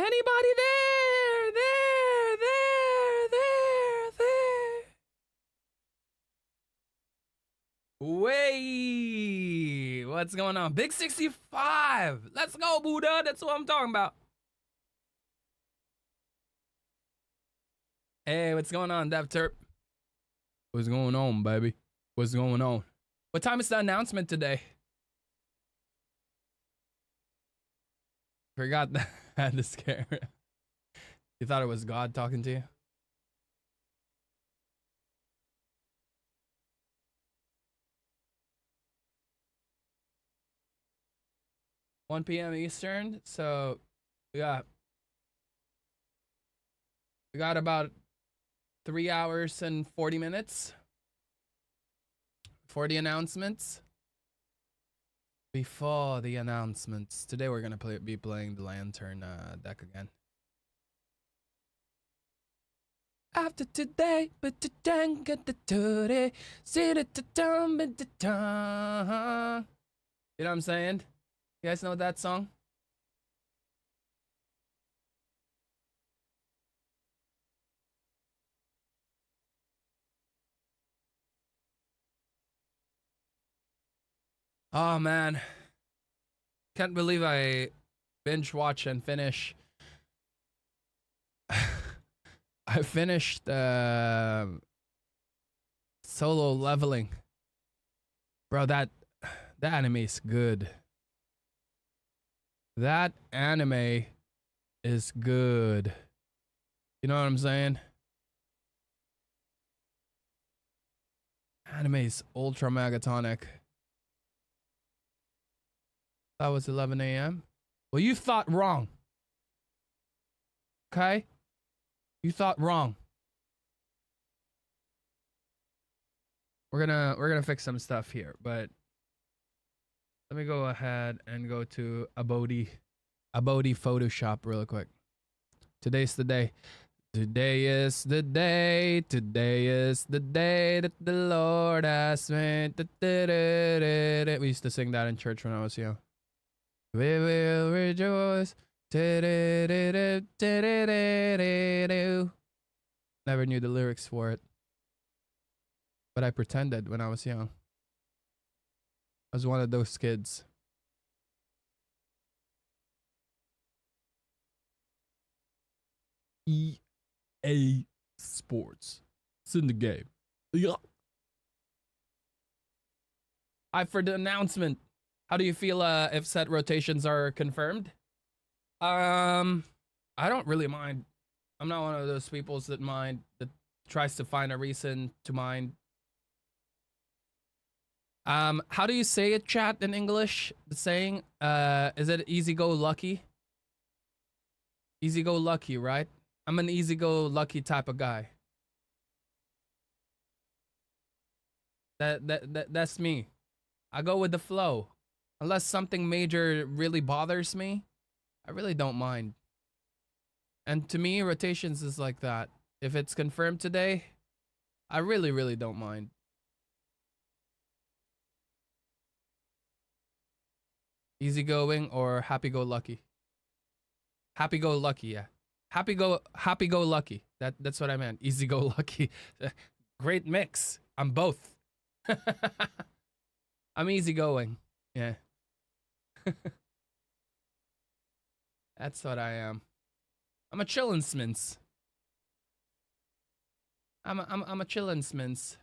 Anybody there? Wait, what's going on? Big 65. Let's go, Buddha. That's what I'm talking about. Hey, what's going on, DevTerp? What's going on, baby? What's going on? What time is the announcement today? Forgot that I had to scare. You thought it was God talking to you? (1 p.m. Eastern). So we got about 3 hours and 40 minutes for the announcements. Before the announcements, today we're gonna be playing the Lantern deck again. After today, but the dang get the today, see the tum and the tum. You know what I'm saying? You guys know that song? Oh man, can't believe I binge watch and finish. I finished Solo Leveling. Bro, that anime is good. That anime is good. You know what I'm saying? Anime is ultra megatonic. That was 11 a.m. Well, you thought wrong. Okay? You thought wrong. We're gonna fix some stuff here, but let me go ahead and go to Abodi Photoshop real quick. Today's the day. Today is the day. Today is the day that the Lord has made. We used to sing that in church when I was young. We will rejoice. Never knew the lyrics for it, but I pretended when I was young. I was one of those kids. EA Sports. It's in the game. Yeah. For the announcement. How do you feel if set rotations are confirmed? I don't really mind. I'm not one of those people that tries to find a reason to mind. How do you say it, chat, in English? The saying, is it easy go lucky? Easy go lucky, right? I'm an easy go lucky type of guy. That's me. I go with the flow. Unless something major really bothers me, I really don't mind. And to me, rotations is like that. If it's confirmed today, I really don't mind. Easygoing or happy-go-lucky? Happy-go-lucky, yeah. Happy-go-lucky. That's what I meant. Easy-go-lucky. Great mix. I'm both. I'm easygoing. Yeah. That's what I am. I'm a chillin' I'm a chillin'.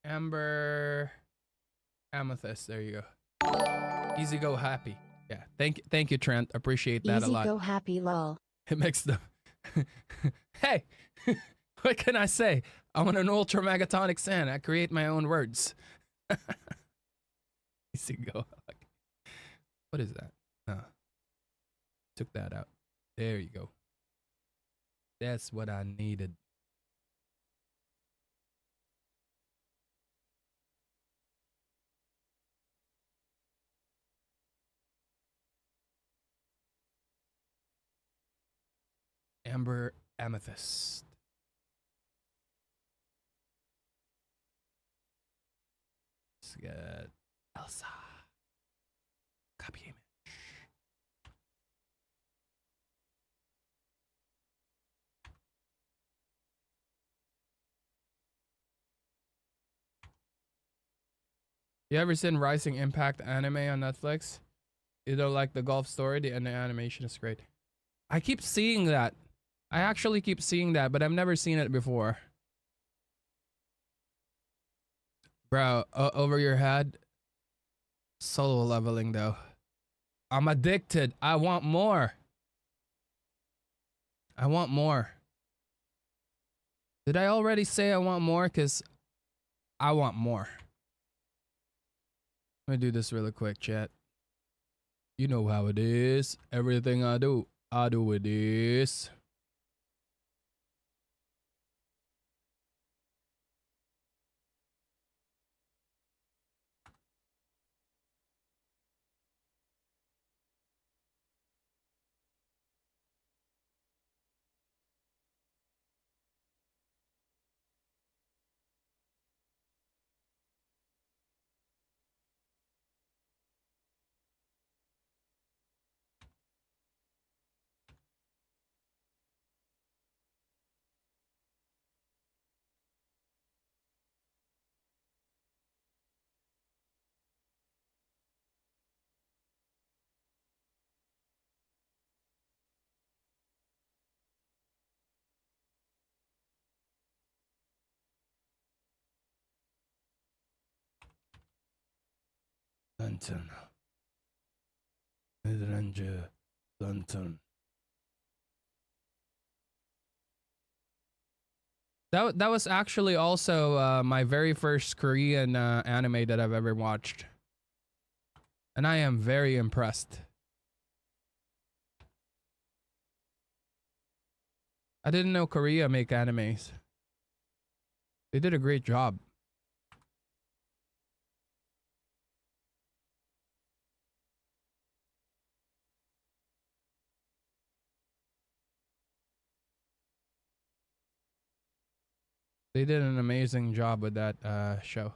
Amber, Amethyst. There you go. Easy go happy. Yeah. Thank you, Trent. Appreciate that a lot. Easy go happy, lol. It makes them. Hey, what can I say? I'm an ultra megatonic fan. I create my own words. Easy go. What is that? Took that out. There you go. That's what I needed. Amber Amethyst. Let's get Elsa. Copy image. You ever seen Rising Impact anime on Netflix? You don't like the golf story, and the animation is great. I keep seeing that. I actually keep seeing that, but I've never seen it before. Bro, over your head. Solo leveling though. I'm addicted. I want more. I want more. Did I already say I want more? Because I want more. Let me do this really quick, chat. You know how it is. Everything I do with this. Lantern. Midrange. Lantern. That was actually also my very first Korean anime that I've ever watched. And I am very impressed. I didn't know Korea make animes. They did a great job. They did an amazing job with that show.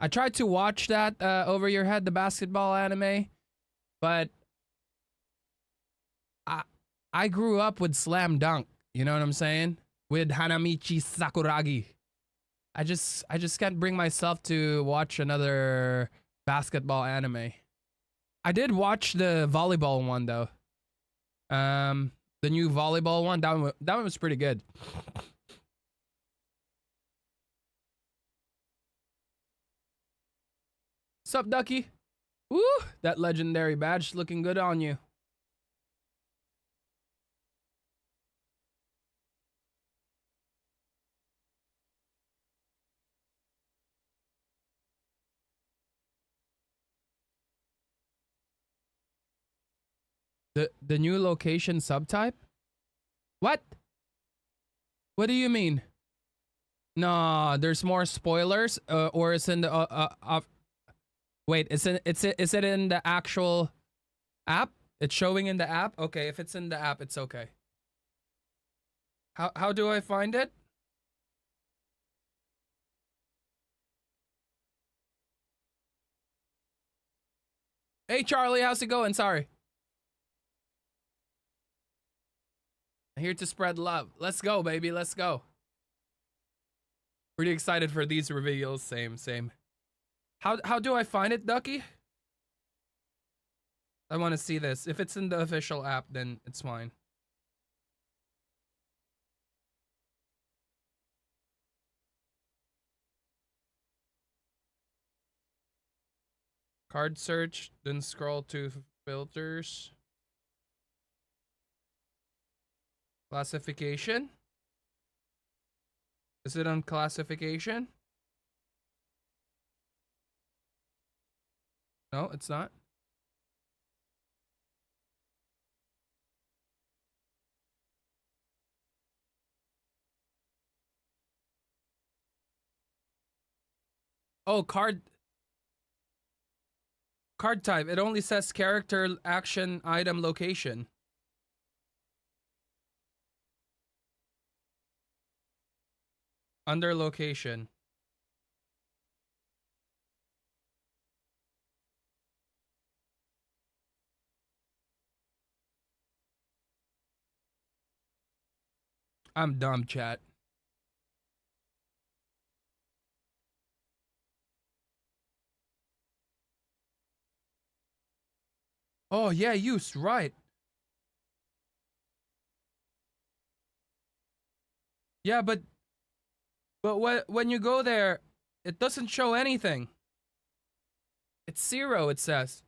I tried to watch that over your head, the basketball anime, but I grew up with Slam Dunk. You know what I'm saying? With Hanamichi Sakuragi. I just can't bring myself to watch another basketball anime. I did watch the volleyball one though. The new volleyball one, that one was pretty good. Sup, Ducky? Woo! That legendary badge looking good on you. The new location subtype? What? What do you mean? No, there's more spoilers, or it's in the wait, is it in the actual app? It's showing in the app? Okay, if it's in the app, it's okay. How do I find it? Hey Charlie, how's it going? Sorry. Here to spread love. Let's go, baby. Let's go. Pretty excited for these reveals. Same. How do I find it, Ducky? I want to see this. If it's in the official app, then it's fine. Card search, then scroll to filters. Classification? Is it on classification? No, it's not. Oh, card card type. It only says character, action, item, location. Under location. I'm dumb, chat. Oh, yeah, used, right. Yeah, but when you go there, it doesn't show anything. It's 0, it says.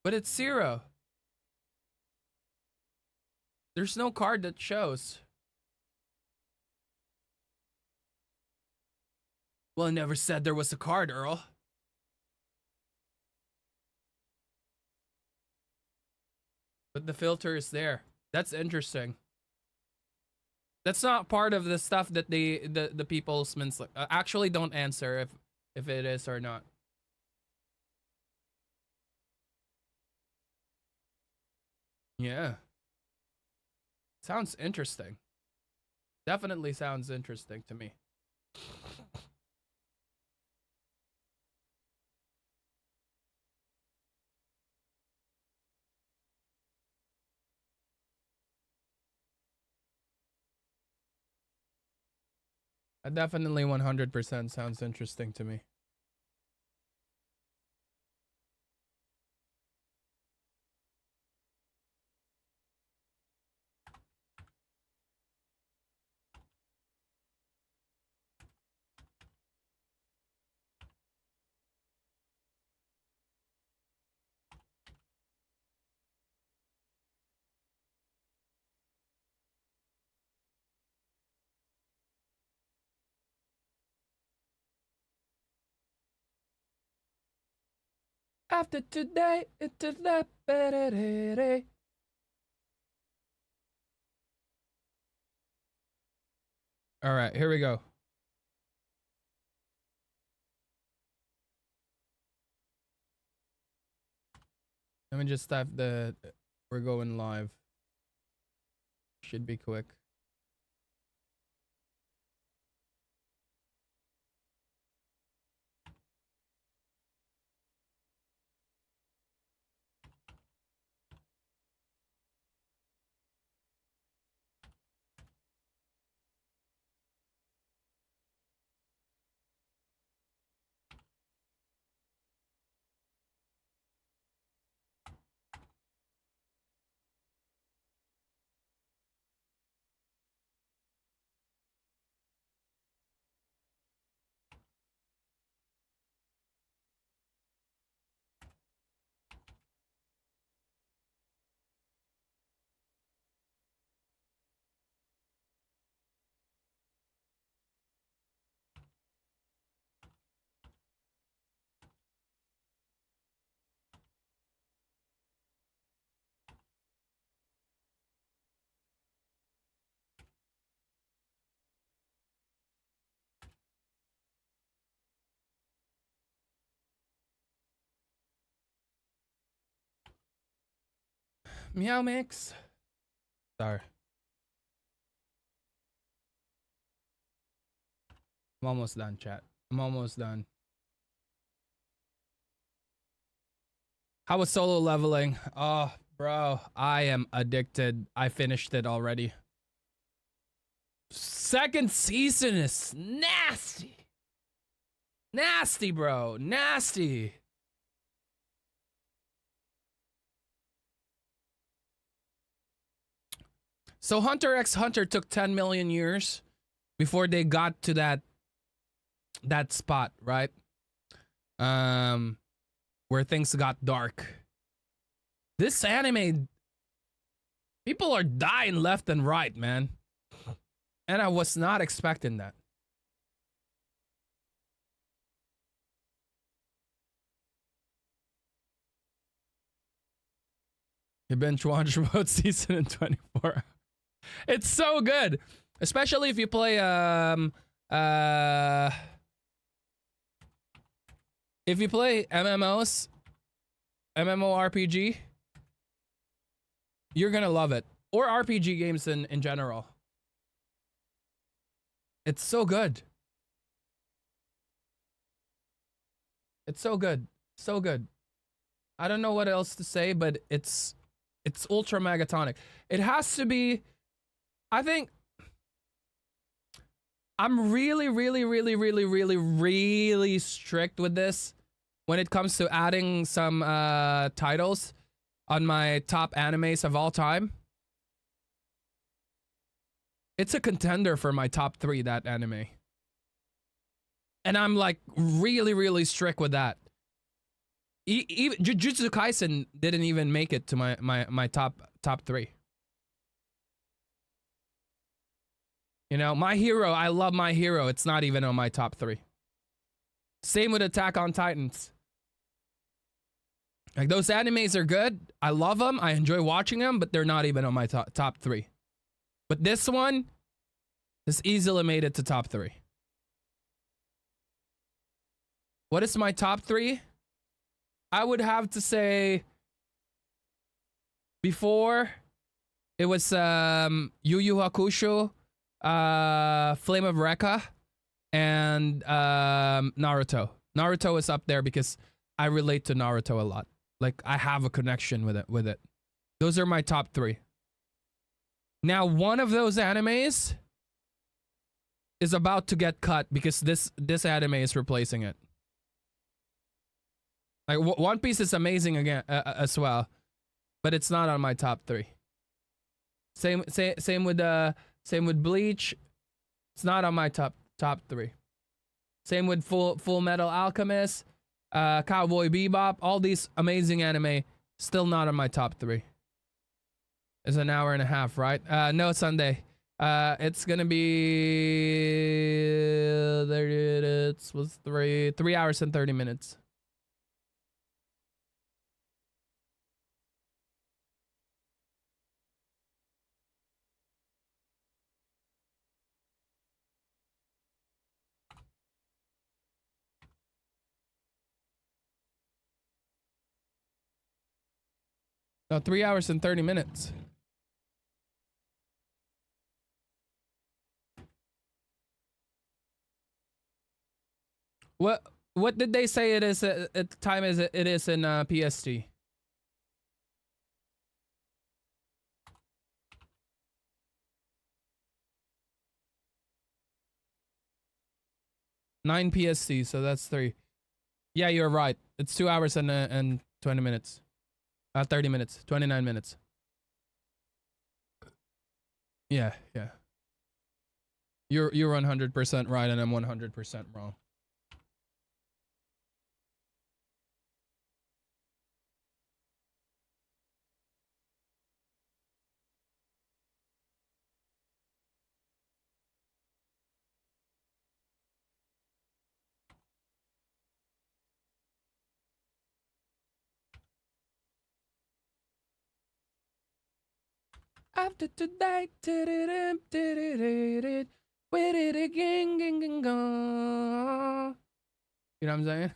But it's 0. There's no card that shows. Well, I never said there was a card, Earl. But the filter is there. That's interesting. That's not part of the stuff that the people's actually don't answer if it is or not. Yeah. Sounds interesting. Definitely sounds interesting to me. That definitely 100% sounds interesting to me. After today, it's the better. All right, here we go. Let me just type we're going live. Should be quick. Meow mix. Sorry. I'm almost done, chat. I'm almost done. How was solo leveling? Oh, bro, I am addicted. I finished it already. Second season is nasty. Nasty, bro. Nasty. So Hunter x Hunter took 10 million years before they got to that spot, right? Where things got dark. This anime, people are dying left and right, man. And I was not expecting that. You binge watch about season in 24. It's so good. especially if you play if you play MMOs, MMORPG, you're gonna love it. Or RPG games in general. It's so good. It's so good. So good. I don't know what else to say, but it's ultra megatonic. It has to be, I think I'm really strict with this when it comes to adding some titles on my top animes of all time. It's a contender for my top 3, that anime. And I'm like really strict with that. Even Jujutsu Kaisen didn't even make it to my top 3. You know, My Hero, I love My Hero. It's not even on my top 3. Same with Attack on Titans. Like, those animes are good. I love them. I enjoy watching them, but they're not even on my top 3. But this one has easily made it to top 3. What is my top 3? I would have to say, before it was Yu Yu Hakusho, Flame of Recca, and Naruto. Naruto is up there because I relate to Naruto a lot. Like, I have a connection with it. Those are my top 3. Now, one of those animes is about to get cut because this anime is replacing it. Like, One Piece is amazing again as well, but it's not on my top 3. Same with Bleach. It's not on my top 3. Same with Full Metal Alchemist, Cowboy Bebop. All these amazing anime, still not on my top 3. It's an hour and a half, right? No, Sunday. It's gonna be there. It was 3 hours and 30 minutes. No, 3 hours and 30 minutes. What did they say it is at the time it is in PST? Nine PST, so that's 3. Yeah, you're right. It's 2 hours and 20 minutes. 30 minutes, 29 minutes. Yeah. You're 100% right, and I'm 100% wrong. After today, with it again, you know what I'm saying?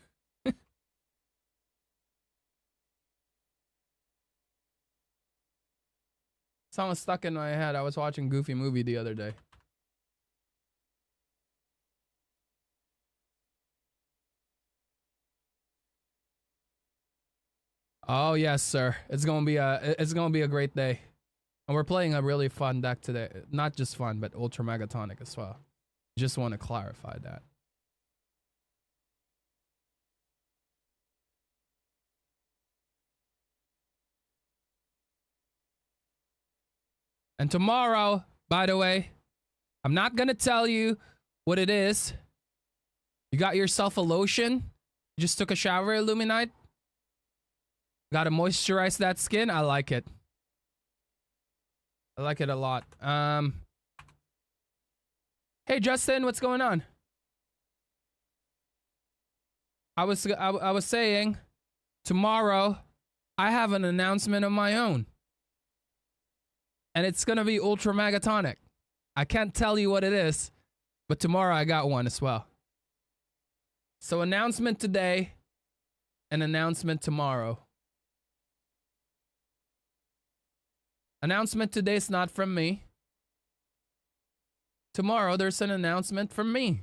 Song was stuck in my head. I was watching Goofy movie the other day. Oh yes, sir. It's gonna be a great day. And we're playing a really fun deck today. Not just fun, but ultra megatonic as well. Just want to clarify that. And tomorrow, by the way, I'm not gonna tell you what it is. You got yourself a lotion. You just took a shower, Illuminite. Gotta moisturize that skin. I like it. I like it a lot. Hey Justin, what's going on? I was saying tomorrow I have an announcement of my own. And it's gonna be ultra megatonic. I can't tell you what it is, but tomorrow I got one as well. So announcement today, an announcement tomorrow. Announcement today is not from me. Tomorrow there's an announcement from me.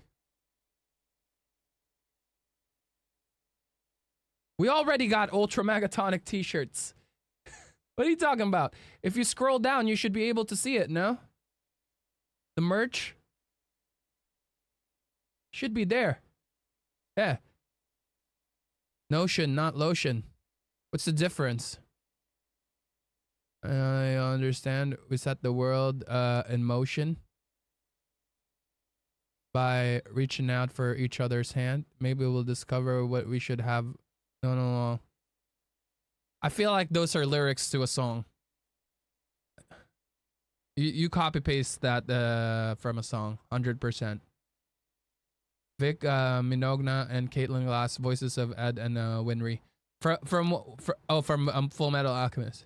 We already got Ultra Megatonic t-shirts. What are you talking about? If you scroll down, you should be able to see it, no? The merch should be there. Yeah. Notion, not lotion. What's the difference? I understand. We set the world in motion by reaching out for each other's hand. Maybe we'll discover what we should have. No. I feel like those are lyrics to a song. You copy paste that from a song, 100%. Vic Minogna and Caitlin Glass, voices of Ed and Winry. From Full Metal Alchemist.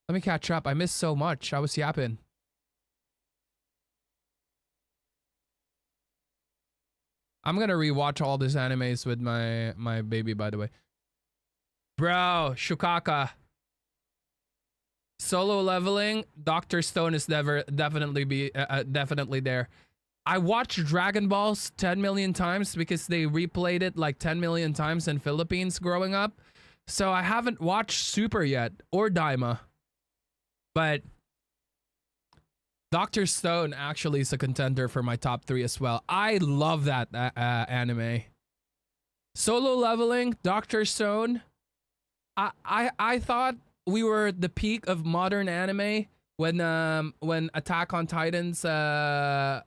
Let me catch up. I missed so much. I was yapping. I'm gonna rewatch all these animes with my baby, by the way. Bro, Shukaka. Solo leveling, Dr. Stone is definitely there. I watched Dragon Balls 10 million times because they replayed it like 10 million times in Philippines growing up. So I haven't watched Super yet or Daima. But Dr. Stone actually is a contender for my top 3 as well. I love that anime. Solo leveling, Dr. Stone. I thought we were at the peak of modern anime when Attack on Titans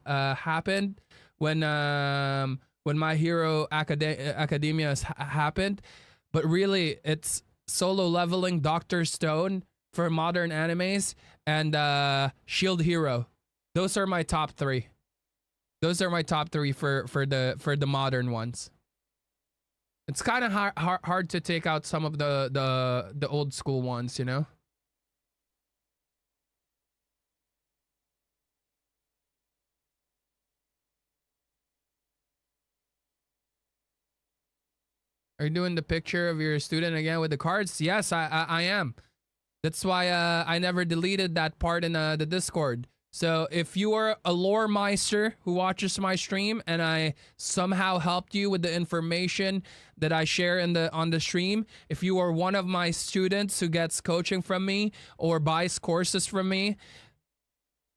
happened, when My Hero Academia happened, but really it's Solo leveling, Dr. Stone for modern animes, and Shield Hero. Those are my top 3. Those are my top 3 for the modern ones. It's kind of hard to take out some of the old school ones, you know? Are you doing the picture of your student again with the cards? Yes, I am. That's why I never deleted that part in the Discord. So if you are a lore meister who watches my stream and I somehow helped you with the information that I share on the stream, if you are one of my students who gets coaching from me or buys courses from me,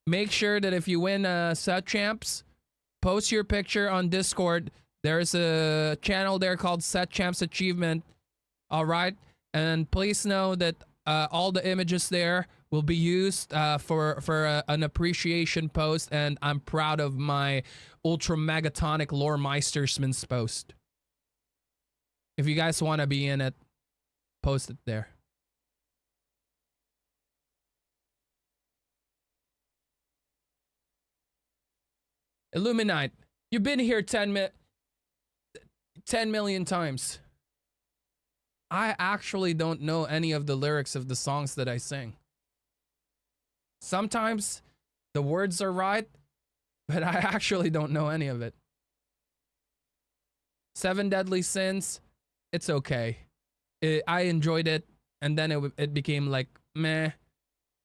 make sure that if you win set champs, post your picture on Discord. There's a channel there called Set Champs Achievement. All right, and please know that all the images there will be used for an appreciation post, and I'm proud of my Ultra Megatonic Lore Meistersman's post. If you guys want to be in it, post it there. Illuminite, you've been here 10 million times. I actually don't know any of the lyrics of the songs that I sing. Sometimes the words are right, but I actually don't know any of it. 7 Deadly Sins, it's okay. I enjoyed it, and then it became like meh.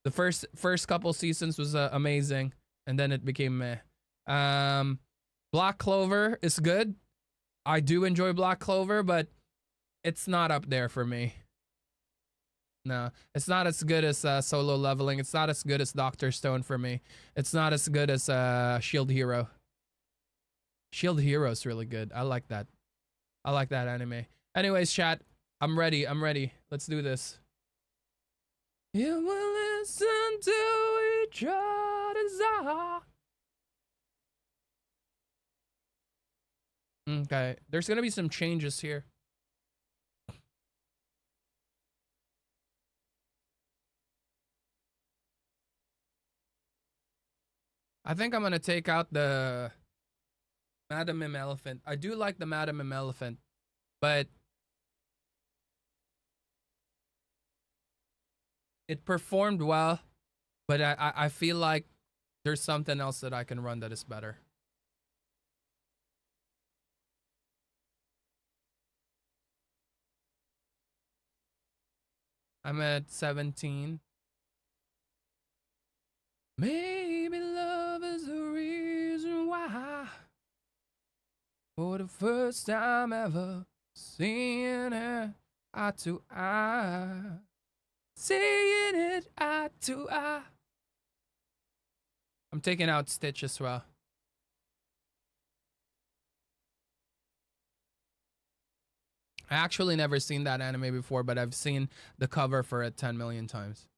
The first couple seasons was amazing, and then it became meh. Black Clover is good. I do enjoy Black Clover, but it's not up there for me. No, it's not as good as Solo Leveling. It's not as good as Dr. Stone for me. It's not as good as Shield Hero. Shield Hero is really good. I like that. I like that anime. Anyways, chat, I'm ready. Let's do this. You will listen to each other's eyes. Okay, there's gonna be some changes here. I think I'm gonna take out the Madam M Elephant. I do like the Madam M Elephant, but it performed well But I feel like there's something else that I can run that is better. I'm at 17. Maybe love is the reason why. For the first time ever, seeing it eye to eye. Seeing it eye to eye. I'm taking out Stitch as well. I actually never seen that anime before, but I've seen the cover for it 10 million times.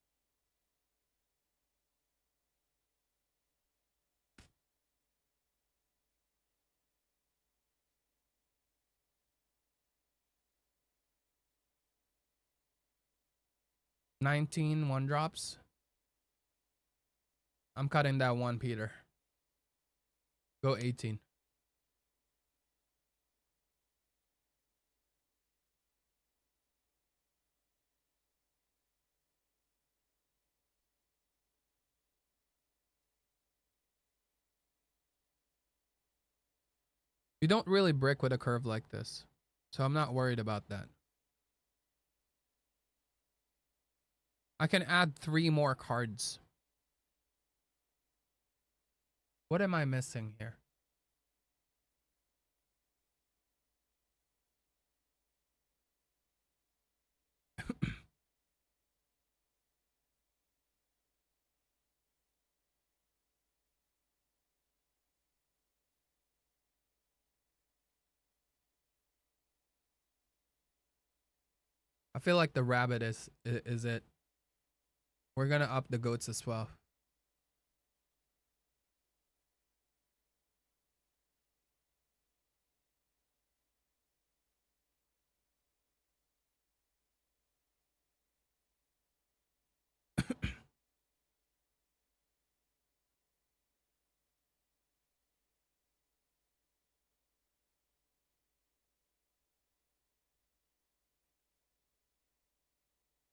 One drops. I'm cutting that one, Peter. Go 18. You don't really brick with a curve like this, so I'm not worried about that. I can add 3 more cards. What am I missing here? I feel like the rabbit is it. We're gonna up the goats as well.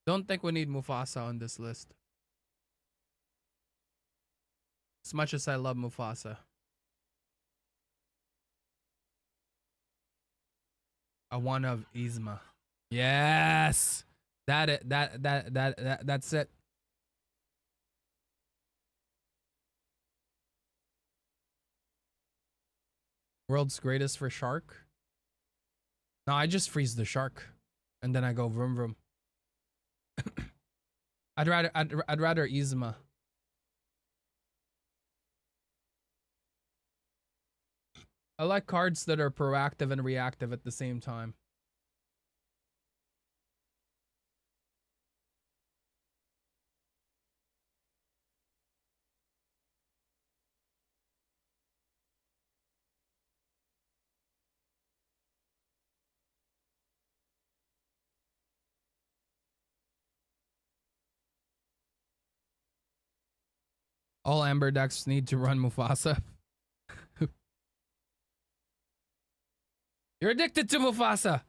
Don't think we need Mufasa on this list. As much as I love Mufasa. A one of Yzma. Yes. That's it. World's greatest for shark. No, I just freeze the shark and then I go vroom vroom. I'd rather Yzma. I like cards that are proactive and reactive at the same time. All Amber decks need to run Mufasa. You're addicted to Mufasa.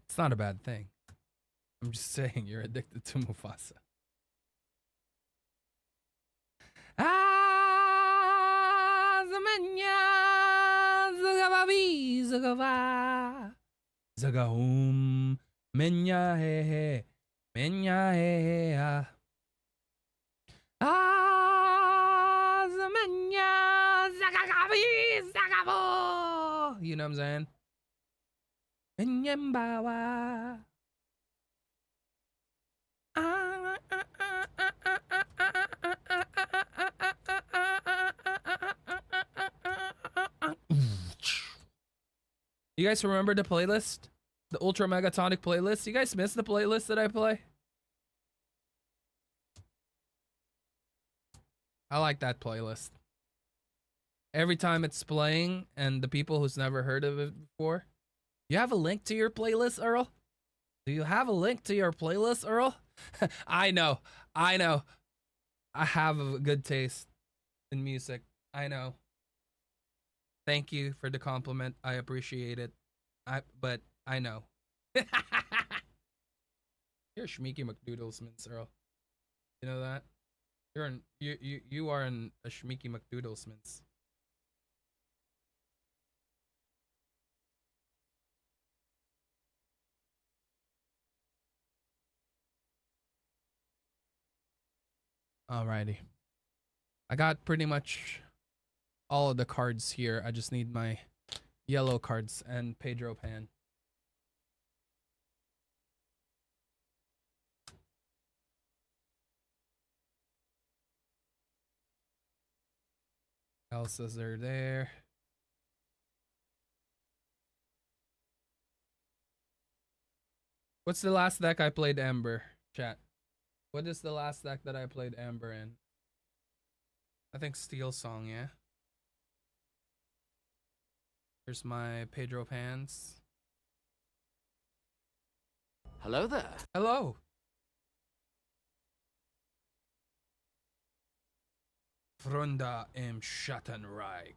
It's not a bad thing. I'm just saying you're addicted to Mufasa. Ah, Zamenya, Zagababi, Zagava, Zagahum, Menya, he, he, Menya, he, he, ah. Ah, Zamenya, Zagagabi, Zagavo. You know what I'm saying? Menyembawa. You guys remember the playlist? The Ultra Megatonic playlist? You guys miss the playlist that I play? I like that playlist. Every time it's playing and the people who's never heard of it before. You have a link to your playlist, Earl? Do you have a link to your playlist, Earl? I know. I have a good taste in music. I know. Thank you for the compliment. I appreciate it. But I know. You're You're a Shmeeky McDoodlesman, Earl. You know that? You are a Shmeeky McDoodlesman. Alrighty. I got pretty much all of the cards here. I just need my yellow cards and Pedro Pan. Elsa's are there. What's the last deck I played Amber, chat? What is the last deck that I played Amber in? I think Steel Song, yeah? Here's my Pedro Pans. Hello there. Hello. Frunda im Schattenreich.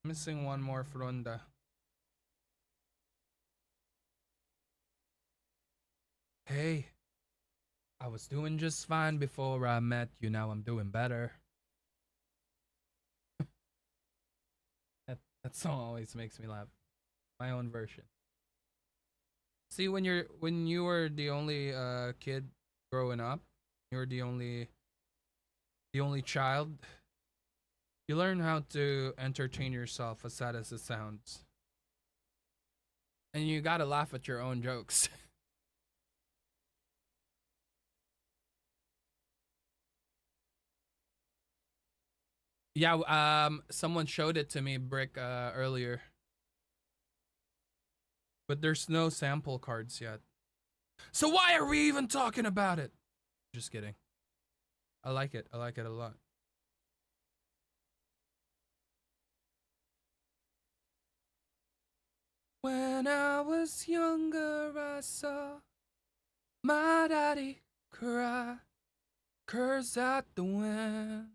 Missing one more Frunda. Hey, I was doing just fine before I met you. Now I'm doing better. That song always makes me laugh. My own version. See, when you were the only kid growing up, you're the only child. You learn how to entertain yourself, as sad as it sounds. And you gotta laugh at your own jokes. Yeah, someone showed it to me, Brick, earlier. But there's no sample cards yet. So why are we even talking about it? Just kidding. I like it. I like it a lot. When I was younger, I saw my daddy cry, curse at the wind.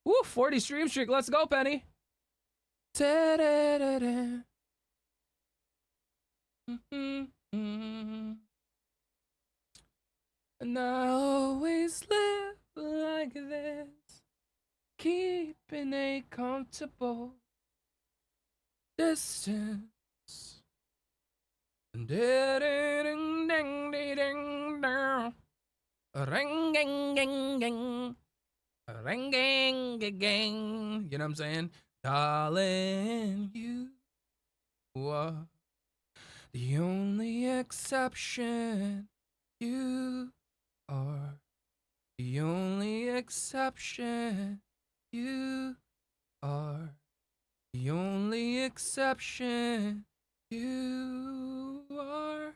Woo, 40 stream streak. Let's go, Penny. And I always live like this, keeping a comfortable distance. You know what I'm saying? Darling, you are the only exception. You are the only exception. You are the only exception. You are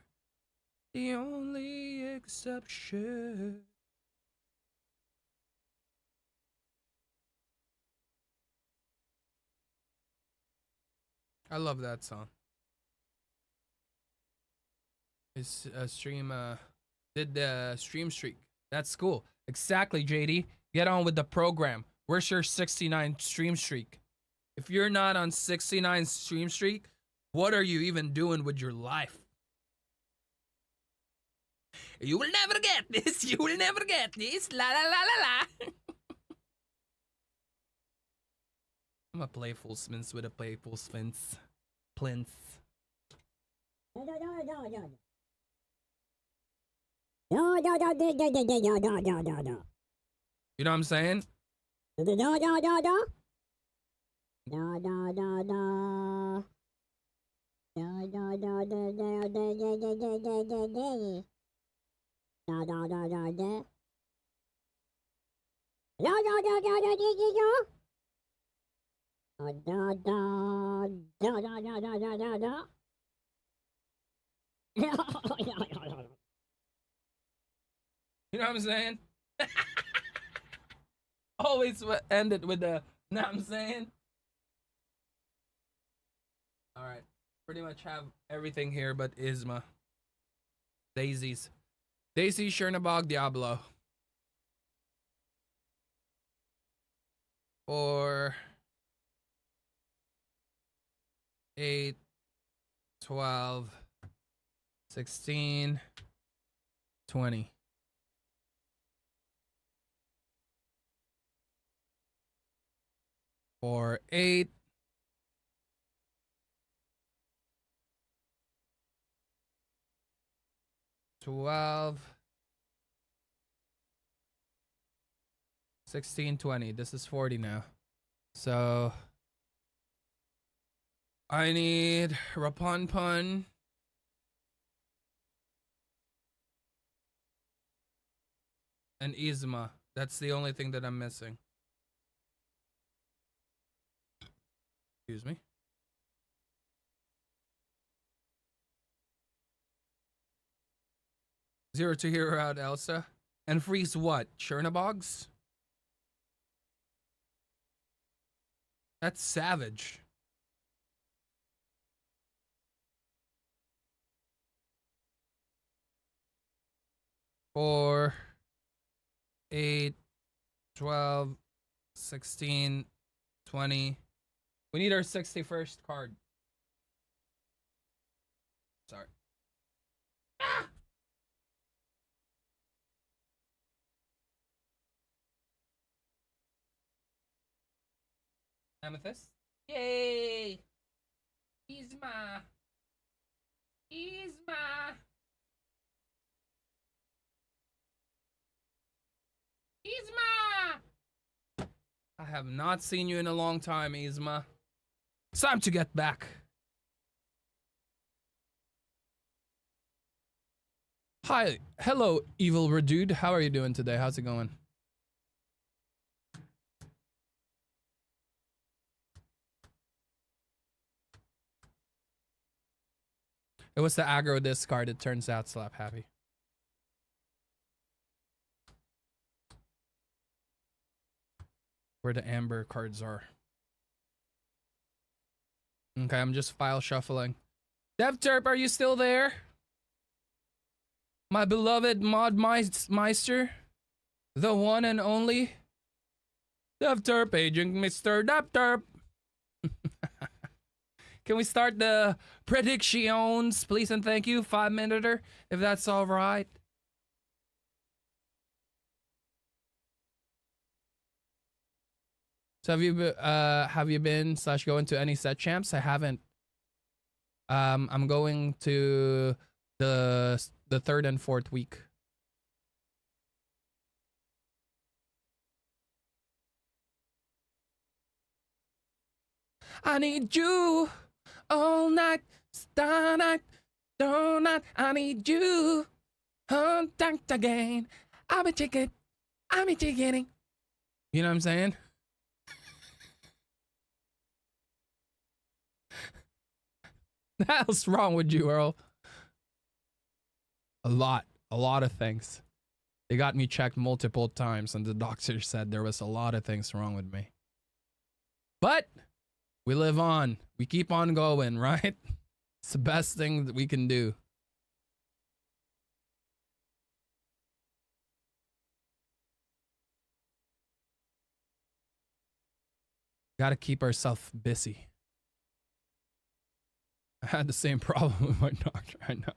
the only exception. I love that song. His stream did the stream streak. That's cool. Exactly, JD. Get on with the program. Where's your 69 stream streak? If you're not on 69 stream streak, what are you even doing with your life? You will never get this. You will never get this. La la la la la. I'm a playful Sphinx with a playful Sphinx. Plinth. You know what I'm saying? You know what I'm saying? Always end it with the Know what I'm saying? All right. Pretty much have everything here but Isma. Daisies. Daisy, Chernabog, Diablo. Or 8, 12, 16, 20. Or 8, 12, 16, 20. This is 40 now. So I need Rapunpun and Yzma. That's the only thing that I'm missing. Excuse me. Zero to hero out Elsa. And freeze what? Chernabogs? That's savage. Four, 8, 12, 16, 20. We need our 61st card. Sorry. Ah! Amethyst. Yay! Yzma. Yzma. Yzma! I have not seen you in a long time, Yzma. It's time to get back. Hi. Hello, evil dude. How are you doing today? How's it going? It was the aggro discard, it turns out. Slap happy. Where the amber cards are. Okay, I'm just file shuffling. DevTerp, are you still there? My beloved Mod Meister? The one and only? DevTerp, Agent Mr. DevTerp. Can we start the predictions, please and thank you? 5-minuter, if that's all right. So have you been / going to any set champs? I haven't. I'm going to the 3rd and 4th week. I need you all night, star night, all night. I need you all night again. I'll be chicken. You know what I'm saying? The hell's wrong with you, Earl? A lot of things. They got me checked multiple times, and the doctor said there was a lot of things wrong with me. But we live on. We keep on going, right? It's the best thing that we can do. Gotta keep ourselves busy. I had the same problem with my doctor, I know.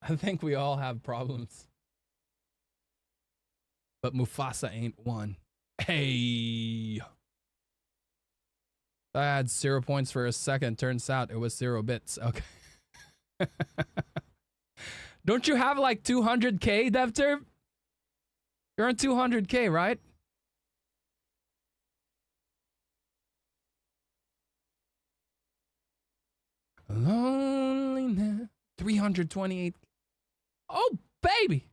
I think we all have problems. But Mufasa ain't one. Hey! I had 0 points for a second. Turns out it was 0 bits. Okay. Don't you have like 200k, DevTerp? You're on 200k, right? Loneliness. 328. Oh, baby.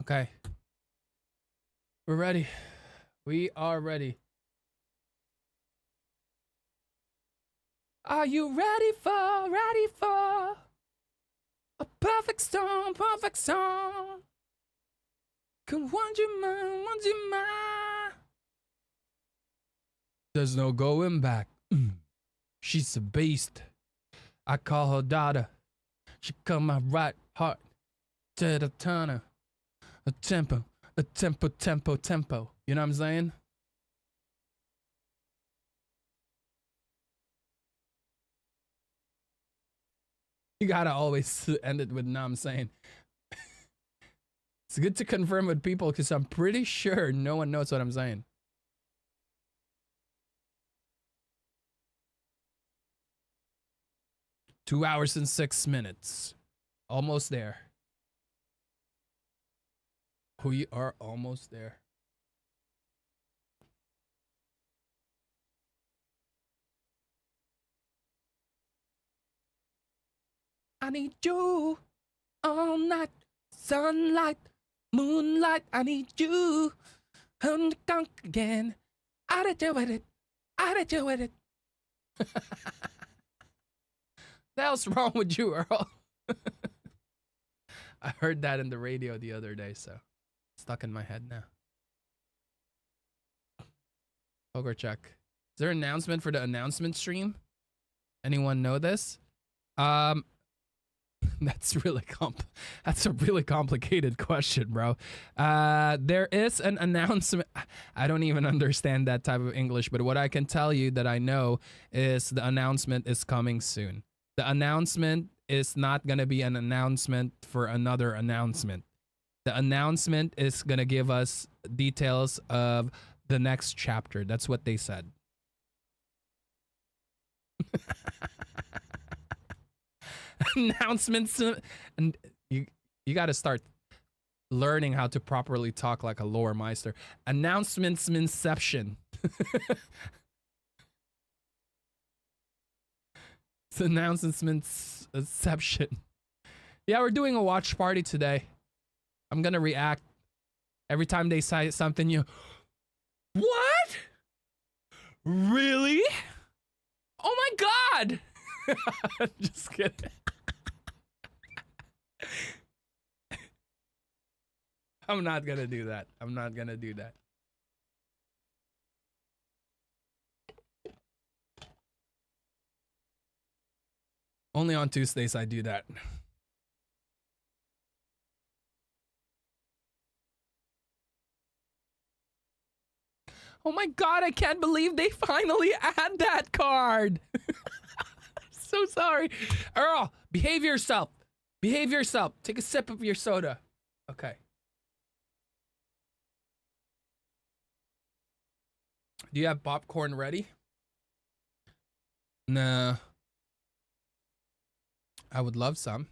Okay. We're ready. We are ready. Are you ready for a perfect storm, perfect storm? Come want you man. There's no going back. She's a beast. I call her daughter. She cut my right heart to the turner. A tempo. You know what I'm saying? You gotta always end it with "know what I'm saying." It's good to confirm with people because I'm pretty sure no one knows what I'm saying. Two hours and 6 minutes. Almost there. We are almost there. I need you all night. Sunlight, moonlight. I need you. Again. I did you with it. The hell's wrong with you, Earl? I heard that in the radio the other day, so stuck in my head now. Poker check. Is there an announcement for the announcement stream? Anyone know this? That's a really complicated question, bro. There is an announcement. I don't even understand that type of English, but what I can tell you that I know is the announcement is coming soon. The announcement is not going to be an announcement for another announcement. The announcement is going to give us details of the next chapter. That's what they said. Announcements, and you got to start learning how to properly talk like a lore meister. Announcements inception. It's announcements inception. Yeah, we're doing a watch party today. I'm gonna react every time they say something new. What? Really? Oh my god! Just kidding. I'm not gonna do that. Only on Tuesdays I do that. Oh my god, I can't believe they finally add that card. So sorry. Earl, behave yourself. Take a sip of your soda. Okay. Do you have popcorn ready? Nah. I would love some.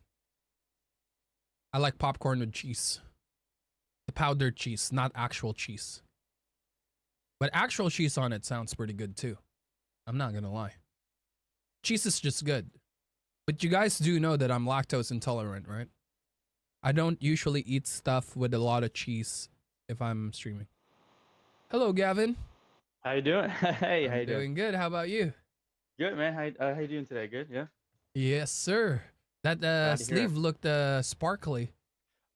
I like popcorn with cheese. The powdered cheese, not actual cheese. But actual cheese on it sounds pretty good too. I'm not gonna lie. Cheese is just good. But you guys do know that I'm lactose intolerant, right? I don't usually eat stuff with a lot of cheese if I'm streaming. Hello, Gavin. How you doing? Hey, how you doing? Doing good. How about you? Good, man. How you doing today? Good, yeah? Yes, sir. That sleeve looked sparkly.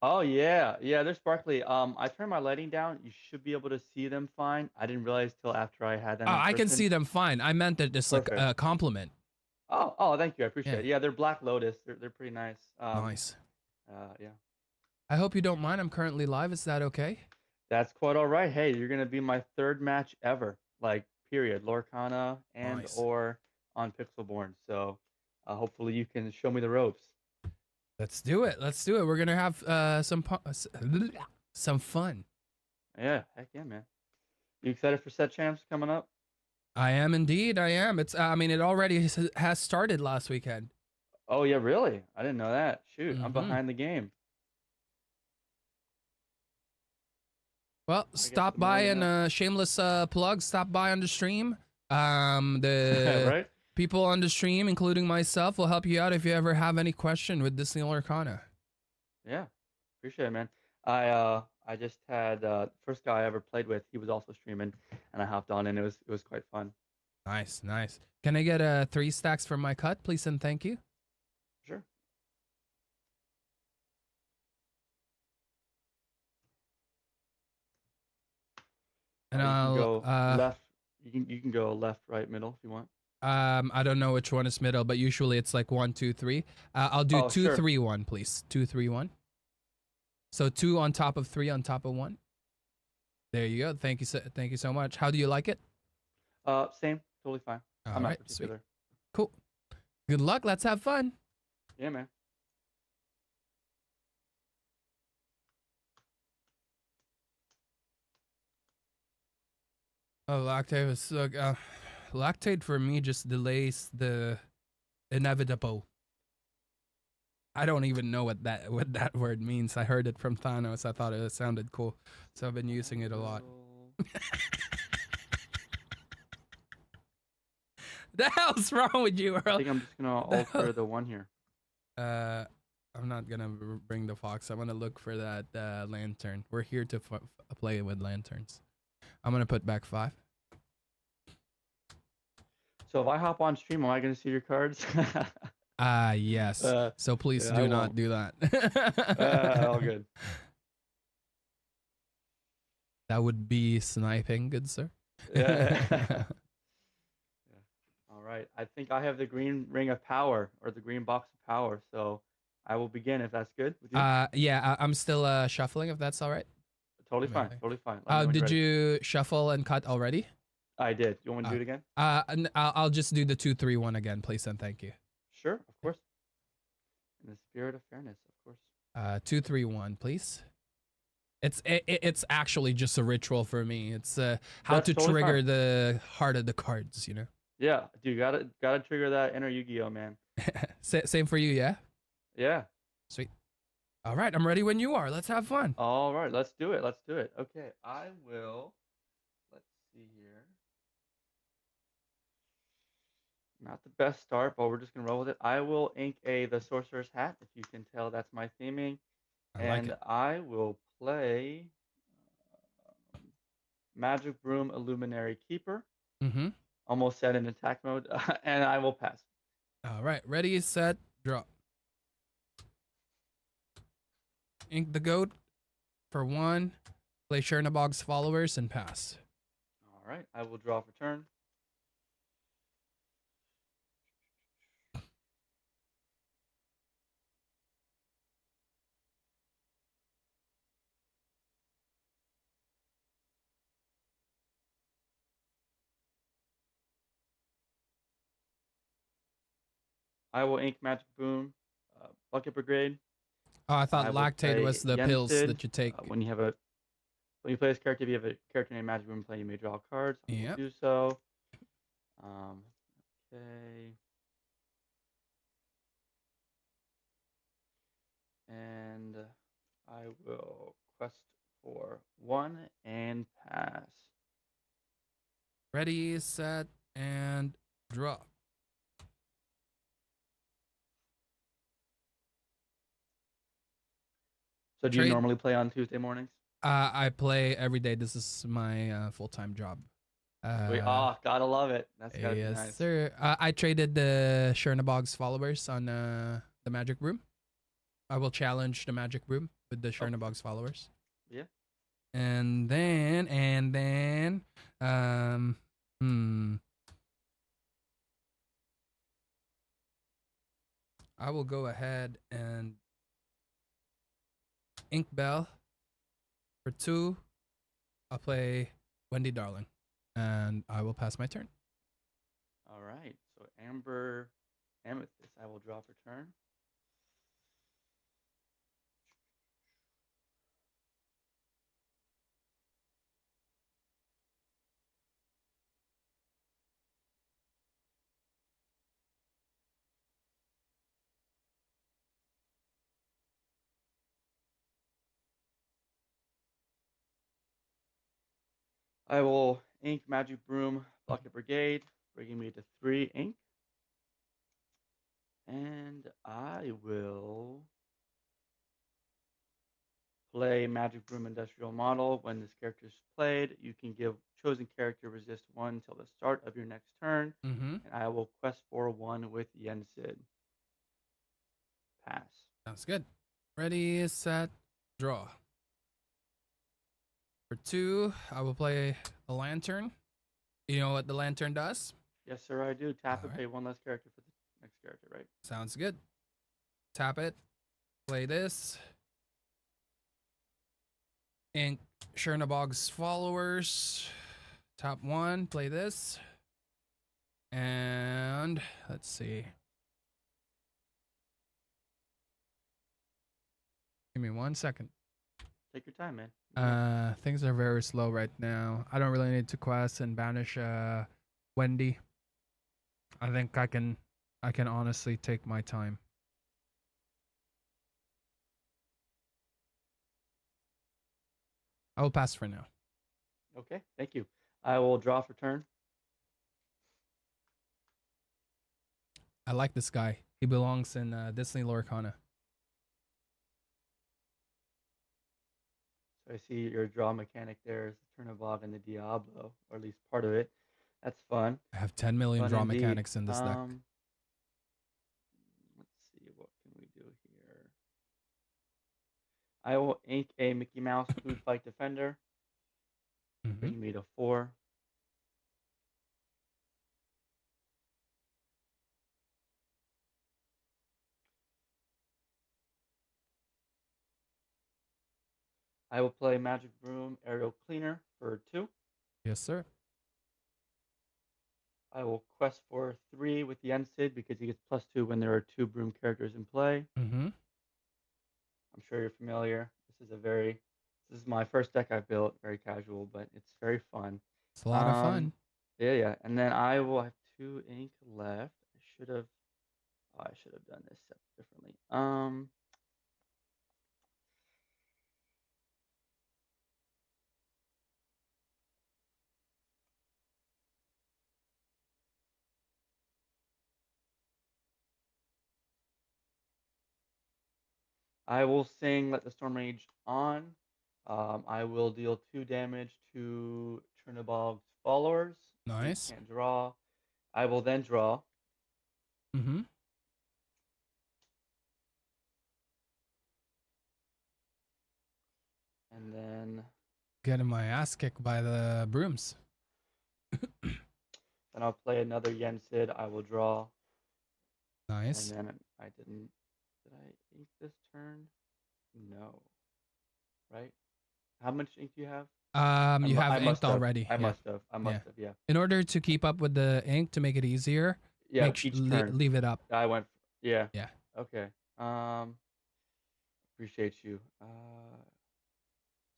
Oh, yeah. Yeah, they're sparkly. I turned my lighting down. You should be able to see them fine. I didn't realize till after I had them in I can person. see them fine. I meant that it's like a compliment. Oh, thank you. I appreciate it. Yeah, they're Black Lotus. They're pretty nice. Nice. Yeah. I hope you don't mind. I'm currently live. Is that okay? That's quite all right. Hey, you're gonna be my third match ever. Like, period. Lorcana and Nice. or on Pixelborn. So, hopefully you can show me the ropes. Let's do it. We're gonna have some fun. Yeah, heck yeah, man. You excited for set champs coming up? I am indeed. I am. It's. I mean, it already has started last weekend. Oh yeah, really? I didn't know that. Shoot, I'm behind the game. Well, stop by and shameless plug. Stop by on the stream. The right? People on the stream, including myself, will help you out if you ever have any question with Disney Lorcana. Yeah, appreciate it, man. I just had first guy I ever played with. He was also streaming, and I hopped on, and it was quite fun. Nice, nice. Can I get 3 stacks from my cut, please and thank you? Sure. And You can I'll go left. You can go left, right, middle if you want. I don't know which one is middle, but usually it's like 1, 2, 3. I'll do Oh, 2, sure. 3, 1, please. 2, 3, 1. So 2 on top of 3 on top of 1. There you go. Thank you so much. How do you like it? Same, totally fine. All I'm not right, sweet. particular. Cool. Good luck. Let's have fun. Yeah, man. Oh, lactate was lactate for me just delays the inevitable. I don't even know what that word means. I heard it from Thanos. I thought it sounded cool, so I've been using it a lot. The hell's wrong with you, Earl? I think I'm just gonna alter the one here. I'm not gonna bring the fox. I'm gonna look for that lantern. We're here to play with lanterns. I'm gonna put back 5. So if I hop on stream, am I gonna see your cards? Yes. So please yeah, do not do that. all good. That would be sniping, good sir. Yeah. All right. I think I have the green ring of power or the green box of power. So I will begin if that's good with you. Yeah, I'm still shuffling if that's all right. Totally fine. Totally fine. Let me know when did you're you shuffle and cut already? I did. You want me to do it again? I'll just do the 2, 3, 1 again, please and thank you. Sure, of course. In the spirit of fairness, of course. 2, 3, 1, please. It's actually just a ritual for me. It's how That's to totally trigger fine. the heart of the cards, you know. Yeah, dude, gotta trigger that inner Yu-Gi-Oh, man. Same for you, yeah. Yeah. Sweet. All right, I'm ready when you are. Let's have fun. All right, let's do it. Let's do it. Okay, I will. Let's see here. Not the best start, but we're just gonna roll with it. I will ink the Sorcerer's Hat. If you can tell, that's my theming. I like it. I will play Magic Broom Illuminary Keeper. Mm-hmm. Almost set in attack mode, and I will pass. All right, ready, set, drop. Ink the goat for 1. Play Chernabog's followers and pass. All right, I will draw for turn. I will ink Magic Boom, Bucket Brigade. Oh, I thought lactate was the pills Enchanted. that you take. When you play this character, if you have a character named Magic Boom play, you may draw cards. I will do so. Okay. And I will quest for 1 and pass. Ready, set, and draw. So do you normally play on Tuesday mornings? I play every day. This is my full-time job. Gotta love it. That's gotta yes, be nice. sir. I traded the Chernabog's followers on the Magic Room. I will challenge the Magic Room with the Chernabog's followers. Yeah. And then, I will go ahead and Ink Bell for 2. I'll play Wendy Darling, and I will pass my turn. All right. So Amber Amethyst, I will draw for turn. I will ink Magic Broom, Bucket Brigade, bringing me to 3 ink. And I will play play Magic Broom Industrial Model. When this character is played, you can give chosen character resist 1 till the start of your next turn. Mm-hmm. And I will quest for 1 with Yensid. Pass. Sounds good. Ready, set, draw. For 2, I will play a lantern. You know what the lantern does? Yes, sir, I do. Tap All it, right. pay 1 less character for the next character, right? Sounds good. Tap it. Play this. Ink Chernobog's followers. Tap 1. Play this. And let's see. Give me 1 second. Take your time, man. Things are very slow right now. I don't really need to quest and banish Wendy. I think I can honestly take my time. I will pass for now. Okay, thank you. I will draw for turn. I like this guy. He belongs in Disney Lorcana. So I see your draw mechanic there is the Turnabog and the Diablo, or at least part of it. That's fun. I have 10 million Fun draw indeed. mechanics in this deck. Let's see, what can we do here? I will ink a Mickey Mouse Food Fight Defender. Mm-hmm. Bring me to 4. I will play Magic Broom Aerial Cleaner for 2. Yes, sir. I will quest for 3 with the Ensid because he gets +2 when there are 2 broom characters in play. Mm-hmm. I'm sure you're familiar. This is my first deck I've built. Very casual, but it's very fun. It's a lot of fun. Yeah. And then I will have 2 ink left. I should have done this differently. I will sing Let the Storm Rage On. I will deal 2 damage to Chernobog's followers. Nice. Can't draw. I will then draw. Mm-hmm. And then Getting my ass kicked by the brooms. I'll play another Yensid. I will draw. Nice. And then I didn't. Did I ink this turn? No. Right? How much ink do you have? You have inked already. I must have. Yeah. In order to keep up with the ink to make it easier, Yeah, each turn. leave it up. I went. Yeah. Yeah. Okay. Appreciate you. So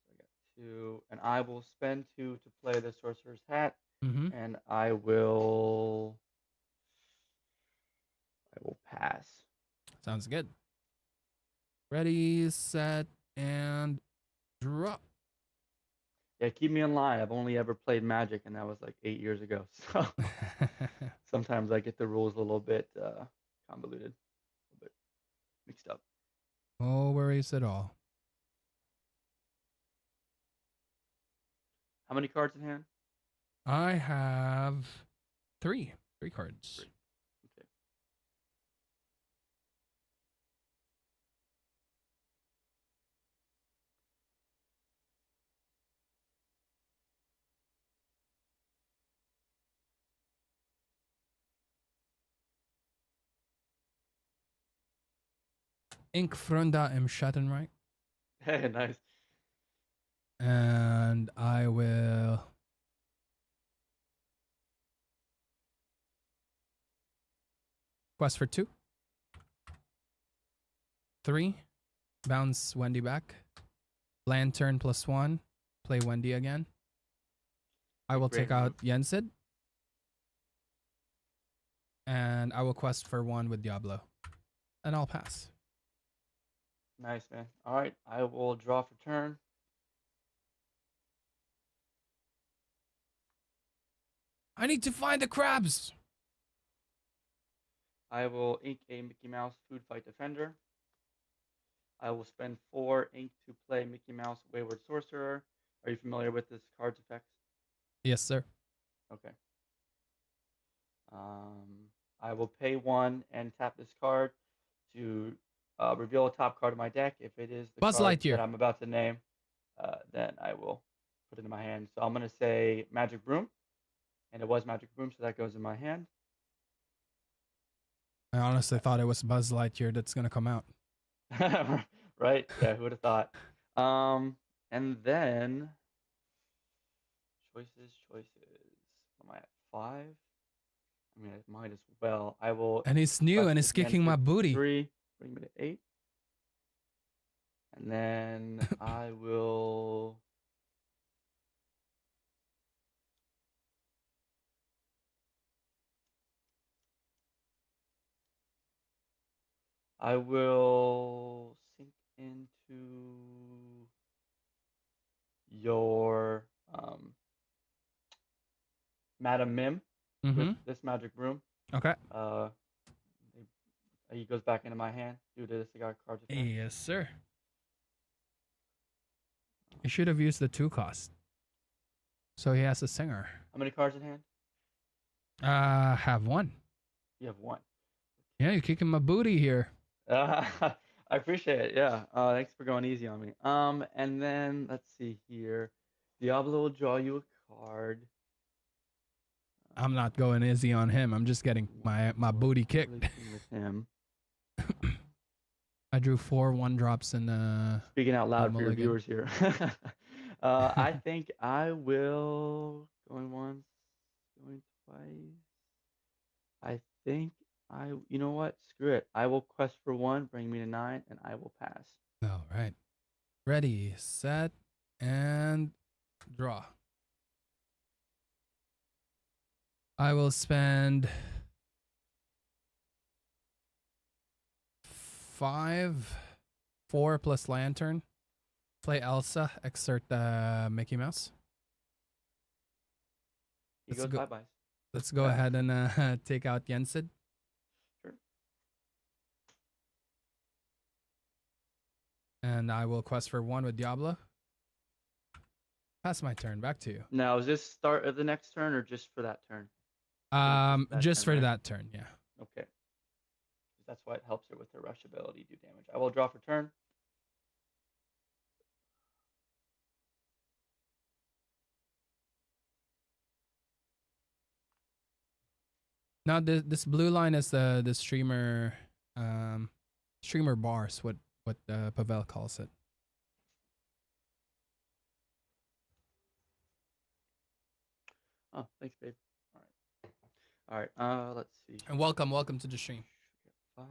I got 2, and I will spend 2 to play the Sorcerer's Hat, Mm-hmm. and I will pass. Sounds good. Ready, set, and draw. Yeah, keep me in line. I've only ever played Magic, and that was like 8 years ago. So sometimes I get the rules a little bit convoluted, a little bit mixed up. No worries at all. How many cards in hand? I have 3 cards. 3. Okay. Ink Frunda im Schattenreich. Hey, nice. And I will quest for 2. 3. Bounce Wendy back. Lantern +1. Play Wendy again. I will take out Yensid. And I will quest for 1 with Diablo. And I'll pass. Nice, man. All right, I will draw for turn. I need to find the crabs. I will ink a Mickey Mouse Food Fight Defender. I will spend 4 ink to play Mickey Mouse Wayward Sorcerer. Are you familiar with this card's effects? Yes, sir. Okay. I will pay 1 and tap this card to reveal a top card of my deck. If it is the Buzz card Lightyear. that I'm about to name, then I will put it in my hand. So I'm going to say Magic Broom, and it was Magic Broom, so that goes in my hand. I honestly thought it was Buzz Lightyear that's gonna come out. Right? Yeah, who would have thought? And then choices. What am I at? 5? I mean, I might as well. I will. And he's new press and this he's again kicking for my booty. 3, bring me to 8. And then I will. I will sink into your Madam Mim with Mm-hmm. this Magic Broom. Okay. He goes back into my hand due to this cigar card's effect. Yes, sir. You should have used the 2 cost. So he has a singer. How many cards in hand? Have 1. You have 1. Yeah, you're kicking my booty here. I appreciate it. Yeah. Thanks for going easy on me. And then let's see here. Diablo will draw you a card. I'm not going easy on him. I'm just getting my booty kicked. With him. I drew 4 1-drops in Speaking out loud for your mulligan. viewers here. I think I will going once, going twice. I think you know what? Screw it. I will quest for 1, bring me to 9, and I will pass. All right. Ready, set, and draw. I will spend 5, 4 plus lantern. Play Elsa, exert Mickey Mouse. He goes bye-bye. Let's go ahead and take out Enchanted. Sure. And I will quest for 1 with Diablo. Pass my turn. Back to you. Now, is this start of the next turn or just for that turn? Just turn, for right? that turn, yeah. Okay. That's why it helps her with her rush ability, do damage. I will draw for turn. Now this blue line is the streamer bars, what Pavel calls it. Oh, thanks, babe. All right. Let's see. And welcome to the stream. 5.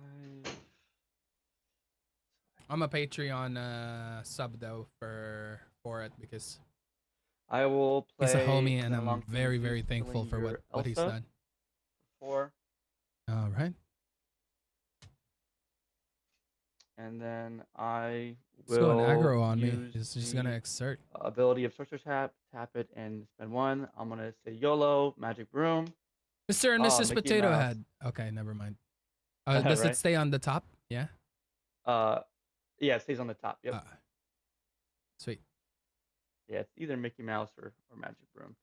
I'm a Patreon sub though for it because I will play. he's a homie and I'm very thankful for what he's Elsa done. 4. All right. And then I Let's will go an aggro on me. use He's just gonna exert. ability of Sorcerer tap it, and spend 1. I'm gonna say YOLO, Magic Broom. Mr. and Mrs. Mickey Potato Mouse. Head. Okay, never mind. Does Right? it stay on the top? Yeah. Yeah, it stays on the top. Yep. Sweet. Yeah, it's either Mickey Mouse or Magic Broom.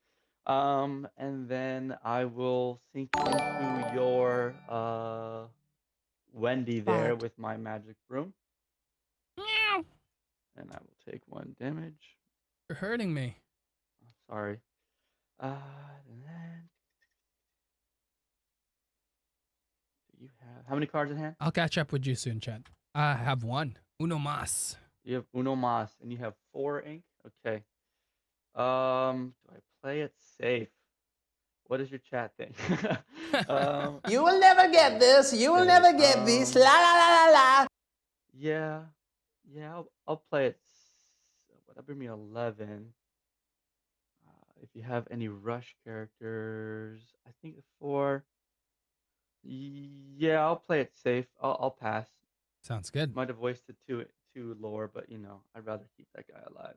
And then I will sink into your Wendy there with my Magic Broom. Meow. And I will take 1 damage. You're hurting me. Sorry. And then do you have how many cards in hand? I'll catch up with you soon, chat. I have 1. Uno mas. You have Uno Mas, and you have 4 ink. Okay. Do I play it safe? What does your chat think? You will never get this. You will never get this. La la la la la. Yeah. I'll play it. That'll bring me 11. If you have any rush characters, I think 4. Yeah, I'll play it safe. I'll pass. Sounds good. Might have wasted two lore, but I'd rather keep that guy alive.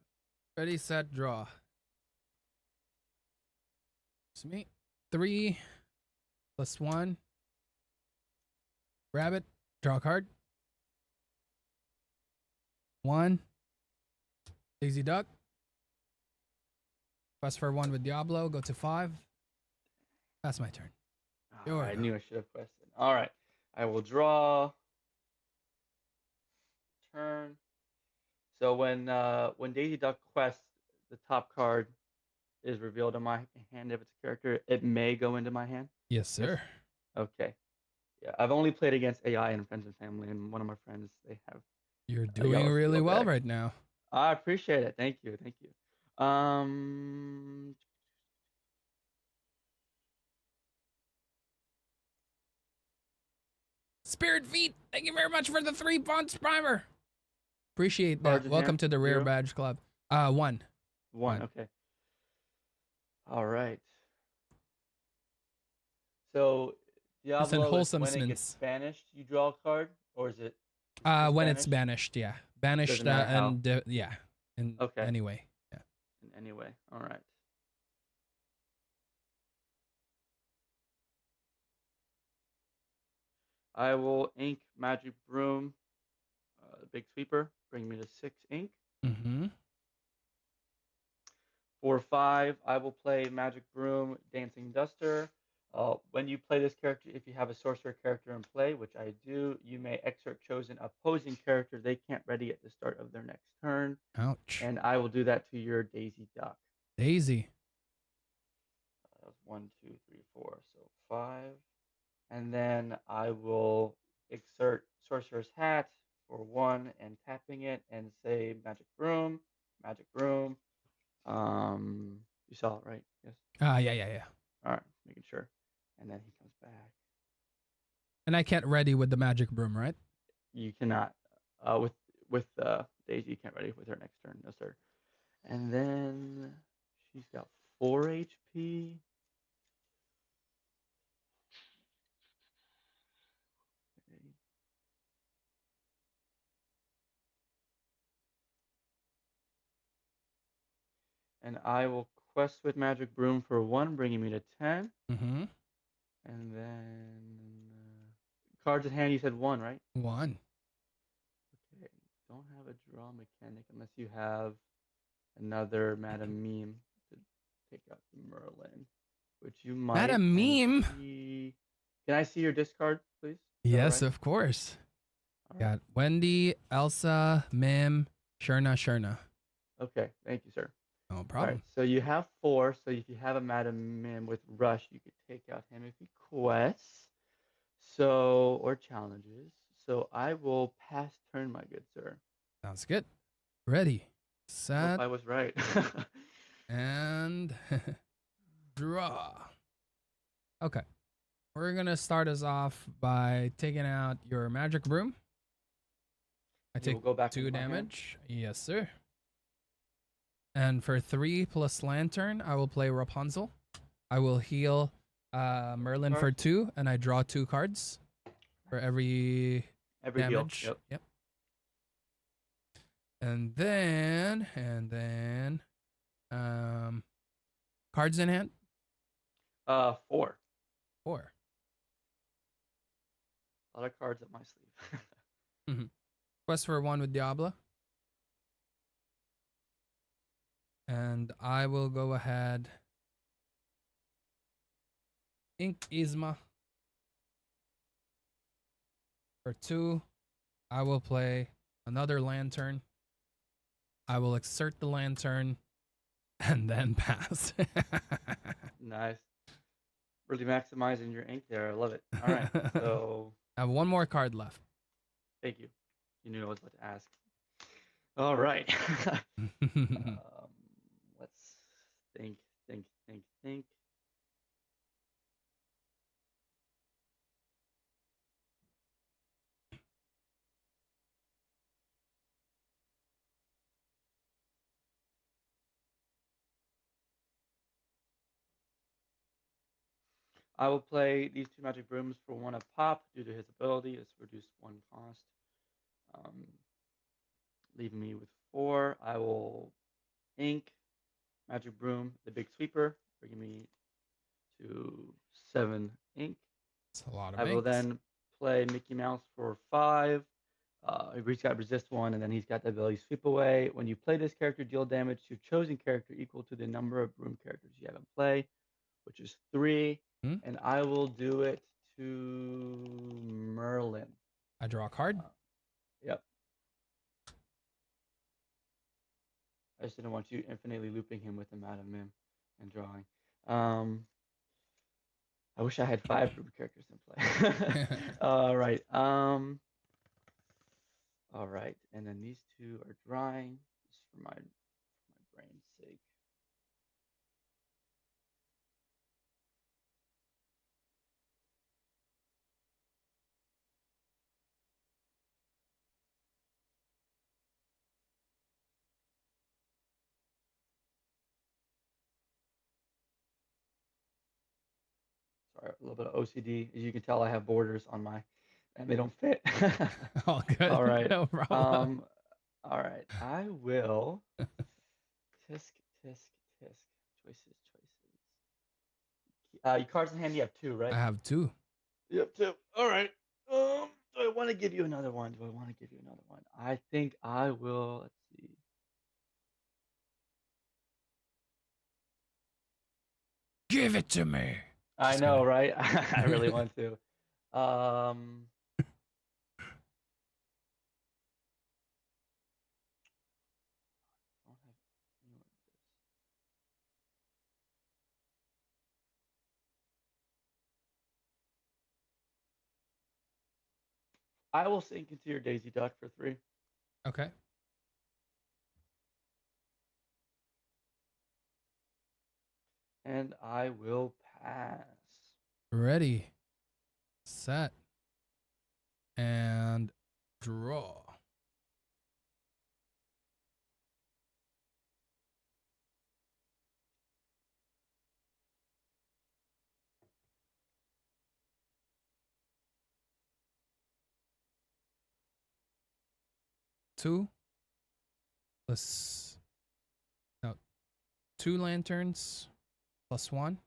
Ready, set, draw. It's me. 3 plus 1. Grab it. Draw a card. 1. Daisy Duck. Quest for 1 with Diablo. Go to 5. That's my turn. Oh, I knew I should have quested. All right. I will draw. Turn. So when Daisy Duck quests, the top card is revealed in my hand. If it's a character, it may go into my hand. Yes, sir. Okay. Yeah, I've only played against AI and friends and family, and one of my friends, they have. You're doing really well right now. I appreciate it. Thank you. Thank you. Spirit Feet, thank you very much for the 3 months primer. Appreciate that. Cards in Welcome hand? to the Rare 0? Badge Club. 1. One. Okay. All right. So Diablo, wholesome when it gets banished, you draw a card, or is it? When it's banished, yeah. Banished Doesn't matter how. and yeah. In Okay. any way. Yeah. In any way. All right. I will ink Magic Broom, the big sweeper. Bring me to 6 ink. Mm-hmm. For 5, I will play Magic Broom, Dancing Duster. When you play this character, if you have a sorcerer character in play, which I do, you may exert chosen opposing character they can't ready at the start of their next turn. Ouch. And I will do that to your Daisy Duck. Daisy. That was 1, 2, 3, 4, so 5. And then I will exert Sorcerer's Hat for 1 and tapping it and say Magic Broom, Magic Broom. You saw it, right? Yes. Yeah. All right, making sure. And then he comes back. And I can't ready with the Magic Broom, right? You cannot. With Daisy, you can't ready with her next turn. No, sir. And then she's got 4 HP. Okay. And I will quest with Magic Broom for 1, bringing me to 10. Mm-hmm. And then cards in hand, you said 1, right? 1. Okay. Don't have a draw mechanic unless you have another Madam Meme to take out the Merlin, which you might. Madam Meme? Can I see your discard, please? Yes, of course. All right. Got Wendy, Elsa, Mim, Sherna. Okay, thank you, sir. No All problem. right, so you have 4. So if you have a Madam Mim with Rush, you could take out him if he quests. So, or challenges. So I will pass turn, my good sir. Sounds good. Ready, Hope set, I was right. and draw. Okay. We're going to start us off by taking out your Magic Broom. I You will take go back 2 into my hand? damage. Yes, sir. And for 3 plus Lantern, I will play Rapunzel. I will heal Merlin for 2, and I draw 2 cards for every damage. Heal. Yep. And then, cards in hand. 4. 4. A lot of cards up my sleeve. Quest for 1 with Diablo. And I will go ahead. Ink Yzma. For 2, I will play another Lantern. I will exert the Lantern and then pass. Nice. Really maximizing your ink there. I love it. All right. So I have 1 more card left. thank you. You knew I was about to ask. All right. Let's think. I will play these 2 Magic Brooms for 1 a pop due to his ability. It's reduced 1 cost. Leaving me with 4. I will ink Magic Broom, the big sweeper, bringing me to 7 ink. It's a lot of I will inks. then play Mickey Mouse for 5. He's got resist 1, and then he's got the ability sweep away. When you play this character, deal damage to your chosen character equal to the number of broom characters you have in play, which is 3. Hmm? And I will do it to Merlin. I draw a card. Yep. I just didn't want you infinitely looping him with the Madam Mim and drawing. I wish I had 5 broom characters in play. All right. All right. And then these 2 are drawing, just for my brain's sake. Sorry, a little bit of OCD. As you can tell, I have borders on my, and they don't fit. All good. All right. No problem. All right. I will. Tisk, tisk, tisk. Choices. Your cards in hand, you have 2, right? I have 2. You have 2. All right. Do I want to give you another one? I think I will. Let's see. Give it to me. I Just know, kidding. right? I really want to. Um, don't have anyone with this. I will sink into your Daisy Duck for 3. Okay. And I will pass. Ready. Set. And draw. Two. Plus. No. 2 lanterns. Plus 1.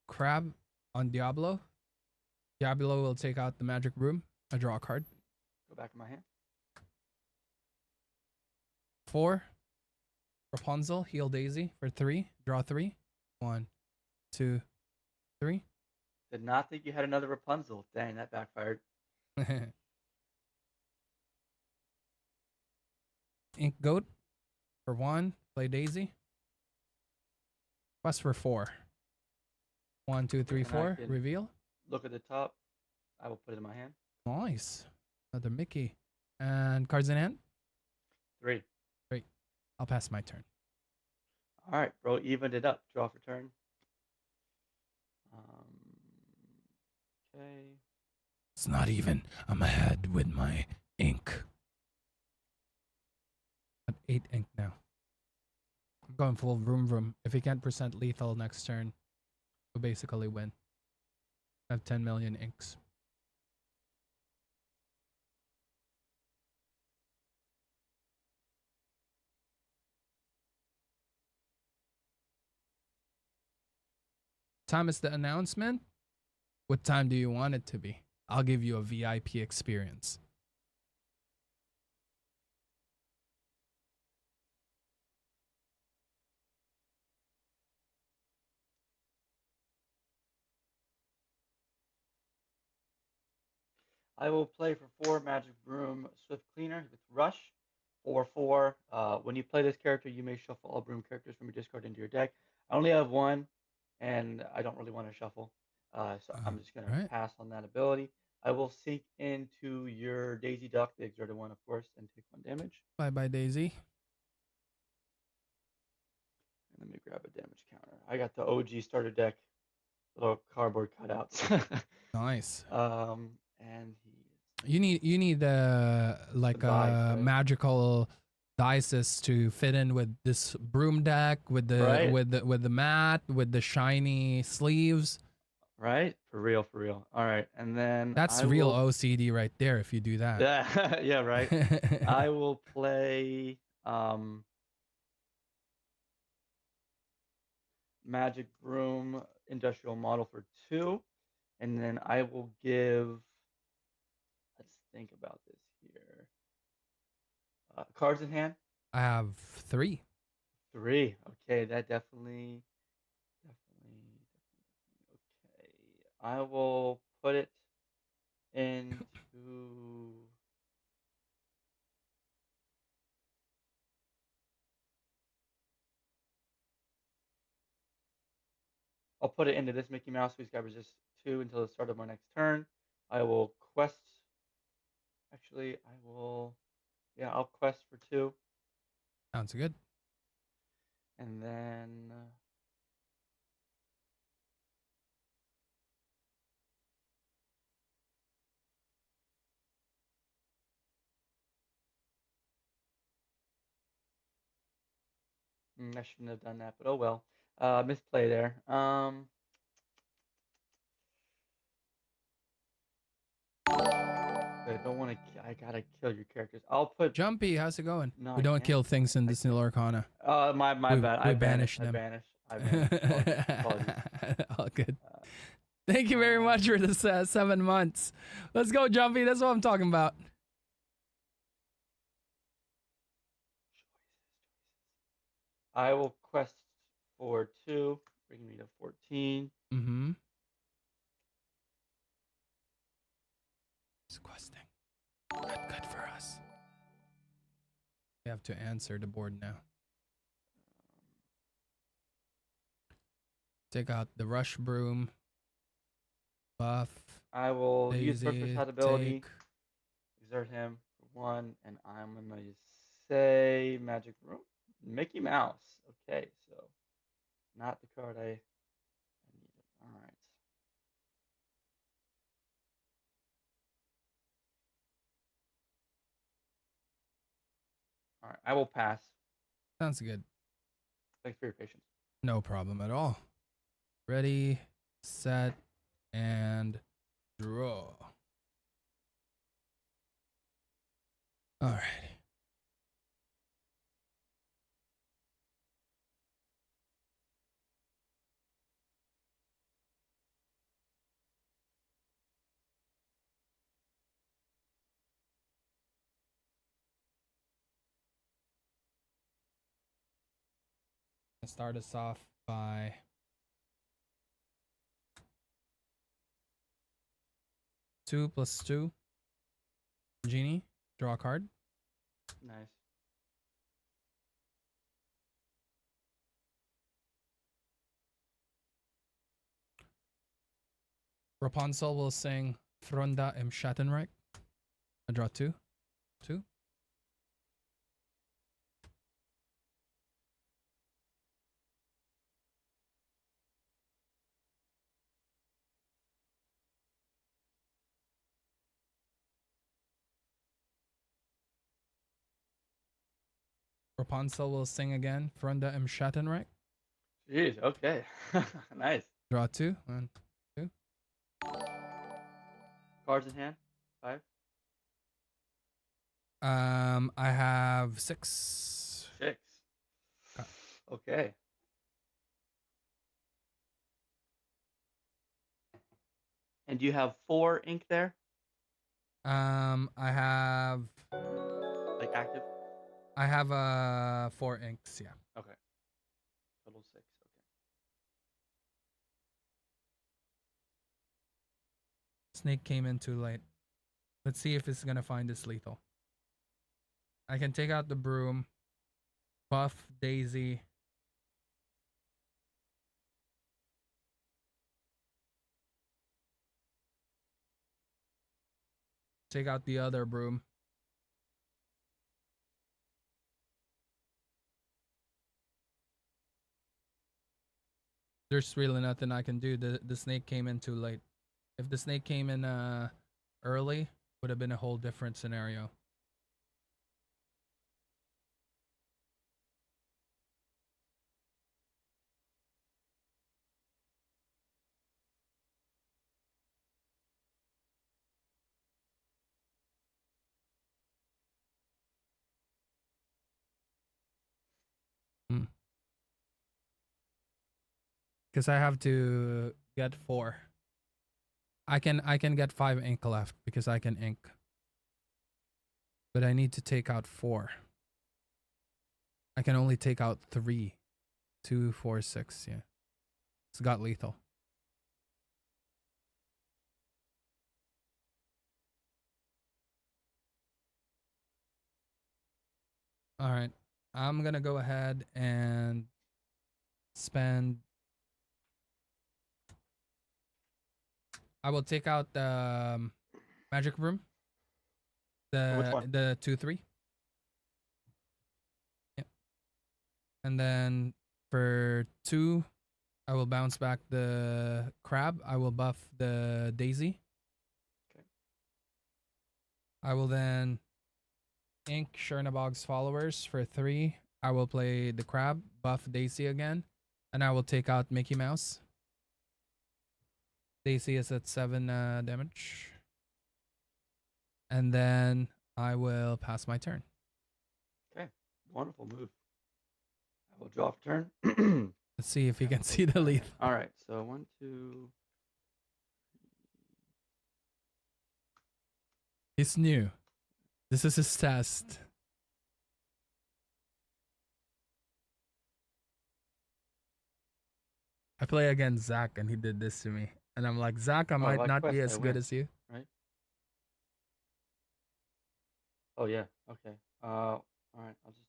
Crab on Diablo. Diablo will take out the magic room. I draw a card. Go back in my hand. 4. Rapunzel, heal Daisy for 3. Draw 3. 1, 2, 3. Did not think you had another Rapunzel. Dang, that backfired. Ink Goat for 1. Play Daisy. Quest for 4. 1, 2, 3, And I 4. can- Reveal. Look at the top. I will put it in my hand. Nice. Another Mickey. And cards in hand. 3. I'll pass my turn. All right, bro. Evened it up. Draw for turn. Okay. It's not even. I'm ahead with my ink. At 8 ink now. I'm going full vroom. If he can't percent lethal next turn, we'll basically win. I have 10 million inks. Time is the announcement. What time do you want it to be? I'll give you a VIP experience. I will play for 4 Magic Broom Swift Cleaner with Rush. 4/4. When you play this character, you may shuffle all Broom characters from your discard into your deck. I only have 1, and I don't really want to shuffle. So I'm just going to pass on that ability. I will sink into your Daisy Duck, the exerted one, of course, and take 1 damage. Bye, Daisy. And let me grab a damage counter. I got the OG starter deck, little cardboard cutouts. Nice. And You need like The dice, a right? magical dices to fit in with this broom deck, with the Right. with the mat, with the shiny sleeves. right, for real. All right, and then That's I real will- OCD right there. If you do that. Yeah, yeah, right. I will play Magic Broom Industrial Model for 2, and then I will give. Let's think about this here. Cards in hand? I have 3. 3. Okay, that definitely. Okay, I will put it into. I'll put it into this Mickey Mouse, who's got resist 2 until the start of my next turn. I will quest. Actually, I will. Yeah, I'll quest for 2. Sounds good. And then. I shouldn't have done that, but oh well. Misplay there. I don't want to. I gotta kill your characters. I'll put. Jumpy, how's it going? No, We I don't can't. kill things in I this Lorcana. my bad. We I banish banished. I them. banished. I banished. Apologies. All good. Thank you very much for this 7 months. Let's go, Jumpy. That's what I'm talking about. I will quest for 2, bringing me to 14. Mm-hmm. It's questing. Not good for us. We have to answer the board now. Take out the rush broom. Buff. I will use Daisy, first shot ability. take. Exert him for 1, and I'm gonna say magic room. Mickey Mouse. Okay, so not the card I needed. All right. All right, I will pass. Sounds good. Thanks for your patience. No problem at all. Ready, set, and draw. Alrighty. I'll start us off by two plus 2. Genie, draw a card. Nice. Rapunzel will sing Fronda im Schattenreich. I draw 2. 2. Rapunzel will sing again, Fronda im Schattenreich. Jeez, okay. Nice. Draw 2. 1, 2. Cards in hand? 5? I have 6. 6. Okay. And do you have 4 ink there? I have Like active? I have 4 inks, yeah. Okay. Total 6. Okay. Snake came in too late. Let's see if it's gonna find this lethal. I can take out the broom, buff Daisy. Take out the other broom. There's really nothing I can do. The snake came in too late. If the snake came in early, would have been a whole different scenario. Because I have to get 4. I can get 5 ink left because I can ink. But I need to take out 4. I can only take out 3. 2, 4, 6. Yeah. It's got lethal. All right. I'm going to go ahead and spend. I will take out the magic room. Which one? The 2/3. Yep. And then for 2, I will bounce back the crab. I will buff the daisy. Okay. I will then ink Chernabog's followers for 3. I will play the crab, buff daisy again, and I will take out Mickey Mouse. Daisy is at 7 damage. And then I will pass my turn. Okay. Wonderful move. I will draw for turn. Let's see if you can see the leaf. All right. So 1, 2. He's new. This is his test. I play against Zach and he did this to me. And I'm like, Zach, I might like not be Quest, as I good win. as you. Right. Oh yeah. Okay. All right. I'll just.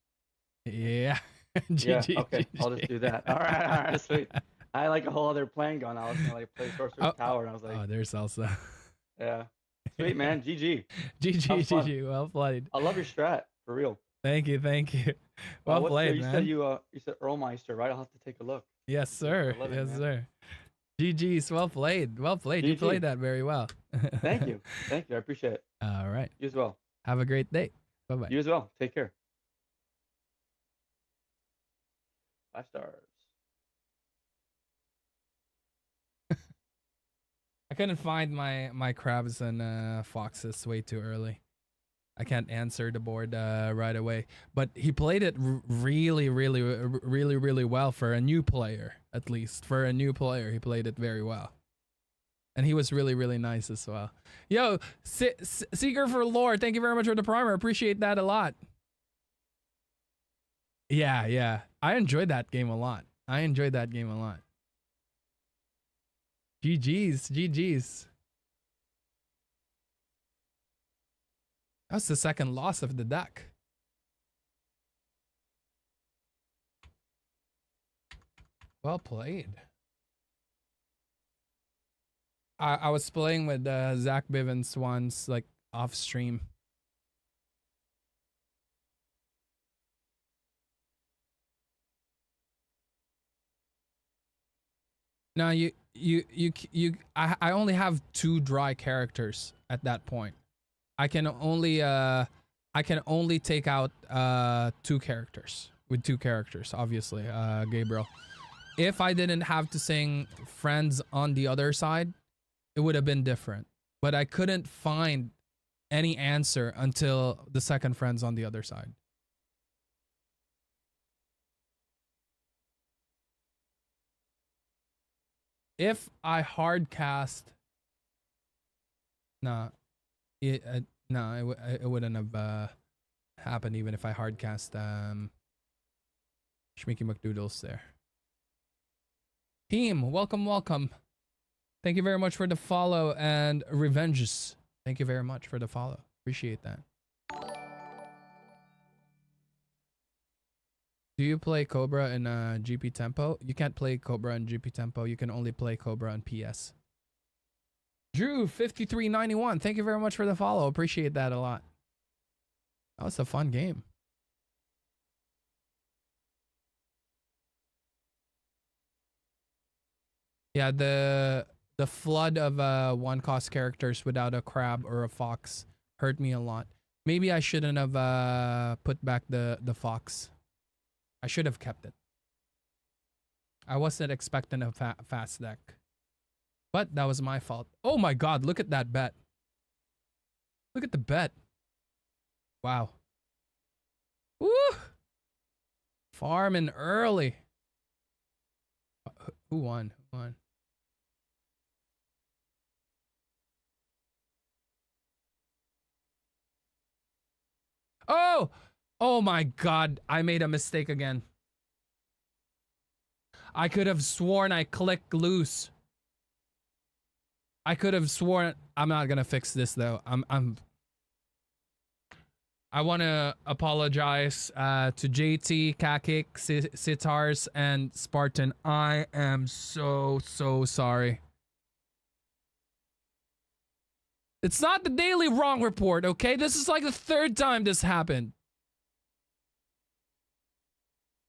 Yeah. Yeah. GG, Okay. I'll GG. just do that. All right. All right. Sweet. I had like a whole other plan going. I was gonna like play Sorcerer's Tower, and I was like, Oh, there's also. yeah. Sweet man. GG. GG, That was fun. GG. Well played. I love your strat for real. Thank you, thank you. Well what's played, you man. said you said Earlmeister, right? I'll have to take a look. Yes, sir. 11, Yes, man. sir. GG's. Well played. Well played. You GG. played that very well. Thank you. Thank you. I appreciate it. All right. You as well. Have a great day. Bye bye. You as well. Take care. 5 stars. I couldn't find my crabs and foxes way too early. I can't answer the board right away. But he played it really well for a new player, at least. For a new player, he played it very well. And he was really nice as well. Yo, Seeker for Lore, thank you very much for the primer. Appreciate that a lot. Yeah. I enjoyed that game a lot. GG's. That's the second loss of the deck. Well played. I was playing with Zach Bivens once, like off stream. Now I only have 2 dry characters at that point. I can only take out 2 characters with 2 characters, obviously, Gabriel. If I didn't have to sing Friends on the other side, it would have been different. But I couldn't find any answer until the second Friends on the other side. If I hard cast, it wouldn't have happened even if I hard cast Shmicky McDoodles there. Team, welcome. Thank you very much for the follow, and Revenges. Thank you very much for the follow. Appreciate that. Do you play Cobra in GP Tempo? You can't play Cobra in GP Tempo. You can only play Cobra in PS. Drew 5391. Thank you very much for the follow. Appreciate that a lot. That was a fun game. Yeah, the flood of 1 cost characters without a crab or a fox hurt me a lot. Maybe I shouldn't have put back the fox. I should have kept it. I wasn't expecting a fast deck. But that was my fault. Oh my god, look at that bet. Look at the bet. Wow. Woo! Farming early. Who won? Who won? no! Oh my god, I made a mistake again. I could have sworn I clicked loose. I could have sworn. I'm not gonna fix this though. I want to apologize to JT, Kakik, Sitars, and Spartan. I am so sorry. It's not the daily wrong report, okay? This is like the third time this happened.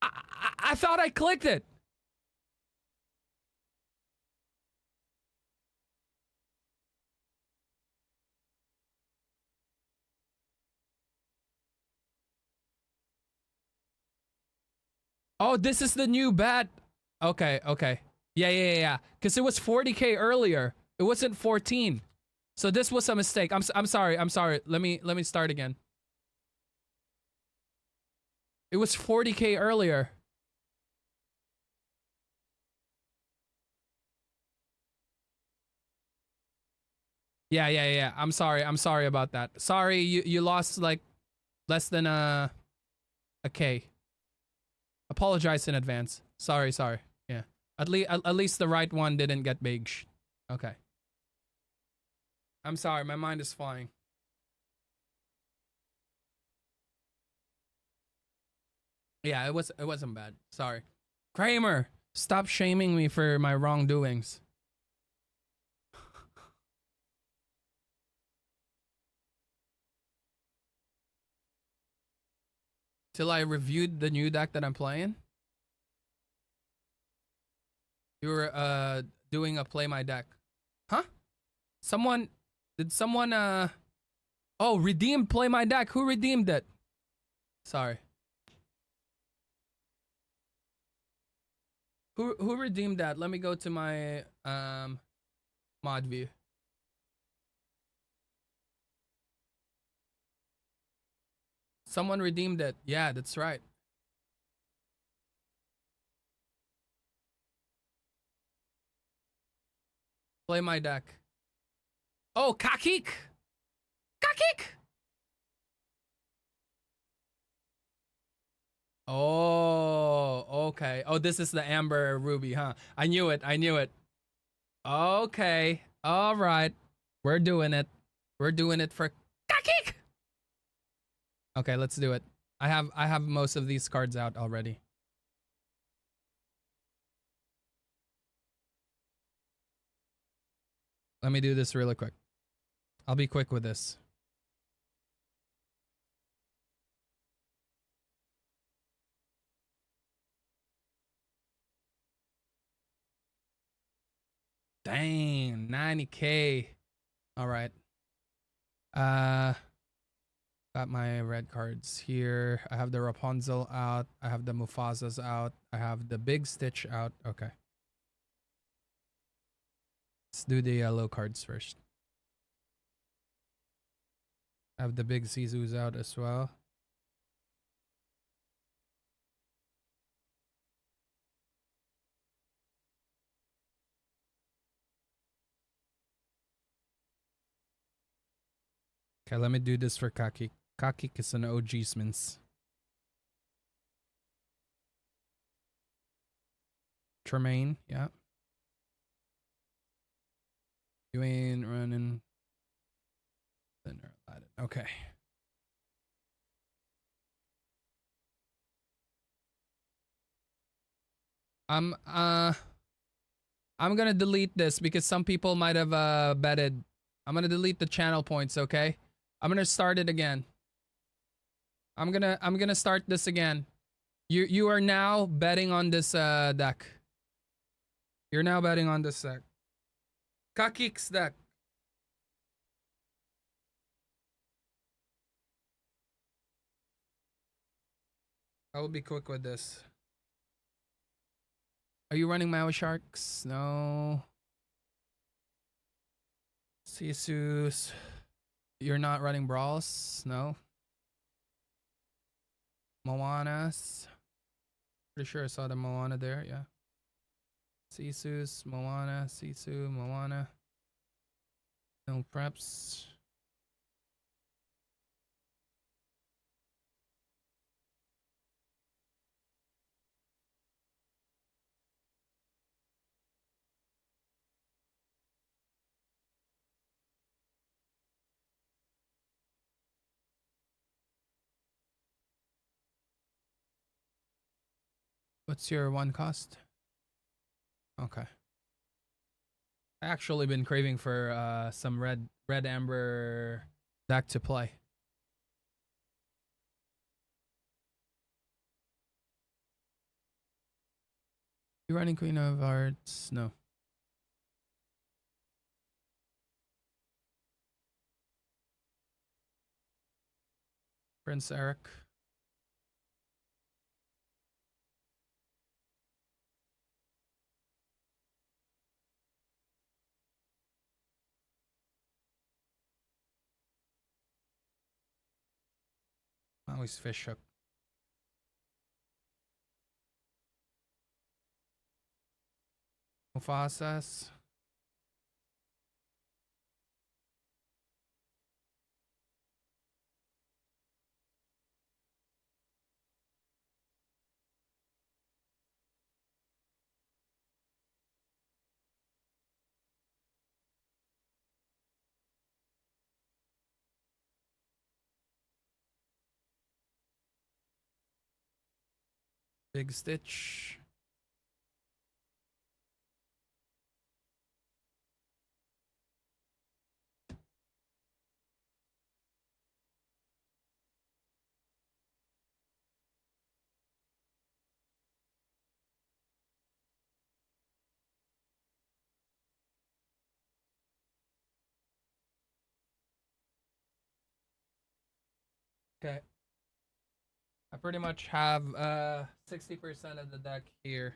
I thought I clicked it. Oh, this is the new bat. Okay. Yeah. Because it was 40k earlier. It wasn't 14. So this was a mistake. I'm sorry. Let me start again. It was 40k earlier. Yeah. I'm sorry about that. Sorry, you lost like less than a K. Apologize in advance. Sorry. Yeah. At least the right one didn't get big. Okay. I'm sorry, my mind is flying. Yeah, it wasn't bad. Sorry. Kramer, stop shaming me for my wrongdoings. Till I reviewed the new deck that I'm playing. You were doing a play my deck. Huh? Did someone oh, redeem play my deck? Who redeemed it? Sorry. Who redeemed that? Let me go to my mod view. Someone redeemed it. Yeah, that's right. Play my deck. Oh, Kakik! Kakik! Oh, okay. Oh, this is the Amber Ruby, huh? I knew it. Okay. All right. We're doing it. We're doing it for Kakik! Okay, let's do it. I have most of these cards out already. Let me do this really quick. I'll be quick with this. Dang, 90k. All right. Got my red cards here. I have the Rapunzel out. I have the Mufasas out. I have the Big Stitch out. Okay. Let's do the yellow cards first. I have the Big Sisus out as well. Okay, let me do this for Kakik. Kakik is an OG Smins. Tremaine, yeah. You ain't running. Okay. I'm gonna delete this because some people might have betted. I'm gonna delete the channel points, okay? I'm gonna start it again. I'm gonna start this again. You are now betting on this deck. You're now betting on this deck. Kakik's deck. I will be quick with this. Are you running Maui Sharks? No. Sisus. You're not running Brawls? No. Moanas. Pretty sure I saw the Moana there, yeah. Sisus, Moana, Sisu, Moana. No preps. What's your one cost? Okay. I actually been craving for some red amber deck to play. You running Queen of Hearts? No. Prince Eric. Always fish hook. Mufasas. Big Stitch. Okay. I pretty much have 60% of the deck here.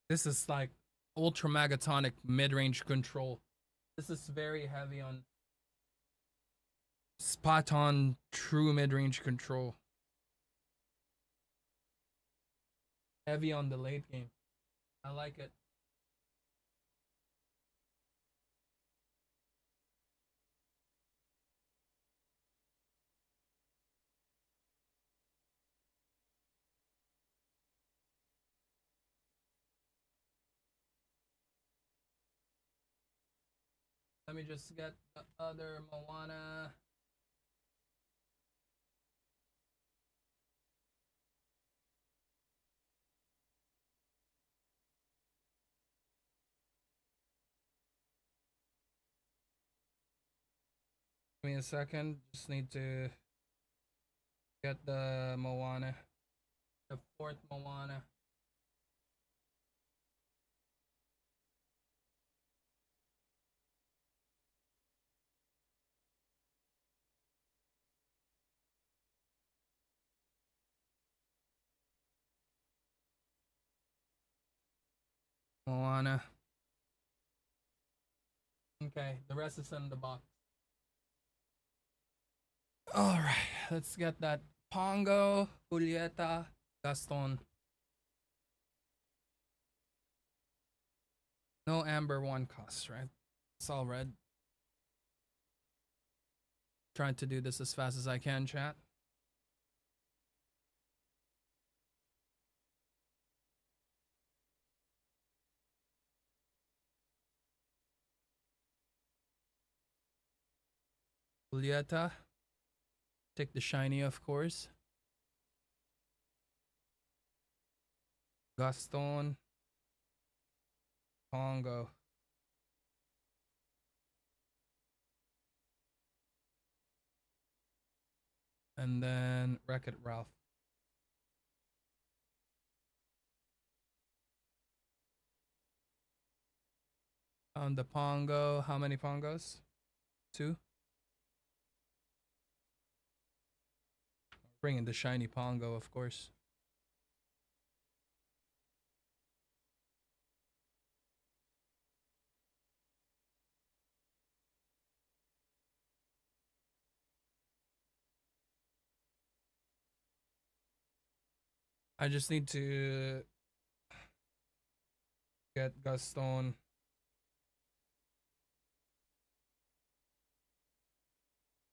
This is like ultra magatonic mid-range control. This is very heavy on spot on true mid-range control. Heavy on the late game. I like it. Let me just get the other Moana. Give me a second. Just need to get the Moana. The fourth Moana. Moana. Okay, the rest is in the box. Alright, let's get that Pongo, Julieta, Gaston. No amber one cost, right? It's all red. Trying to do this as fast as I can, chat. Julieta. Take the shiny, of course. Gaston. Pongo. And then Wreck-It Ralph. On the Pongo, how many Pongos? 2. Bringing the shiny Pongo, of course. I just need to get Gaston.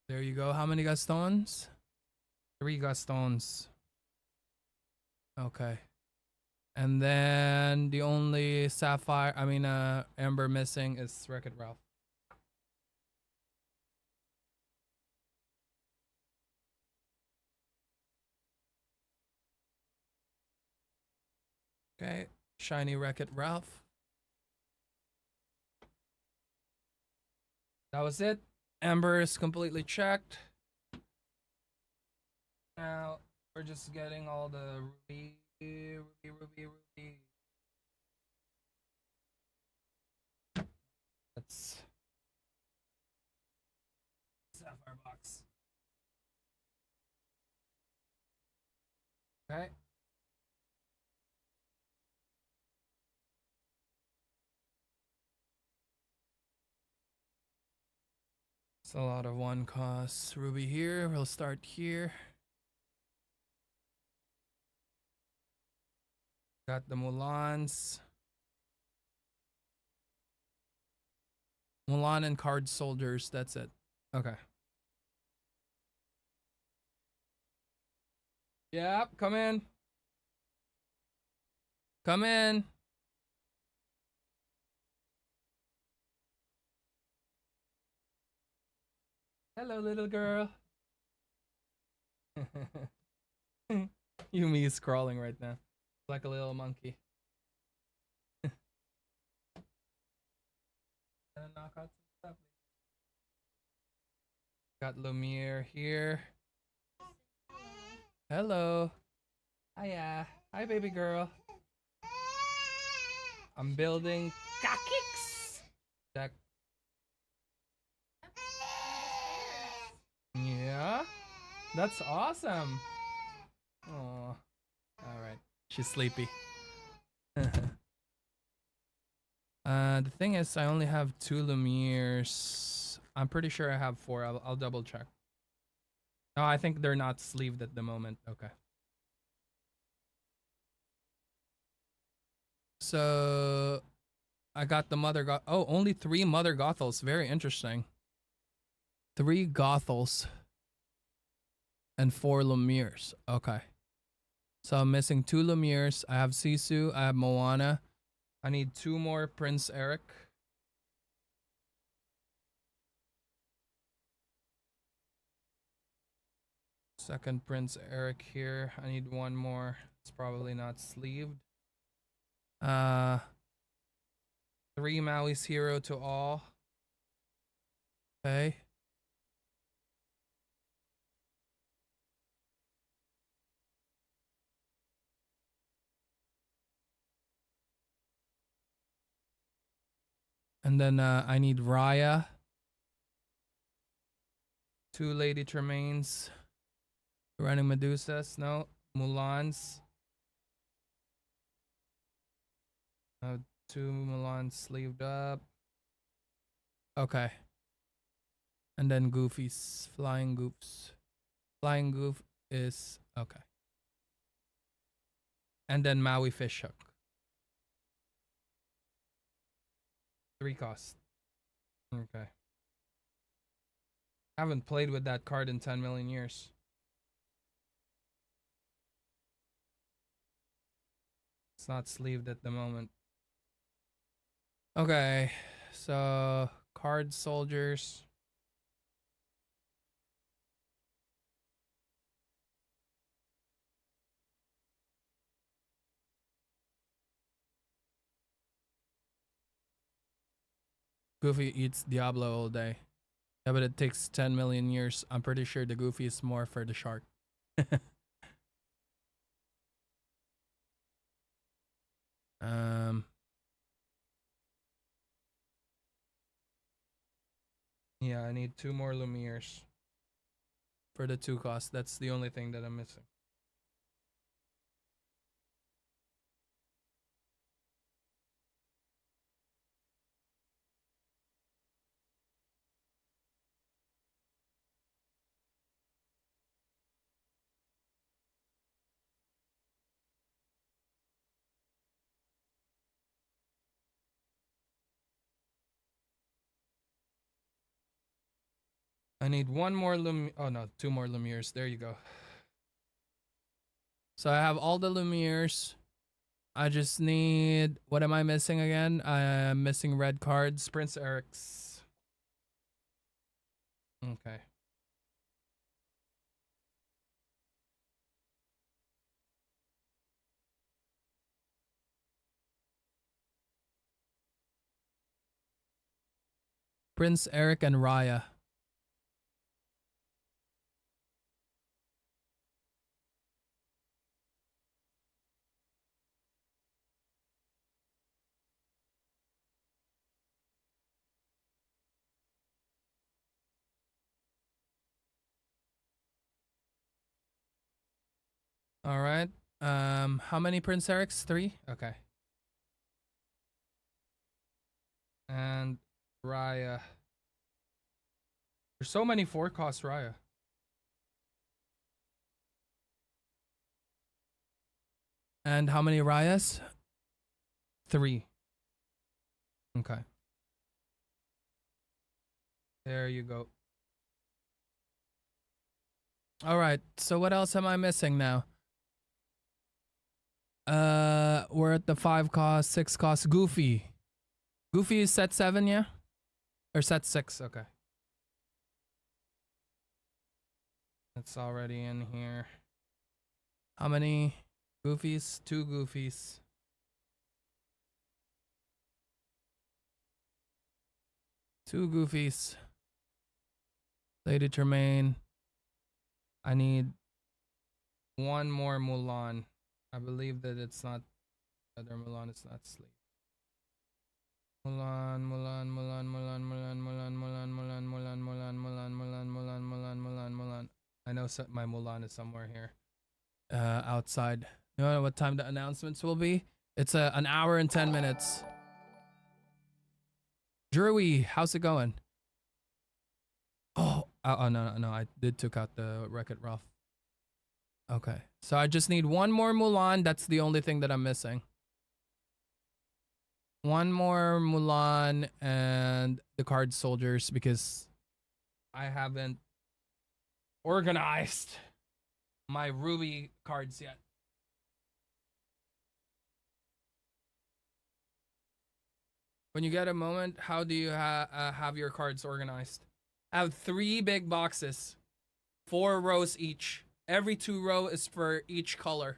There you go. How many Gastons? 3 Gastons. Okay. And then the only Sapphire, Amber missing is Wreck-It Ralph. Okay, shiny Wreck-It Ralph. That was it. Amber is completely checked. Now we're just getting all the ruby. Let's sapphire box. Okay. It's a lot of one cost. Ruby here. We'll start here. Got the Mulans. Mulan and card soldiers. That's it. Okay. Yep. Come in. Come in. Hello, little girl. Yumi is crawling right now. Like a little monkey. Gonna knock out some stuff. Got Lumiere here. Hello. Hiya. Hi, baby girl. I'm building Kakix. That. Yeah. That's awesome. Oh. All right. She's sleepy. The thing is, I only have 2 Lumieres. I'm pretty sure I have 4. I'll double check. No, I think they're not sleeved at the moment. Okay. So I got the Mother Goth. Oh, only 3 Mother Gothels. Very interesting. 3 Gothels and 4 Lumieres. Okay. So I'm missing 2 Lumieres. I have Sisu. I have Moana. I need 2 more Prince Eric. Second Prince Eric here. I need 1 more. It's probably not sleeved. 3 Maui's Hero to all. Okay. And then I need Raya. 2 Lady Tremaines. Running Medusas. No. Mulans. 2 Mulans sleeved up. Okay. And then Goofy's. Flying Goofs. Flying Goof is... Okay. And then Maui Fishhook. 3 cost. Okay. Haven't played with that card in 10 million years. It's not sleeved at the moment. Okay. So, card soldiers. Goofy eats Diablo all day. Yeah, but it takes 10 million years. I'm pretty sure the Goofy is more for the shark. Yeah, I need 2 more Lumieres for the 2 cost. That's the only thing that I'm missing. I need 1 more Oh no, 2 more Lumieres. There you go. So I have all the Lumieres. I just need... What am I missing again? I am missing red cards. Prince Eric's. Okay. Prince Eric and Raya. All right. How many Prince Erics? 3? Okay. And Raya. There's so many 4-cost Raya. And how many Rayas? 3. Okay. There you go. All right. So what else am I missing now? We're at the 5-cost, 6-cost. Goofy. Goofy is set 7, yeah? Or set 6, okay. It's already in here. How many Goofies? 2 Goofies. 2 Goofies. Lady Tremaine. I need 1 more Mulan. I believe that it's not other Mulan, it's not sleep. Mulan, Mulan, Mulan, Mulan, Mulan, Mulan, Mulan, Mulan, Mulan, Mulan, Mulan, Mulan, Mulan, Mulan, Mulan, Mulan. I know my Mulan is somewhere here. Outside. You know what time the announcements will be? It's an hour and 10 minutes. Drewy, how's it going? Oh, no, I did took out the Wreck-It Ralph. Okay, so I just need 1 more Mulan. That's the only thing that I'm missing. 1 more Mulan and the card soldiers because I haven't organized my Ruby cards yet. When you get a moment, how do you have your cards organized? I have 3 big boxes, 4 rows each. Every 2 rows is for each color.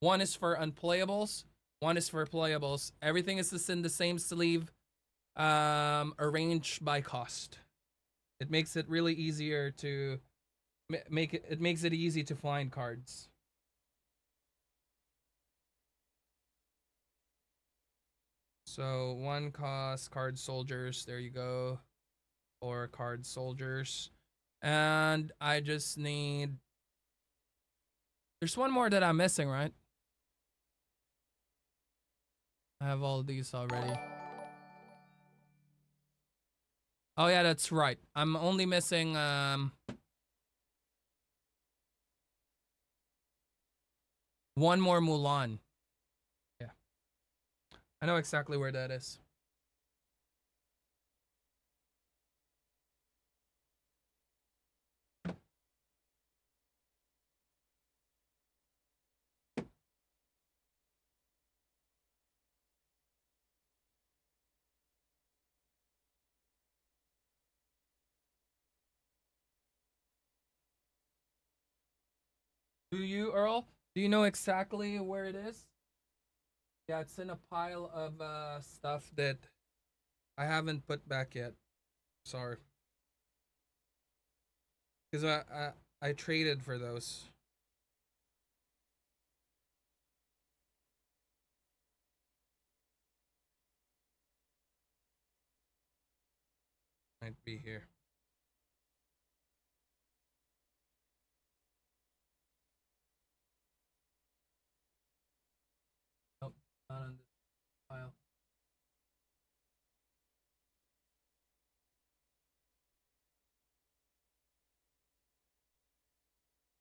1 is for unplayables, 1 is for playables. Everything is in the same sleeve, arranged by cost. It makes it really easier to it makes it easy to find cards. So 1 cost card soldiers, there you go. Or card soldiers. And I just need, there's 1 more that I'm missing, right? I have all these already. Oh yeah, that's right. I'm only missing 1 more Mulan. Yeah. I know exactly where that is. Do you, Earl? Do you know exactly where it is? Yeah, it's in a pile of stuff that I haven't put back yet. Sorry. Because I traded for those. Might be here. Nope, not on this pile.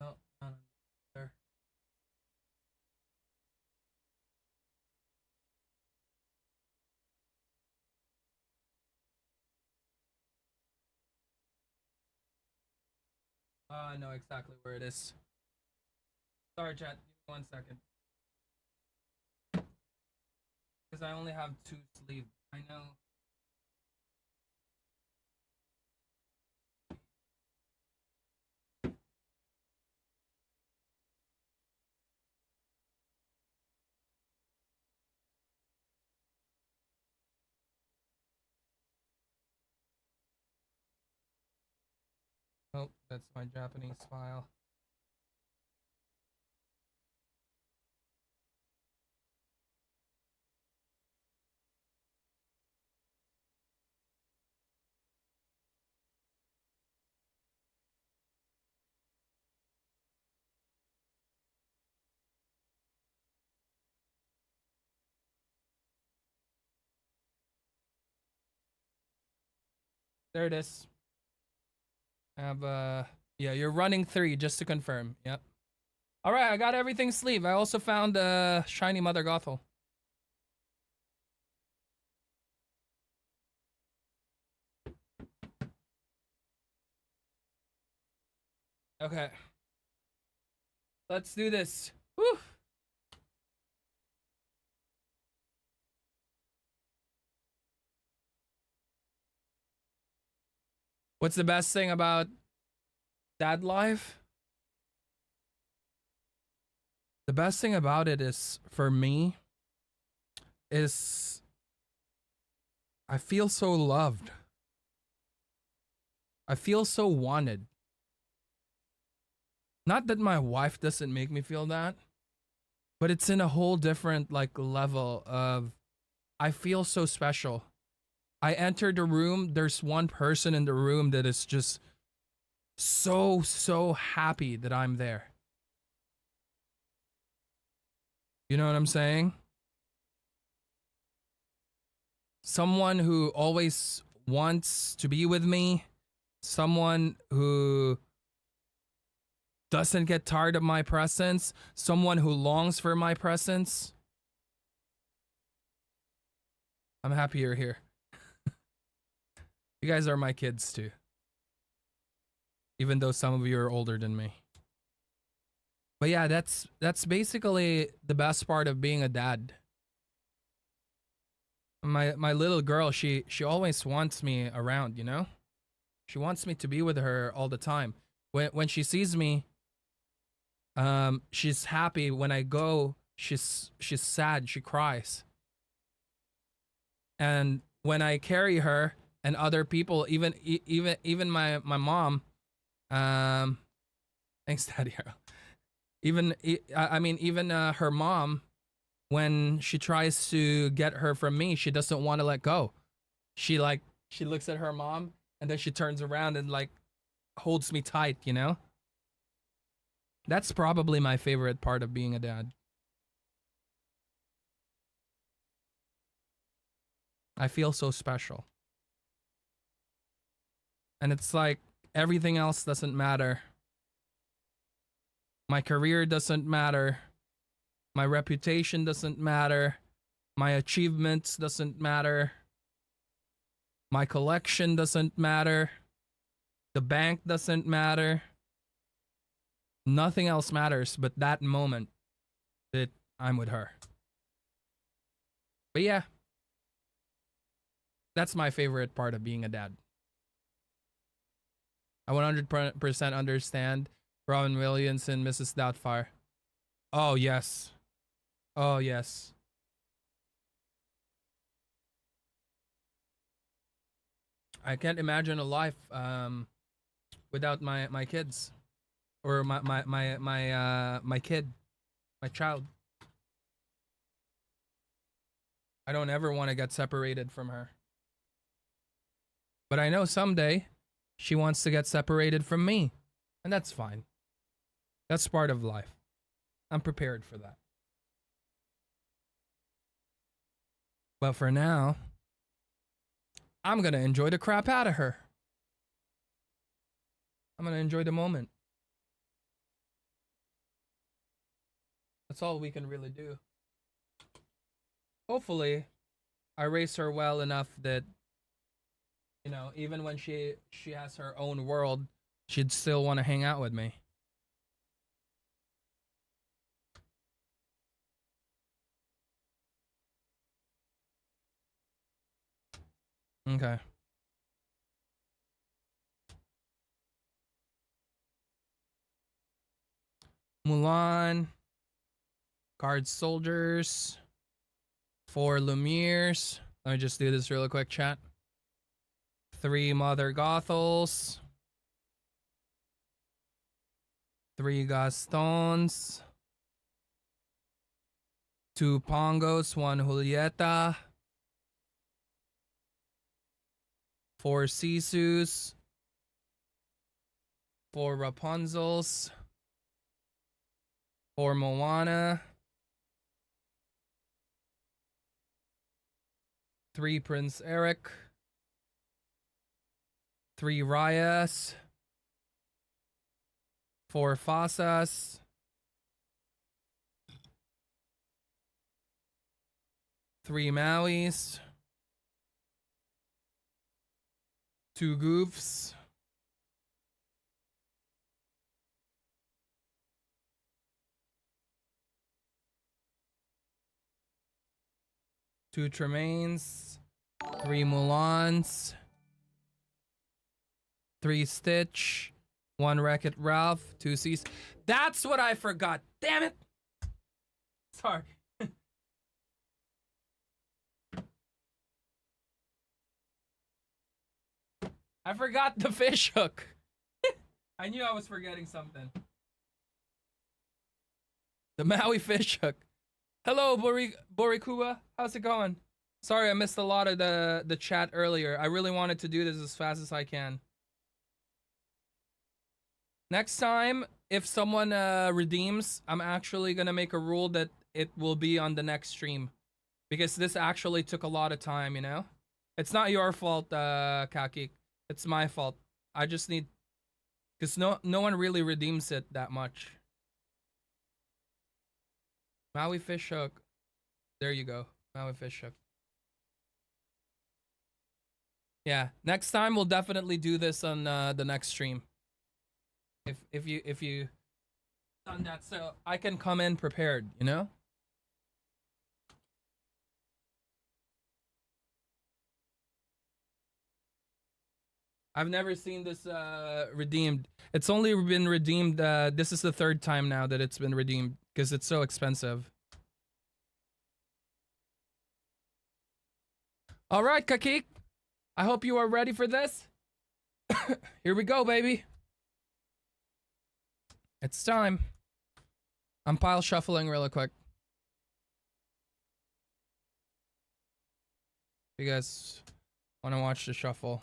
Nope, not on there. I know exactly where it is. Sorry, chat. Give me 1 second. Because I only have 2 sleeves. I know. Oh, that's my Japanese file. There it is. I have yeah, you're running 3 just to confirm. Yep. All right, I got everything sleeve. I also found shiny Mother Gothel. Okay. Let's do this. Whew. What's the best thing about dad life? The best thing about it is, for me, is I feel so loved. I feel so wanted. Not that my wife doesn't make me feel that, but it's in a whole different like level of I feel so special. I enter the room, there's one person in the room that is just so happy that I'm there. You know what I'm saying? Someone who always wants to be with me, someone who doesn't get tired of my presence, someone who longs for my presence. I'm happy you're here. You guys are my kids too. Even though some of you are older than me. But yeah, that's basically the best part of being a dad. My little girl, she always wants me around, you know? She wants me to be with her all the time. When she sees me, she's happy. When I go, she's sad, she cries. And when I carry her and other people, even my mom, thanks Daddy Arrow. Even her mom, when she tries to get her from me, she doesn't want to let go. She looks at her mom and then she turns around and like holds me tight, you know? That's probably my favorite part of being a dad. I feel so special. And it's like everything else doesn't matter. My career doesn't matter. My reputation doesn't matter. My achievements doesn't matter. My collection doesn't matter. The bank doesn't matter. Nothing else matters but that moment that I'm with her. But yeah, that's my favorite part of being a dad. I 100% understand Robin Williams and Mrs. Doubtfire. Oh, yes. Oh, yes. I can't imagine a life without my kids. Or my kid. My child. I don't ever want to get separated from her. But I know someday she wants to get separated from me. And that's fine. That's part of life. I'm prepared for that. But for now, I'm going to enjoy the crap out of her. I'm going to enjoy the moment. That's all we can really do. Hopefully, I raise her well enough that, you know, even when she has her own world, she'd still want to hang out with me. Okay. Mulan. Guard soldiers. 4 Lumieres. Let me just do this real quick, chat. 3 Mother Gothels. 3 Gastons, 2 Pongos, 1 Julieta, 4 Sisus, 4 Rapunzels, 4 Moana, 3 Prince Eric, 3 Ryas, 4 Fasas, 3 Mauis, 2 Goofs, 2 Tremaines, 3 Mulans, 3 Stitch, 1 Wreck-It Ralph, 2 C's. That's what I forgot. Damn it. Sorry. I forgot the fish hook. I knew I was forgetting something. The Maui fish hook. Hello, Borikua. How's it going? Sorry, I missed a lot of the chat earlier. I really wanted to do this as fast as I can. Next time, if someone redeems, I'm actually gonna make a rule that it will be on the next stream. Because this actually took a lot of time, you know? It's not your fault, Kaki. It's my fault. I just need... Because no one really redeems it that much. Maui fish hook. There you go. Maui fish hook. Yeah, next time we'll definitely do this on the next stream. If you done that, so I can come in prepared, you know? I've never seen this redeemed. It's only been redeemed. This is the 3rd time now that it's been redeemed because it's so expensive. All right, Kakik. I hope you are ready for this. Here we go, baby. It's time. I'm pile shuffling really quick. If you guys want to watch the shuffle.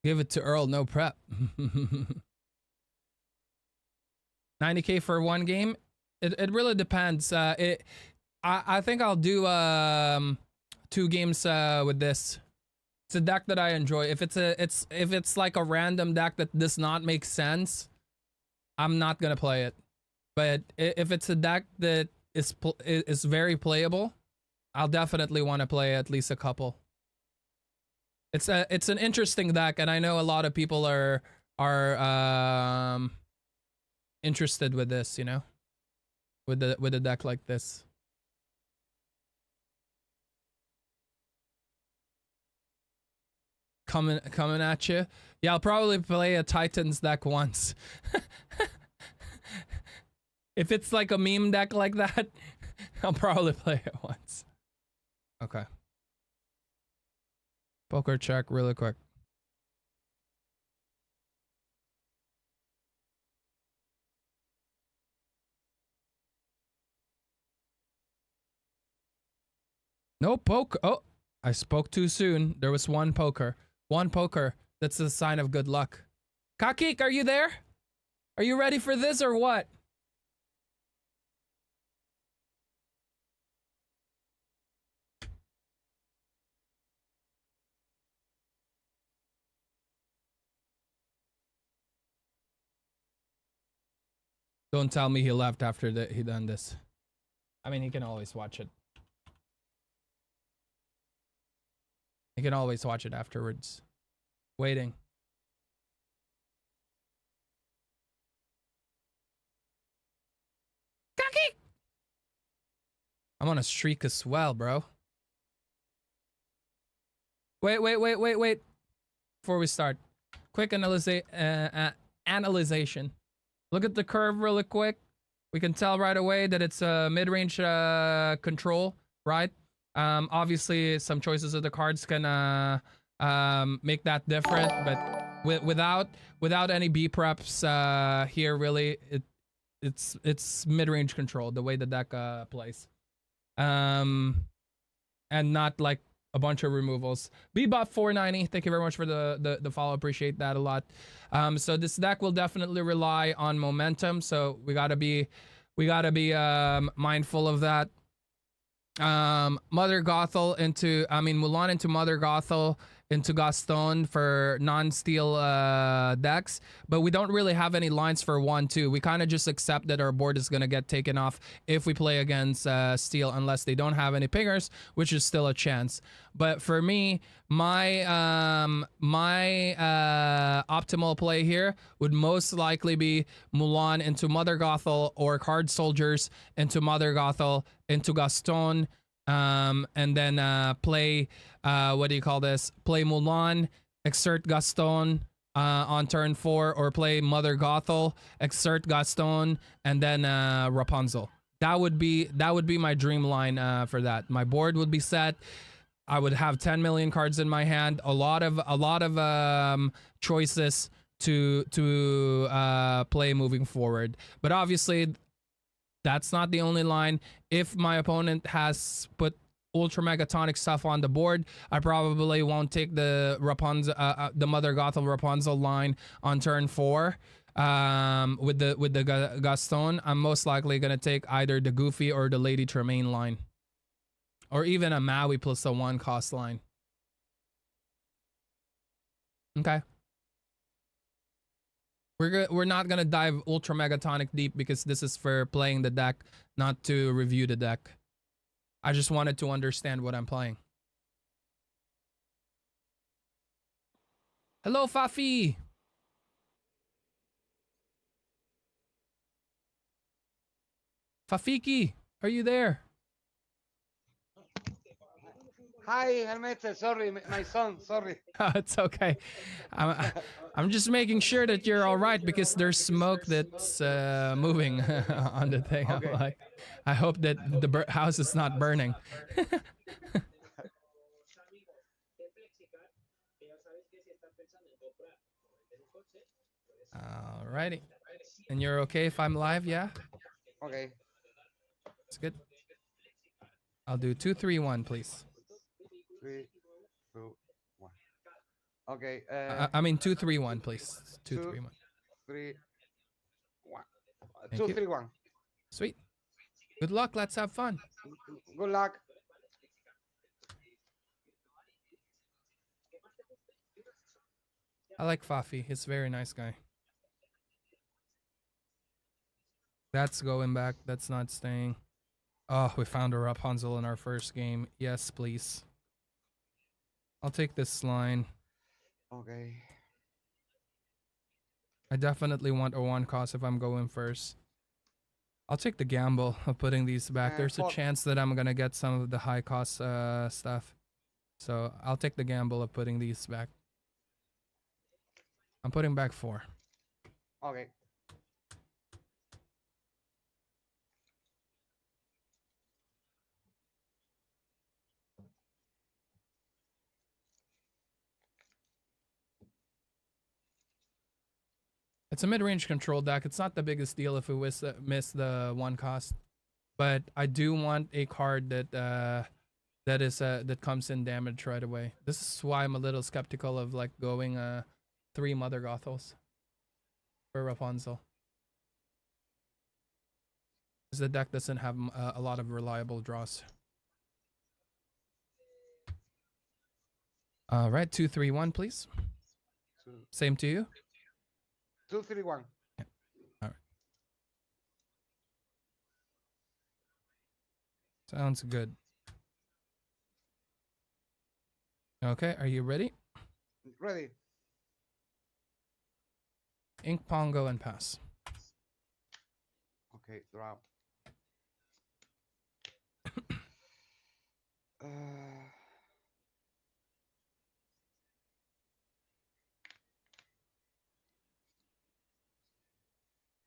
Give it to Earl, no prep. 90k for one game? It really depends. I think I'll do 2 games with this. It's a deck that I enjoy. If it's like a random deck that does not make sense, I'm not gonna play it. But if it's a deck that is very playable, I'll definitely want to play at least a couple. It's an interesting deck, and I know a lot of people are interested with this, you know, with a deck like this. Coming at you. Yeah, I'll probably play a Titans deck once. If it's like a meme deck like that, I'll probably play it once. Okay. Poker check really quick. No poke. Oh, I spoke too soon. There was one poker. One poker. That's a sign of good luck. Kakik, are you there? Are you ready for this or what? Don't tell me he left after he done this. I mean, he can always watch it. You can always watch it afterwards. Waiting. Kaki! I'm on a streak as well, bro. Wait. Before we start, quick analyzation. Look at the curve really quick. We can tell right away that it's a mid-range control, right? Obviously, some choices of the cards can make that different, but without any B preps here, really, it's mid-range control the way the deck plays, and not like a bunch of removals. Bebop 490, thank you very much for the follow. Appreciate that a lot. So this deck will definitely rely on momentum. So we gotta be mindful of that. Mother Gothel into Mulan into Mother Gothel into Gaston for non-steel decks, but we don't really have any lines for 1-2. We kind of just accept that our board is gonna get taken off if we play against steel, unless they don't have any pingers, which is still a chance. But for me, my optimal play here would most likely be Mulan into Mother Gothel or Card Soldiers into Mother Gothel into Gaston, and then play what do you call this? Play Mulan, exert Gaston on turn 4, or play Mother Gothel, exert Gaston, and then Rapunzel. That would be my dream line for that. My board would be set. I would have 10 million cards in my hand, a lot of choices to play moving forward. But obviously, that's not the only line. If my opponent has put ultra megatonic stuff on the board, I probably won't take the Rapunzel, the Mother Gothel Rapunzel line on turn 4. With the Gaston, I'm most likely gonna take either the Goofy or the Lady Tremaine line, or even a Maui plus a 1 cost line. Okay. We're not gonna dive ultra megatonic deep because this is for playing the deck, not to review the deck. I just wanted to understand what I'm playing. Hello, Fafi. Fafiki, are you there? Hi, Amethyst. Sorry, my son. Sorry. It's okay. I'm just making sure that you're all right because there's smoke that's moving on the thing. Okay. I'm like, I hope that the house is not burning. Alrighty. And you're okay if I'm live, yeah? Okay. It's good. I'll do 2, 3, 1, please. 3, 2, 1. Okay. I mean 2, 3, 1, please. 2, 2, 3, 1. 3, 1. Thank 2, you. 3, 1. Sweet. Good luck. Let's have fun. Good luck. I like Fafi. He's a very nice guy. That's going back. That's not staying. Oh, we found a Rapunzel in our first game. Yes, please. I'll take this line. Okay. I definitely want a 1 cost if I'm going first. I'll take the gamble of putting these back. There's a 4. chance that I'm gonna get some of the high cost stuff. So I'll take the gamble of putting these back. I'm putting back 4. Okay. It's a mid-range control deck. It's not the biggest deal if we miss the 1 cost, but I do want a card that that comes in damage right away. This is why I'm a little skeptical of like going 3 Mother Gothels for Rapunzel, because the deck doesn't have a lot of reliable draws. All right, 2, 3, 1, please. 2, Same to you. 2, 3, 1. Yeah. All right. Sounds good. Okay, are you ready? Ready. Ink Pongo and pass. Okay, draw. Uh,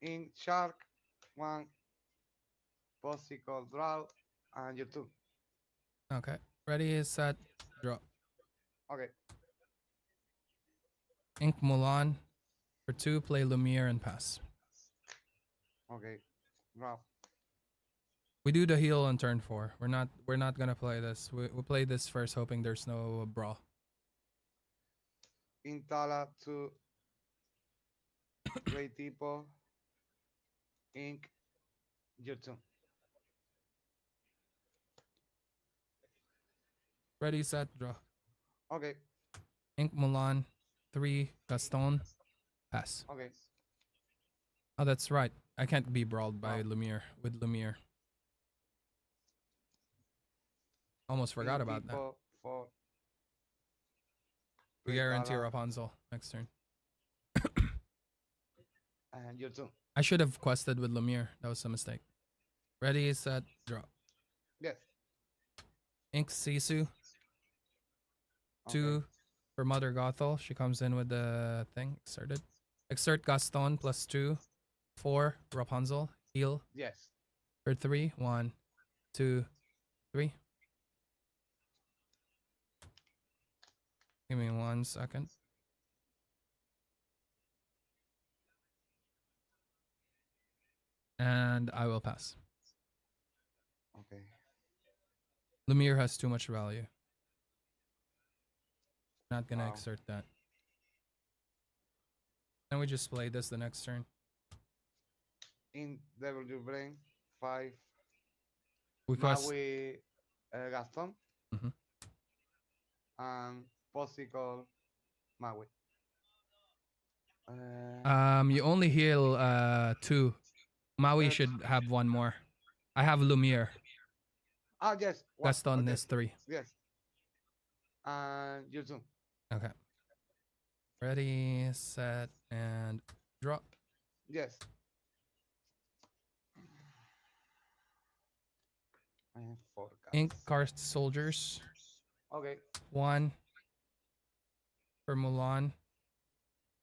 in shark, one possible draw, and you two. Okay. Ready, set, draw. Okay, Ink Mulan. For 2, play Lumiere and pass. okay, draw. We do the heal on turn 4. We're not gonna play this. We play this first, hoping there's no brawl. In Tala, two great tipo. Ink, you two. Ready, set, draw. Okay, Ink Mulan. 3, Gaston, pass. okay. Oh, that's right. I can't be brawled by Wow. Lumiere with Lumiere. Almost forgot In about that. tipo, four. We Great guarantee Tala, Rapunzel next turn. and you two. I should have quested with Lumiere. That was a mistake. Ready, set, draw. Yes. Ink Sisu. Okay. 2 for Mother Gothel. She comes in with the thing. Exerted. Exert Gaston plus 2. 4 Rapunzel. Heal Yes. for 3. 1, 2, 3. Give me 1 second. And I will pass. Okay. Lumiere has too much value. Not gonna Wow. exert that. Can we just play this the next turn? In W Brain, 5. We quest. Maui Gaston. Mhm. And possible Maui. You only heal 2. Maui That's- should have 1 more. I have Lumiere. Yes. One. Gaston Okay. is 3. Yes. And you two. Okay. Ready, set, and draw. Yes. I have 4 cards. Ink Karst Soldiers. Okay. 1 for Mulan.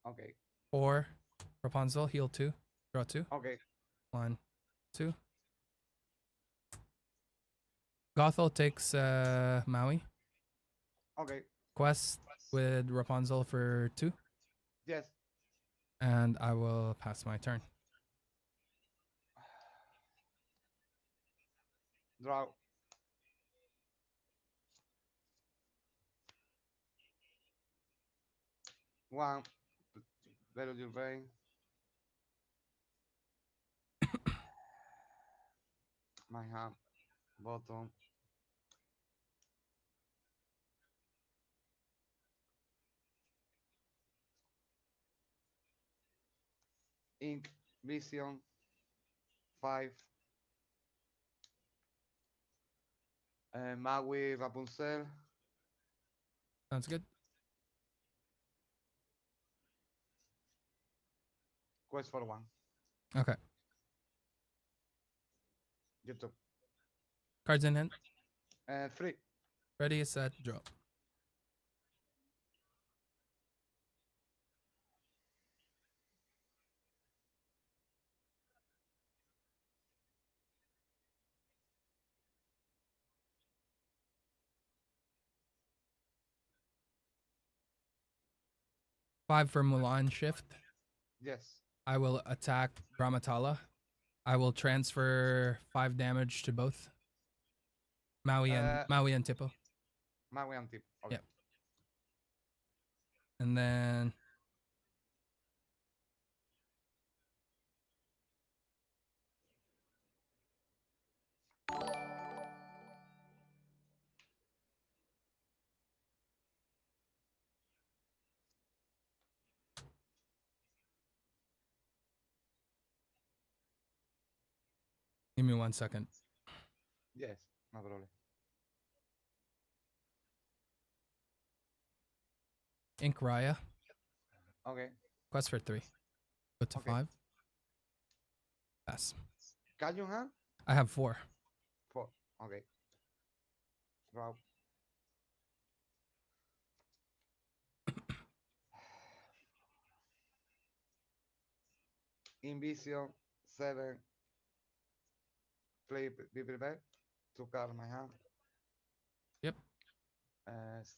Okay. 4 Rapunzel. Heal 2. Draw 2. Okay. 1, 2. Gothel takes Maui. Okay. Quest with Rapunzel for 2. Yes. And I will pass my turn. Draw. One. W Brain. My hand. Bottom. Ink Vision 5. Maui Rapunzel. Sounds good. Quest for 1. Okay. YouTube. Cards in hand. 3. Ready, set, draw. Five for Mulan shift. Yes. I will attack Dramatala. I will transfer 5 damage to both Maui and Tipo. Maui and Tip. Okay. Yep. And then give me 1 second. Yes. No problem. Ink Raya. Okay. Quest for 3. Go to Okay. 5. Pass. Card you hand? I have 4. 4. Okay. Draw. Invision 7. Be prepared. 2 cards in my hand. Yep.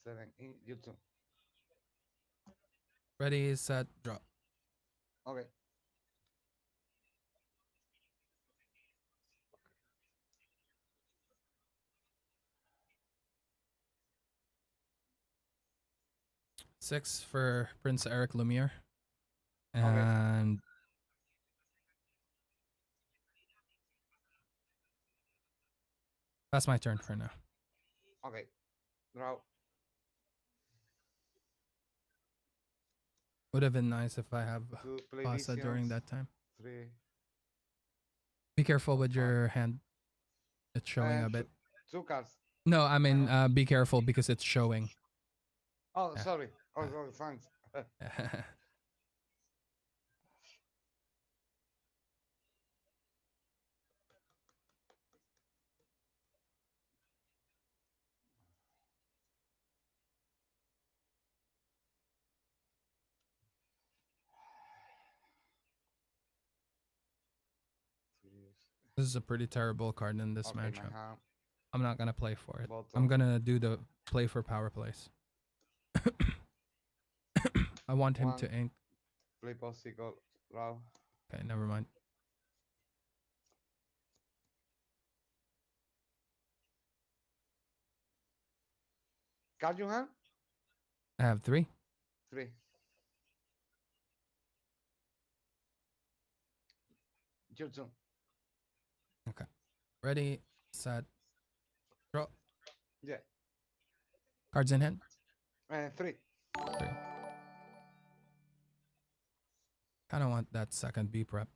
7 in YouTube. Ready, set, draw. Okay. Six for Prince Eric Lumiere. And that's my turn for now. Okay. Draw. Would have been nice if I have 2 play pasta during that time. 3. Be careful with your hand. It's showing a bit. 2 cards. No, I mean, be careful because it's showing. Oh, Yeah. sorry. Oh, thanks. This is a pretty terrible card in this Okay, matchup. my hand. I'm not gonna play for it. Bottom. I'm gonna do the play for power plays. I want him to 1. ink. Play possible. Draw. Okay, never mind. Card you hand? I have 3. 3. Your turn. Ready, set, draw. Yeah. Cards in hand. 3. 3. Kind of want that second B prep.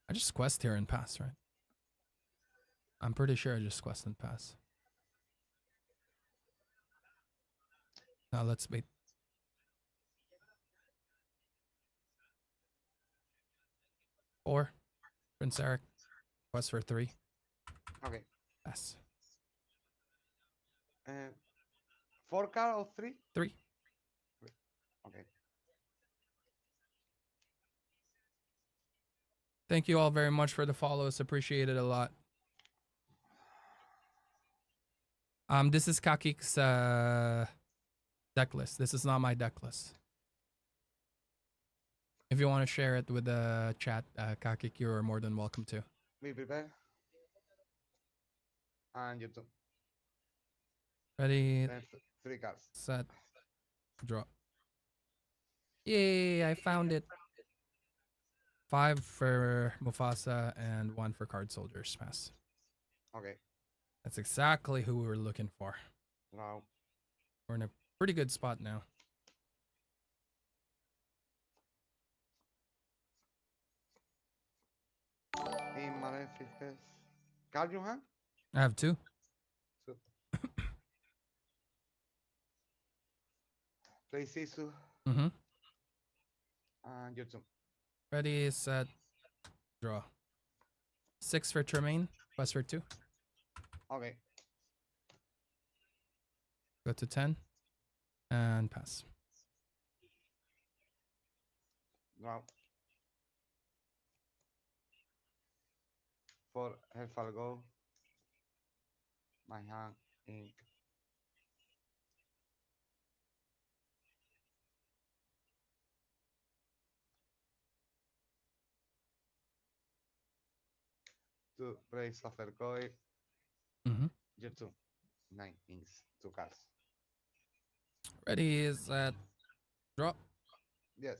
I just quest here and pass, right? I'm pretty sure I just quest and pass. Now let's wait. Four. Prince Eric. Quest for 3. Okay. Pass. 4 card or 3? 3. Okay. Thank you all very much for the follows. Appreciate it a lot. This is Kakik's deck list. This is not my deck list. If you want to share it with the chat, Kakik, you're more than welcome to. Be prepared. And you turn. Ready, Then 3 cards. set, draw. Yay, I found it. 5 for Mufasa and 1 for Card Soldiers. Pass. Okay. That's exactly who we were looking for. Draw. We're in a pretty good spot now. In Maleficent. Card you hand? I have 2. So. Play Sisu. Mm-hmm. And your turn. Ready, set, draw. 6 for Tremaine. Quest for 2. Okay. Go to 10. And pass. Draw. 4 Helfalgo. My hand. Ink. To play Suffer Koi. Mm-hmm. Your turn. 9 inks. 2 cards. Ready, set, draw. Yes.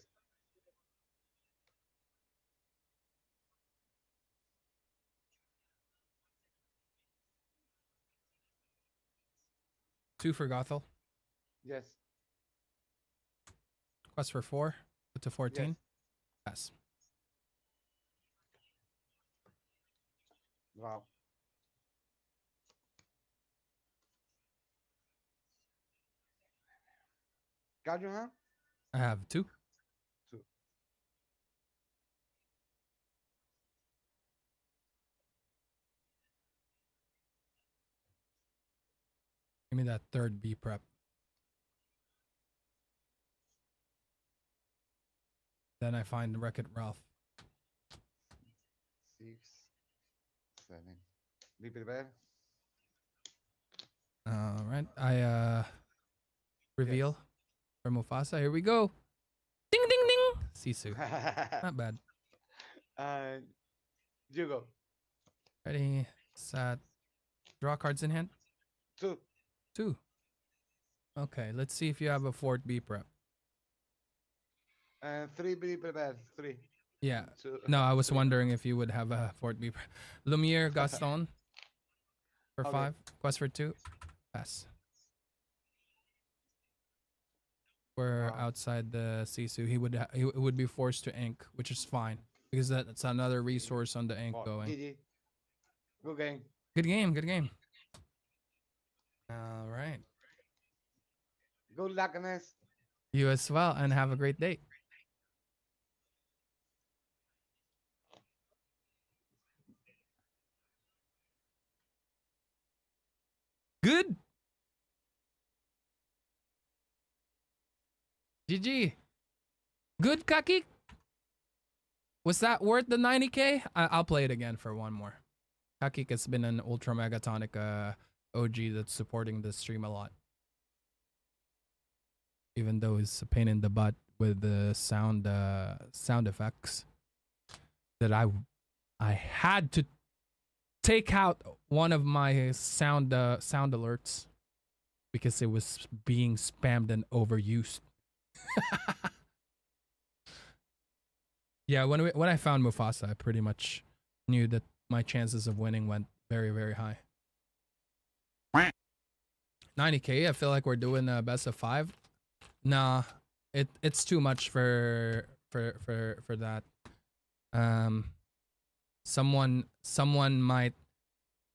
Two for Gothel. Yes. Quest for 4. Go to 14. Yes. Pass. Wow. Card you have? I have 2. Two. Give me that third B prep. Then I find Wreck-It Ralph. 6, 7. Be prepared. All right. I reveal for Mufasa. Here we go. Ding ding ding. Sisu. Not bad. And you go. Ready, set. Draw cards in hand. 2. 2. Okay, let's see if you have a fourth B prep. And 3 be prepared. 3. Yeah. 2. No, I was wondering if you would have a fourth B prep. Lumiere, Gaston for Okay. 5. Quest for 2. Pass. We're Wow. outside the Sisu. He would be forced to ink, which is fine because that's another resource on the ink Oh, going. GG. Good game. Good game. Good game. All right. Good luck, Ernest. You as well, and have a great day. Good. GG. Good, Kaki. Was that worth the 90K? I'll play it again for one more. Kakik has been an Ultra Megatonic OG that's supporting the stream a lot. Even though it's a pain in the butt with the sound effects. That I had to take out one of my sound alerts because it was being spammed and overused. Yeah, when I found Mufasa, I pretty much knew that my chances of winning went very, very high. 90K, I feel like we're doing a best of 5. Nah, it's too much for that. Someone might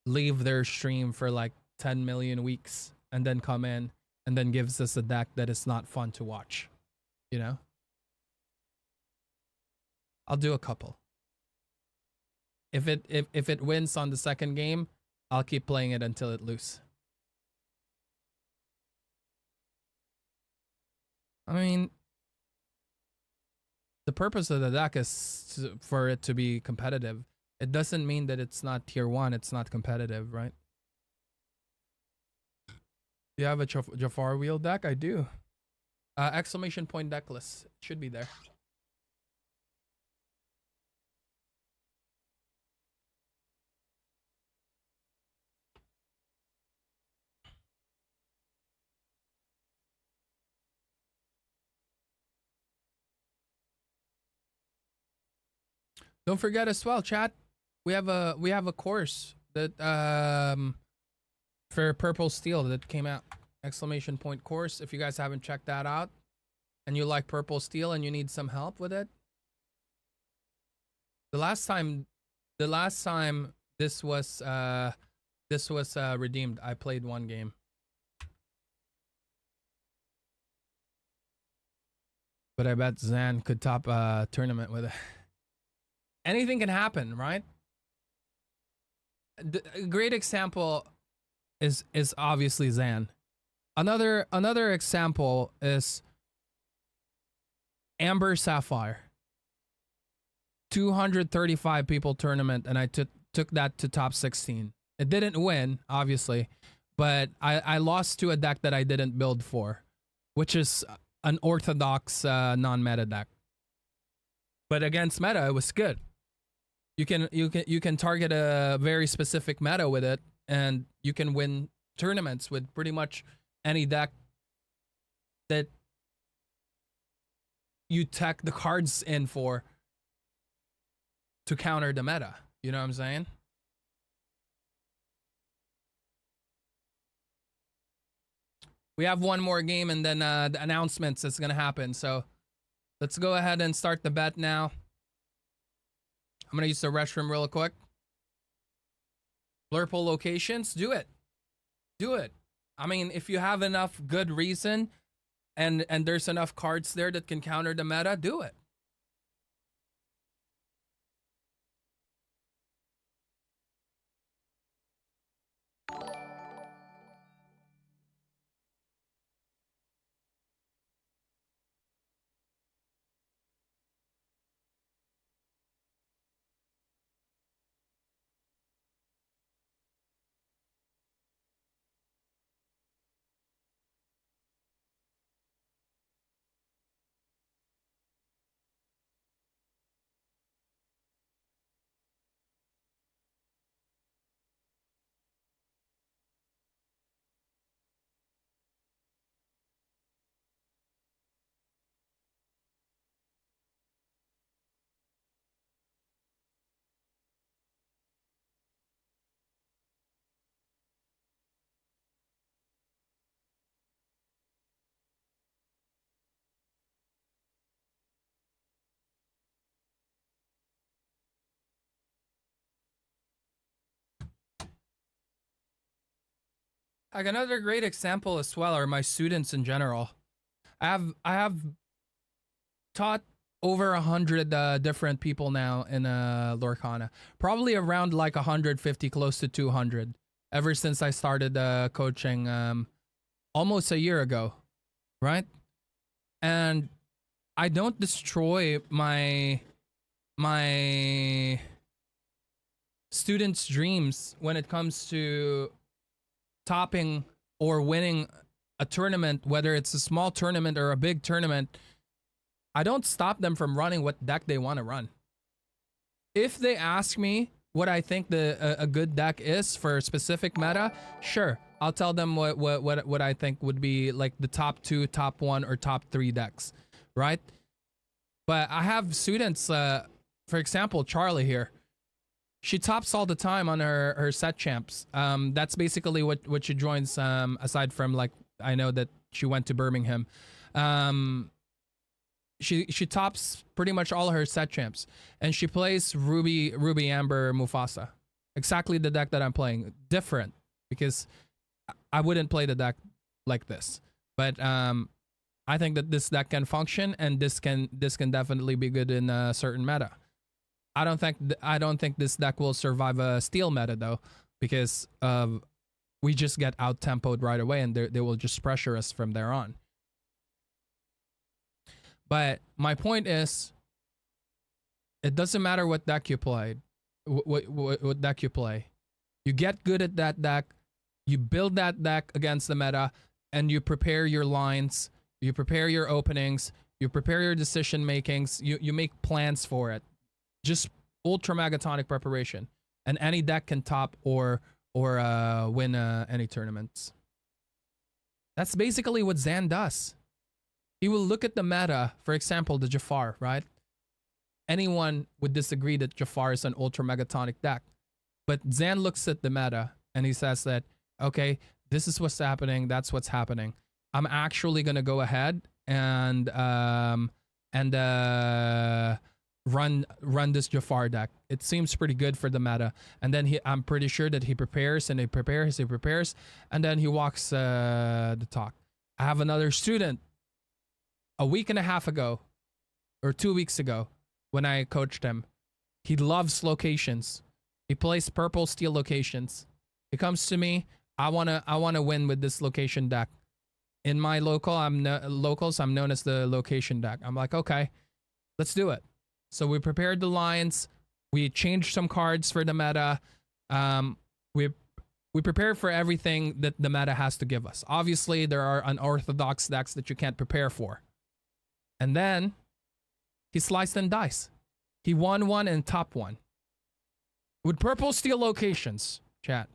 leave their stream for like 10 million weeks and then come in and then gives us a deck that is not fun to watch. You know? I'll do a couple. If it wins on the second game, I'll keep playing it until it loses. I mean, the purpose of the deck is for it to be competitive. It doesn't mean that it's not tier 1, it's not competitive, right? Do you have a Jafar wheel deck? I do. Exclamation point Decklist. It should be there. Don't forget as well, chat. We have a course that for Purple Steel that came out. Exclamation point course. If you guys haven't checked that out and you like Purple Steel and you need some help with it. The last time this was redeemed, I played one game. But I bet Zan could top a tournament with it. Anything can happen, right? A great example is obviously Zan. Another example is Amber Sapphire. 235 people tournament, and I took that to top 16. It didn't win, obviously, but I lost to a deck that I didn't build for, which is an orthodox non-meta deck. But against meta, it was good. You can target a very specific meta with it, and you can win tournaments with pretty much any deck that you tech the cards in for to counter the meta. You know what I'm saying? We have one more game and then the announcements is gonna happen. So let's go ahead and start the bet now. I'm gonna use the restroom real quick. Blurple locations, do it. Do it. I mean, if you have enough good reason and there's enough cards there that can counter the meta, do it. Like another great example as well are my students in general. I have taught over 100 different people now in Lorcana. Probably around like 150, close to 200, ever since I started coaching almost a year ago, right? And I don't destroy my students' dreams when it comes to topping or winning a tournament, whether it's a small tournament or a big tournament. I don't stop them from running what deck they want to run. If they ask me what I think a good deck is for a specific meta, sure, I'll tell them what I think would be like the top 2, top 1, or top 3 decks, right? But I have students, for example, Charlie here. She tops all the time on her set champs. That's basically what she joins. Aside from, like, I know that she went to Birmingham. She tops pretty much all her set champs, and she plays Ruby, Amber, Mufasa. Exactly the deck that I'm playing. Different, because I wouldn't play the deck like this. But I think that this deck can function, and this can definitely be good in a certain meta. I don't think this deck will survive a steel meta though, because we just get out tempoed right away, and they will just pressure us from there on. But my point is, it doesn't matter what deck you played, what deck you play. You get good at that deck, you build that deck against the meta, and you prepare your lines, you prepare your openings, you prepare your decision makings, you make plans for it. Just ultra megatonic preparation, and any deck can top or win any tournaments. That's basically what Zan does. He will look at the meta, for example, the Jafar, right? Anyone would disagree that Jafar is an ultra megatonic deck, but Zan looks at the meta and he says that, okay, this is what's happening, that's what's happening. I'm actually gonna go ahead and run this Jafar deck. It seems pretty good for the meta. And then I'm pretty sure that he prepares, and he prepares, and then he walks the talk. I have another student a week and a half ago, or 2 weeks ago, when I coached him. He loves locations. He plays purple steel locations. He comes to me, I wanna win with this location deck. In my locals, I'm known as the location deck. I'm like, okay, let's do it. So we prepared the lines. We changed some cards for the meta. We prepared for everything that the meta has to give us. Obviously, there are unorthodox decks that you can't prepare for. And then he sliced and diced. He won one and top one with purple steel locations, chat.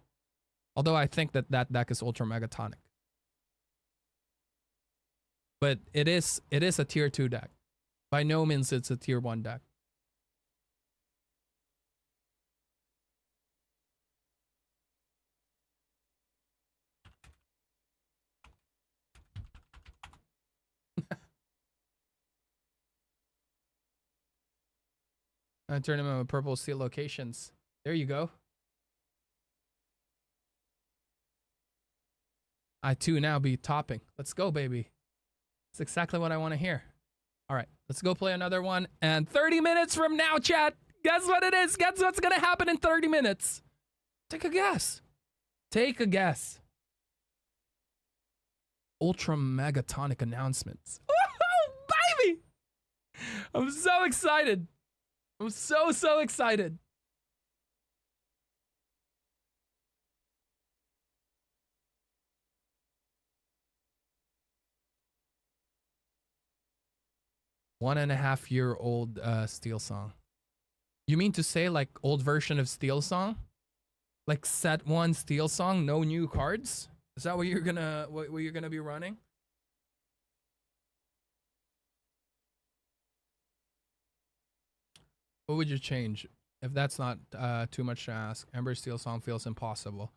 Although I think that deck is ultra megatonic. But it is a tier 2 deck. By no means it's a tier 1 deck. A tournament with purple steel locations. There you go. I too now be topping. Let's go, baby. That's exactly what I want to hear. All right, let's go play another one. And 30 minutes from now, chat, guess what it is? Guess what's going to happen in 30 minutes? Take a guess. Take a guess. Ultra Megatonic announcements. Woohoo, baby! I'm so excited. I'm so excited. One-and-a-half-year-old Steel Song. You mean to say like old version of Steel Song? Like set 1 Steel Song, no new cards? Is that what you're gonna be running? What would you change if that's not too much to ask? Ember Steel Song feels impossible.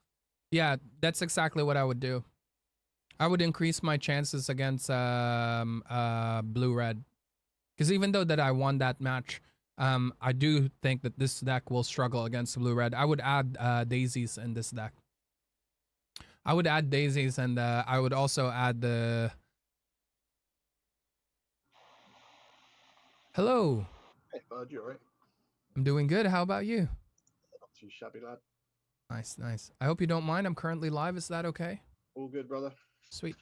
Yeah, that's exactly what I would do. I would increase my chances against blue-red. Because even though that I won that match, I do think that this deck will struggle against blue-red. I would add daisies in this deck. I would add daisies, and I would also add the... Hello. Hey, bud, you alright? I'm doing good. How about you? Not too shabby, lad. Nice, nice. I hope you don't mind. I'm currently live. Is that okay? All good, brother. Sweet.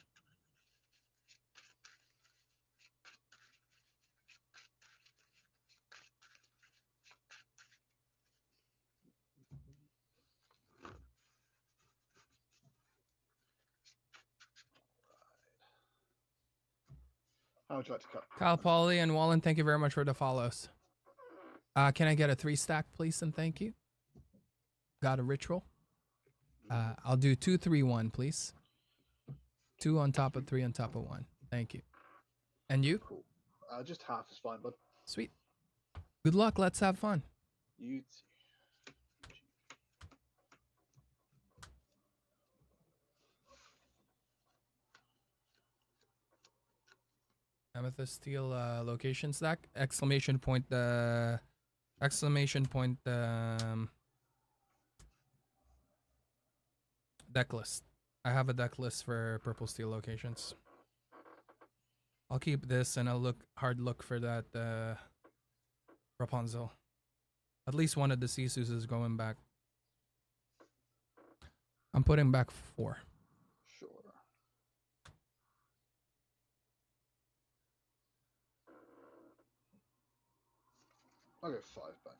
How would you like to cut? Kyle, Pauly, and Wallen, thank you very much for the follows. Can I get a 3-stack, please, and thank you? Got a ritual? I'll do 2, 3, 1, please. 2 on top of 3 on top of 1. Thank you. And you? Cool. Just half is fine, bud. Sweet. Good luck. Let's have fun. You too. Amethyst Steel location stack. Exclamation point. Decklist. I have a deck list for purple steel locations. I'll keep this and I'll hard look for that Rapunzel. At least one of the Sisus is going back. I'm putting back 4. Sure. I'll go 5 back.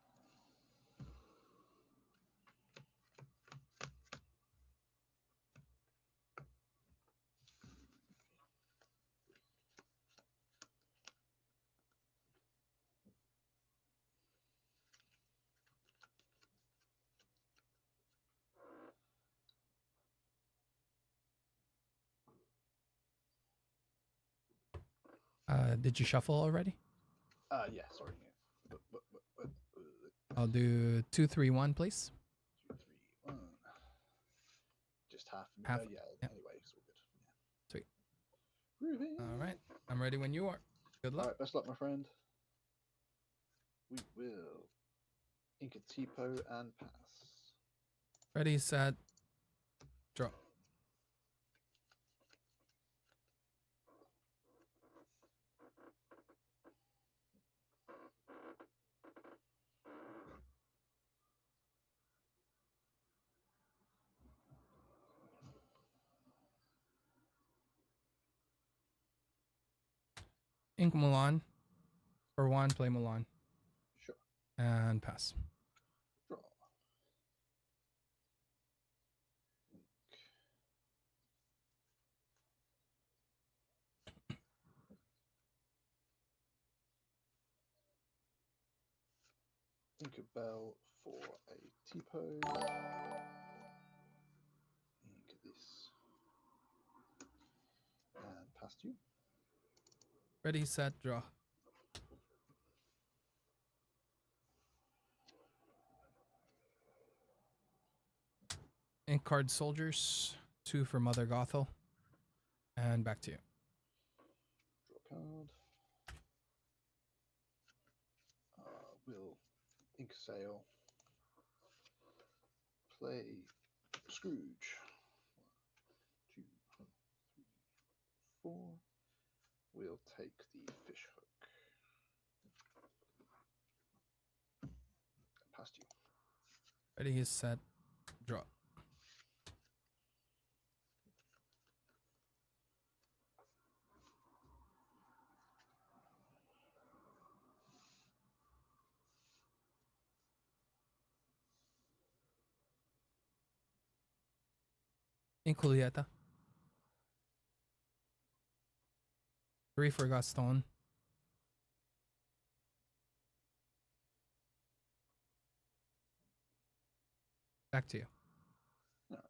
Did you shuffle already? Yeah, sorry. Yeah. I'll do 2, 3, 1, please. 2, 3, 1. Just half. Half, Yeah, yeah. anyway, it's all good. Sweet. Groovy. All right. I'm ready when you are. Good luck. Alright, best luck, my friend. We will ink a Tipo and pass. Ready, set, draw. Ink Milan. For 1, play Milan. Sure. And pass. Draw. Ink a bell for a Tipo. Ink this. And pass to you. Ready, set, draw. Ink card soldiers. 2 for Mother Gothel. And back to you. Draw card. Will ink sail. Play Scrooge. 1, 2, will take the fish hook. Past you. Ready, set, draw. Inculiata. 3 for Gaston. Back to you. Alright.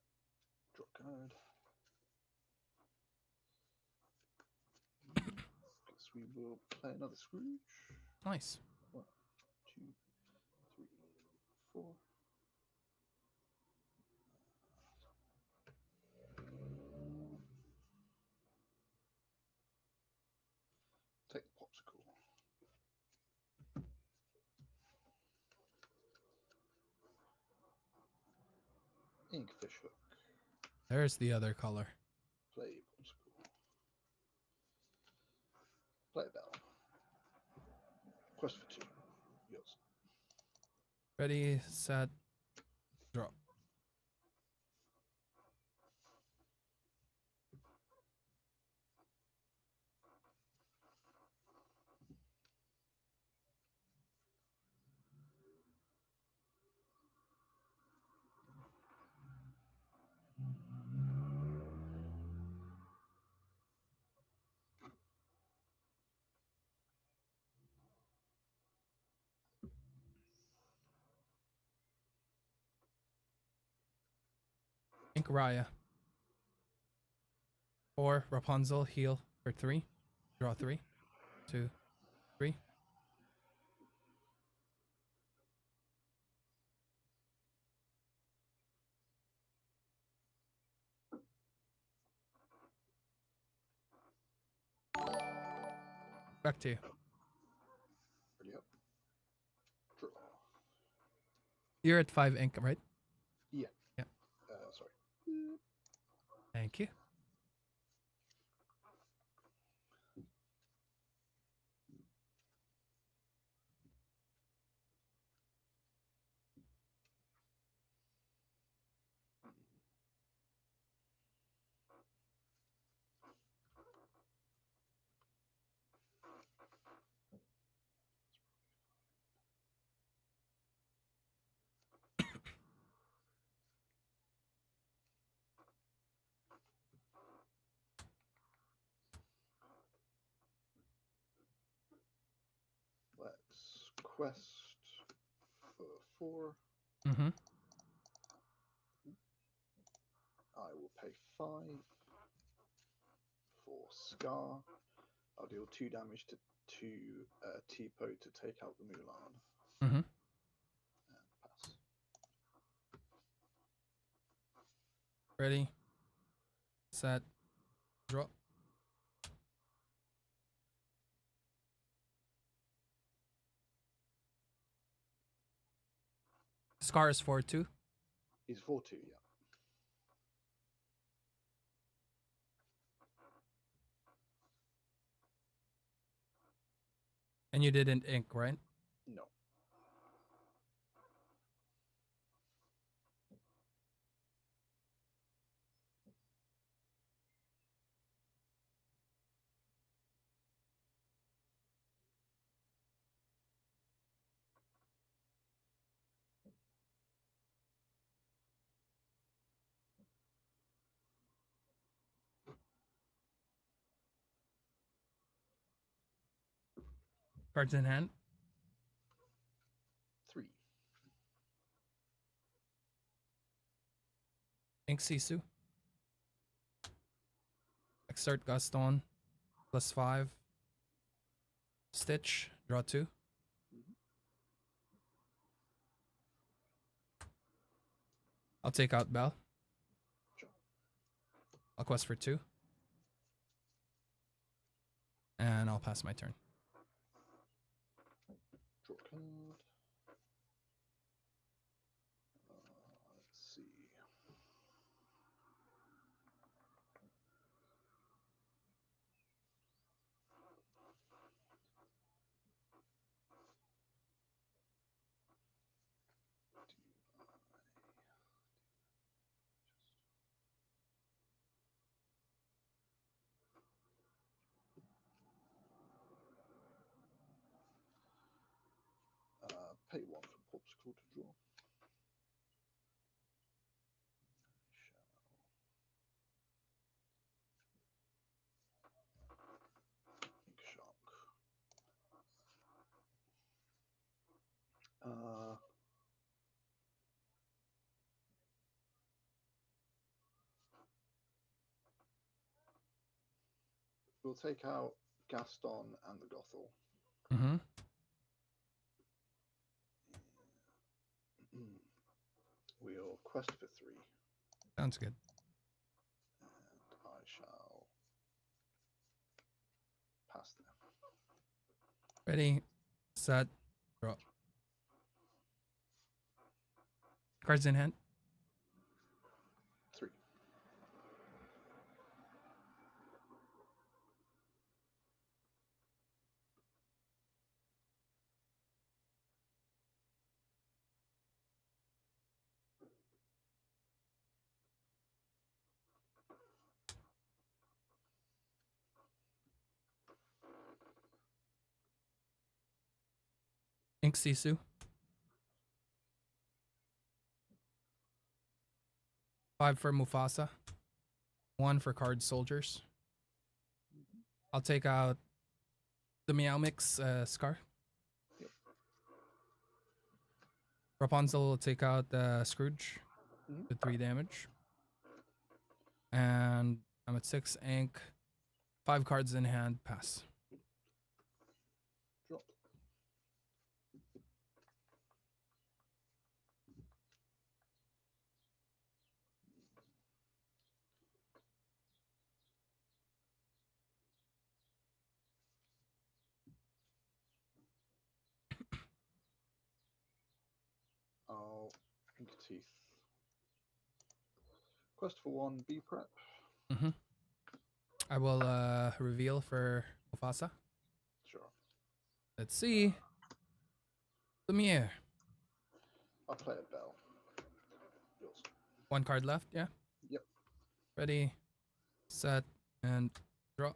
Draw a card. Guess we will play another Scrooge. Nice. 1, 2, 3, 4. Take the popsicle. Ink fish hook. There's the other color. Play popsicle. Play bell. Quest for 2. Yours. Ready, set, draw. Ink Raya. 4 Rapunzel, heal for 3. Draw 3. 2, 3. Back to you. Ready up. Draw. You're at 5 ink, right? Yeah. Yeah. Sorry. Thank you. Let's quest for 4. Mm-hmm. I will pay 5 for Scar. I'll deal 2 damage to Tipo to take out the Mulan. Mm-hmm. And pass. Ready, set, draw. Scar is 4-2. He's 4-2, yeah. And you didn't ink, right? No. Cards in hand. 3. Ink Sisu. Exert Gaston. +5. Stitch. Draw 2. I'll take out Bell. Sure. I'll quest for 2. And I'll pass my turn. Draw a card. Let's see. to draw. Ink Shark. We'll take out Gaston and the Gothel. Mm-hmm. We'll quest for 3. Sounds good. And I shall pass them. Ready, set, draw. Cards in hand. 3. Ink Sisu. 5 for Mufasa. 1 for card soldiers. I'll take out the Meow Mix Scar. Yep. Rapunzel will take out Scrooge with 3 damage. And I'm at 6 ink. 5 cards in hand. Pass. Drop. I'll Ink Teeth. Quest for 1, be prep. Mm-hmm. I will reveal for Mufasa. Sure. Let's see. Lumiere. I'll play a bell. Yours. 1 card left, yeah? Yep. Ready, set, and draw.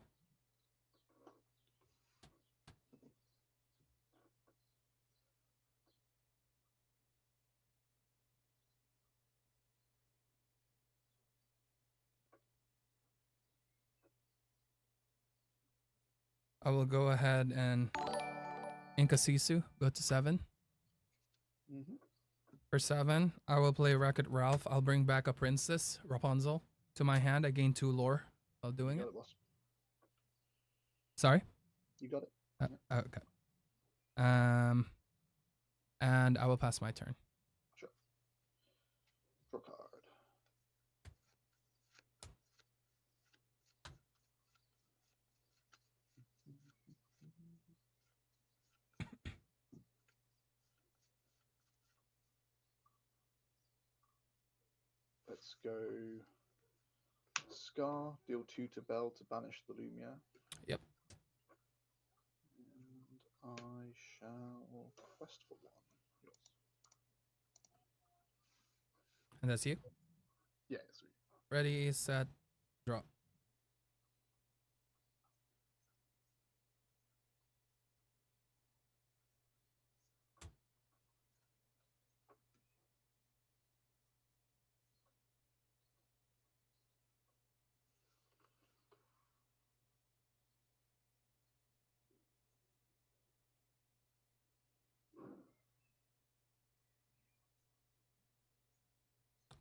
I will go ahead and Inka Sisu, go to 7. Mm-hmm. For 7, I will play Wreck-It Ralph. I'll bring back a Princess, Rapunzel, to my hand. I gain 2 lore while doing You it. got it, boss. Sorry? You got it. Okay. And I will pass my turn. Sure. Draw card. Let's go Scar, deal 2 to Bell to banish the Lumiere. Yep. And I shall quest for 1. Yours. And that's you. Yeah, sweet. Ready, set, draw.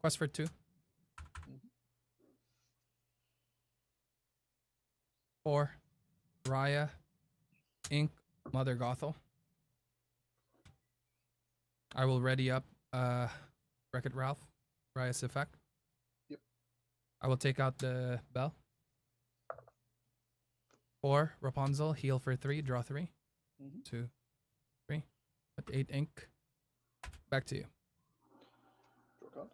Quest for 2. 4. Raya, Ink, Mother Gothel. I will ready up Wreck-It Ralph, Raya's effect. Yep. I will take out the bell. 4. Rapunzel, heal for 3, draw 3. 2, 3. With 8 ink. Back to you. Draw card.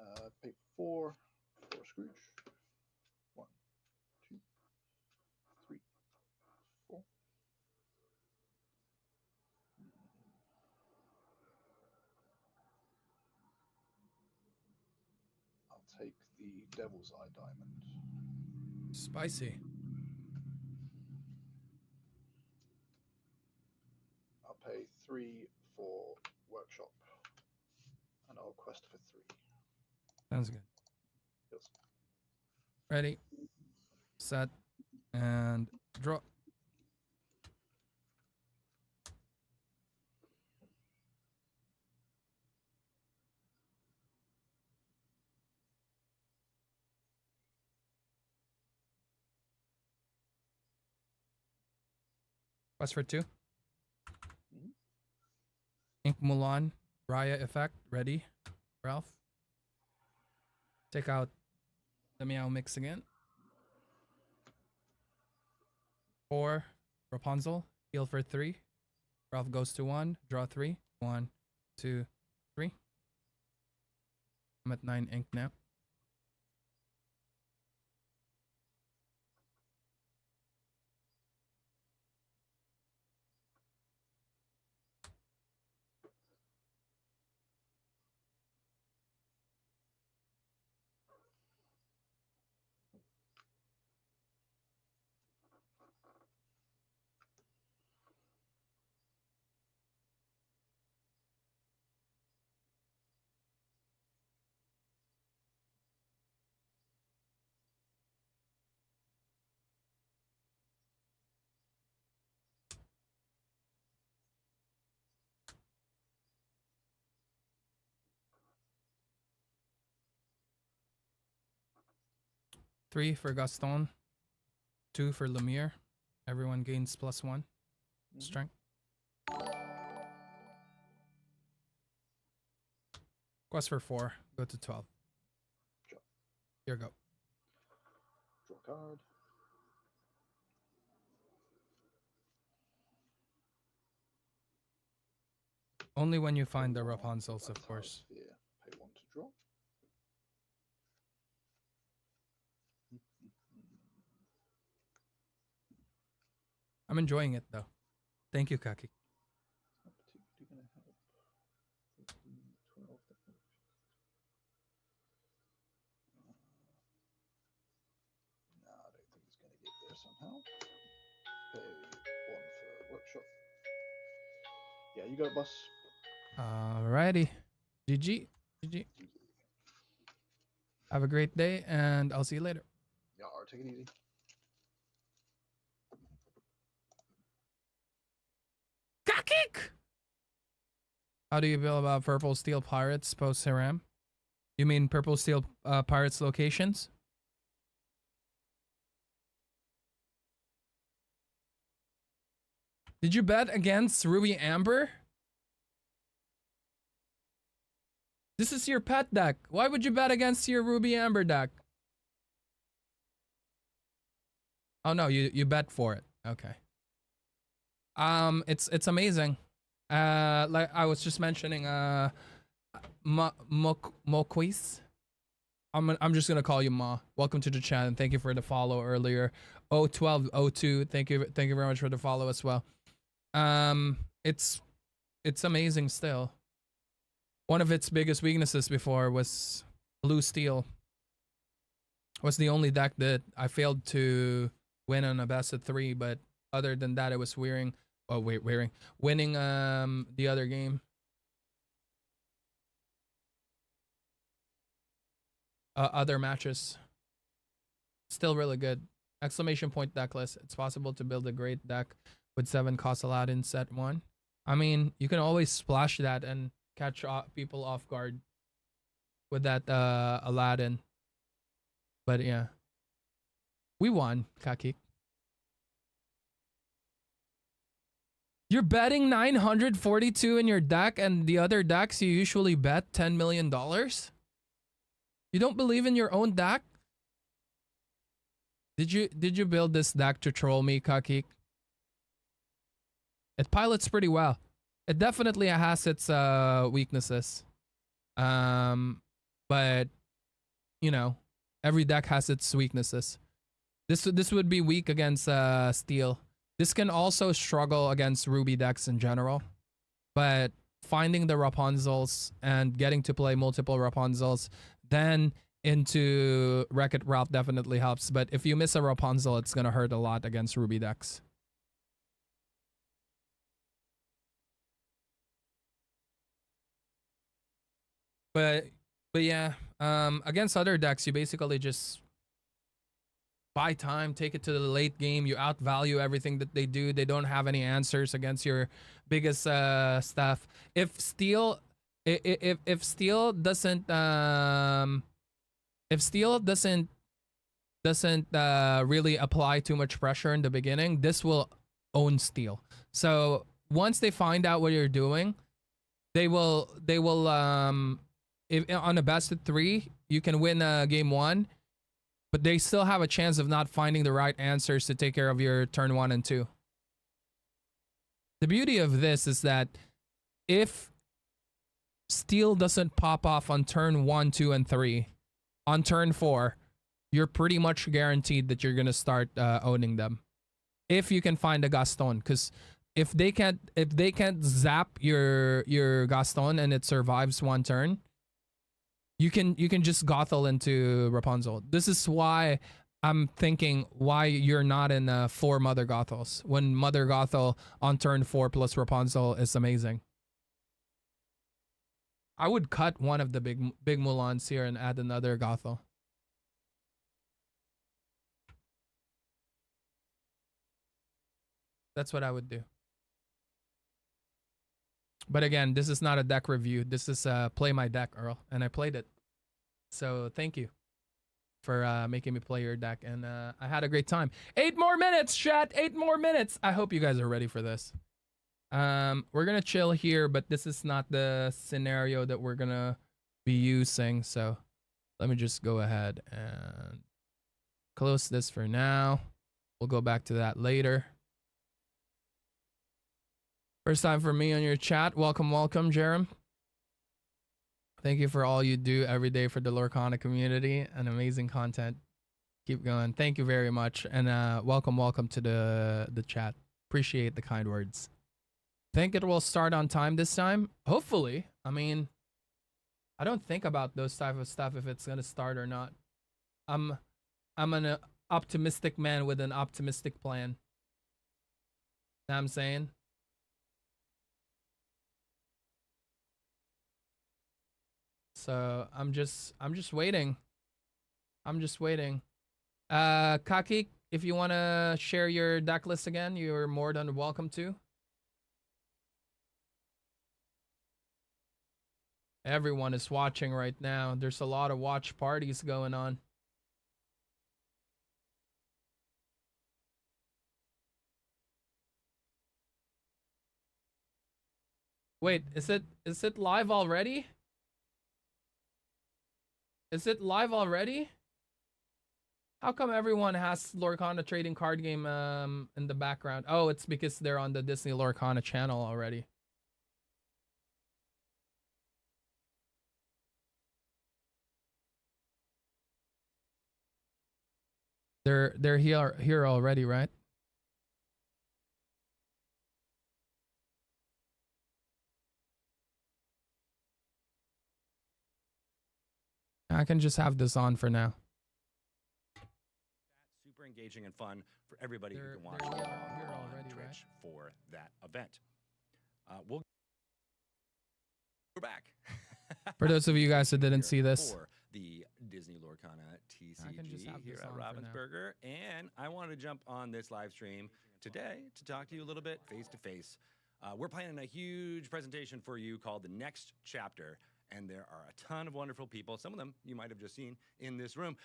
I will pay 4 for Scrooge. 1, 2, 3, 4. I'll take the Devil's Eye Diamond. Spicy. 3 for workshop. And I'll quest for 3. Sounds good. Yes. Ready, set, and draw. Quest for 2. Mhm. Ink Mulan, Raya effect, ready. Ralph. Take out the Meow Mix again. 4, Rapunzel, heal for 3. Ralph goes to 1, draw 3. 1, 2, 3. I'm at 9 ink now. Three for Gaston. 2 for Lemire. Everyone gains +1 strength. Quest for 4. Go to 12. Sure. Here go. Draw a card. Only when you find the Draw Rapunzels, of Black course. Sphere. Pay 1 to draw. I'm enjoying it though. Thank you, Kaki. Not particularly going to help. 13, 12, no, I don't think he's going to get there somehow. Pay 1 for workshop. Yeah, you got it, boss. Alrighty. GG. GG. Have a great day, and I'll see you later. Yeah, take it easy. Kakik! How do you feel about Purple Steel Pirates post Hiram? You mean Purple Steel Pirates locations? Did you bet against Ruby Amber? This is your pet deck. Why would you bet against your Ruby Amber deck? Oh no, you bet for it. Okay. It's amazing. Like I was just mentioning, Moquis. I'm just gonna call you Ma. Welcome to the chat and thank you for the follow earlier. 01202. Thank you very much for the follow as well. It's amazing still. One of its biggest weaknesses before was Blue Steel. Was the only deck that I failed to win on a best of 3, but other than that, it was winning the other game. Other matches. Still really good. Exclamation point Decklist. It's possible to build a great deck with 7 cost Aladdin set 1. I mean, you can always splash that and catch people off guard with that Aladdin. But yeah. We won, Kaki. You're betting 942 in your deck, and the other decks you usually bet $10 million? You don't believe in your own deck? Did you build this deck to troll me, Kaki? It pilots pretty well. It definitely has its weaknesses. But you know, every deck has its weaknesses. This would be weak against Steel. This can also struggle against Ruby decks in general. But finding the Rapunzels and getting to play multiple Rapunzels, then into Wreck-It Ralph definitely helps. But if you miss a Rapunzel, it's gonna hurt a lot against Ruby decks. But yeah, against other decks, you basically just buy time, take it to the late game. You outvalue everything that they do. They don't have any answers against your biggest stuff. If steel, if steel doesn't really apply too much pressure in the beginning, this will own steel. So once they find out what you're doing, they will if on a best of 3 you can win game 1, but they still have a chance of not finding the right answers to take care of your turn 1 and 2. The beauty of this is that if steel doesn't pop off on turn 1, 2, and 3, on turn 4, you're pretty much guaranteed that you're gonna start owning them. If you can find a Gaston, because if they can't zap your Gaston and it survives 1 turn, you can just Gothel into Rapunzel. This is why I'm thinking why you're not in 4 Mother Gothels when Mother Gothel on turn 4 plus Rapunzel is amazing. I would cut one of the big Mulans here and add another Gothel. That's what I would do. But again, this is not a deck review. This is play my deck, Earl, and I played it. So thank you for making me play your deck, and I had a great time. 8 more minutes, chat. 8 more minutes. I hope you guys are ready for this. We're gonna chill here, but this is not the scenario that we're gonna be using. So let me just go ahead and close this for now. We'll go back to that later. First time for me on your chat. Welcome, welcome, Jerem. Thank you for all you do every day for the Lorcana community and amazing content. Keep going. Thank you very much. And welcome, welcome to the chat. Appreciate the kind words. Think it will start on time this time? Hopefully. I mean, I don't think about those type of stuff if it's gonna start or not. I'm an optimistic man with an optimistic plan. Know what I'm saying? So I'm just waiting. I'm just waiting. Kaki, if you wanna share your deck list again, you're more than welcome to. Everyone is watching right now. There's a lot of watch parties going on. Wait, is it live already? Is it live already? How come everyone has Lorcana trading card game in the background? Oh, it's because they're on the Disney Lorcana channel already. They're here already, right? I can just have this on for now. Super engaging and fun for everybody who can watch they're along here on already, Twitch right? for that event. We're back. For those of you guys that didn't see this, for the Disney Lorcana I can just TCG have here this at on for now. Ravensburger, and I wanted to jump on this live stream today to talk to you a little bit face to face. We're planning a huge presentation for you called The Next Chapter. And there are a ton of wonderful people, some of them you might have just seen in this room,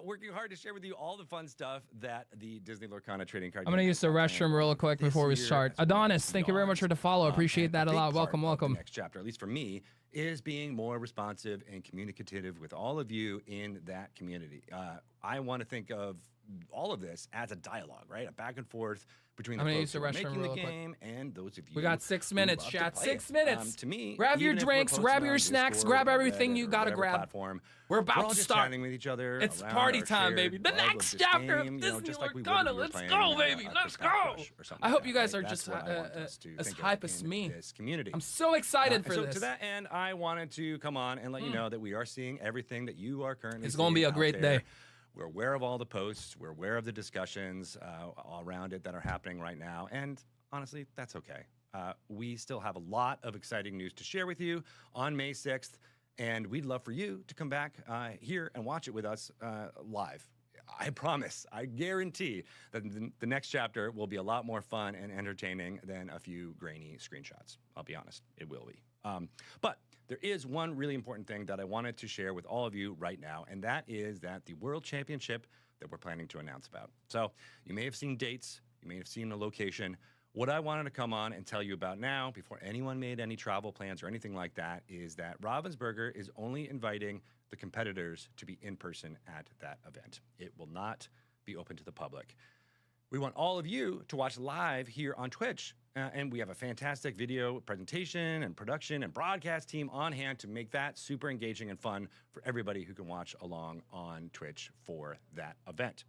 working hard to share with you all the fun stuff that the Disney Lorcana trading card. I'm going to use the restroom real quick before we start. Adonis, thank you very much for the follow. Appreciate that a lot. Welcome, welcome. The next chapter, at least for me, is being more responsive and communicative with all of you in that community. I want to think of all of this as a dialogue, right? A back and forth between the folks who are making the game and those of you. We got 6 minutes, chat. 6 it. minutes. To me, grab your even if we're drinks, posting grab on your snacks, Discord grab or everything Reddit you or gotta whatever grab. platform, We're about all to just start. chatting with each other. It's around party our time, shared baby. The love of next this chapter game, of you know, Disney just like we would Lorcana. when we were Let's playing, go, baby. a Let's Cryptid go. Rush or something I like hope that, you guys right? are That's just what I want us to as think of hype as in me. this community. I'm so excited for so this. to that end, I wanted to come on and let you know that we are seeing everything that you are currently It's gonna be seeing a out great there. day. We're aware of all the posts. We're aware of the discussions all around it that are happening right now. And honestly, that's okay. We still have a lot of exciting news to share with you on May 6th. And we'd love for you to come back here and watch it with us live. I promise, I guarantee that the next chapter will be a lot more fun and entertaining than a few grainy screenshots. I'll be honest, it will be. But there is one really important thing that I wanted to share with all of you right now, and that is that the World Championship that we're planning to announce about. So you may have seen dates, you may have seen a location. What I wanted to come on and tell you about now, before anyone made any travel plans or anything like that, is that Ravensburger is only inviting the competitors to be in person at that event. It will not be open to the public. We want all of you to watch live here on Twitch, and we have a fantastic video presentation and production and broadcast team on hand to make that super engaging and fun for everybody who can watch along on Twitch for that event.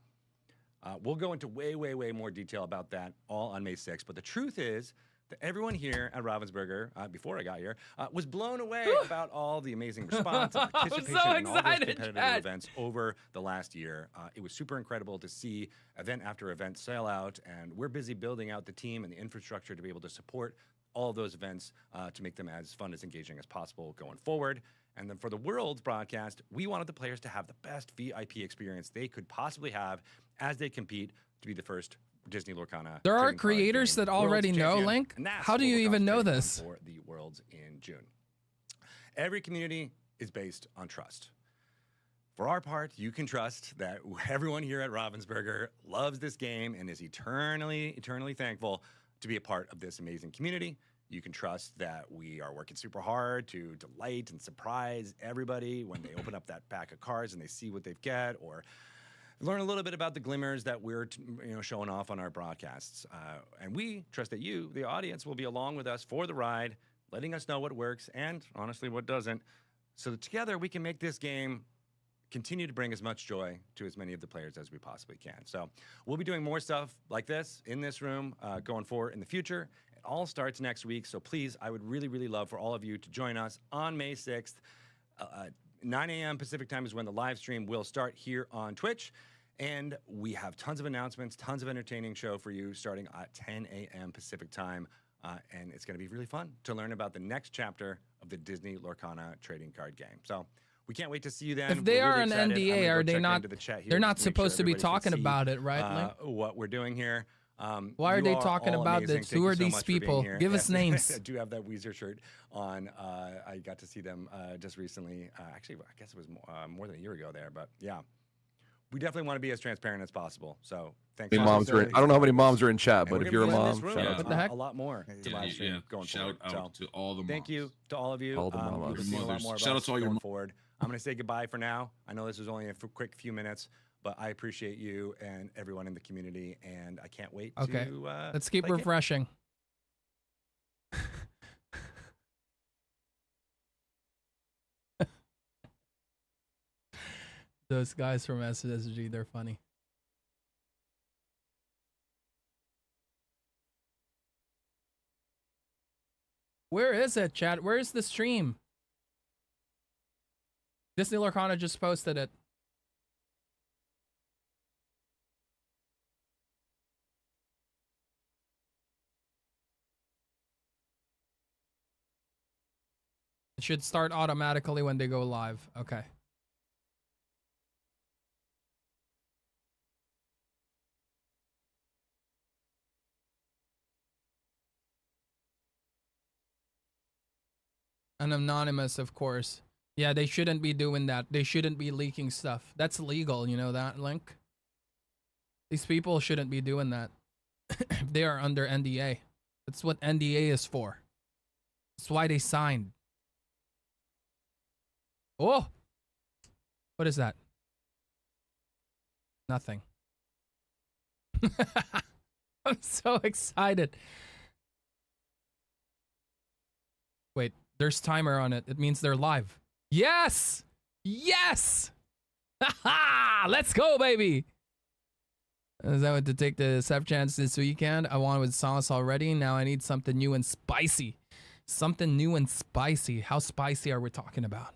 We'll go into way, way, way more detail about that all on May 6th. But the truth is that everyone here at Ravensburger, before I got here, was blown away about all the amazing response and participation in all those competitive events over the last year. It was super incredible to see event after event sell out, and we're busy building out the team and the infrastructure to be able to support all of those events to make them as fun, as engaging as possible going forward. And then for the Worlds broadcast, we wanted the players to have the best VIP experience they could possibly have as they compete to be the first Disney Lorcana. There are trading card creators game that already Worlds know champion, Link. and that's How do what you we're even know concentrating on this? for the Worlds in June. Every community is based on trust. For our part, you can trust that everyone here at Ravensburger loves this game and is eternally, eternally thankful to be a part of this amazing community. You can trust that we are working super hard to delight and surprise everybody when they open up that pack of cards and they see what they've got, or learn a little bit about the glimmers that we're showing off on our broadcasts. And we trust that you, the audience, will be along with us for the ride, letting us know what works and, honestly, what doesn't, so that together we can make this game continue to bring as much joy to as many of the players as we possibly can. So we'll be doing more stuff like this in this room going forward in the future. It all starts next week, so please, I would really, really love for all of you to join us on May 6th. 9 a.m. Pacific time is when the live stream will start here on Twitch. And we have tons of announcements, tons of entertaining show for you starting at 10 a.m. Pacific time. And it's going to be really fun to learn about the next chapter of the Disney Lorcana trading card game. So we can't wait to see you then. If they We're are really an excited. NDA, are they not? They're not supposed to be talking about it, right, Link? What we're doing here. Why are you they talking all about amazing. this? Thank Who you are so these much for being people? here. Give us names. I do have that Weezer shirt on. I got to see them just recently. Actually, I guess it was more than a year ago there, but yeah. We definitely want to be as transparent as possible. So thanks. I don't know how many moms are in chat, but if you're a mom, shout shout out. What the heck? a lot more to live stream going shout forward. out to all the moms. Thank you to all of you. All the mamas. You'll see a lot more of Shout out us to all your going forward. I'm going to say goodbye for now. I know this was only a quick few minutes, but I appreciate you and everyone in the community, and I can't wait Okay. to Let's keep play games. refreshing. Those guys from SSG, they're funny. Where is it, chat? Where is the stream? Disney Lorcana just posted it. It should start automatically when they go live. Okay. And anonymous, of course. Yeah, they shouldn't be doing that. They shouldn't be leaking stuff. That's illegal, you know that, Link? These people shouldn't be doing that. They are under NDA. That's what NDA is for. That's why they signed. Oh! What is that? Nothing. I'm so excited. Wait, there's timer on it. It means they're live. Yes! Yes! Haha! Let's go, baby! Is that what to take the sub chance this weekend? I won with sauce already. Now I need something new and spicy. Something new and spicy. How spicy are we talking about?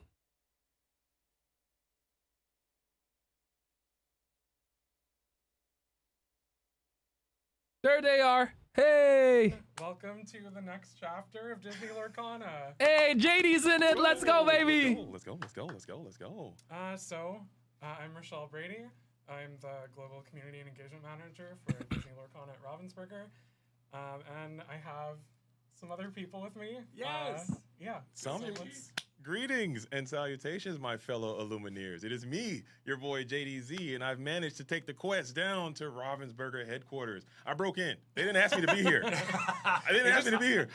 There they are. Hey. Welcome to the next chapter of Disney Lorcana. Hey, JD's in it. Let's go, baby. Let's go. I'm Rochelle Brady. I'm the Global Community and Engagement Manager for Disney Lorcana at Ravensburger. And I have some other people with me. Yes. Yeah. Greetings and salutations, my fellow Illumineers. It is me, your boy JDZ, and I've managed to take the quest down to Ravensburger headquarters. I broke in. They didn't ask me to be here. They didn't ask me to be here.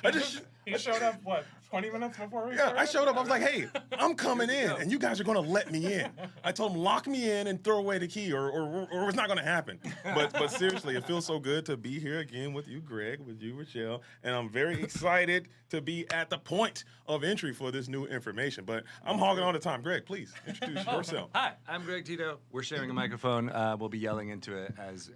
He showed up, 20 minutes before we Yeah, started? I showed up. I was like, hey, I'm coming in, and you guys are going to let me in. I told them, lock me in and throw away the key, or it's not going to happen. But seriously, it feels so good to be here again with you, Greg, with you, Rochelle, and I'm very excited to be at the point of entry for this new information. But I'm hogging all the time. Greg, please introduce yourself. Hi, I'm Greg Tito. We're sharing a microphone. We'll be yelling into it as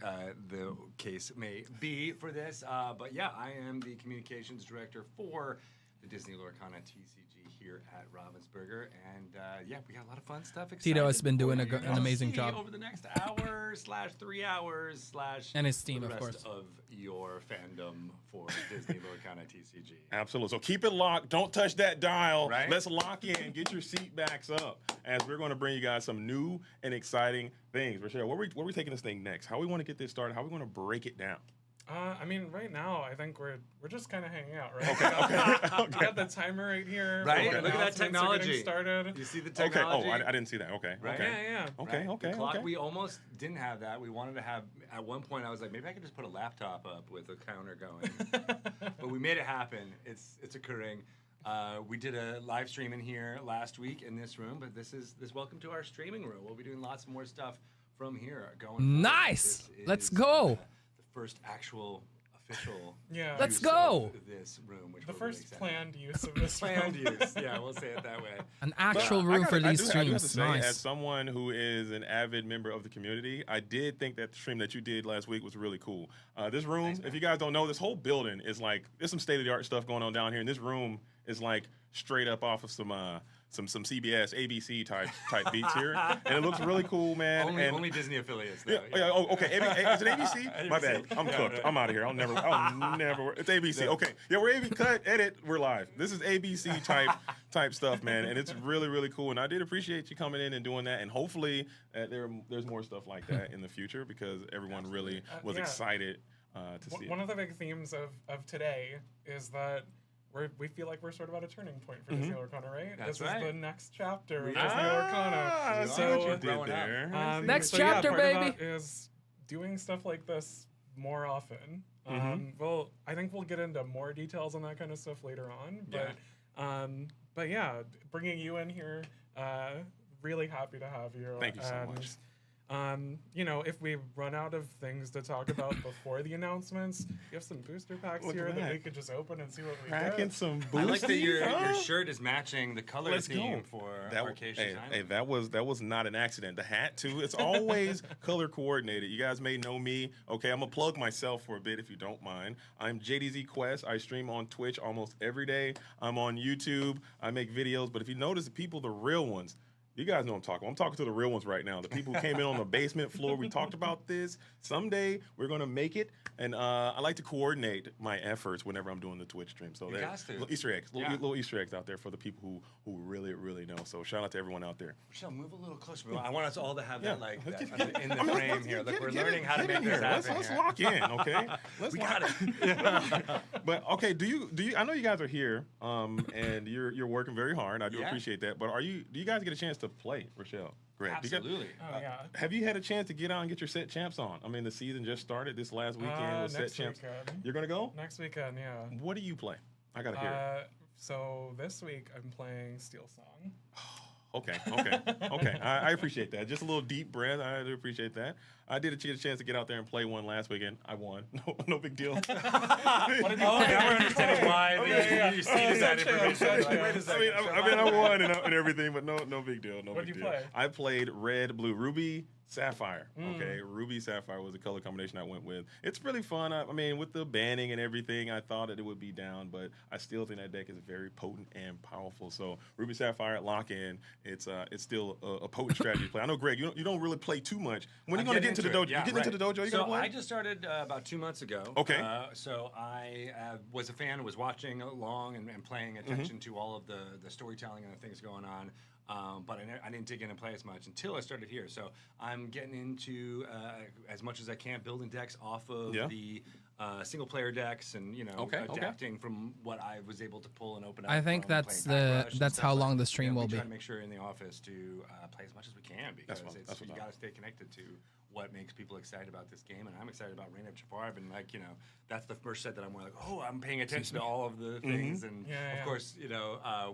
the case may be for this. But yeah, I am the communications director for the Disney Lorcana TCG here at Ravensburger. And yeah, we got a lot of fun stuff. Tito has been doing excited an amazing see job. over the next hour / 3 hours / And his team, the of rest course. of your fandom for Disney Lorcana TCG. Absolutely. So keep it locked. Don't touch that dial. Right? Let's lock in. Get your seat backs up as we're going to bring you guys some new and exciting things. Rochelle, where we taking this thing next? How we want to get this started? How we going to break it down? I mean, right now, I think we're just kind of hanging out, right? We got the timer right here. Right? The Look at that announcements are technology. getting started. You see the Okay. technology? Oh, I didn't see that. Okay. Right? Okay. Yeah. Okay. Right? Okay. The clock, Okay. we almost didn't have that. We wanted to have, at one point I was like, maybe I could just put a laptop up with a counter going. But we made it happen. It's occurring. We did a live stream in here last week in this room, but this welcome to our streaming room. We'll be doing lots more stuff from here going forward. Nice. This Let's is, go. The first actual official Let's use go. of this room, which The we're really first excited planned use of this planned room. use. Yeah, we'll say it that way. An actual room for these I do have to streams. say, Nice. as someone who is an avid member of the community, I did think that the stream that you did last week was really cool. This room, if you guys don't know, this whole building is like, there's some state-of-the-art stuff going on down here, and this room is like straight up off of some CBS, ABC type beats here, and it looks really cool, man. Only Disney affiliates, though. Yeah. Oh, okay. Is it ABC? My bad. I'm cooked. I'm out of here. I'll never. It's ABC. Okay. Yeah, we're ABC. Cut. Edit. We're live. This is ABC type stuff, man, and it's really, really cool. And I did appreciate you coming in and doing that. And hopefully, there's more stuff like that in the future because everyone really was excited to see it. One of the big themes of today is that we feel like we're sort of at a turning point for Disney Lorcana, right? That's this right. is the next chapter of Disney Lorcana. I see what you did there. Next so chapter, part baby. Of that is doing stuff like this more often. Well, I think we'll get into more details on that kind of stuff later on. But yeah, bringing you in here, really happy to have you. Thank you so much. You know, if we run out of things to talk about before the announcements, you have some booster packs Look here at that that. we could just open and see what we Cracking get. some I like that boosties, your huh? shirt is matching the color Let's theme go. for That, Arcacia's hey, that was not an accident. The hat too. It's always color coordinated. You guys may know me. Okay, I'm gonna plug myself for a bit if you don't mind. I'm JDZ Quest. I stream on Twitch almost every day. I'm on YouTube. I make videos. But if you notice, the people, the real ones. You guys know I'm talking. I'm talking to the real ones right now. The people who came in on the basement floor. We talked about this. Someday we're gonna make it, and I like to coordinate my efforts whenever I'm doing the Twitch stream. So there's little Easter eggs, little Easter eggs out there for the people who really, really know. So shout out to everyone out there. Rochelle, move a little closer. I want us all to have that like Let's that get- in the I mean, frame let's here. Like we're get learning how to make in this here. happen. Let's here. lock in, okay? We got it. But okay, do you? I know you guys are here, and you're working very hard. I do appreciate that. But do you guys get a chance to play, Rochelle? Greg, Absolutely. Have you had a chance to get out and get your set champs on? I mean, the season just started this last weekend with set next champs. weekend. You're gonna go? Next weekend, yeah. What do you play? I gotta hear it. So this week I'm playing Steel Song. Okay. I appreciate that. Just a little deep breath. I do appreciate that. I did get a chance to get out there and play one last weekend. I won. No big deal. What did you now we're understanding why you see that information. Like, wait a second. I mean, I won and everything, but no big deal. What'd you play? I played Red, Blue, Ruby, Sapphire. Okay, Ruby Sapphire was the color combination I went with. It's really fun. I mean, with the banning and everything, I thought that it would be down, but I still think that deck is very potent and powerful. So Ruby Sapphire, lock in. It's still a potent strategy to play. I know, Greg, you don't really play too much. When are you going to get into the dojo? Yeah, you get into the dojo? You so gonna play? I just started about 2 months ago. Okay. So I was a fan, was watching along and paying attention to all of the storytelling and the things going on. But I didn't dig in and play as much until I started here. So I'm getting into as much as I can, building decks off of the single-player decks, and adapting from what I was able to pull and open up. I think that's how long the stream will be. Try to make sure in the office to play as much as we can, because you got to stay connected to what makes people excited about this game, and I'm excited about Reign of Jafar. And that's the first set that I'm more like, I'm paying attention to all of the things, and of course,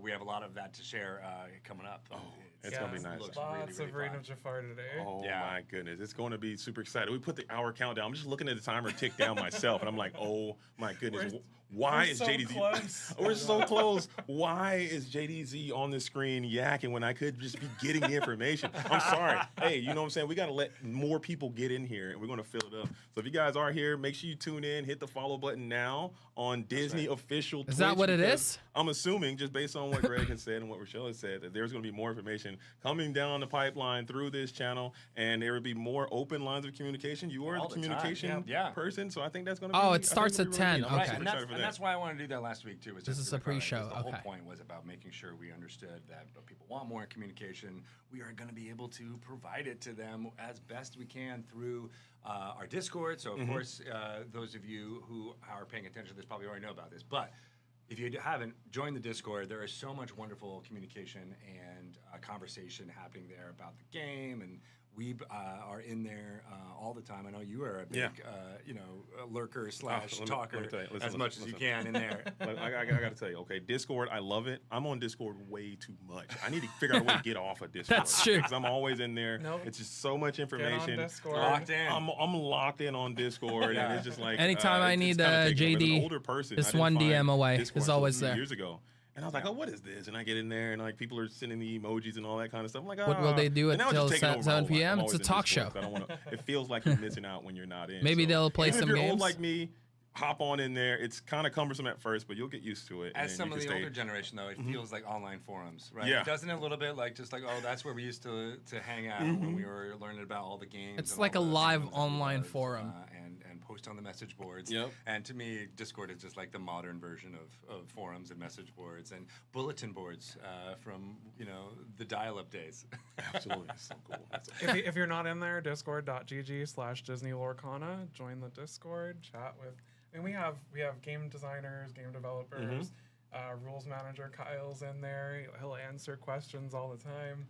we have a lot of that to share coming up. Oh, it's gonna be nice. Lots of Reign of Jafar today. Oh my goodness, it's going to be super excited. We put the hour countdown. I'm just looking at the timer tick down myself, and I'm like, oh my goodness. Why is JDZ? We're so close. Why is JDZ on the screen yakking when I could just be getting the information? I'm sorry. Hey, you know what I'm saying? We got to let more people get in here, and we're going to fill it up. So if you guys are here, make sure you tune in. Hit the follow button now on Disney official Twitch. Is that what it is? I'm assuming, just based on what Greg has said and what Rochelle has said, that there's going to be more information coming down the pipeline through this channel, and there will be more open lines of communication. You are the communication person, so I think that's going to be. Oh, it starts at 10. Okay. And that's why I wanted to do that last week too. This is a pre-show. The whole point was about making sure we understood that people want more communication. We are going to be able to provide it to them as best we can through our Discord. So of course, those of you who are paying attention to this probably already know about this. But if you haven't joined the Discord, there is so much wonderful communication and conversation happening there about the game, and we are in there all the time. I know you are a big, lurker / talker as much as you can in there. I got to tell you, okay, Discord, I love it. I'm on Discord way too much. I need to figure out a way to get off of Discord. That's true. Because I'm always in there. Nope. It's just so much information. Get on Discord. Locked in. I'm locked in on Discord, and it's just like anytime I need JD, an older person, this one DM away Discord is always there. Years ago. And I was like, what is this? And I get in there, and people are sending the emojis and all that kind of stuff. I'm like, what will they do until 7 p.m.? Like, it's a talk show. I don't want to. It feels like you're missing out when you're not in. Maybe they'll play some games. If you're old like me, hop on in there. It's kind of cumbersome at first, but you'll get used to it. As some of the older generation, though, it feels like online forums, right? Yeah. Doesn't it a little bit like that's where we used to hang out when we were learning about all the games. It's like a live online forum. And post on the message boards. Yep. And to me, Discord is just like the modern version of forums and message boards and bulletin boards from the dial-up days. Absolutely, so cool. If you're not in there, discord.gg/Disney Lorcana. Join the Discord. Chat with. And we have game designers, game developers, rules manager. Kyle's in there. He'll answer questions all the time.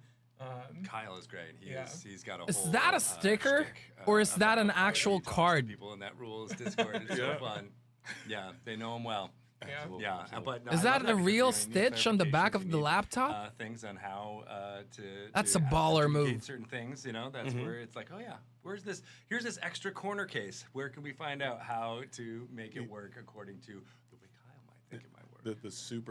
Kyle is great. He's got a. Is whole, that a sticker, shtick, or is that an actual card? People in that rules Discord is so fun. Yeah, they know him well. Yeah. But no, is that a real stitch on the back of the laptop? Things on how to. That's a baller move. Certain things, that's where it's like, oh yeah, where's this? Here's this extra corner case. Where can we find out how to make it work according to the way Kyle might think it might work?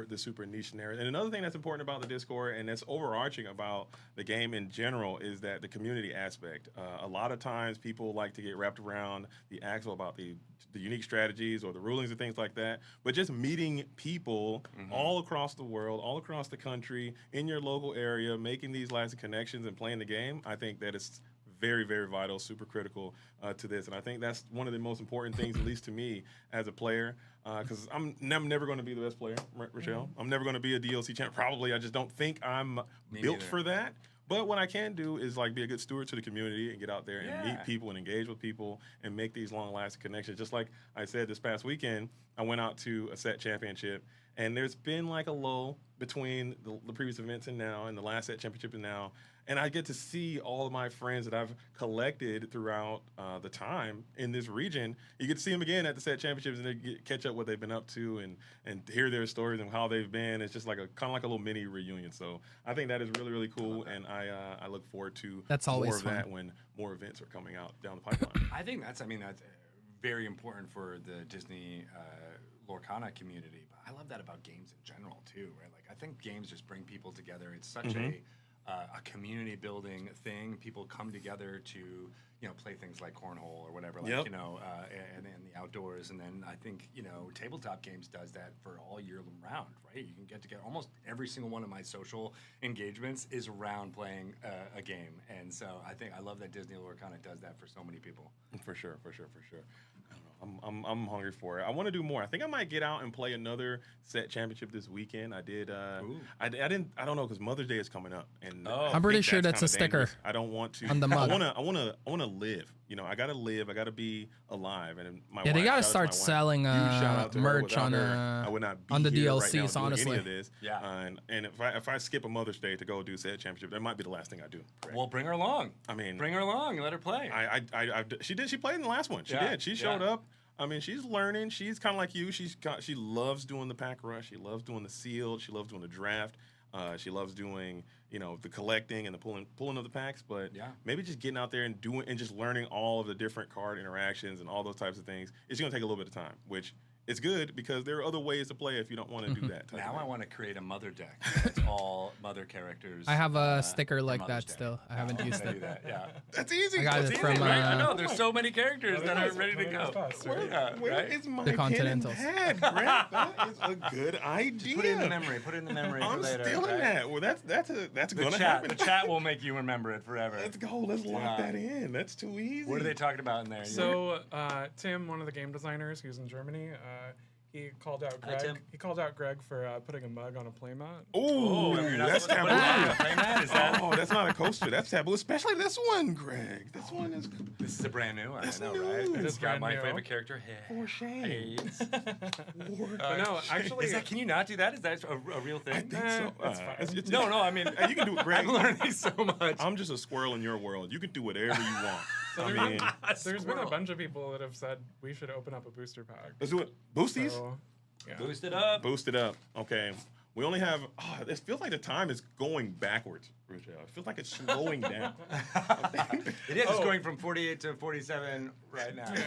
The super niche narrative. And another thing that's important about the Discord, and that's overarching about the game in general, is that the community aspect. A lot of times people like to get wrapped around the axle about the unique strategies or the rulings and things like that. But just meeting people all across the world, all across the country, in your local area, making these lasting connections and playing the game, I think that it's very, very vital, super critical to this. And I think that's one of the most important things, at least to me as a player, because I'm never going to be the best player, Rochelle. I'm never going to be a DLC champ. Probably. I just don't think I'm built for that. But what I can do is be a good steward to the community and get out there and meet people and engage with people and make these long-lasting connections. Just like I said this past weekend, I went out to a set championship, and there's been a lull between the previous events and now, and the last set championship and now. And I get to see all of my friends that I've collected throughout the time in this region. You get to see them again at the set championships, and they catch up what they've been up to and hear their stories and how they've been. It's just kind of like a little mini reunion. So I think that is really, really cool, and I look forward to more of that when more events are coming out down the pipeline. I think that's very important for the Disney Lorcana community. But I love that about games in general too, right? I think games just bring people together. It's such a a community building thing. People come together to, you know, play things like cornhole or whatever, like, Yep. you know, and the outdoors. And then I think, you know, tabletop games does that for all year round, right? You can get together. Almost every single one of my social engagements is around playing a game. And so I love that Disney Lorcana does that for so many people. For sure. I don't know. I'm hungry for it. I want to do more. I think I might get out and play another set championship this weekend. I did. I don't know, because Mother's Day is coming up, and I'm pretty sure that's a sticker dangerous. I don't want to. on the mug. I want to live. You know, I gotta live. I gotta be alive. And my Yeah, they wife, gotta shout out to start my wife. selling Huge shout out to her. merch Without on her, I would not be on the here DLCs, right now doing honestly. any of this. Yeah. And if I skip a Mother's Day to go do set championship, that might be the last thing I do. Correct? Well, bring her along. I mean, Bring her along and let her play. She did. She played in the last one. She Yeah, did. She showed up. I mean, she's learning. She's kind of like you. She loves doing the pack rush. She loves doing the sealed. She loves doing the draft. She loves doing, you know, the collecting and the pulling of the packs. But maybe just getting out there and doing and just learning all of the different card interactions and all those types of things. It's going to take a little bit of time, which is good because there are other ways to play if you don't want to do that. Now I want to create a mother deck. It's all mother characters. I have a sticker like Mother's that Day. still. I haven't used it. Yeah. That's easy. I got That's it easy, from Right? I know there's so many characters that are is. ready to go. Where is my The pen and Continentals. pad, Greg? That is a good idea. Put it in the memory. Put it in the memory for I'm later. stealing right? that. Well, that's The gonna chat. happen. The chat will make you remember it forever. Let's go. Let's lock that in. That's too easy. What are they talking about in there? So Tim, one of the game designers who's in Germany, he called out Hi, Greg. Tim. He called out Greg for putting a mug on a playmat. Oh, you're not that's supposed to taboo. put it on a playmat? Is that- Oh, that's not a coaster. That's taboo. Especially this one, Greg. This one is. This is a brand new one. That's I know, new. right? It It's is got brand my new. favorite character. For shame. No, actually, Can you not do that? Is that a real thing? I think so. it's fine. It's- No, I mean, you can do it, Greg. I'm learning so much. I'm just a squirrel in your world. You can do whatever you want. So I there's mean, there's been a bunch of people that have said we should open up a booster pack. let's do it. Boosties. So, yeah. Boost it up. Boost it up. Okay. We only have. Oh, it feels like the time is going backwards, Rochelle. It feels like it's slowing down. It is. It's going from 48 to 47 right now. Yeah.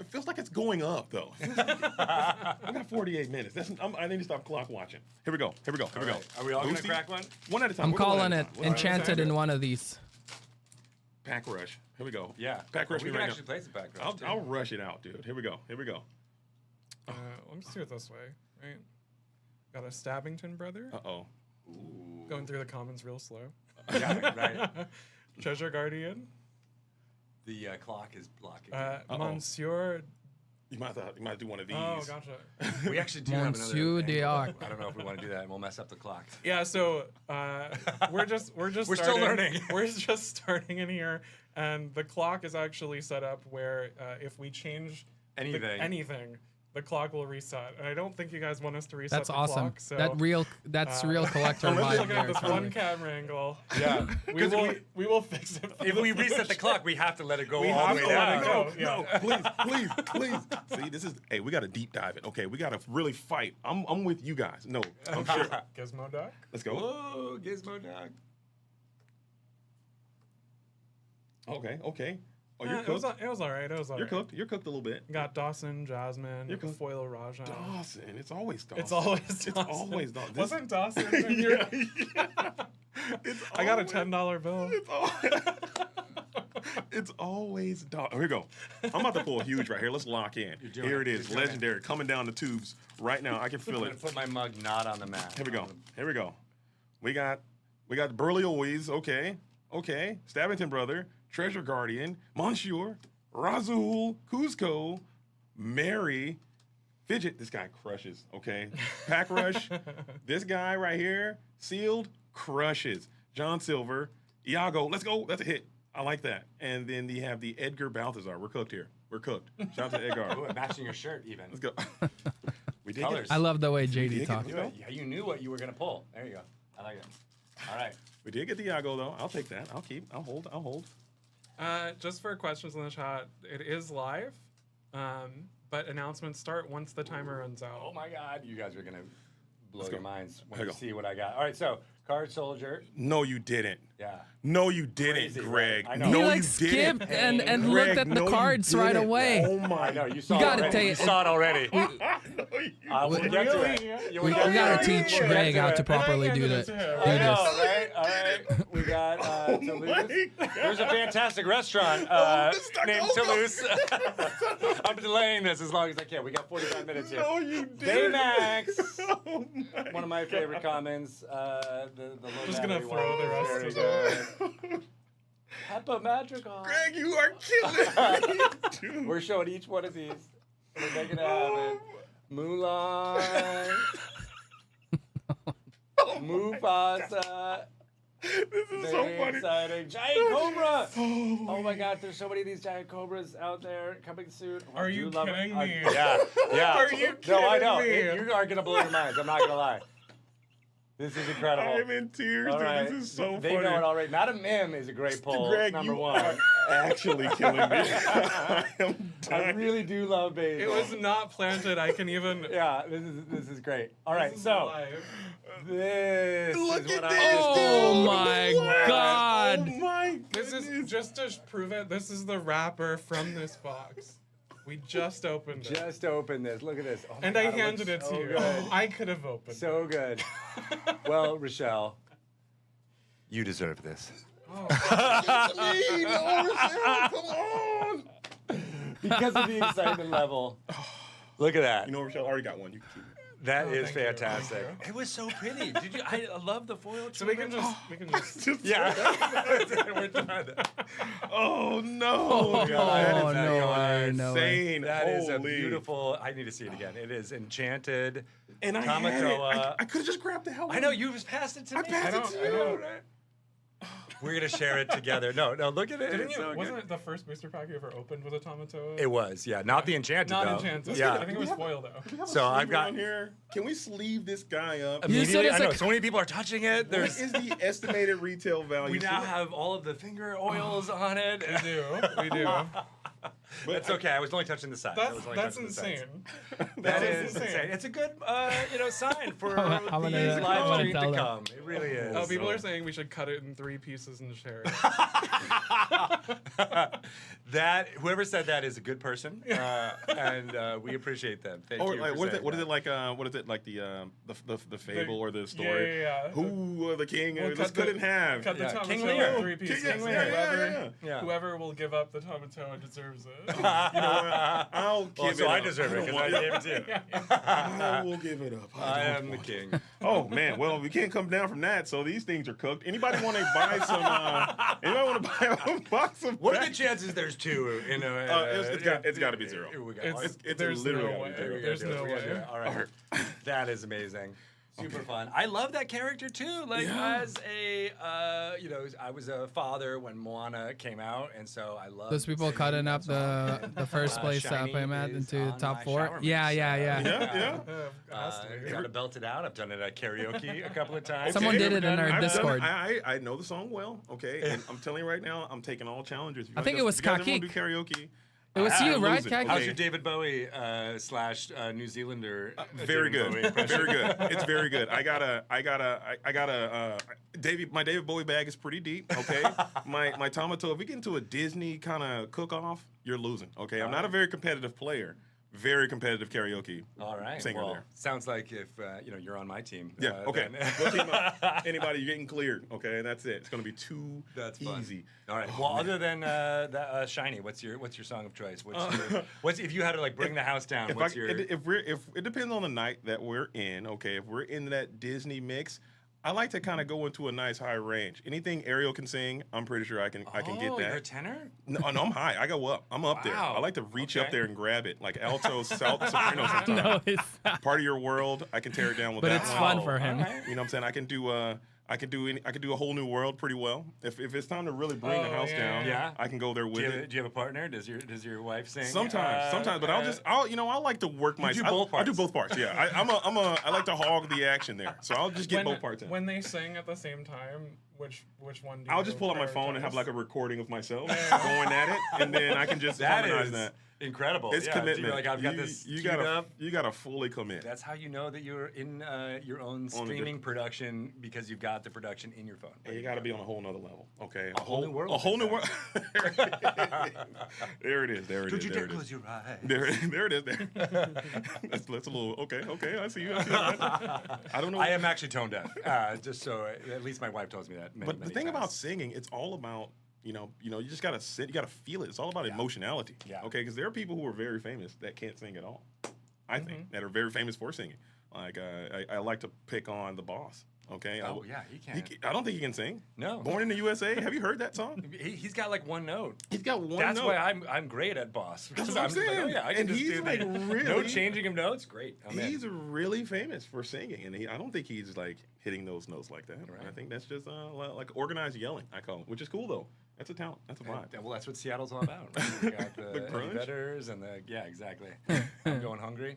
It feels like it's going up though. I got 48 minutes. I need to stop clock watching. Here we go. Here we go. Here we go. Right. Are we all gonna Boosties? crack one? One at a time. I'm We'll go one calling at a it time. We'll go Enchanted in one of these. Pack rush. Here we go. Yeah. Pack rush. We me can right actually now. play some back rush. too. I'll rush it out, dude. Here we go. Here we go. Let me just do it this way, right? Got a Stabbington brother. Uh-oh. Going through the comments real slow. Yeah, right. Treasure Guardian. The clock is blocking. Monsieur. You might do one of these. Oh, gotcha. We actually do have another. Monsieur angle. Diac. I don't know if we want to do that, and we'll mess up the clock. Yeah, so we're We're still still learning. We're just starting in here, and the clock is actually set up where if we change anything, the clock will reset. And I don't think you guys want us to reset That's the awesome. clock. So That's real collector I'm just vibe looking at there. this one totally. camera angle. Yeah. we will fix it. for If the we reset the future. clock, we have to let it go We all have the to way let down. it go. No, Yeah. please. See, this is. Hey, we got to deep dive it. Okay, we got to really fight. I'm with you guys. No, I'm sure. Gizmo duck. Let's go. Whoa, Gizmo Dog. Okay. Oh, It you're was cooked. it was all right. It was all You're right. cooked. You're cooked a little bit. Got Dawson, Jasmine, You're cooked. Foil Raja. Dawson. It's always Dawson. It's always Dawson. It's always Dawson. Wasn't Dawson? in your- It's I got a always- $10 bill. It's always Dawson. Here we go. I'm about to pull a huge right here. Let's lock in. doing Here it. it is. You're doing it. Legendary. Coming down the tubes right now. I can I'm feel gonna it. put my mug not on the mat. Here we go. Here we go. We got Burly Always. Okay. Stabbington Brother. Treasure Guardian. Monsieur. Razul. Cusco. Mary. Fidget. This guy crushes. Okay. Pack Rush. This guy right here. Sealed. Crushes. John Silver. Iago. Let's go. That's a hit. I like that. And then you have the Edgar Balthazar. We're cooked here. We're cooked. Shout out to Edgar. Ooh, matching your shirt even. Let's go. We did Colors. get I love the way did JD get talks. it. Yeah, you knew what you were gonna pull. There you go. I like it. All right. We did get the Iago though. I'll take that. I'll hold. Just for questions in the chat, it is live, but announcements start once the timer runs out. Oh my God, you guys are gonna blow Let's your go. minds when Here you we go. see what I got. All right, so Card Soldier. No, you didn't. Yeah. No, you didn't, Crazy, Greg. right? I know. No, He you like didn't. skipped and Greg, looked at the no, you cards right didn't. away. Oh my! I know you saw. You it gotta already. take You it. saw it already. No, you We'll didn't. get to it. We gotta teach Greg how to properly do Then I that. handed it to him. Do I know, this. right? All right. We got Toulouse. my God. There's a fantastic restaurant named Toulouse. I'm delaying this as long as I can. We got 45 minutes here. No, you didn't. Baymax. Oh my One of my favorite comments. The Just gonna low throw the one rest is together. very good. Peppa Madrigal. Greg, you are killing me. Dude. We're showing each one of these. We're making it happen. Mulan. Mufasa. This is so Very funny. exciting. Giant Cobra. Oh my God, there's so many of these giant cobras out there coming soon. Oh, Are do you love it? kidding I- me? Yeah, yeah. Are you No, I kidding know. me? You are gonna blow your minds. I'm not gonna lie. This is incredible. I'm in tears, All dude. right. This is so They funny. know it already. Madam Mim is a great poll. Greg, number you one. are actually killing me. I am I dying. really do love Basil. It was not planted. I can even. Yeah, this is great. All right, This is so live. this Look is at what this, I was Oh doing. my Wow. God. Oh my This goodness. is just to prove it. This is the wrapper from this box. We just opened it, Just open this. Look at this. Oh my and God, I it handed looks it to so you. good. I could have opened. So good. Well, Rochelle, you deserve this. Oh. Me, no, Rochelle, come on. Because of the excitement level. Look at that. You know, Rochelle already got one. You can keep it. That Oh, is thank you, fantastic. thank you. It was so pretty. Did you? I love the foil. So we can just. Yeah. We're done. Oh no! Oh, that is no way, no way. insane. That is a Holy. beautiful. I need to see it again. It is Enchanted. And I had it. Tamatoa. I could have just grabbed the hell. I know you just passed it to me. I passed it to I you. don't- We're gonna share it together. No, look at it. Didn't It's you? so wasn't good. it the first booster pack you ever opened with a Tamatoa? It was, yeah. Not the Enchanted, Not though. enchanted. Yeah. I think it was foil though. We have a So I've sleeve got- around here. Can we sleeve this guy up? You said Immediately, it's I know like- so many people are touching it. What There's. is the estimated retail value? We now have all of the finger oils on it. We do. We do. That's okay. I was only touching the side. I was only That's touching the sides. insane. That is is insane. insane. It's a good, sign for I'm gonna- these I'm live gonna streams tell to them. come. It really is. Oh, people are saying we should cut it in 3 pieces and share it. That whoever said that is a good person, and we appreciate them. Thank Or you. like, for what is saying it? What is that. it like? What is it like? The fable or the Yeah, story? yeah, yeah. Who the king? We'll This cut the- couldn't have. Cut the Yeah, King Tamatoa Lear. in 3 pieces. King Lear, Whoever, yeah. whoever will give up the Tamatoa deserves it. You know what? I'll give Well, it so up. I deserve it don't because I want gave it to you. I will give it up. I don't am the want it. king. Oh man, well we can't come down from that. So these things are cooked. Anybody want to buy some? Anybody want to buy a box of? What are the chances there's 2 in a? It's got to be 0. It's There's literally no gotta be way. 0. There's no way. All right. That is amazing. Super fun. I love that character too. Like as a, I was a father when Moana came out, and so I love Those people cutting up the first place Shiny playmat is into the on top my 4. shower Yeah, mix. yeah. Got to belt it out. I've done it at karaoke a couple of times. Someone did it in our I've done it. Discord. I know the song well. Okay, and I'm telling you right now, I'm taking all challengers. If you I think guys- it was if you guys ever wanna Kakik. do karaoke. It was you, I'm right, losing. Kaki? How's Okay. your David Bowie slash New Zealander? Very David good, Bowie impression? very good. It's very good. I got a my David Bowie bag is pretty deep. Okay, my Tamatoa. If we get into a Disney kind of cook off, you're losing. Okay, I'm not a very competitive player. Very competitive karaoke. All right. Singer Well, there. sounds like if you're on my team. Yeah. Okay. then- We'll team up. Anybody, you're getting cleared. Okay, that's it. It's gonna be too That's fun. easy. All right. Well, other than Shiny, what's your song of choice? What's if you had to like bring the house down? What's your? If it depends on the night that we're in. Okay, if we're in that Disney mix, I like to kind of go into a nice high range. Anything Ariel can sing, I'm pretty sure I can get that. You're a tenor? No, I'm high. I go up. I'm up there. Wow. I like to reach up Okay. there and grab it, like alto, soprano sometimes. No, it's not. Part of your world, I can tear it down with But that it's one. fun for him. You know what I'm saying? I can do a whole new world pretty well. If it's time to really bring the house down, yeah. I can go there with Do it. you have a partner? Does your wife sing? Sometimes, but I like to work my. do both I do parts. both parts. Yeah, I like to hog the action there, so I'll just get both parts in. When they sing at the same time, which one do you I'll just pull out my phone and have prioritize? like a recording of myself going at it, and then I can just That harmonize is that. Incredible. It's yeah, commitment. You're like, I've got this You queued gotta up. you gotta fully commit. That's how you know that you're in your own streaming production because you've got the production in your phone. And you got to be on a whole nother level, okay? A whole new world. A whole new world. There it is. There it is. Don't you there dare it is. close your eyes. There it is. There. that's a little okay. I see you. I don't know. I am actually tone deaf. Just so at least my wife tells me that. Many, But the many thing times. about singing, it's all about you just gotta sit, you gotta feel it. It's all about emotionality. Yeah. Okay, because there are people who are very famous that can't sing at all. I think that are very famous for singing. Like I like to pick on the Boss. Okay. Oh yeah, he can. I don't think he can sing. No. Born in the USA. Have you heard that song? He's got like one note. He's got one That's note. why I'm great at Boss. That's Because what I'm just like, saying. oh yeah, I can And just he's do like that. really- No changing of notes. Great. He's really famous for singing, and I don't think he's like hitting those notes like that. Right. I think that's just like organized yelling. I call it, which is cool though. That's a talent. That's a vibe. Well, that's what Seattle's all about. Right? You got The grunge? Vetters and exactly. I'm going hungry.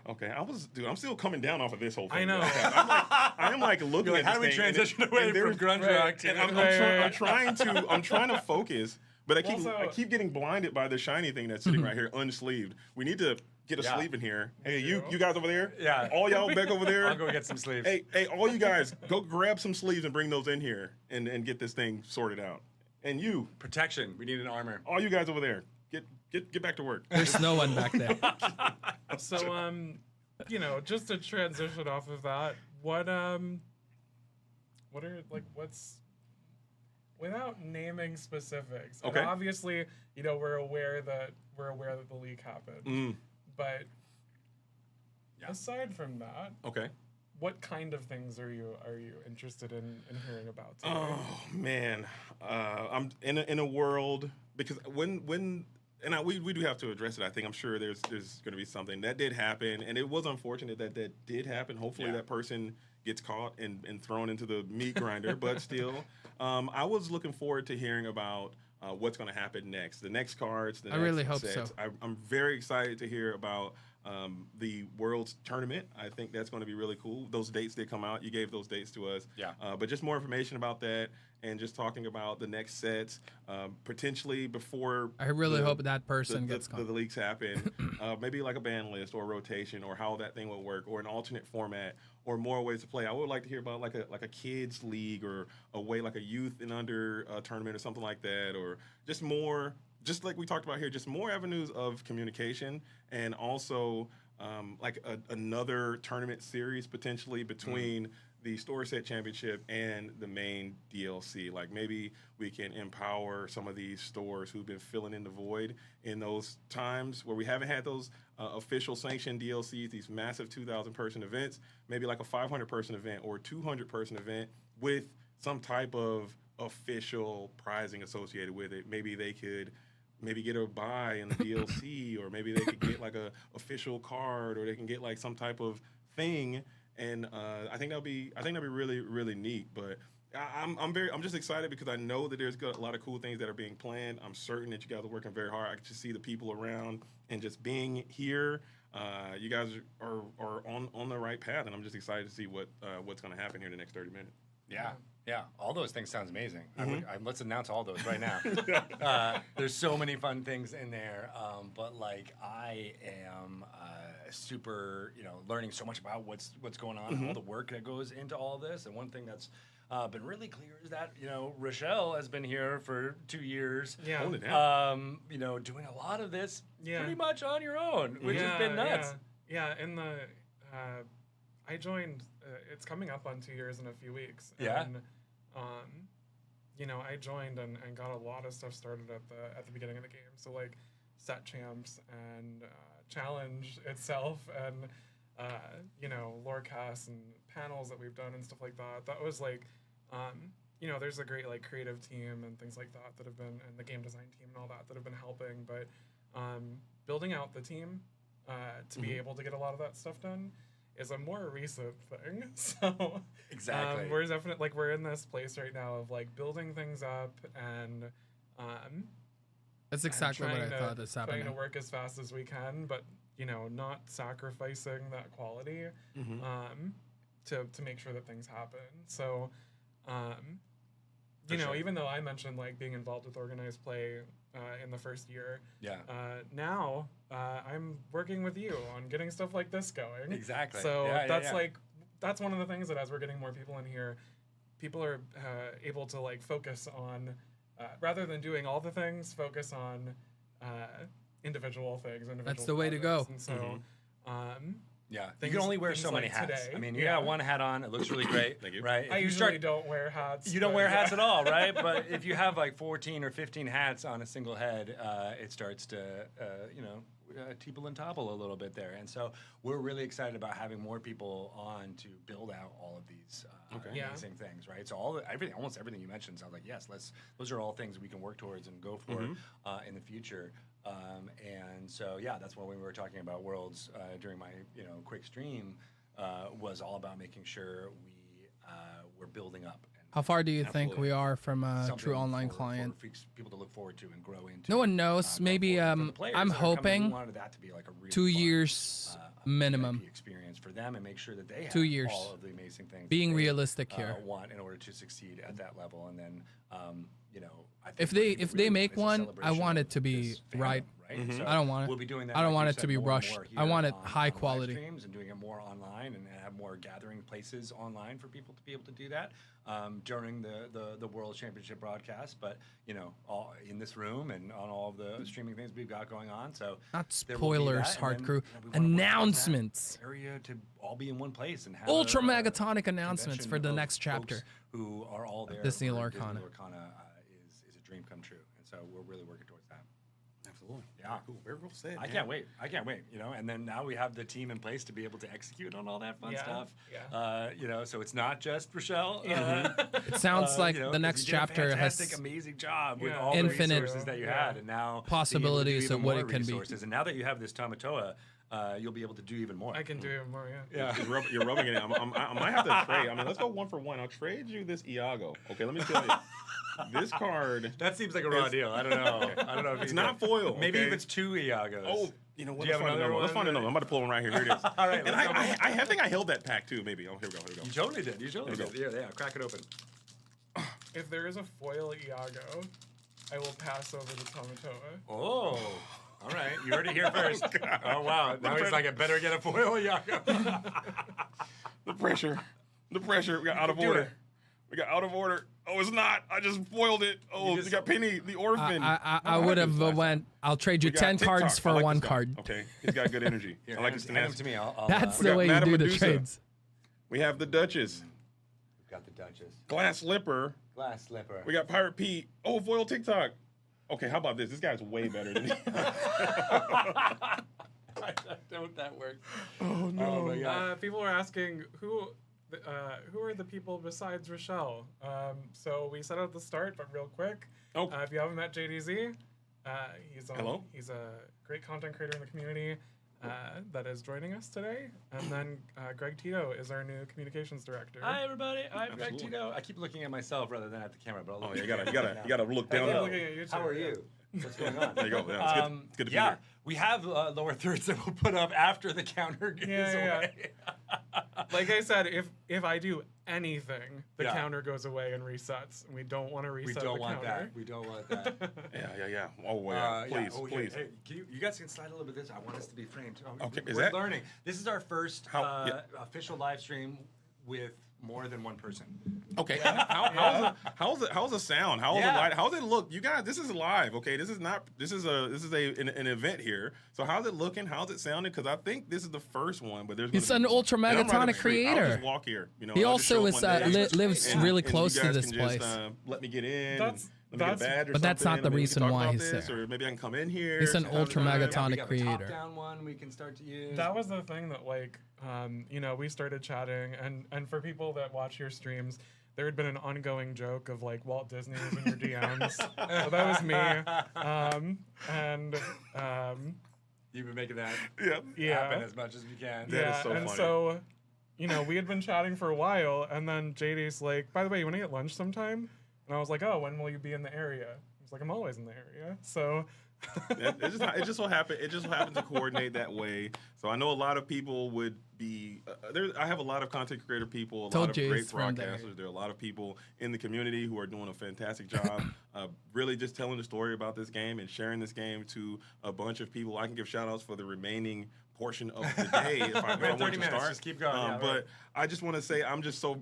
Okay, I'm still coming down off of this whole thing. I know. Okay, I'm like looking You're like, at how do we this thing, and transition away from there's- grunge rock to? And I'm trying to focus, but I keep getting blinded by the shiny thing that's sitting right here, unsleeved. We need to get a sleeve in here. Hey, you guys over there? Yeah. All y'all back over there? I'll go get some sleeves. Hey, all you guys, go grab some sleeves and bring those in here and get this thing sorted out. And you, protection. We need an armor. all you guys over there, get back to work. There's no one back there. So just to transition off of that, what's without naming specifics. Okay. And obviously, we're aware that the leak happened. But aside from that, Okay. what kind of things are you interested in hearing about today? Oh man, I'm in a world because we do have to address it. I think I'm sure there's going to be something that did happen, and it was unfortunate that did happen. Hopefully that person gets caught and thrown into the meat grinder. But still, I was looking forward to hearing about what's going to happen next. The next cards. I really hope so. I'm very excited to hear about the World's Tournament. I think that's going to be really cool. Those dates did come out. You gave those dates to us. Yeah. But just more information about that and just talking about the next sets, potentially before. I really hope that person gets caught. The leaks happen. Maybe like a ban list or a rotation or how that thing will work or an alternate format or more ways to play. I would like to hear about like a kids league or a way like a youth and under tournament or something like that, or just more. Just like we talked about here, just more avenues of communication, and also another tournament series potentially between the Store Set Championship and the main DLC. Like maybe we can empower some of these stores who've been filling in the void in those times where we haven't had those official sanctioned DLCs, these massive 2,000-person events, maybe like a 500-person event or a 200-person event with some type of official prizing associated with it. Maybe they could get a buy in the DLC, or maybe they could get like a official card, or they can get like some type of thing. And I think that'll be really, really neat. But I'm just excited because I know that there's a lot of cool things that are being planned. I'm certain that you guys are working very hard. I can just see the people around and just being here. You guys are on the right path, and I'm just excited to see what's going to happen here in the next 30 minutes. Yeah, all those things sounds amazing. Let's announce all those right now. There's so many fun things in there, but like I am super, learning so much about what's going on, and all the work that goes into all this. And one thing that's been really clear is that Rochelle has been here for 2 years. Yeah. Hold it down. Doing a lot of this pretty much on your own, which has been nuts. Yeah, in the I joined. It's coming up on 2 years in a few weeks. Yeah. And, I joined and got a lot of stuff started at the beginning of the game. So like set champs and challenge itself and Lorecast and panels that we've done and stuff like that. That was like there's a great like creative team and things like that have been, and the game design team and all that have been helping. But building out the team to be able to get a lot of that stuff done is a more recent thing. So exactly, we're definitely we're in this place right now of like building things up and That's exactly what I thought is happening. Trying to work as fast as we can, but not sacrificing that quality to make sure that things happen. So you know, sure. even though I mentioned like being involved with organized play in the first year, Yeah. Now I'm working with you on getting stuff like this going. Exactly. So Yeah, that's like that's one of the things that as we're getting more people in here, people are able to like focus on rather than doing all the things, focus on individual things. That's the way to go. And so. Yeah, you can only wear so many hats. Today, I mean, you got one hat on; it looks really great, Thank you. right? I usually don't wear hats. You don't wear hats at all, right? But if you have like 14 or 15 hats on a single head, it starts to, teeple and topple a little bit there. And so we're really excited about having more people on to build out all of these amazing things, right? So almost everything you mentioned sounds like yes, those are all things we can work towards and go for in the future. And so, yeah, that's why when we were talking about Worlds during my, quick stream, was all about making sure we're building up. And How far do you think we are from a true online client? For people to look forward to and grow into. No one knows. Maybe I'm hoping 2 years minimum. Experience for them and make sure that they have 2 years. all of the amazing things. Being realistic here. Want in order to succeed at that level, and then I think If they make one, I want it to be right. So I don't want it. We'll be doing that. I don't like want you it to said, be more and rushed. more I here want it on high live quality. streams and doing it more online and have more gathering places online for people to be able to do that during the World Championship broadcast. But all in this room and on all of the streaming things we've got going on. So Not there will be spoilers, that, hard and crew. then, we wanna work on that Announcements. area to all be in one place and have Ultra a megatonic announcements convention for the of next chapter. folks who are all there. Disney for Lorcana. Disney Lorcana is a dream come true, and so we're really working towards that. Absolutely. Yeah. Very cool said. I can't wait. And then now we have the team in place to be able to execute on all that fun stuff. Yeah. So it's not just Rochelle. It sounds like the next chapter has fantastic, amazing job with Yeah. all Infinite the resources that you had, and now possibilities being of able what to do it can be. even more resources. And now that you have this Tamatoa, you'll be able to do even more. I can do it more, yeah. You're rubbing it in. I might have to trade. I mean, let's go 1 for 1. I'll trade you this Iago. Okay, let me tell you. This card. That seems like a raw deal. I don't know. I don't know if It's not foil. Maybe okay? if it's 2 Iagos. Oh, you know what? Do you Let's have find another another one. one? Let's find another one. I'm about to pull one right here. Here it is. All right. And I think I held that pack too. Maybe. Oh, here we go. You totally did. Here we did. Yeah. Crack it open. If there is a foil Iago, I will pass over the Tamatoa. Oh. All right. You heard it here first. Oh, wow. Now he's like, I better get a foil Iago. The pressure. We got out of order. Oh, it's not. I just foiled it. Oh, you got Penny, the orphan. I would have went. I'll trade you 10 cards for one card. Okay, he's got good energy. Here, I like his hand him tenacity. to me. I'll, That's We the got way you Madame do the Medusa. trades. We have the Duchess, We've got the Duchess. Glass Slipper. Glass slipper. We got Pirate Pete. Oh, foil TikTok. Okay, how about this? This guy's way better than me. Don't that work? Oh no. Oh my God. People are asking who are the people besides Rochelle. So we said at the start, but real quick. Oh. If you haven't met JDZ, Hello? He's a great content creator in the community that is joining us today. And then Greg Tito is our new communications director. Hi everybody. I'm Greg Absolutely. Tito. I keep looking at myself rather than at the camera, but I'll Oh, look yeah, at you gotta look down. I'm Hello. looking at you too, How are yeah. you? What's going on? There you go. Yeah, it's good to be here. We have lower thirds that we'll put up after the counter goes away. Like I said, if I do anything, the Yeah. counter goes away and resets. And we don't want to We reset don't the want counter. that. We don't want that. Yeah. Oh, well, Yeah. please, Oh, here, please. Hey, you guys can slide a little bit this. I want us to be framed. Okay, is We're that- learning. This is our first Yeah. official live stream with more than one person. Okay. How's the sound? How's the light? How's it look? You guys, this is live. Okay, this is an event here. So how's it looking? How's it sounding? Because I think this is the first one, but there's. He's gonna an be, ultra and I'm running megatonic straight. I'll creator. just walk here. You know. He I'll just also show is up one day. lives And- really and close you to guys this can just, place. let me get in. That's- let me get a that's- badge or But that's not something, the and then we can reason talk why about he's this, there. Or maybe I can come in here. He's an sometime ultra sometime. megatonic we got creator. The top-down one we can start to use. That was the thing that we started chatting, and for people that watch your streams, there had been an ongoing joke of like Walt Disney was in your DMs. So that was me. You've been making that Yeah. happen as much as you can. That is so and funny. so, we had been chatting for a while, and then JD's like, by the way, you want to get lunch sometime? And I was like, oh, when will you be in the area? He's Like I'm always in the area, so. It just so happened to coordinate that way. So I know a lot of people would be I have a lot of content creator people, a lot of great broadcasters. There are a lot of people in the community who are doing a fantastic job, really just telling the story about this game and sharing this game to a bunch of people. I can give shout outs for the remaining portion of the day if I want to start. Just keep going. But I just want to say I'm just so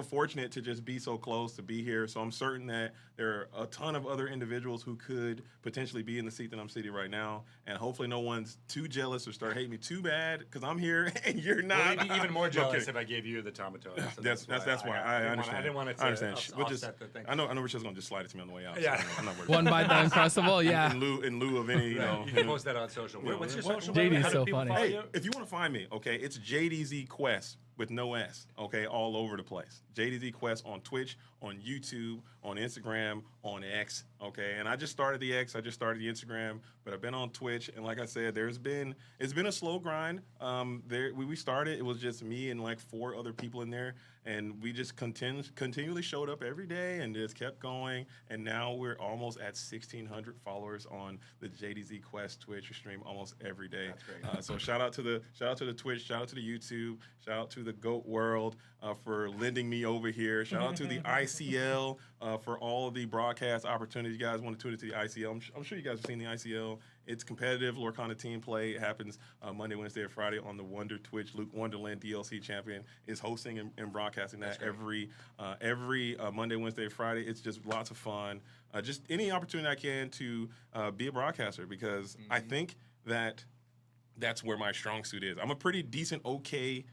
fortunate to just be so close to be here. So I'm certain that there are a ton of other individuals who could potentially be in the seat that I'm sitting right now, and hopefully no one's too jealous or start hating me too bad because I'm here and you're not. Well, you'd be even more jealous if I gave you the Tomato. So that's why I understand. I didn't want it to offset the thing. I know Rachel's gonna just slide it to me on the way out. Yeah, so I'm not worried. One bite the Uncrustable. Yeah. In lieu of any, you can post that on social. What's your social? JD's so funny. Hey, if you want to find me, okay, it's JDZ Quest with no S, okay, all over the place. JDZ Quest on Twitch, on YouTube, on Instagram, on X, okay. And I just started the X, I just started the Instagram, but I've been on Twitch, and like I said, it's been a slow grind. We started, it was just me and like 4 other people in there, and we just continually showed up every day and just kept going. And now we're almost at 1,600 followers on the JDZ Quest Twitch stream almost every day. That's great. So shout out to the Twitch, shout out to the YouTube, shout out to the GOAT World for lending me over here. Shout out to the ICL for all of the broadcast opportunities. You guys want to tune into the ICL. I'm sure you guys have seen the ICL. It's competitive Lorcana team play. It happens Monday, Wednesday, and Friday on the Wonder Twitch. Luke Wonderland, DLC champion, is hosting and broadcasting that every Monday, Wednesday, Friday. It's just lots of fun. Just any opportunity I can to be a broadcaster, because I think that's where my strong suit is. I'm a pretty decent, okay,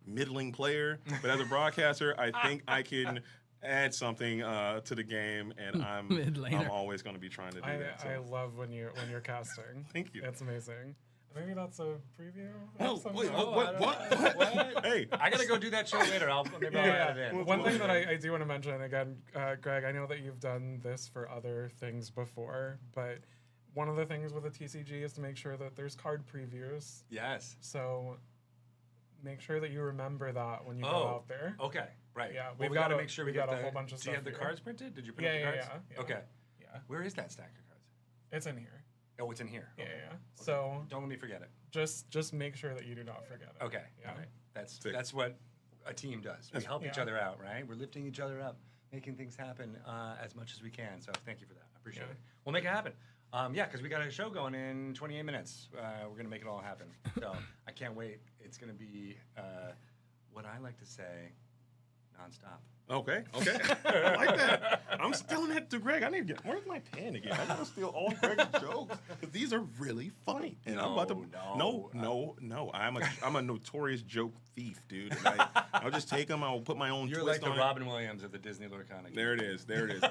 middling player, but as a broadcaster, I think I can add something to the game, and I'm always going to be trying to do that. So. I love when you're casting. Thank you. It's amazing. Maybe that's a preview. Oh, wait, what? Hey, I gotta go do that show later. I'll add it in. One thing that I do want to mention again, Greg, I know that you've done this for other things before, but one of the things with the TCG is to make sure that there's card previews. Yes. So make sure that you remember that when you go out there. Okay. Right. Yeah. We got to make sure we got get a whole bunch of stuff. Do you have the cards printed? Did you print the cards? Yeah. Okay. Yeah. Where is that stack of cards? It's in here. Oh, it's in here. Yeah. Okay. Yeah. So don't let me forget it. Just make sure that you do not forget it. Okay. Yeah. All right. That's what a team does. We help each other out, right? We're lifting each other up, making things happen as much as we can. So thank you for that. I appreciate it. We'll make it happen. Because we got a show going in 28 minutes. We're going to make it all happen. So I can't wait. It's going to be what I like to say, nonstop. Okay. I like that. I'm stealing that to Greg. I need to get. Where's my pen again? I'm gonna steal all Greg's jokes because these are really funny. And I'm about to. No. I'm a notorious joke thief, dude. I'll just take them. I'll put my own. You're twist like the on Robin Williams of the Disney Lorcana. There it is.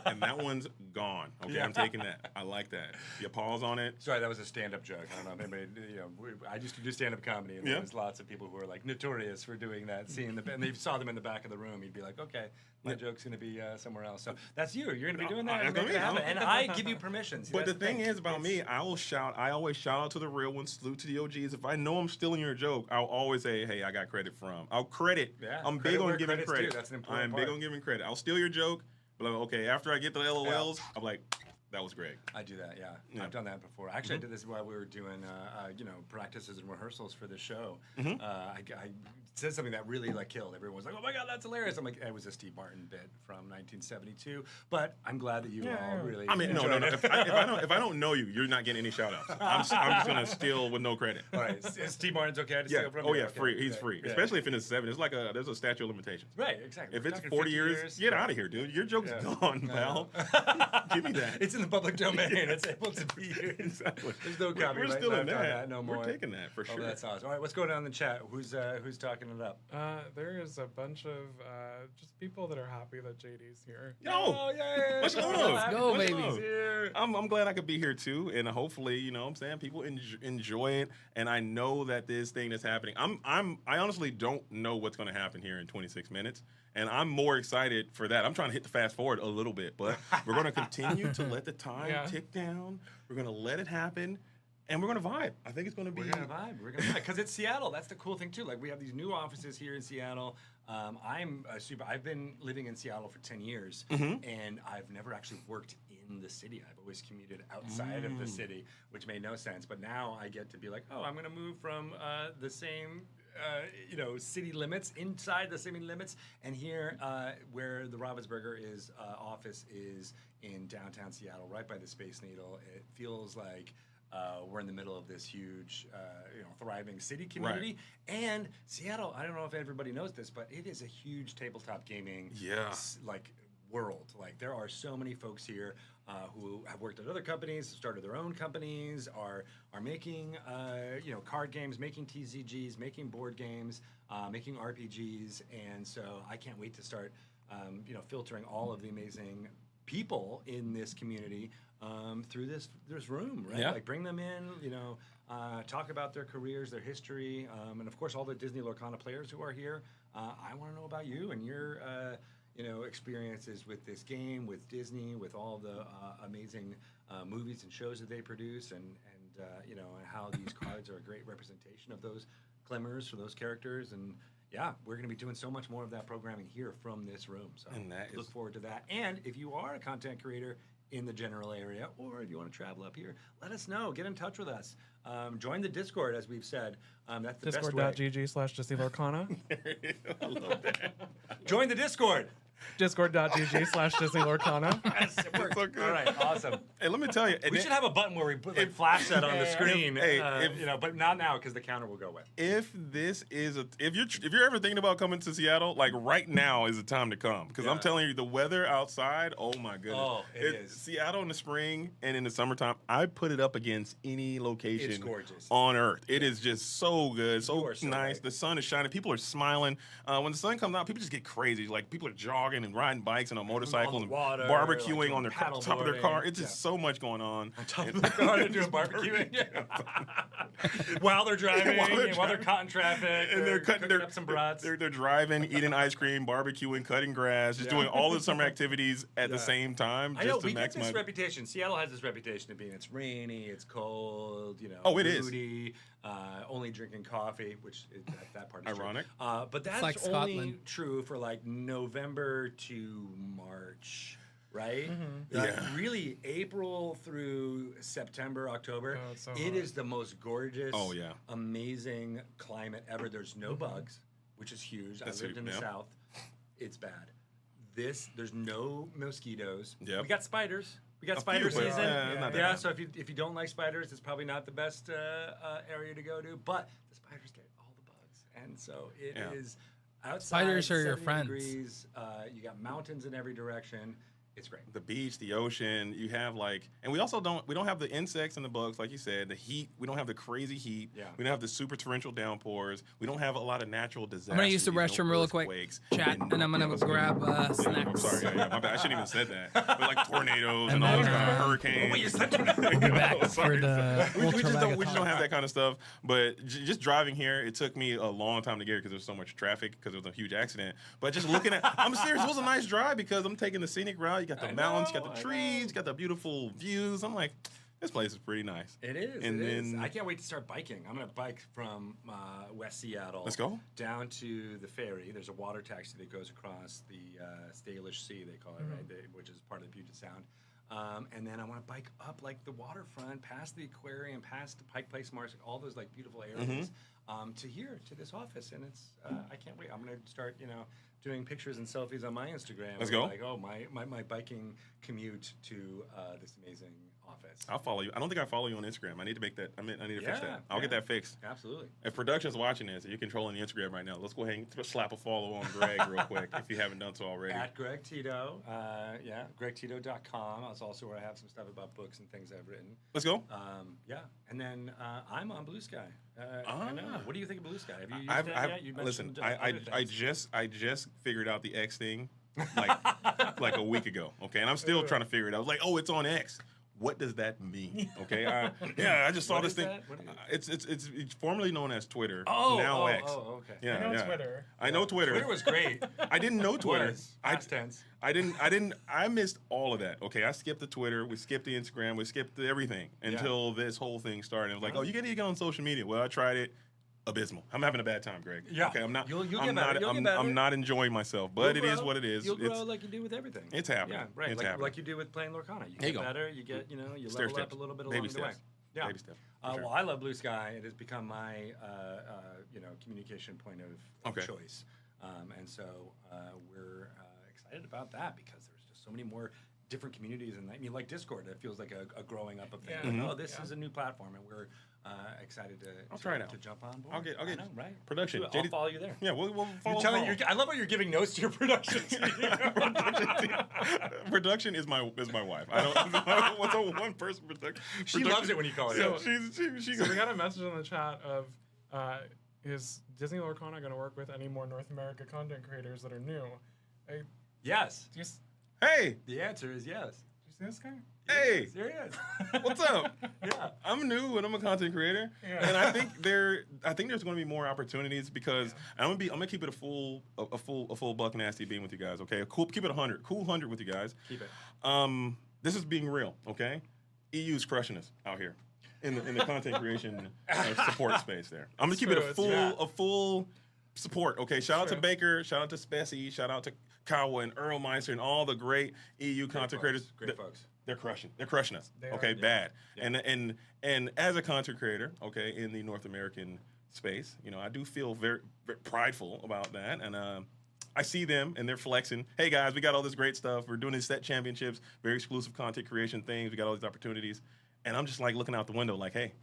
And that one's gone. Okay, I'm taking that. I like that. You pause on it. Sorry, that was a stand-up joke. I don't know if anybody. I used to do stand-up comedy, and there was lots of people who were like notorious for doing that. Seeing and they saw them in the back of the room. You'd be like, okay. My joke's going to be somewhere else. So that's you. You're going to be doing that. And I give you permission. See, but the thing is about me, I always shout out to the real ones, salute to the OGs. If I know I'm stealing your joke, I'll always say, hey, I got credit from. I'll credit. Yeah, I'm big on giving credit. That's an important big on giving credit. I'll steal your joke, but okay, after I get the LOLs, I'm like, that was great. I do that, yeah. I've done that before. Actually, I did this while we were doing, practices and rehearsals for the show. I said something that really killed. Everyone was like, "Oh my god, that's hilarious!" I'm like, "It was a Steve Martin bit from 1972." But I'm glad that you all really. I mean, no. If I don't know you, you're not getting any shout outs. I'm just gonna steal with no credit. All right, is Steve Martin's okay to steal from? Oh yeah, free. He's free. Especially if it's 7. It's like there's a statute of limitations. Right, exactly. If it's 40 years, get out of here, dude. Your joke's gone, pal. Give me that. It's in the public domain. It's able to be used. Exactly. There's no copyright. We're still in that. No more. We're taking that for sure. Oh, that's awesome. All right, what's going on in the chat? Who's talking it up? There is a bunch of just people that are happy that JD's here. Yo, yay! Much love. Let's go, baby. I'm glad I could be here too, and hopefully, people enjoy it. And I know that this thing that's happening. I honestly don't know what's going to happen here in 26 minutes. And I'm more excited for that. I'm trying to hit the fast forward a little bit, but we're going to continue to let the time tick down. We're going to let it happen, and we're going to vibe. I think it's going to be. We're going to vibe. Because it's Seattle. That's the cool thing, too. We have these new offices here in Seattle. I'm I've been living in Seattle for 10 years, Mm-hmm. and I've never actually worked in the city. I've always commuted outside of the city, which made no sense. But now I get to be like, oh, I'm going to move from the same city limits inside the city limits, and here where the Ravensburger is office is in downtown Seattle, right by the Space Needle. It feels like we're in the middle of this huge, thriving city community. Right. And Seattle, I don't know if everybody knows this, but it is a huge tabletop gaming world. Like, there are so many folks here who have worked at other companies, started their own companies, are making card games, making TCGs, making board games, making RPGs, and so I can't wait to start filtering all of the amazing people in this community through this room, right? Yeah. Like, bring them in, talk about their careers, their history, and of course all the Disney Lorcana players who are here. I want to know about you and your experiences with this game, with Disney, with all the amazing movies and shows that they produce, and how these cards are a great representation of those glimmers for those characters. And yeah, we're going to be doing so much more of that programming here from this room. So look forward to that. And if you are a content creator in the general area, or if you want to travel up here, let us know. Get in touch with us. Join the Discord, as we've said. That's the best way. Discord.gg/Disney Lorcana. I love that. Join the Discord. Discord.gg/Disney Lorcana. Yes, it worked. So good. All right, awesime. Hey, let me tell you. We should have a button where we put flash that on the screen. But not now, because the counter will go away. If you're ever thinking about coming to Seattle, like right now is the time to come, because I'm telling you, the weather outside, oh my goodness. Oh, it is. Seattle in the spring and in the summertime, I put it up against any location It's gorgeous. on earth. It is just so good, so are so nice. right. The sun is shining. People are smiling. When the sun comes out, people just get crazy. Like, people are jogging and riding bikes and on motorcycles On the water, and barbecuing like on their top of their car. It's just so much going on. On top of the car, they're doing barbecuing. While they're driving, while they're caught in traffic, and they're cutting up some brats. They're driving, eating ice cream, barbecuing, cutting grass, just doing all the summer activities at the same time. I know, just we to get this maximize. reputation. Seattle has this reputation of being it's rainy, it's cold, Oh, it is. moody, only drinking coffee, which that part is ironic. True. But that's like only Scotland. true for like November to March. Right? Yeah. Really, April through September, October, it is the most gorgeous, amazing climate ever. There's no bugs, which is huge. I lived in the South. It's bad. There's no mosquitoes. Yep. We got spiders. We got A spider few, but season. not that Yeah, bad. so if you don't like spiders, it's probably not the best area to go to. But the spiders get all the bugs, and so it is outside. Spiders are your 70 friends. degrees. You got mountains in every direction. It's great. The beach, the ocean, you have and we also don't have the insects and the bugs, like you said, the heat. We don't have the crazy heat. Yeah. We don't have the super torrential downpours. We don't have a lot of natural disasters. I'm gonna use the restroom real quick, chat, and I'm gonna grab I'm snacks. sorry, my bad. I shouldn't even said that. But like tornadoes and all those kind of hurricanes. Wait, you said We'll be back Sorry. for the we just don't ultraviolet have that kind of stuff. But just driving here, it took me a long time to get here because there's so much traffic because there was a huge accident. But just looking at, I'm serious, it was a nice drive because I'm taking the scenic route. You got the mountains, you got the trees, you got the beautiful views. I'm like, this place is pretty nice. It is. And it then is. I can't wait to start biking. I'm gonna bike from West Seattle. Let's go. Down to the ferry. There's a water taxi that goes across the Stalish Sea, they call it, right? Which is part of the Puget Sound. And then I want to bike up like the waterfront, past the aquarium, past the Pike Place Market, all those like beautiful areas, to here, to this office. And it's I can't wait. I'm gonna start, doing pictures and selfies on my Instagram. Let's go. Like, oh, my biking commute to this amazing office. I'll follow you. I don't think I follow you on Instagram. I need to make that. I need to fix that. I'll get that fixed. Absolutely. If production's watching this, and you're controlling the Instagram right now, let's go ahead and slap a follow on Greg real quick if you haven't done so already. At Greg Tito. GregTito.com. That's also where I have some stuff about books and things I've written. Let's go. And then I'm on Blue Sky. I know. What do you think of Blue Sky? Have you used it yet? You Listen, mentioned other things. I just figured out the X thing like a week ago. Okay, and I'm still trying to figure it out. I was like, oh, it's on X. What does that mean? Okay, I just saw What this is thing. that? It's formerly known as Twitter. Oh, now X. Oh, okay. Yeah, I know Twitter. I know Twitter. Twitter was great. I didn't know Twitter. Was. Past tense. I missed all of that. Okay, I skipped the Twitter, we skipped the Instagram, we skipped everything until this whole thing started. It was like, oh, you need to get on social media. Well, I tried it. abysmal. I'm having a bad time, Greg. Yeah. Okay, I'm not. You'll get I'm better. not. You'll get I'm, better. I'm not enjoying myself, but You'll it is grow. what it is. You'll It's grow like you do with everything. It's happening. Yeah, right. It's Like, happening. like you do with playing Lorcana. You There you get go. better. You get, you level Stair up steps. a little bit Baby along the way. steps. Yeah. Baby steps. for sure. Well, I love Blue Sky. It has become my, communication point of Okay. choice, and so we're excited about that because there's just so many more different communities, and I mean, like Discord, it feels like a growing up of things. Yeah. Like, Mhm. oh, this is a new platform, and we're excited I'll try it out. to jump on board. I'll get I know, right? production. Do it. I'll follow you there. Yeah, we'll follow. You're telling, I love how you're giving notes to your production team. Production is my wife. I don't. What's a one person production? She loves it when you call her. So that. she So we got a message in the chat of, is Disney Lorcana going to work with any more North America content creators that are new? Yes. Just, Hey, The answer is yes. did you see this guy? hey, There he is. what's up? Yeah. I'm new and I'm a content creator, Yeah. and I think there's going to be more opportunities because I'm gonna keep it a full buck nasty being with you guys. Okay, cool. Keep it 100, cool 100 with you guys. Keep it. This is being real. Okay, EU's crushing us out here in the content creation support space. There, I'm gonna keep it a full support. Okay, shout out to Baker, shout out to Spessy, shout out to Kawa and Earl Meister and all the great EU content creators. Great folks. They're crushing us. They Okay, are. bad. Yeah. And as a content creator, okay, in the North American space, I do feel very, very prideful about that. And I see them and they're flexing. Hey guys, we got all this great stuff. We're doing these set championships, very exclusive content creation things. We got all these opportunities, and I'm just like looking out the window, like, hey,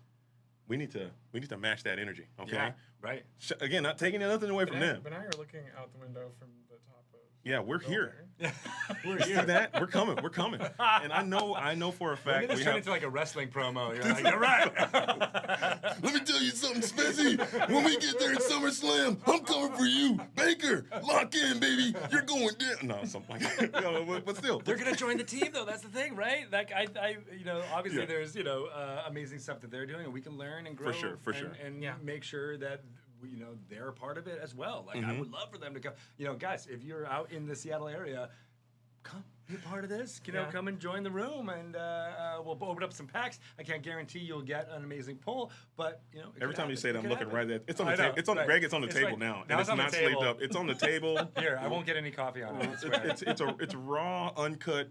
we need to match that energy. Okay, Yeah, right. Again, not taking nothing away from them. But now you're looking out the window from the top of. Yeah, we're here. We're See that? We're coming. And I know for a fact We're gonna we turn have. into like a wrestling promo. You're like, you're right. Let me tell you something, Spezzy. When we get there at SummerSlam, I'm coming for you. Baker, lock in, baby. You're going down. No, something like that. But still. They're gonna join the team though. That's the thing, right? Like obviously Yeah. there's amazing stuff that they're doing, and we can learn and grow. For sure. And make sure that they're a part of it as well. Like I would love for them to come. Guys, if you're out in the Seattle area, come be a part of this. Come and join the room, and we'll open up some packs. I can't guarantee you'll get an amazing pull, but Every time you say that, I'm looking right at it's on I the know, table. It's on right. Greg. It's on the It's table right. now, Now and it's it's on the not table. slaved up. It's on the table. Here, I won't get any coffee on it. I swear. It's raw, uncut,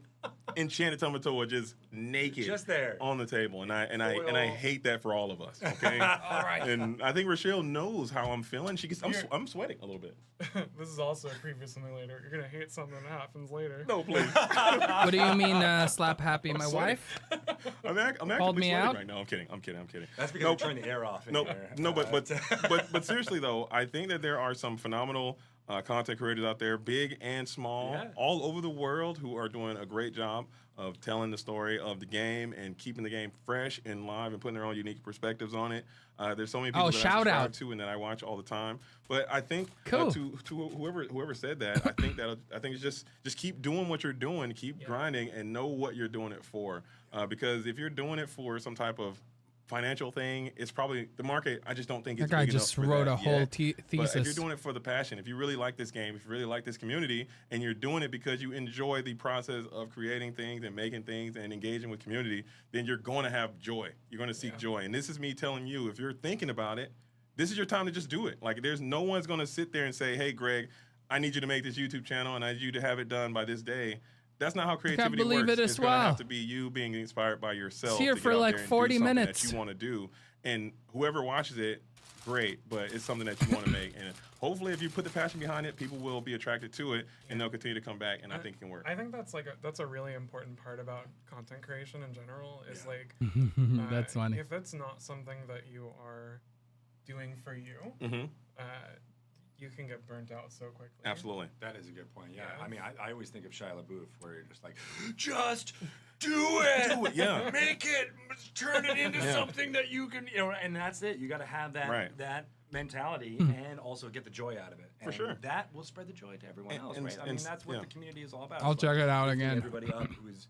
Enchanted Tamatoa just naked, Just there. on the table, and I hate that for all of us. Okay, All right. and I think Rochelle knows how I'm feeling. I'm sweating a little bit. This is also previously later. You're gonna hate something that happens later. No, please. What do you mean, slap happy? My sweating. wife? I'm actively Called me sweating out? right now. I'm kidding. That's because we turned the air off. In No, here. no, but seriously though, I think that there are some phenomenal content creators out there, big and small, all over the world, who are doing a great job of telling the story of the game and keeping the game fresh and live and putting their own unique perspectives on it. There's so many people that I shout subscribe out. to and that I watch all the time. But I think Cool. to whoever said that, I think it's just keep doing what you're doing, keep grinding, and know what you're doing it for. Because if you're doing it for some type of financial thing, it's probably the market. I just don't think it's That guy big just enough for wrote that a whole yet. thesis. But if you're doing it for the passion, if you really like this game, if you really like this community, and you're doing it because you enjoy the process of creating things and making things and engaging with community, then you're going to have joy. You're going to seek joy. And this is me telling you, if you're thinking about it, this is your time to just do it. Like, there's no one's going to sit there and say, hey, Greg, I need you to make this YouTube channel and I need you to have it done by this day. That's not how creativity believe works. it as It's going to well. have to be you being inspired by yourself. It's here to for get out like there and 40 do something minutes. that you want to do. And whoever watches it, great, but it's something that you want to make. And hopefully, if you put the passion behind it, people will be attracted to it, and they'll continue to come back. And I think it can work. I think that's a really important part about content creation in general. Is like That's funny. If it's not something that you are doing for you, you can get burnt out so quickly. Absolutely. That is a good point. Yeah. Yeah. I mean, I always think of Shia LaBeouf, where you're just like, just do it. Do it, yeah. Make it, turn it into something that you can, and that's it. You got to have that that mentality and also get the joy out of it. For sure. That will spread the joy to everyone else, right? I mean, that's what the community is all about. I'll check it out lifting again. Everybody up who's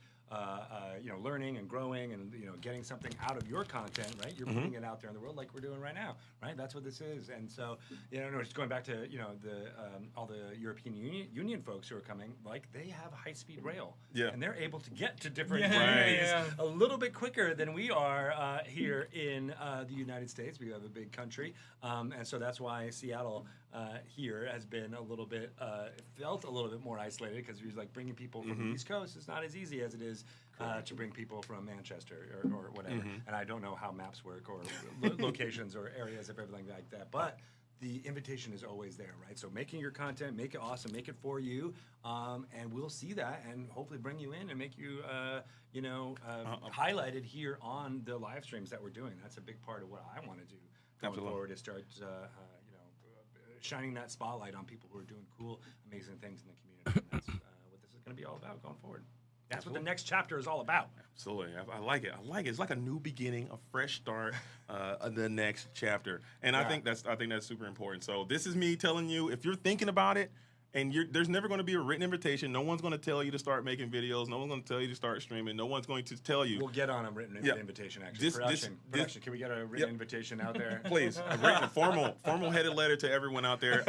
learning and growing and getting something out of your content, right? You're putting it out there in the world like we're doing right now, right? That's what this is. And so, just going back to all the European Union folks who are coming, like they have high-speed rail, and they're able to get to different areas a little bit quicker than we are here in the United States. We have a big country, and so that's why Seattle here has been a little bit felt a little bit more isolated, because we're like bringing people from the East Coast is not as easy as it is to bring people from Manchester or whatever. And I don't know how maps work or locations or areas of everything like that, but the invitation is always there, right? So making your content, make it awesome, make it for you, and we'll see that and hopefully bring you in and make you, highlighted here on the live streams that we're doing. That's a big part of what I want to do going forward, is start, shining that spotlight on people who are doing cool, amazing things in the community. And that's what this is going to be all about going forward. That's what the next chapter is all about. Absolutely. I like it. It's like a new beginning, a fresh start, the next chapter. And I think that's super important. So this is me telling you, if you're thinking about it, and there's never going to be a written invitation. No one's going to tell you to start making videos. No one's going to tell you to start streaming. No one's going to tell you. We'll get on a written invitation, actually. Production, can we get a written invitation out there? Please, a written, formal headed letter to everyone out there.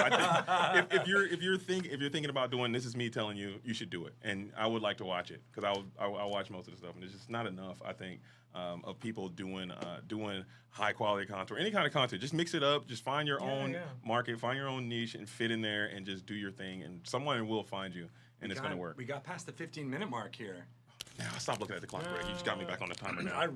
If you're thinking about doing this, is me telling you, you should do it. And I would like to watch it, because I'll watch most of the stuff, and it's just not enough, I think, of people doing high quality content, any kind of content. Just mix it up. Just find your own market, find your own niche, and fit in there, and just do your thing. And someone will find you, and it's going to work. We got past the 15-minute mark here. Now stop looking at the clock, Greg. You just got me back on the timer now. I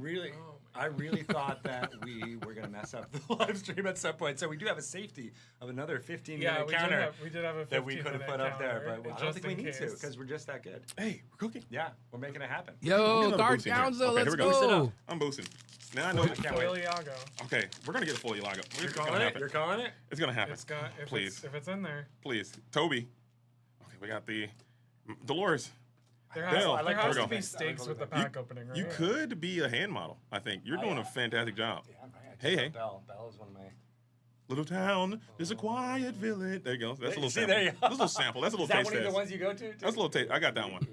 really thought that we were going to mess up the live stream at some point. So we do have a safety of another 15-minute counter. We did have a 15-minute that we could have put up there, but I don't think we need to, case. because we're just that good. Hey, we're cooking. Yeah, we're making it happen. Yo, Guard Council, okay, let's here we go. I'm boosting. Now I know. Full Iago. Okay, we're gonna get a full Iago. You're calling it? You're calling it? It's gonna happen. Please. If it's in there. Please, Toby. Okay, we got the Dolores. There has to be stakes with the pack opening, right? You could be a hand model, I think. You're doing a fantastic job. Yeah, right. Hey. Bell is one of my... Little town, there's a quiet village. There you go. That's a little sample. There you go. That's a little sample. That's a little taste Is that one of the ones you go to? That's a little taste. I got that one.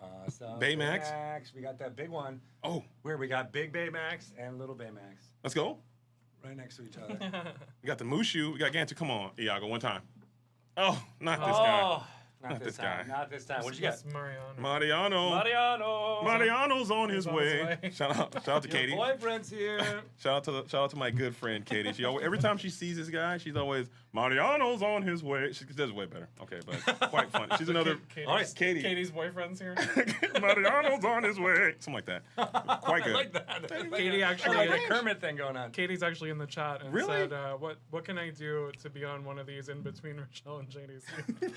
Awesome. Baymax. We got that big one. Oh. Where we got big Baymax and little Baymax. Let's go. Right next to each other. We got the Mushu. We got Gantu. Come on, Iago, one time. Oh, not this guy. Not this time. Not this time. What'd you get? Mariano's on his way. Shout out to Katie. Your boyfriend's here. Shout out to my good friend Katie. She always, every time she sees this guy, she's always Mariano's on his way. She does way better. Okay, but quite funny. She's another. Katie. Katie's boyfriend's here. Mariano's on his way. Something like that. Quite good. I like that. Katie actually like a Kermit thing going on. Katie's actually in the chat and really? said, "What can I do to be on one of these in between Rochelle and JDC?"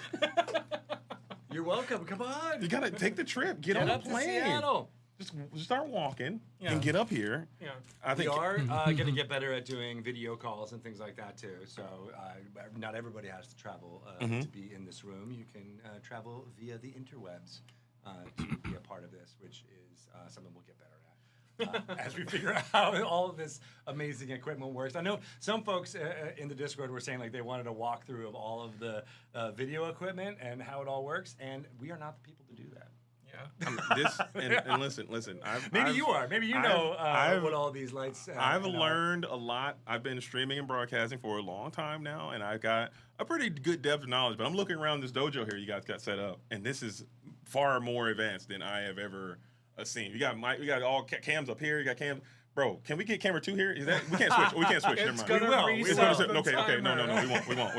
You're welcome. Come on. You gotta take the trip. Get on the plane. To Seattle. Just start walking and get up here. Yeah. I think we are going to get better at doing video calls and things like that too. So not everybody has to travel to be in this room. You can travel via the interwebs to be a part of this, which is something we'll get better at. As we figure out how all of this amazing equipment works. I know some folks in the Discord were saying like they wanted a walkthrough of all of the video equipment and how it all works, and we are not the people to do that. Yeah. And listen. Maybe you are. Maybe you know what all these lights. I've learned a lot. I've been streaming and broadcasting for a long time now, and I've got a pretty good depth of knowledge. But I'm looking around this dojo here you guys got set up, and this is far more advanced than I have ever seen. We got all cams up here. You got cams. Bro, can we get camera 2 here? Is that we can't switch? We can't switch. Never mind. Okay. No. We won't.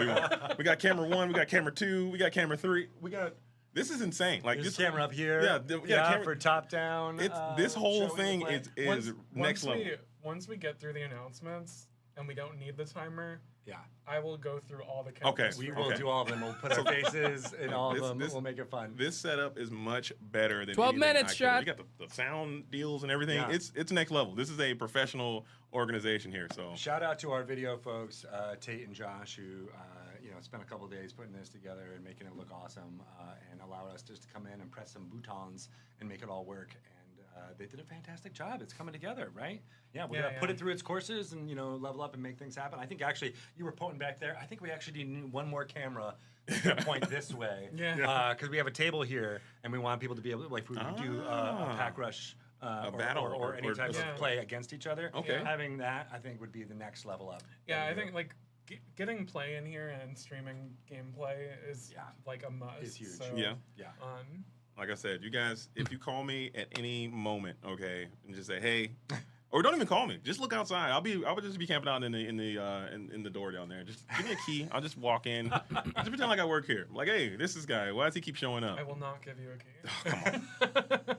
We got camera 1. We got camera 2. We got camera 3. We got. This is insane. Like this camera up here. Yeah. For top down. It's this whole thing is next level. Once we get through the announcements and we don't need the timer. Yeah. I will go through all the cameras. We will do all of them. We'll put our faces in all of them. We'll make it fun. This setup is much better than 12 minutes, shot. You got the sound deals and everything. Yeah. It's next level. This is a professional organization here. So shout out to our video folks, Tate and Josh, who spent a couple of days putting this together and making it look awesome, and allowed us just to come in and press some boutons and make it all work. And they did a fantastic job. It's coming together, right? Yeah, we're gonna put it through its courses and level up and make things happen. I think actually you were pointing back there. I think we actually need one more camera to point this way. Because we have a table here and we want people to be able to we do a pack rush. A battle or any type of play against each other. Okay. Having that, I think, would be the next level up. Yeah, I think like getting play in here and streaming gameplay is like a must. It's huge. So, Yeah. Like I said, you guys, if you call me at any moment, okay, and just say, hey, or don't even call me, just look outside. I would just be camping out in the door down there. Just give me a key. I'll just walk in. Just pretend like I work here. I'm like, hey, this is guy. Why does he keep showing up? I will not give you a key. Oh, come on.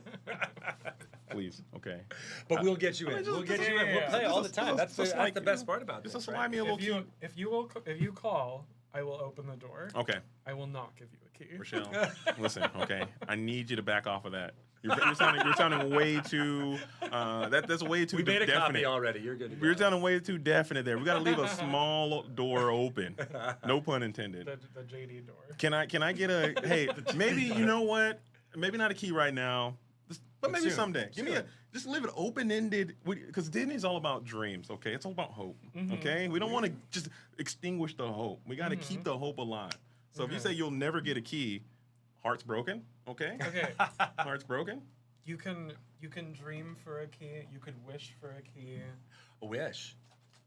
Please, okay. But we'll get you in. We'll get you in. We'll play all the time. That's the best part about this. Just slide me a little key. If you call, I will open the door. Okay. I will not give you a key. Rochelle, listen, okay. I need you to back off of that. You're sounding way too. That's way too. We made a definite. copy already. You're good to go. You're sounding way too definite there. We got to leave a small door open. No pun intended. The JD door. Can I get a? Hey, maybe you know what? Maybe not a key right now, but maybe someday. Give me just leave it open-ended, because Disney's all about dreams. Okay, it's all about hope. Okay, we don't want to just extinguish the hope. We got to keep the hope alive. So if you say you'll never get a key, heart's broken. Okay. Heart's broken. You can dream for a key. You could wish for a key. A wish.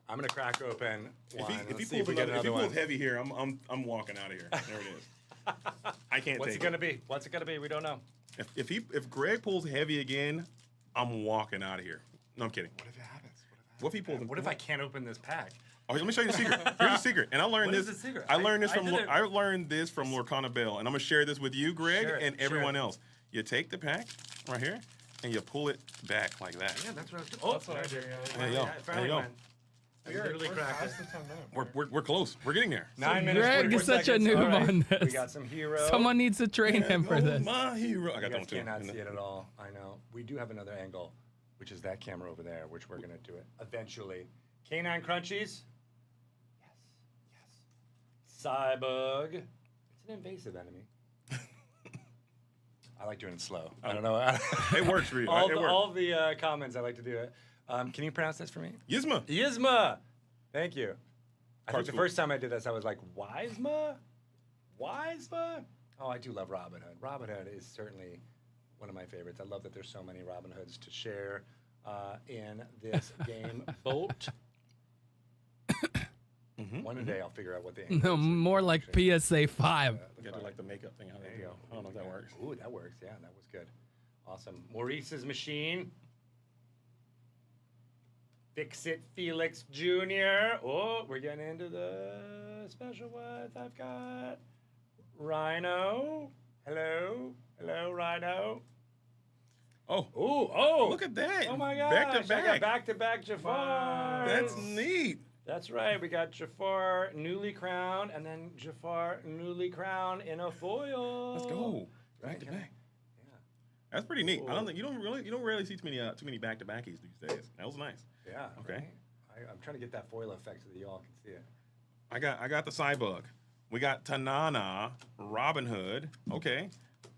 I'm gonna crack open one. If he pulls heavy here, I'm walking out of here. There it is. I can't What's take it gonna be? What's it gonna be? We don't know. If Greg pulls heavy again, I'm walking out of here. No, I'm kidding. What if it happens? What if he pulls? What if I can't open this pack? Oh, let me show you the secret. Here's the secret, and I learned What this. is the secret? I learned this from Lorcana Bell, and I'm gonna share this with you, Greg, and everyone else. You take the pack right here, and you pull it back like that. Yeah, that's what I was doing. Oh, That's what I do. There you go. There you go. We're past the 10 minutes. We're close. We're getting there. 9 minutes. Greg 44 is such a seconds. noob All right. on this. We got some hero. Someone needs to train him for this. My hero. I You got that guys one too. cannot see it at all. I know. We do have another angle, which is that camera over there, which we're gonna do it eventually. Canine Crunchies. Yes. Cybug. It's an invasive enemy. I like doing it slow. I don't know. It works for you. All the comments, I like to do it. Can you pronounce this for me? Yzma. Yzma. Thank you. I think Card's the cool. first time I did this, I was like, Wisma? Wisma? Oh, I do love Robin Hood. Robin Hood is certainly one of my favorites. I love that there's so many Robin Hoods to share in this game. Bolt. One day I'll figure out what the No, more like PSA 5. You gotta do like the makeup thing. There you go. I don't know if that works. Ooh, that works. Yeah, that was good. Awesome. Maurice's machine. Fix It Felix Jr. Oh, we're getting into the special ones. I've got Rhino. Hello. Hello, Rhino. Oh. Ooh, oh. Look at that. Oh my gosh. Back to I got back. back-to-back Jafar. That's neat. That's right. We got Jafar newly crowned, and then Jafar newly crowned in a foil. Let's go. Right? Back to back. Yeah. That's pretty neat. I don't think you don't really see too many back to backies these days. That was nice. Yeah. Okay. Right? I'm trying to get that foil effect so that you all can see it. I got the Cybug. We got Tanana, Robin Hood. Okay.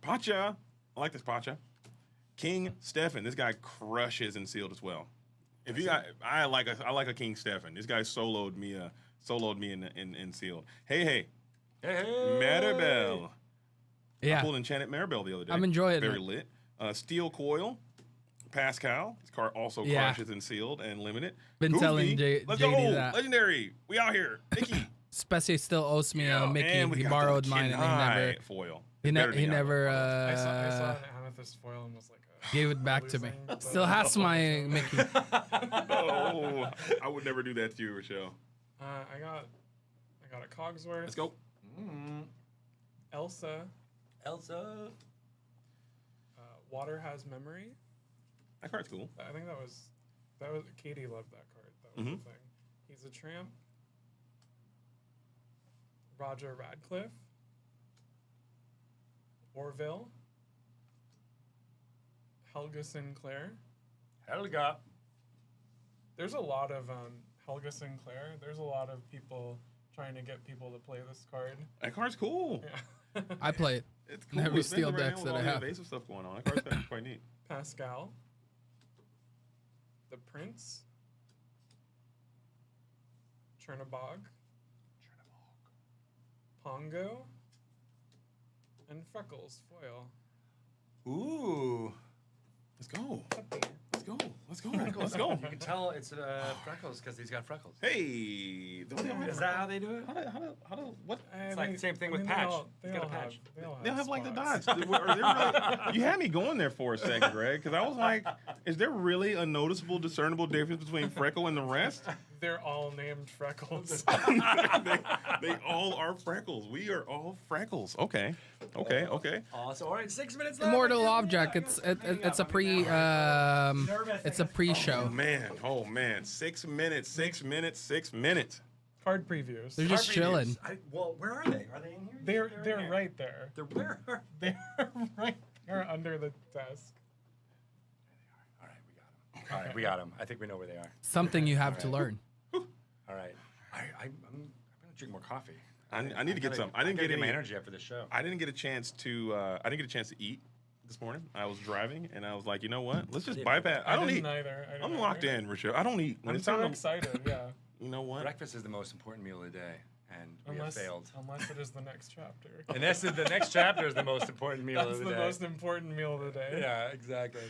Pacha. I like this Pacha. King Stefan. This guy crushes in sealed as well. If you got, I like a King Stefan. This guy soloed me in sealed. Hey. Maribel. Yeah. I pulled Enchanted Maribel the other day. I'm enjoying it. Very lit. Steel Coil. Pascal. This card also crushes in sealed and limited. Been Goofy. telling Let's JD go. that. Legendary. We out here. Mickey. Specie still owes me a Mickey. And we He got borrowed the mine and he Kenai never. foil. He never I saw an amethyst foil and was like, gave it back to me. losing, Still has my Mickey. Oh, I would never do that to you, Rochelle. I got a Cogsworth. Let's go. Elsa. Elsa. Water Has Memory. That card's cool. I think that was Katie loved that card. That was the thing. He's a tramp. Roger Radcliffe. Orville. Helga Sinclair. Helga. There's a lot of Helga Sinclair. There's a lot of people trying to get people to play this card. That card's cool. Yeah. I play it. It's cool. Every It's been steel right decks now with that I all the have. invasive stuff going on. That card's quite neat. Pascal. the Prince, Chernobog, Pongo, and Freckles foil. Ooh. Let's go. Let's go. Let's go. Let's go. You can tell it's Freckles because he's got freckles. Hey. Is that how they do it? How do what? It's like the same thing with Patch. He's got a patch. They have like the dots. Are they really, you had me going there for a second, Greg, because I was like, is there really a noticeable, discernible difference between Freckle and the rest? They're all named Freckles. they all are Freckles. We are all Freckles. Okay. Awesome. All right, 6 minutes left. Immortal Object. It's a pre-show. Oh man. 6 minutes. 6 minutes. 6 minutes. Card previews. They're just chilling. Well, where are they? Are they in here? They're right there. They're where? They're right there under the desk. All right, we got them. All right, we got them. I think we know where they are. Something you have to learn. All right. I'm gonna drink more coffee. I need to get some. I didn't get my any energy after the show. I didn't get a chance to eat this morning. I was driving and I was like, you know what? Let's just bypass. I don't eat. I'm locked in, Richard. I don't eat. I'm so excited. Yeah. You know what? Breakfast is the most important meal of the day, and we have failed. Unless it is the next chapter. And that's the next chapter is the most important meal of the day. That's the most important meal of the day. Yeah, exactly.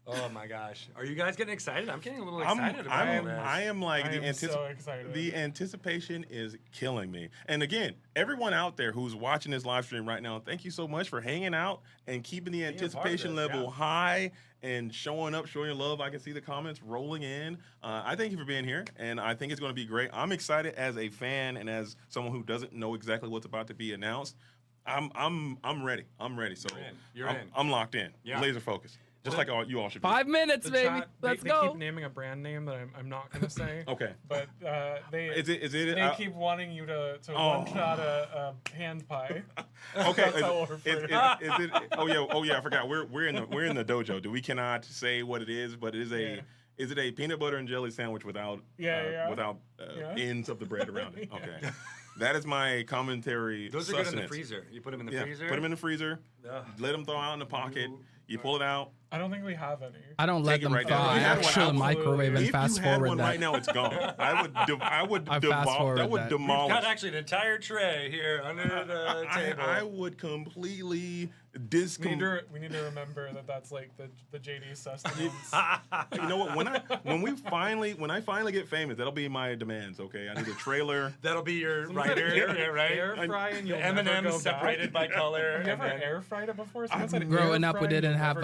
Oh my gosh. Are you guys getting excited? I'm getting a little excited about this. I am like so excited. The anticipation is killing me. And again, everyone out there who's watching this live stream right now, thank you so much for hanging out and keeping the anticipation level high and showing up, showing your love. I can see the comments rolling in. I thank you for being here, and I think it's going to be great. I'm excited as a fan and as someone who doesn't know exactly what's about to be announced. I'm ready. I'm ready. So You're in. I'm locked in. Yeah. Laser focus. Just like you all should be. 5 minutes, baby. Let's go. They keep naming a brand name that I'm not going to say. Okay. But they keep wanting you to one-shot a hand pie. Okay. That's how we'll refer to it. Oh yeah, I forgot. We're in the dojo. We cannot say what it is, but it is a is it a peanut butter and jelly sandwich without ends of the bread around it? Okay. That is my commentary. Those are good in the freezer. You put them in the freezer? Put them in the freezer. Let them thaw out in the pocket. You pull it out. I don't think we have any. I don't let them thaw. I actually microwave and fast forward that. If you had one right now, it's gone. I would demolish. We've got actually an entire tray here under the table. I would completely we need to remember that that's like the JD sustenance. You know what? When I finally get famous, that'll be my demands. Okay, I need a trailer. That'll be your writer, right? Air fry and you'll M&M's separated by color. Have you ever air fried it before? Growing up, we didn't have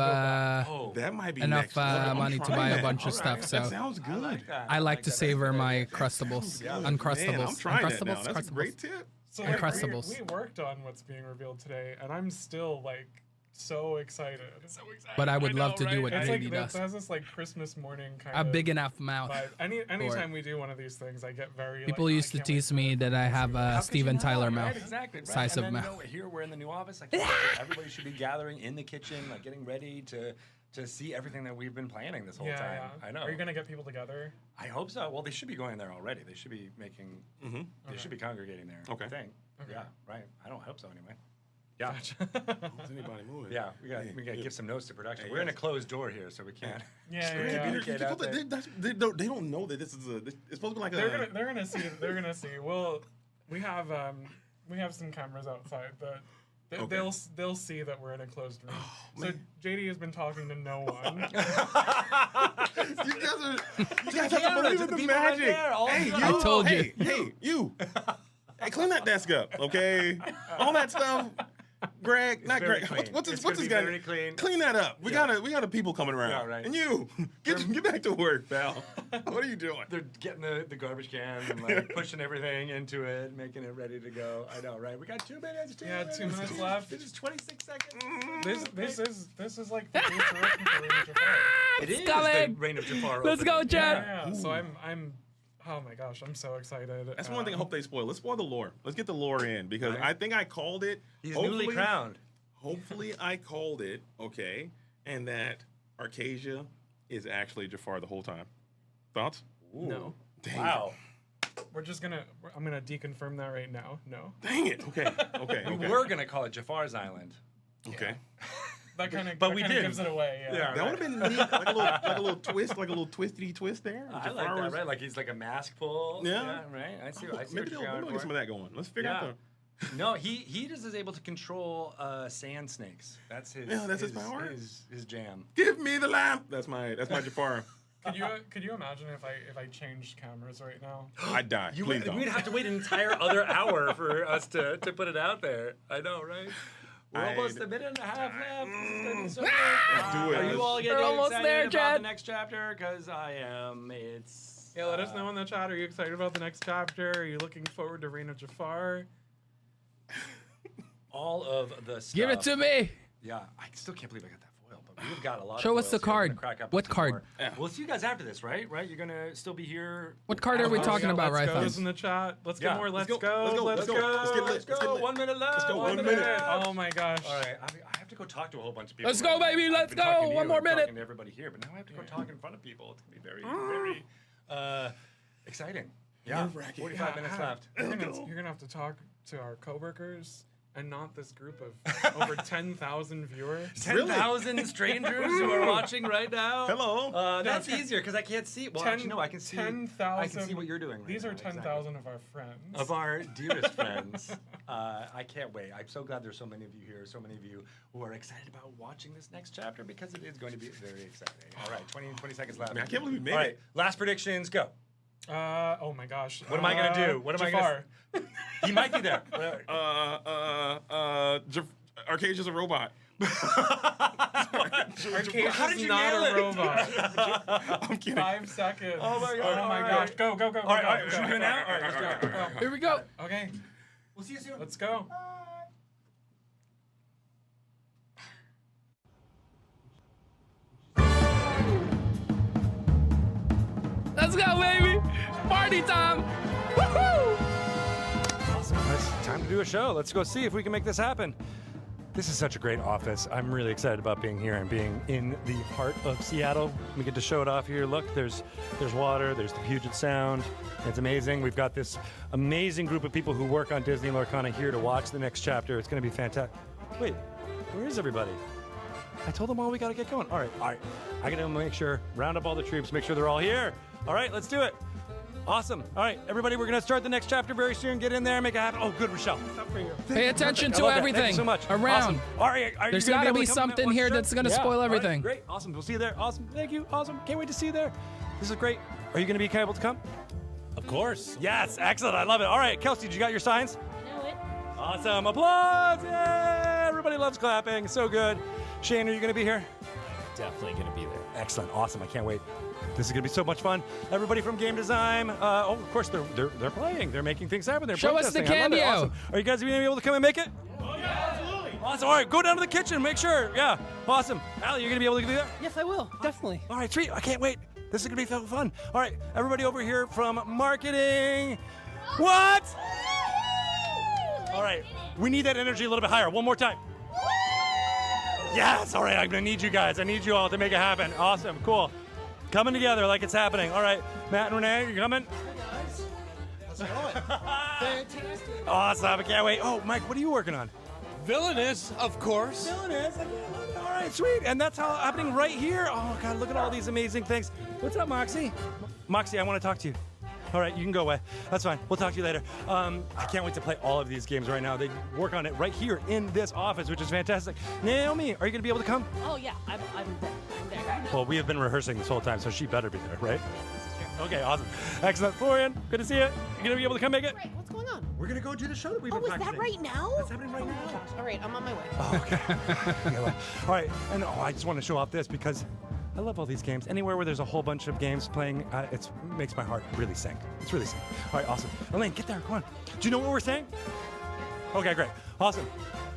that might be enough money to buy a bunch of stuff. So that sounds good. I like to savor my Crustables, Uncrustables. Man, I'm trying Uncrustables, that now. That's Crustables. a great tip. So Uncrustables. we worked on what's being revealed today, and I'm still like so excited. But I would love to do what it's JD does. does. It has this like Christmas morning kind of A big enough mouth. Anytime we do one of these things, I get very. People used to tease me that I have a Steven Tyler mouth. Right, exactly. Right. Size and of then, mouth. Here we're in the new office. Like everybody should be gathering in the kitchen, like getting ready to see everything that we've been planning this whole time. Yeah. I know. Are you gonna get people together? I hope so. Well, they should be going there already. They should be making. They should be congregating there. Okay. I think. Okay. Yeah. Right. I don't hope so anyway. Yeah. Is anybody moving? Yeah. We got to give some notes to production. We're in a closed door here, so we can't. They don't know that this is it's supposed to be like They're gonna see. They're gonna see. Well, we have some cameras outside that. They'll see that we're in a closed room. So JD has been talking to no one. You guys have to believe in the magic. I told you. Hey, you. Hey, clean that desk up, okay? All that stuff. Greg, not Greg. What's this guy? Very clean. Clean that up. We got a people coming around. Yeah, right. And you, get back to work, pal. What are you doing? They're getting the garbage can and like pushing everything into it, making it ready to go. I know, right? We got 2 minutes. 2 minutes left. This is 26 seconds. This is like the future for Reign of Jafar. It is coming. the Reign of Jafar. Let's go, Chad. Yeah. So I'm. Oh my gosh, I'm so excited. That's one thing I hope they spoil. Let's spoil the lore. Let's get the lore in because I think I called it. He's newly crowned. Hopefully I called it, okay, and that Arcasia is actually Jafar the whole time. Thoughts? Ooh. No. Dang wow. I'm gonna deconfirm that right now. No. Dang it. Okay. We were gonna call it Jafar's Island. Okay. That kind of But we did. gives it away. Yeah. That would have been neat, like a little twist, like a little twisty twist there. I like that, right? Like he's like a mask pull. Yeah. Right. I see. I see Maybe what you're we'll going get for. some of that going. Let's figure out the. No, he just is able to control sand snakes. That's his. Yeah, that's his power? His jam. Give me the lamp. That's my Jafar. Could you imagine if I changed cameras right now? I'd die. Please don't. We'd have to wait an entire other hour for us to put it out there. I know, right? We're almost a minute and a half left. This is gonna be so good. Let's do it. Are you all getting almost excited there, about Chad. the next chapter? Because I am. It's. Yeah, let us know in the chat. Are you excited about the next chapter? Are you looking forward to Reign of Jafar? All of the stuff. Give it to me. Yeah, I still can't believe I got that foil, but we've got a lot. Show of us the foils here. We're card. gonna crack up a What few card? more. We'll see you guys after this, right? Right? You're gonna still be here. What card are we talking about, Let's right? goes in the chat. Let's Yeah, get more. let's Let's go, go. let's go, Let's let's go. go. Let's get lit, Let's let's go. get lit. 1 minute left. Let's go, 1 1 minute. minute. Oh my gosh. All right, I have to go talk to a whole bunch of people. Let's go, baby, I've let's been talking go. to One you more and minute. talking to everybody here, but now I have to go talk in front of people. It's gonna be very exciting. Yeah, Nerve-wracking. 45 minutes left. You're gonna have to talk to our coworkers and not this group of over 10,000 viewers. 10,000 strangers who are watching right now. Hello. That's easier because I can't see. Well, actually, no, I can see. 10,000. I can see what you're doing. Right These now, are 10,000 exactly. of our friends. Of our dearest friends. I can't wait. I'm so glad there's so many of you here, so many of you who are excited about watching this next chapter because it is going to be very exciting. All right, 20 seconds left. Man, I can't believe we made All right, it. last predictions, go. Oh my gosh. What am I going to do? What am I Jafar. going to He might be there. Arcade's just a robot. Arcade How did is you not nail a it? robot. I'm kidding. 5 seconds. Oh my God. Oh my All gosh. right. Go. All right, should we do it now? All right, Let's let's go. go. Here we go. Okay, We'll see you soon. let's go. Let's go, baby. Party time. Woohoo! Awesome. It's time to do a show. Let's go see if we can make this happen. This is such a great office. I'm really excited about being here and being in the heart of Seattle. We get to show it off here. Look, there's water, there's the Puget Sound. It's amazing. We've got this amazing group of people who work on Disney Lorcana here to watch the next chapter. It's going to be fantastic. Wait, where is everybody? I told them all we got to get going. All right. I got to make sure, round up all the troops, make sure they're all here. All right, let's do it. Awesome. All right, everybody, we're going to start the next chapter very soon. Get in there, make it happen. Oh, good, Rochelle. Pay attention I to love that. everything Thank you so much. around. Awesome. All right, are There's you gonna got to able be come something once here you're that's done? going to Yeah. spoil All right, everything. great. Awesome. We'll see you there. Awesome. Thank you. Awesome. Can't wait to see you there. This is great. Are you going to be able to come? Of course. Yes. Excellent. I love it. All right, Kelsey, did you got your signs? I know it. Awesome. Applause. Yay. Everybody loves clapping. So good. Shane, are you going to be here? Definitely going to be there. Excellent. Awesome. I can't wait. This is going to be so much fun. Everybody from game design. Of course, they're playing. They're making things happen. They're Show us the playtesting. I love it. candy-o. Awesome. Are you guys going to be able to come and make it? Oh, yeah, absolutely. Awesome. All right, go down to the kitchen. Make sure. Yeah. Awesome. Allie, you're going to be able to do that? Yes, I will. Definitely. All right, sweet. I can't wait. This is going to be so fun. All right, everybody over here from marketing. What? All right, we need that energy a little bit higher. One more time. Yes. All right, I'm going to need you guys. I need you all to make it happen. Awesome. Cool. Coming together like it's happening. All right, Matt and Renee, you coming? How's it going? Fantastic. Awesome. I can't wait. Oh, Mike, what are you working on? Villainous, of course. Villainous. All right, sweet. And that's how happening right here. Oh, God, look at all these amazing things. What's up, Moxie? Moxie, I want to talk to you. All right, you can go away. That's fine. We'll talk to you later. I can't wait to play all of these games right now. They work on it right here in this office, which is fantastic. Naomi, are you going to be able to come? Oh yeah, I'm there. I'm there. Well, we have been rehearsing this whole time, so she better be there, right? This is true. Okay, awesome. Excellent. Florian, good to see you. You going to be able to come make it? Right, what's going on? We're going to go do the show that we've Oh, been is that practicing. right now? That's happening right now. Gosh, all right, I'm on my way. Oh, okay. Okay, well, all right, and I just want to show off this because I love all these games. Anywhere where there's a whole bunch of games playing, it makes my heart really sing. It's really sing. All right, awesome. Elaine, get there. Come on. Do you know what we're saying? Okay, great. Awesome.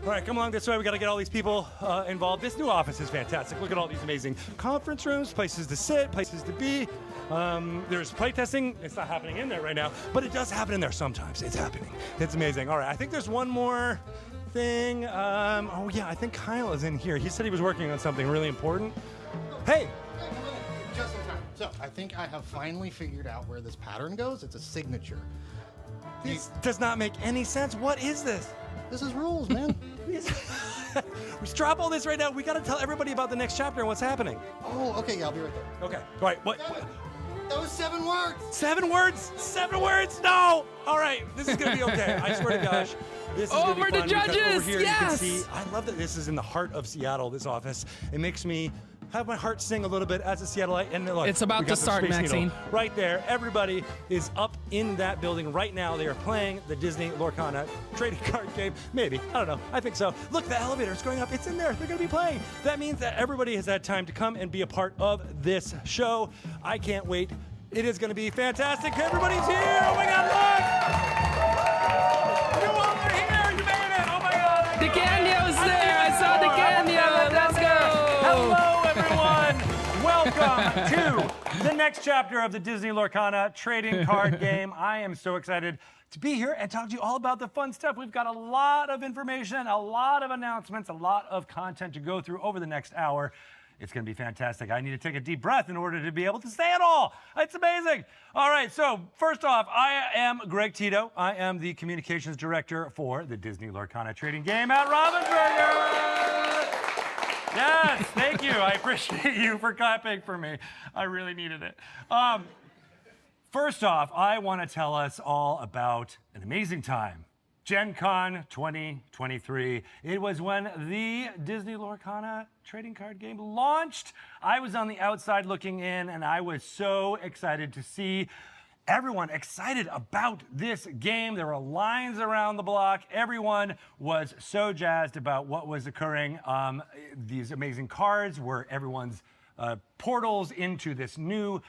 All right, come along this way. We got to get all these people involved. This new office is fantastic. Look at all these amazing conference rooms, places to sit, places to be. There's playtesting. It's not happening in there right now, but it does happen in there sometimes. It's happening. It's amazing. All right, I think there's one more thing. Oh, yeah, I think Kyle is in here. He said he was working on something really important. Hey! Just in time. So, I think I have finally figured out where this pattern goes. It's a signature. This does not make any sense. What is this? This is rules, man. We drop all this right now. We got to tell everybody about the next chapter and what's happening. Oh, okay, yeah, I'll be right there. Okay. All right. What? Those 7 words. 7 words? 7 words? No. All right. This is gonna be okay. I swear to gosh. This is gonna be Over fun to because judges, over here yes! you can see. I love that this is in the heart of Seattle. This office. It makes me have my heart sing a little bit as a Seattleite. And look, It's about we got to the start, Space Needle Maxine. right there. Everybody is up in that building right now. They are playing the Disney Lorcana trading card game. Maybe. I don't know. I think so. Look, the elevator is going up. It's in there. They're going to be playing. That means that everybody has had time to come and be a part of this show. I can't wait. It is going to be fantastic. Everybody's here. Oh my God, look! You all are here. You made it. Oh my God. DeCanio's there. I saw DeCanio. Let's go. Hello, everyone. Welcome to the next chapter of the Disney Lorcana trading card game. I am so excited to be here and talk to you all about the fun stuff. We've got a lot of information, a lot of announcements, a lot of content to go through over the next hour. It's going to be fantastic. I need to take a deep breath in order to be able to say it all. It's amazing. All right, so first off, I am Greg Tito. I am the communications director for the Disney Lorcana trading game at Ravensburger. Yes, thank you. I appreciate you for clapping for me. I really needed it. First off, I want to tell us all about an amazing time. Gen Con 2023. It was when the Disney Lorcana trading card game launched. I was on the outside looking in, and I was so excited to see everyone excited about this game. There were lines around the block. Everyone was so jazzed about what was occurring. These amazing cards were everyone's portals into this new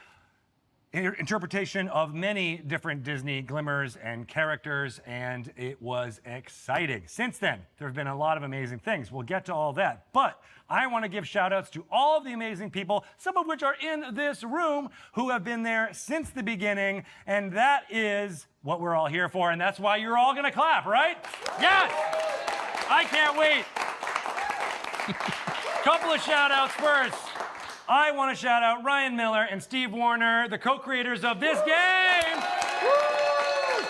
interpretation of many different Disney glimmers and characters, and it was exciting. Since then, there have been a lot of amazing things. We'll get to all that, but I want to give shout outs to all of the amazing people, some of which are in this room, who have been there since the beginning, and that is what we're all here for, and that's why you're all gonna clap, right? Yes! I can't wait. Couple of shout outs first. I want to shout out Ryan Miller and Steve Warner, the co-creators of this game. Woo!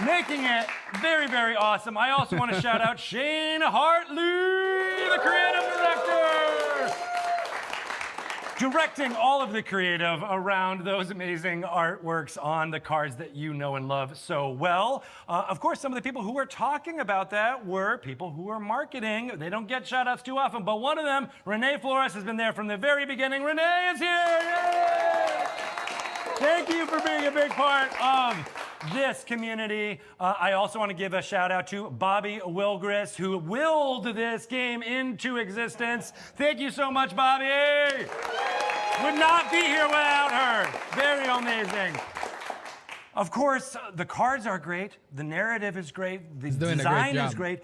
Making it very, very awesome. I also want to shout out Shane Hartley, the creative director. Directing all of the creative around those amazing artworks on the cards that you know and love so well. Of course, some of the people who were talking about that were people who were marketing. They don't get shout outs too often, but one of them, Renee Flores, has been there from the very beginning. Renee is here! Yay! Thank you for being a big part of this community. I also want to give a shout out to Bobby Wilgris, who willed this game into existence. Thank you so much, Bobby. Would not be here without her. Very amazing. Of course, the cards are great. The narrative is great. The design is great.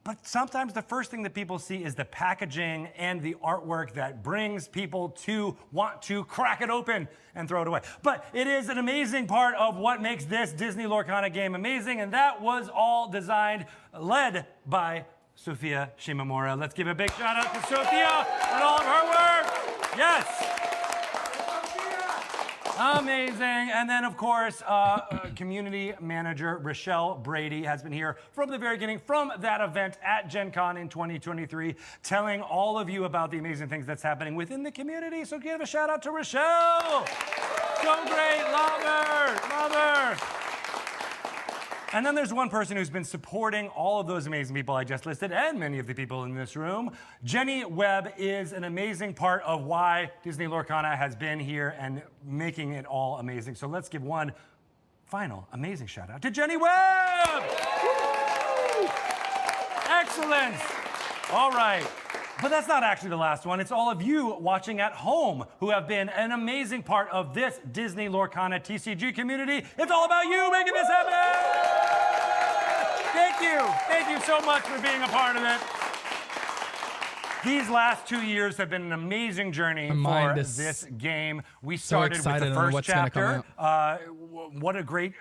But sometimes the first thing that people see is the packaging and the artwork that brings people to want to crack it open and throw it away. But it is an amazing part of what makes this Disney Lorcana game amazing, and that was all designed, led by Sophia Shimamura. Let's give a big shout out to Sophia and all of her work. Yes. Amazing. And then, of course, community manager Rochelle Brady has been here from the very beginning, from that event at Gen Con in 2023, telling all of you about the amazing things that's happening within the community. So give a shout out to Rochelle. So great. Love her. Love her. And then there's one person who's been supporting all of those amazing people I just listed and many of the people in this room. Jenny Webb is an amazing part of why Disney Lorcana has been here and making it all amazing. So let's give one final amazing shout out to Jenny Webb. Woo! Excellent. All right. But that's not actually the last one. It's all of you watching at home who have been an amazing part of this Disney Lorcana TCG community. It's all about you making this happen. Thank you. Thank you so much for being a part of it. These last 2 years have been an amazing journey for this game. We started with the first chapter. What a great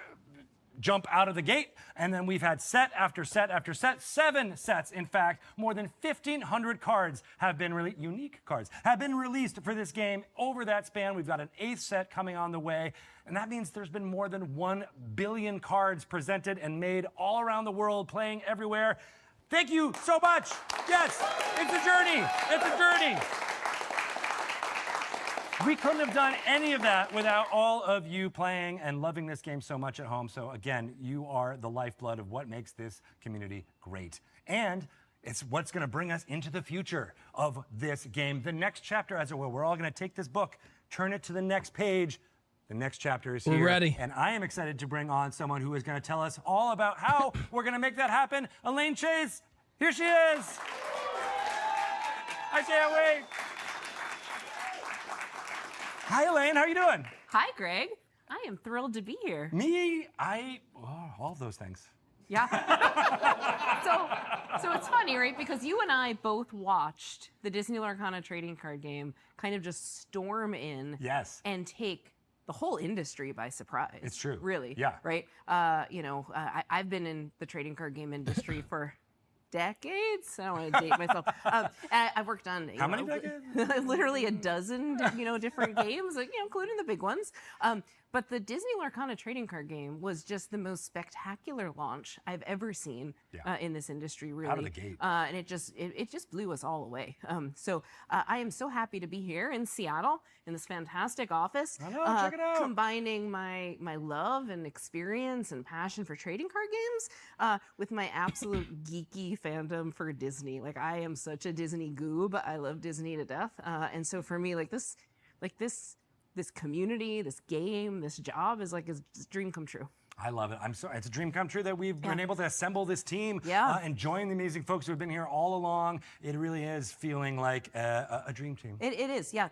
jump out of the gate. And then we've had set after set after set, 7 sets, in fact. More than 1,500 cards have been unique cards have been released for this game over that span. We've got an 8th set coming on the way. And that means there's been more than 1 billion cards presented and made all around the world, playing everywhere. Thank you so much. Yes, it's a journey. It's a journey. We couldn't have done any of that without all of you playing and loving this game so much at home. So again, you are the lifeblood of what makes this community great. And it's what's going to bring us into the future of this game. The next chapter, as it were. We're all going to take this book, turn it to the next page. The next chapter is here. We're ready. And I am excited to bring on someone who is going to tell us all about how we're going to make that happen. Elaine Chase, here she is. I can't wait. Hi, Elaine. How are you doing? Hi, Greg. I am thrilled to be here. All of those things. Yeah. so it's funny, right? Because you and I both watched the Disney Lorcana trading card game kind of just storm in. Yes. And take the whole industry by surprise. It's true. Really. Yeah. Right? I've been in the trading card game industry for decades. I don't want to date myself. I've worked on how many decades? Literally a dozen, different games, including the big ones. But the Disney Lorcana trading card game was just the most spectacular launch I've ever seen in this industry, really. Out of the gate. And it just blew us all away. So I am so happy to be here in Seattle in this fantastic office. I know, check it out. Combining my love and experience and passion for trading card games with my absolute geeky fandom for Disney. Like, I am such a Disney goob. I love Disney to death. And so for me, this community, this game, this job is like a dream come true. I love it. It's a dream come true that we've been able to assemble this team and join the amazing folks who have been here all along. It really is feeling like a dream team. It is, yeah.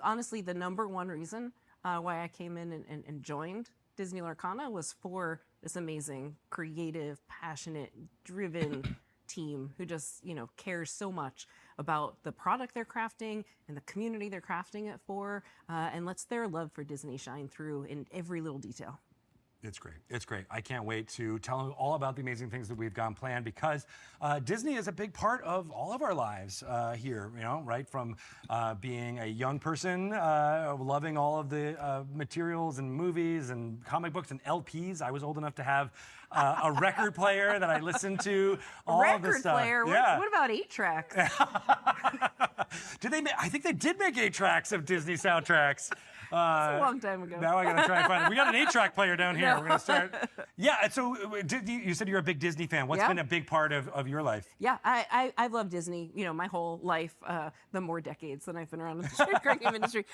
Honestly, the number one reason why I came in and joined Disney Lorcana was for this amazing, creative, passionate, driven team who just, cares so much about the product they're crafting and the community they're crafting it for, and lets their love for Disney shine through in every little detail. It's great. It's great. I can't wait to tell you all about the amazing things that we've got planned, because Disney is a big part of all of our lives here, right? From being a young person, loving all of the materials and movies and comic books and LPs. I was old enough to have a record player that I listened to. All of this stuff. Record player? Yeah. What about 8-tracks? I think they did make 8 tracks of Disney soundtracks. That's a long time ago. Now I gotta try and find it. We got an 8-track player down here. We're gonna start. Yeah. So you said you're a big Disney fan. What's been a big part of your life? Yeah, I've loved Disney, my whole life, the more decades that I've been around in the trading card game industry.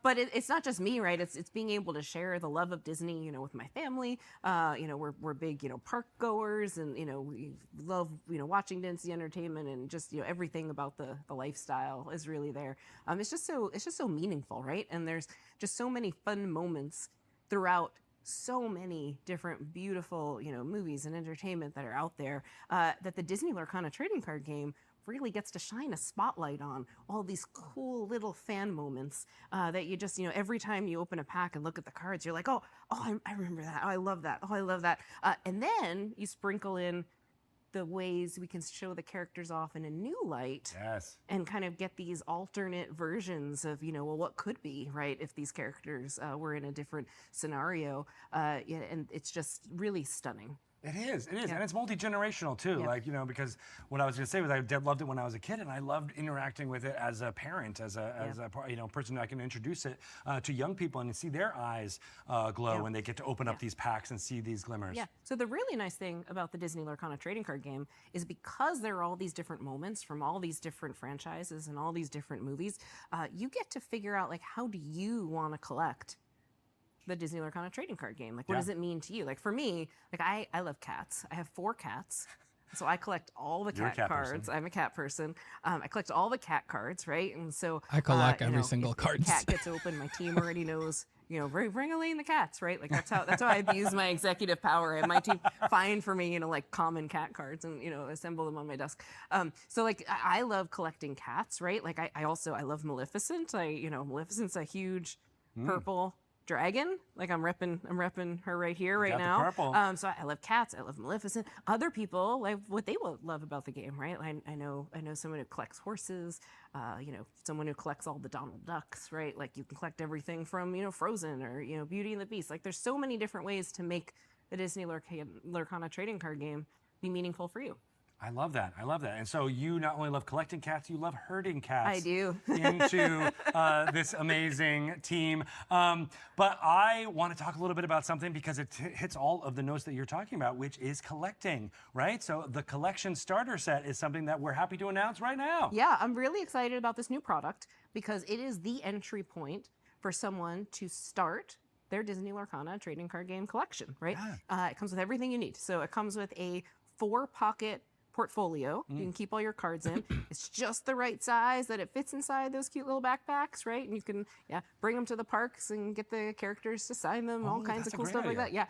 But it's not just me, right? It's being able to share the love of Disney, with my family. We're big, park goers, and we love, watching Disney entertainment, and just everything about the lifestyle is really there. It's just so meaningful, right? And there's just so many fun moments throughout so many different beautiful, movies and entertainment that are out there, that the Disney Lorcana trading card game really gets to shine a spotlight on all these cool little fan moments that you just, every time you open a pack and look at the cards, you're like, oh, I remember that. Oh, I love that. Oh, I love that. And then you sprinkle in the ways we can show the characters off in a new light. Yes. And kind of get these alternate versions of, what could be, right, if these characters were in a different scenario. And it's just really stunning. It is, and it's multi-generational too. Yeah. Because what I was going to say was I loved it when I was a kid, and I loved interacting with it as a parent, as a person I can introduce it to young people and see their eyes glow when they get to open up these packs and see these glimmers. Yeah. So the really nice thing about the Disney Lorcana trading card game is because there are all these different moments from all these different franchises and all these different movies, you get to figure out how do you want to collect the Disney Lorcana trading card game? What does it mean to you? For me, I love cats. I have 4 cats. So I collect all the cat cards. Person. I'm a cat person. I collect all the cat cards, right? And so I collect every single card. If the cat gets open, my team already knows, bring Elaine the cats, right? That's how I abuse my executive power. And my team find for me, common cat cards and, assemble them on my desk. I love collecting cats, right? I love Maleficent. Maleficent's a huge purple dragon. Like I'm repping her right here, right got the now. purple. So I love cats. I love Maleficent. Other people like what they will love about the game, right? I know someone who collects horses. Someone who collects all the Donald Ducks, right? Like you can collect everything from Frozen or Beauty and the Beast. Like there's so many different ways to make the Disney Lorcana trading card game be meaningful for you. I love that. And so you not only love collecting cats, you love herding cats. I do. into this amazing team. But I want to talk a little bit about something because it hits all of the notes that you're talking about, which is collecting, right? So the collection starter set is something that we're happy to announce right now. Yeah, I'm really excited about this new product because it is the entry point for someone to start their Disney Lorcana trading card game collection, right? Yeah. It comes with everything you need. So it comes with a 4-pocket portfolio. You can keep all your cards in. It's just the right size that it fits inside those cute little backpacks, right? And you can bring them to the parks and get the characters to sign them, all kinds of cool stuff like that. Yeah.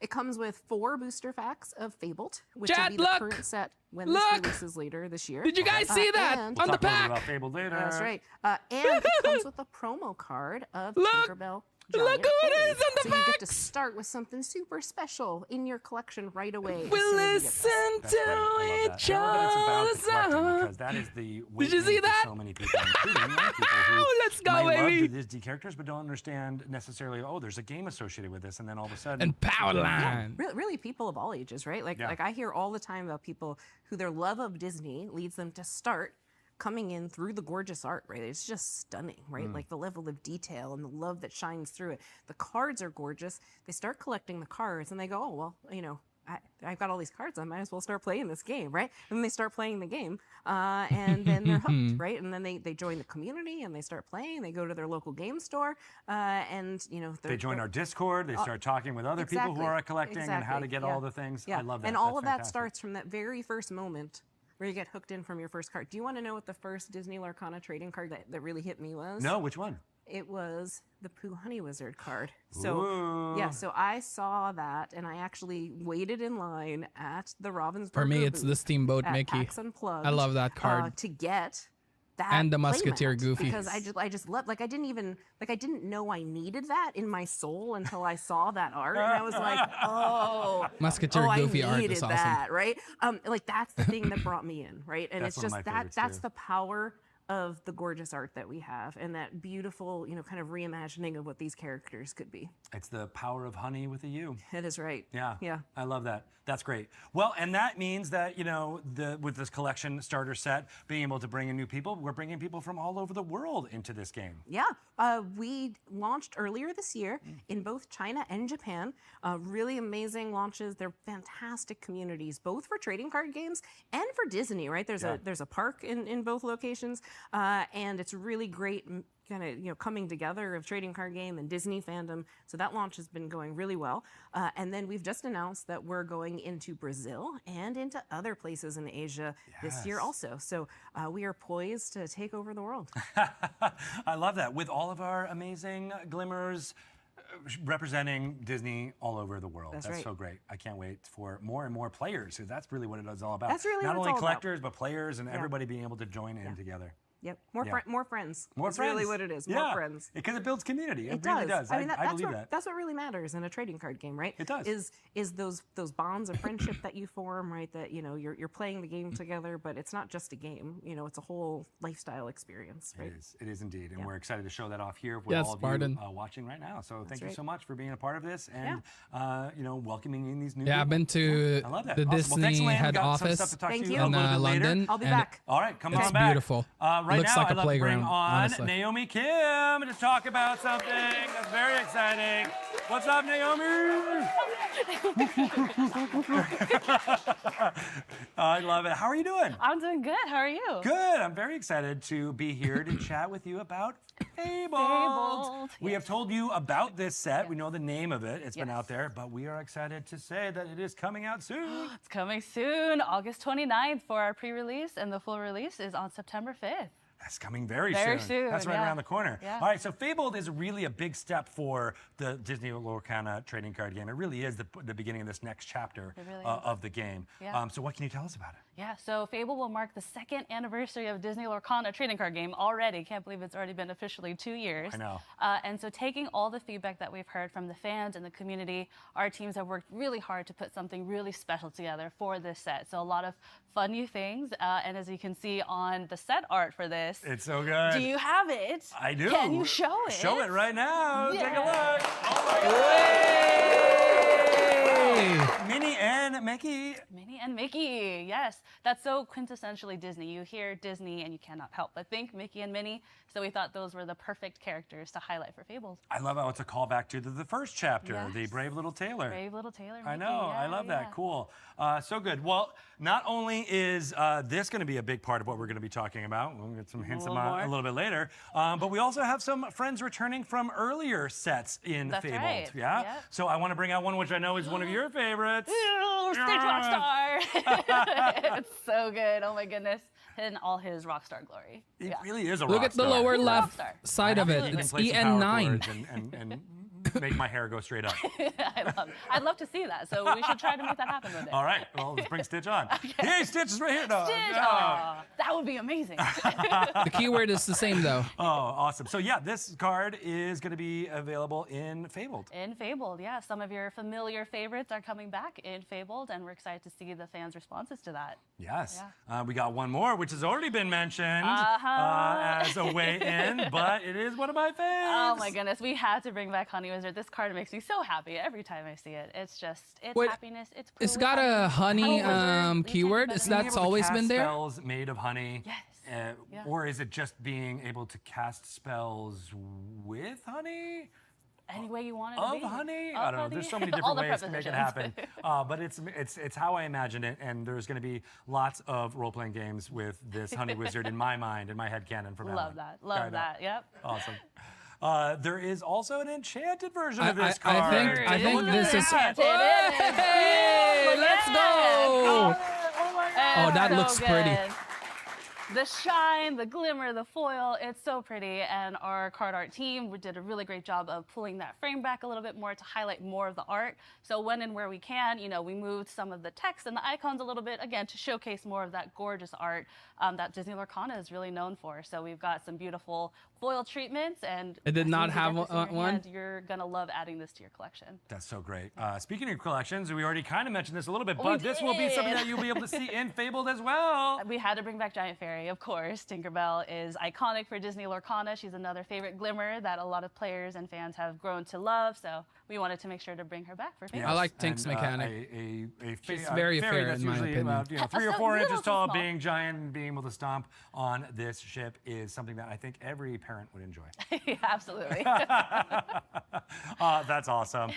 It comes with 4 booster packs of Fabled, which will be the current set when this releases later this year. Did you guys see that on the pack? About Fabled later. That's right. And it comes with a promo card of Tinkerbell. Look who it is on the so back! you get to start with something super special in your collection right away. We listen to each other's song. Because that is the way Did you see that? so many people, including young people who Let's go, might baby. love the Disney characters but don't understand necessarily, there's a game associated with this, and then all of a sudden... And Powerline. Yeah, really people of all ages, right? Like I hear all the time about people who their love of Disney leads them to start coming in through the gorgeous art, right? It's just stunning, right? Like the level of detail and the love that shines through it. The cards are gorgeous. They start collecting the cards and they go, oh, well, I've got all these cards. I might as well start playing this game, right? And then they start playing the game and then they're hooked, right? And then they join the community and they start playing. They go to their local game store and, they join our Discord. They start talking with other people who are collecting and how to get all the things. I love that. And all That's of fantastic. that starts from that very first moment where you get hooked in from your first card. Do you want to know what the first Disney Lorcana trading card that really hit me was? No, which one? It was the Pooh Honey Wizard card. So so I saw that and I actually waited in line at the Ravensburger For me, it's the Steamboat at Mickey. PAX Unplugged, I love that card. to get that And the Musketeer playmat, Goofy. because I just love, I didn't know I needed that in my soul until I saw that art and I was like, Musketeer Goofy I art needed is awesome. that, right? That's the thing that brought me in, right? And That's it's one of just my favorites, that's too. the power of the gorgeous art that we have and that beautiful, kind of reimagining of what these characters could be. It's the power of honey with a U. It is right. Yeah. I love that. That's great. Well, and that means that, with this collection starter set, being able to bring in new people, we're bringing people from all over the world into this game. Yeah. We launched earlier this year in both China and Japan. Really amazing launches. They're fantastic communities, both for trading card games and for Disney, right? There's a park in both locations, and it's really great kind of coming together of trading card game and Disney fandom. So that launch has been going really well. And then we've just announced that we're going into Brazil and into other places in Asia this year also. So we are poised to take over the world. I love that. With all of our amazing glimmers representing Disney all over the world. That's right. right. So great. I can't wait for more and more players, because that's really what it is all about. That's really Not what it's only all collectors, but players and everybody being able to join in together. Yep. More friends. More That's friends. really what it is. More friends. Because it builds community. It does. really does. I mean, I believe that. That's what really matters in a trading card game, right? It does. Is those bonds of friendship that you form, right? That you're playing the game together, but it's not just a game. It's a whole lifestyle experience, right? It is indeed, and we're excited to show that off here with all of you watching right now. So thank you so much for being a part of this and welcoming in these new people. I've been to I love that. the Awesome. Disney Well, thanks, Elaine. head We've got some office stuff to talk to Thank you you. a little bit later. London. I'll be and back. All right, come it's on back. beautiful. Right Looks now, like a I'd love playground, to bring on honestly. Naomi Kim to talk about something that's very exciting. What's up, Naomi? I love it. How are you doing? I'm doing good. How are you? Good. I'm very excited to be here to chat with you about Fabled. We have told you about this set. We know the name of it. It's been out there, but we are excited to say that it is coming out soon. It's coming soon, August 29th for our pre-release, and the full release is on September 5th. That's coming very soon. That's right around the corner. Yeah. All right, so Fabled is really a big step for the Disney Lorcana trading card game. It really is the beginning of this next chapter really of the game. Yeah. So what can you tell us about it? Yeah, so Fable will mark the 2nd anniversary of Disney Lorcana trading card game already. Can't believe it's already been officially 2 years. I know. And so taking all the feedback that we've heard from the fans and the community, our teams have worked really hard to put something really special together for this set. So a lot of fun new things. And as you can see on the set art for this. It's so good. Do you have it? I do. Can you show it? Show it right now. Yeah. Take a look. Oh my God. Minnie and Mickey. Minnie and Mickey, yes. That's so quintessentially Disney. You hear Disney and you cannot help but think Mickey and Minnie. So we thought those were the perfect characters to highlight for Fables. I love how it's a callback to the first chapter, Yes. the Brave Little Tailor. Brave Little Tailor. I Mickey. know. Yeah, I love yeah. that. Cool. So good. Well, not only is this going to be a big part of what we're going to be talking about, we'll get some hints A a little more. little bit later, but we also have some friends returning from earlier sets in That's Fabled. right. Yeah? Yep. So I want to bring out one which I know is one of your favorites. Ew, Stitch Rockstar. It's so good. Oh my goodness. In all his rockstar glory. It really is a Look at the rockstar. lower He's a left rockstar. side of it. You can It's play some power EN9. chords and make my hair go straight up. I'd love to see that. So we should try to make that happen with it. All right. Well, let's bring Stitch on. Hey, Stitch is right here. No, Stitch. no. Aw, that would be amazing. The keyword is the same though. Oh, awesome. So yeah, this card is going to be available in Fabled. In Fabled, yeah. Some of your familiar favorites are coming back in Fabled, and we're excited to see the fans' responses to that. Yes. We got one more, which has already been mentioned as a way in, but it is one of my faves. Oh my goodness, we had to bring back Honey Wizard. This card makes me so happy every time I see it. It's just, it's Wait, happiness. It's It's cool. got a honey Wizard. keyword. Is Being that's able to always cast been there? Spells made of honey. Yes. Yeah. Or is it just being able to cast spells with honey? Any way you want it to Of be. honey? Of I don't know. honey. There's so many All different the ways to make it happen. prepositions. But it's how I imagine it, and there's going to be lots of role-playing games with this honey wizard in my mind, in my head canon from now Love on. that. Love that. Yep. Awesome. There is also an enchanted version of this I card. think this is. Enchanted. Hey, Look let's at go! It's that so looks pretty. good. The shine, the glimmer, the foil, it's so pretty. And our card art team did a really great job of pulling that frame back a little bit more to highlight more of the art. So when and where we can, we moved some of the text and the icons a little bit, again, to showcase more of that gorgeous art that Disney Lorcana is really known for. So we've got some beautiful foil treatments, and It did as not soon as you have get this in your one? hand, you're gonna love adding this to your collection. That's so great. Speaking of collections, we already kind of mentioned this a little bit, We but this will be something did. that you'll be able to see in Fabled as well. We had to bring back Giant Fairy, of course. Tinkerbell is iconic for Disney Lorcana. She's another favorite glimmer that a lot of players and fans have grown to love. So we wanted to make sure to bring her back for Fables. I like Tink's And, mechanic. She's very fairy fair that's in my usually opinion. about 3 or So 4 little, inches so tall, small. being giant and being able to stomp on this ship is something that I think every parent would enjoy. Absolutely. That's awesome.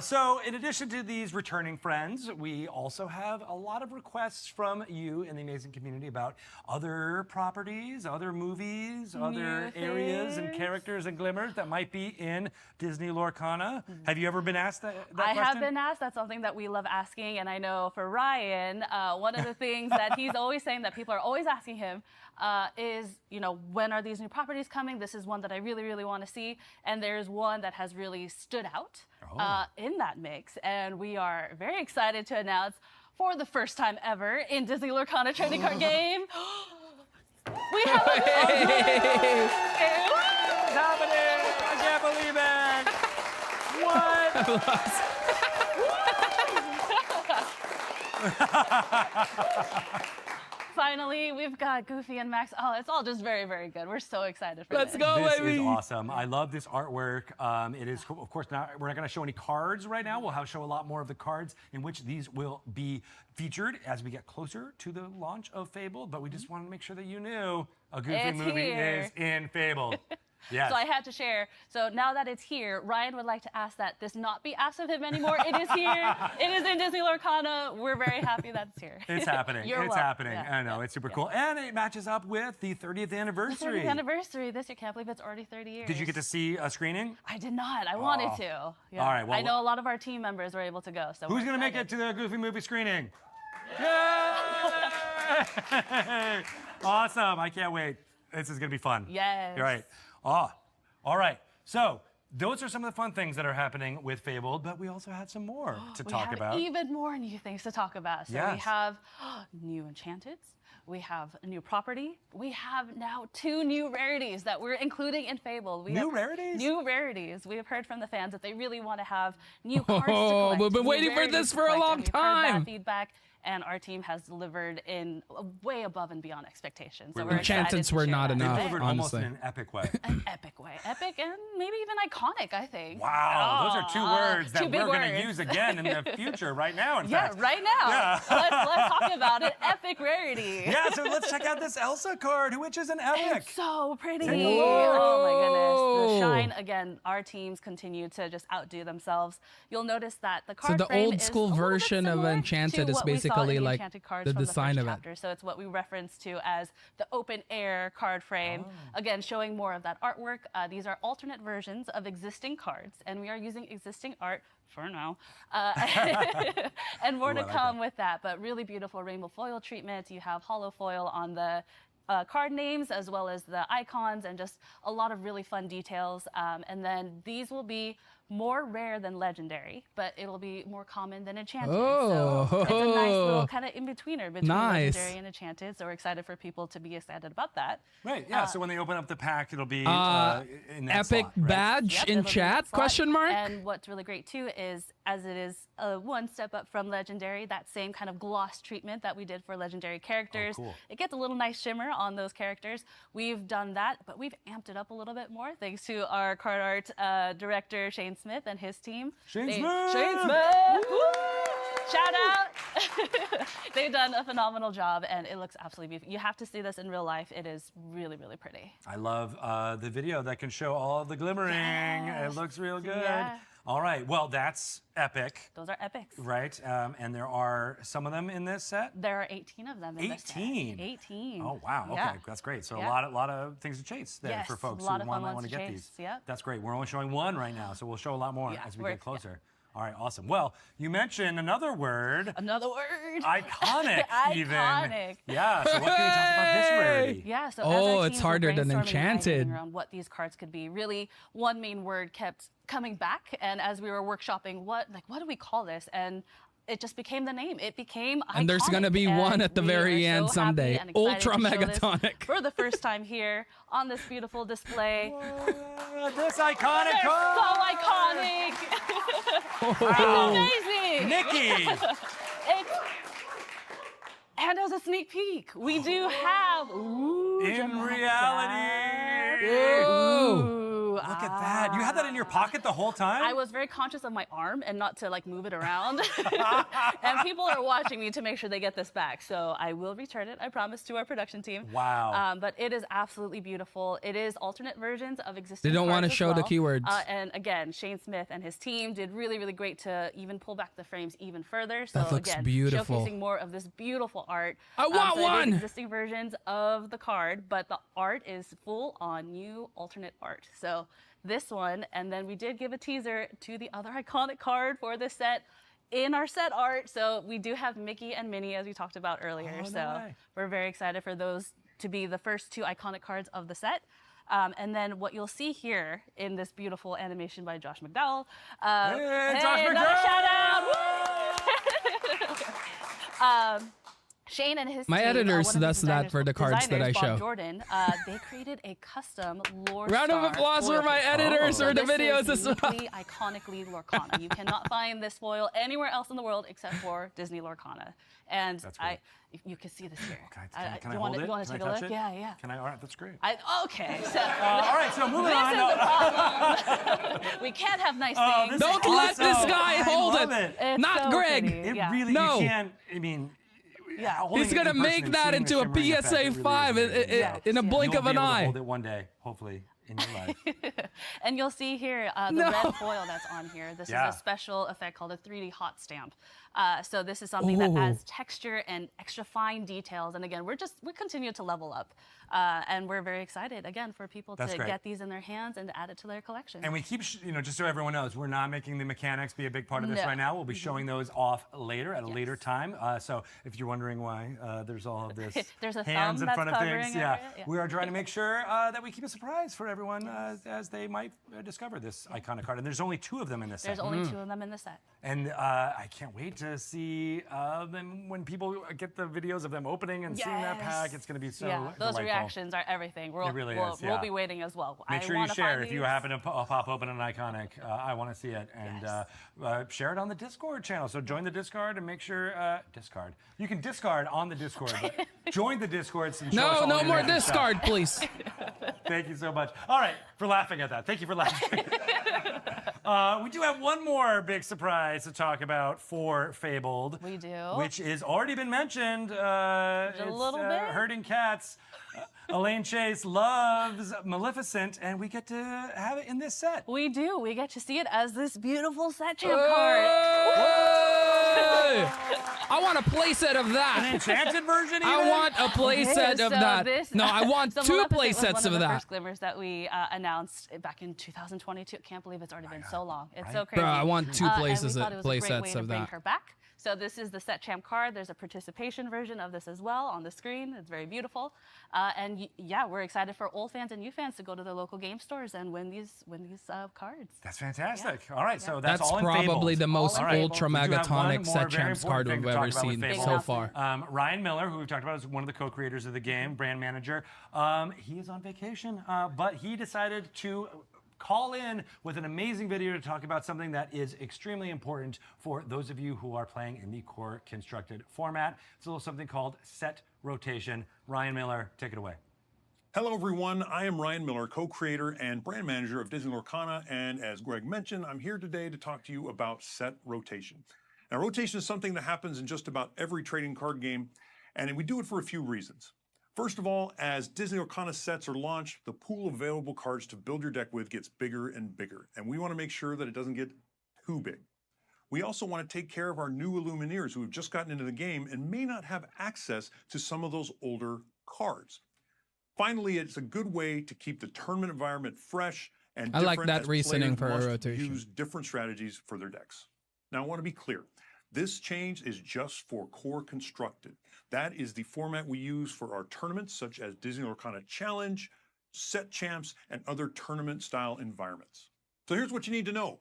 So in addition to these returning friends, we also have a lot of requests from you in the amazing community about other properties, other movies, other areas and characters and glimmers that might be in Disney Lorcana. Have you ever been asked that I question? have been asked. That's something that we love asking. And I know for Ryan, one of the things that he's always saying that people are always asking him is, when are these new properties coming? This is one that I really, really want to see. And there's one that has really stood out in that mix. And we are very excited to announce for the first time ever in Disney Lorcana trading card game, we have a It's happening! I can't believe it! What? Finally, we've got Goofy and Max. Oh, it's all just very, very good. We're so excited for this. This is awesome. I love this artwork. It is, of course, we're not going to show any cards right now. We'll show a lot more of the cards in which these will be featured as we get closer to the launch of Fable. But we just wanted to make sure that you knew a Goofy It's movie here. is in Fable. Yes. So I had to share. So now that it's here, Ryan would like to ask that this not be asked of him anymore. It is here. It is in Disney Lorcana. We're very happy that it's here. It's happening. You're It's welcome. happening. Yeah. I know. It's super cool. And it matches up with the 30th anniversary. The 30th anniversary this year. Can't believe it's already 30 years. Did you get to see a screening? I did not. I wanted to. Yeah. All right, well, I know a lot of our team members were able to go. So who's going to make it to the Goofy movie screening? Yay! Awesome. I can't wait. This is going to be fun. Yes. You're right. All right. So those are some of the fun things that are happening with Fabled, but we also have some more to talk about. Even more new things to talk about. So we have new Enchanted. We have a new property. We have now 2 new rarities that we're including in Fabled. New rarities? New rarities. We have heard from the fans that they really want to have new cards to collect. We've been new waiting for rarities this to for a collect, long and we've heard time. that feedback, and our team has delivered in way above and beyond expectations. So we're Enchanteds were not enough, They delivered almost honestly. in an epic way. An epic way. Epic and maybe even iconic, I think. Wow, those are 2 words that two big we're going to words. use again in the future, right now, in Yeah, fact. right now. Yeah. Let's talk about it. Epic rarity. Yeah, so let's check out this Elsa card, which is an epic. It's so pretty. Take a look. Oh my goodness. The shine, again, our teams continue to just outdo themselves. You'll notice that the So card the frame old is school a little bit version of similar Enchanted to is what we saw in basically the like Enchanted cards the from design first of it. chapter. So it's what we reference to as the open air card frame. Oh. Again, showing more of that artwork. These are alternate versions of existing cards, and we are using existing art for now. And more Ooh, to I like come with that, but really beautiful rainbow foil treatment. You have hollow foil on the card names as well as the icons, and just a lot of really fun details. And then these will be more rare than legendary, but it'll be more common than enchanted. So it's a nice little kind of in-betweener between legendary and enchanted. So we're excited for people to be excited about that. Right, yeah, so when they open up the pack, it'll be in that epic slot, right? badge Yep, in it'll be in that chat? slot. Question mark. And what's really great too is, as it is one step up from legendary, that same kind of gloss treatment that we did for legendary characters. cool. It gets a little nice shimmer on those characters. We've done that, but we've amped it up a little bit more thanks to our card art director Shane Smith and his team. Shane Smith! Woo! Shout out! They've done a phenomenal job, and it looks absolutely beautiful. You have to see this in real life. It is really, really pretty. I love the video that can show all of the glimmering. It looks real good. Yeah. All right, well, that's epic. Those are epics. Right, and there are some of them in this set? There are 18 of them in this set. 18? 18. Oh, wow, okay, Yeah. that's great. So Yeah. a lot of things to chase there Yes, for folks a lot who of fun might ones want to to get chase, these. yep. That's great. We're only showing 1 right now, so we'll show a lot more Yeah, as we we're- get closer. All right, awesome. Well, you mentioned another word. Another word. Iconic, even. Iconic. Yeah, so what can we talk about this rarity? Yeah, so Oh, as our it's teams were harder than brainstorming and Enchanted. imagining around what these cards could be, really one main word kept coming back, and as we were workshopping what do we call this, and it just became the name. It became And there's iconic, gonna be and one at the we very are end so someday. happy and excited Ultra to show this Megatonic. for the first time here on this beautiful display. This iconic They're card! so iconic. It's amazing. Nikki! And as a sneak peek, we do have In reality! Ooh, Look at that. You had that in your pocket the whole time? I was very conscious of my arm and not to like move it around. And people are watching me to make sure they get this back. So I will return it, I promise, to our production team. Wow. But it is absolutely beautiful. It is alternate versions of existing They don't want wanna to show the keywords. And again, Shane Smith and his team did really, really great to even pull back the frames even further. So That looks again, beautiful. showcasing more of this beautiful art. I want so it is one! existing versions of the card, but the art is full on new alternate art. So this one, and then we did give a teaser to the other iconic card for this set in our set art. So we do have Mickey and Minnie, as we talked about earlier. Oh, no so way. we're very excited for those to be the first 2 iconic cards of the set. And then what you'll see here in this beautiful animation by Josh McDowell. Hey, Josh another McDowell! shout out! Shane and his My team, editors one of does the that for the cards that I designers, show. Bob Jordan, they created a custom lore Round of star applause for foil my piece. editors So for the this videos is as well. uniquely, iconically Lorcana. You cannot find this foil anywhere else in the world except for Disney Lorcana. And That's great. you can see this here. Can Do I you hold want it? to Can I take a touch look? it? Yeah, yeah. Can I? All right, that's great. Okay, so all right, so moving this on. is a problem. We can't have nice Oh, things. this is Don't let this awesome. guy I hold love it. It's Not so Greg. pretty. It Yeah. really, No. you can't, I mean, Yeah. holding He's it gonna in person make and that seeing into the a shimmering effect, PSA it really 5 is amazing. in a blink You'll of be an able to eye. hold it one day, hopefully, in your life. And you'll see here the No. red foil that's on here. This Yeah. is a special effect called a 3D hot stamp. So this is something that adds texture and extra fine details. And again, we continue to level up. And we're very excited, again, for people That's to great. get these in their hands and to add it to their collection. And we keep, just so everyone knows, we're not making the mechanics be a big part of this No. right now. We'll be showing those off later at a later time. So if you're wondering why there's all of this There's a hands thumb in that's front of covering things, it, yeah, right? Yeah. we are trying to make sure that we keep a surprise for everyone as they might discover this iconic card. And there's only 2 of them in this set. There's only 2 of them in the set. And I can't wait to see them when people get the videos of them opening and seeing that pack. It's going to be so those delightful. reactions are everything. It really is, We'll be waiting as well. Make sure you share if you happen to pop open an iconic. I want to see it. And share it on the Discord channel. So join the Discord and make sure, discard. You can discard on the Discord, but join the Discord. And show us all No your more different discard, stuff. please. Thank you so much. All right, for laughing at that. Thank you for laughing. We do have one more big surprise to talk about for Fabled. We do. Which has already been mentioned. A little bit. Herding Cats. Elaine Chase loves Maleficent, and we get to have it in this set. We do. We get to see it as this beautiful set champ card. I want a playset of that. An Enchanted version even? I want a playset of that. No, I want 2 Maleficent playsets was one of the that. first glimmers that we announced back in 2022. Can't believe it's already been so long. It's so crazy. Bro, I want 2 and we playsets thought it was a great way of to bring that. her back. So this is the set champ card. There's a participation version of this as well on the screen. It's very beautiful. And yeah, we're excited for old fans and new fans to go to their local game stores and win these cards. That's fantastic. All right, so That's all in probably Fabled. the most All right. ultra We do have one megatonic more set very champs important card thing we've to talk ever about with seen Fabled. so far. Ryan Miller, who we've talked about, is one of the co-creators of the game, brand manager. He is on vacation, but he decided to call in with an amazing video to talk about something that is extremely important for those of you who are playing in the core constructed format. It's a little something called set rotation. Ryan Miller, take it away. Hello, everyone. I am Ryan Miller, co-creator and brand manager of Disney Lorcana. And as Greg mentioned, I'm here today to talk to you about set rotation. Now, rotation is something that happens in just about every trading card game, and we do it for a few reasons. First of all, as Disney Lorcana sets are launched, the pool of available cards to build your deck with gets bigger and bigger, and we want to make sure that it doesn't get too big. We also want to take care of our new Illumineers who have just gotten into the game and may not have access to some of those older cards. Finally, it's a good way to keep the tournament environment fresh and I different like that as reasoning players for a must rotation. use different strategies for their decks. Now, I want to be clear. This change is just for core constructed. That is the format we use for our tournaments, such as Disney Lorcana Challenge, Set Champs, and other tournament-style environments. So here's what you need to know.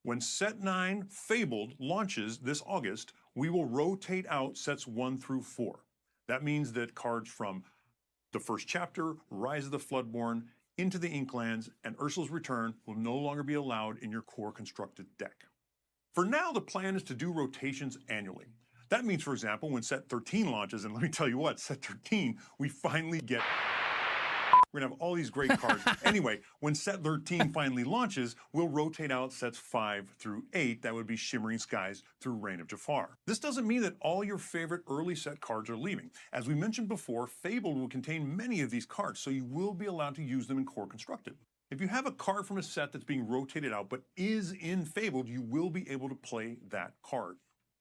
When Set 9 Fabled launches this August, we will rotate out Sets 1 through 4. That means that cards from the first chapter, Rise of the Floodborn, Into the Inklands, and Ursula's Return will no longer be allowed in your core constructed deck. For now, the plan is to do rotations annually. That means, for example, when Set 13 launches, and let me tell you what, Set 13, we finally get... We're going to have all these great cards. Anyway, when Set 13 finally launches, we'll rotate out Sets 5 through 8. That would be Shimmering Skies through Reign of Jafar. This doesn't mean that all your favorite early set cards are leaving. As we mentioned before, Fabled will contain many of these cards, so you will be allowed to use them in core constructed. If you have a card from a set that's being rotated out but is in Fabled, you will be able to play that card.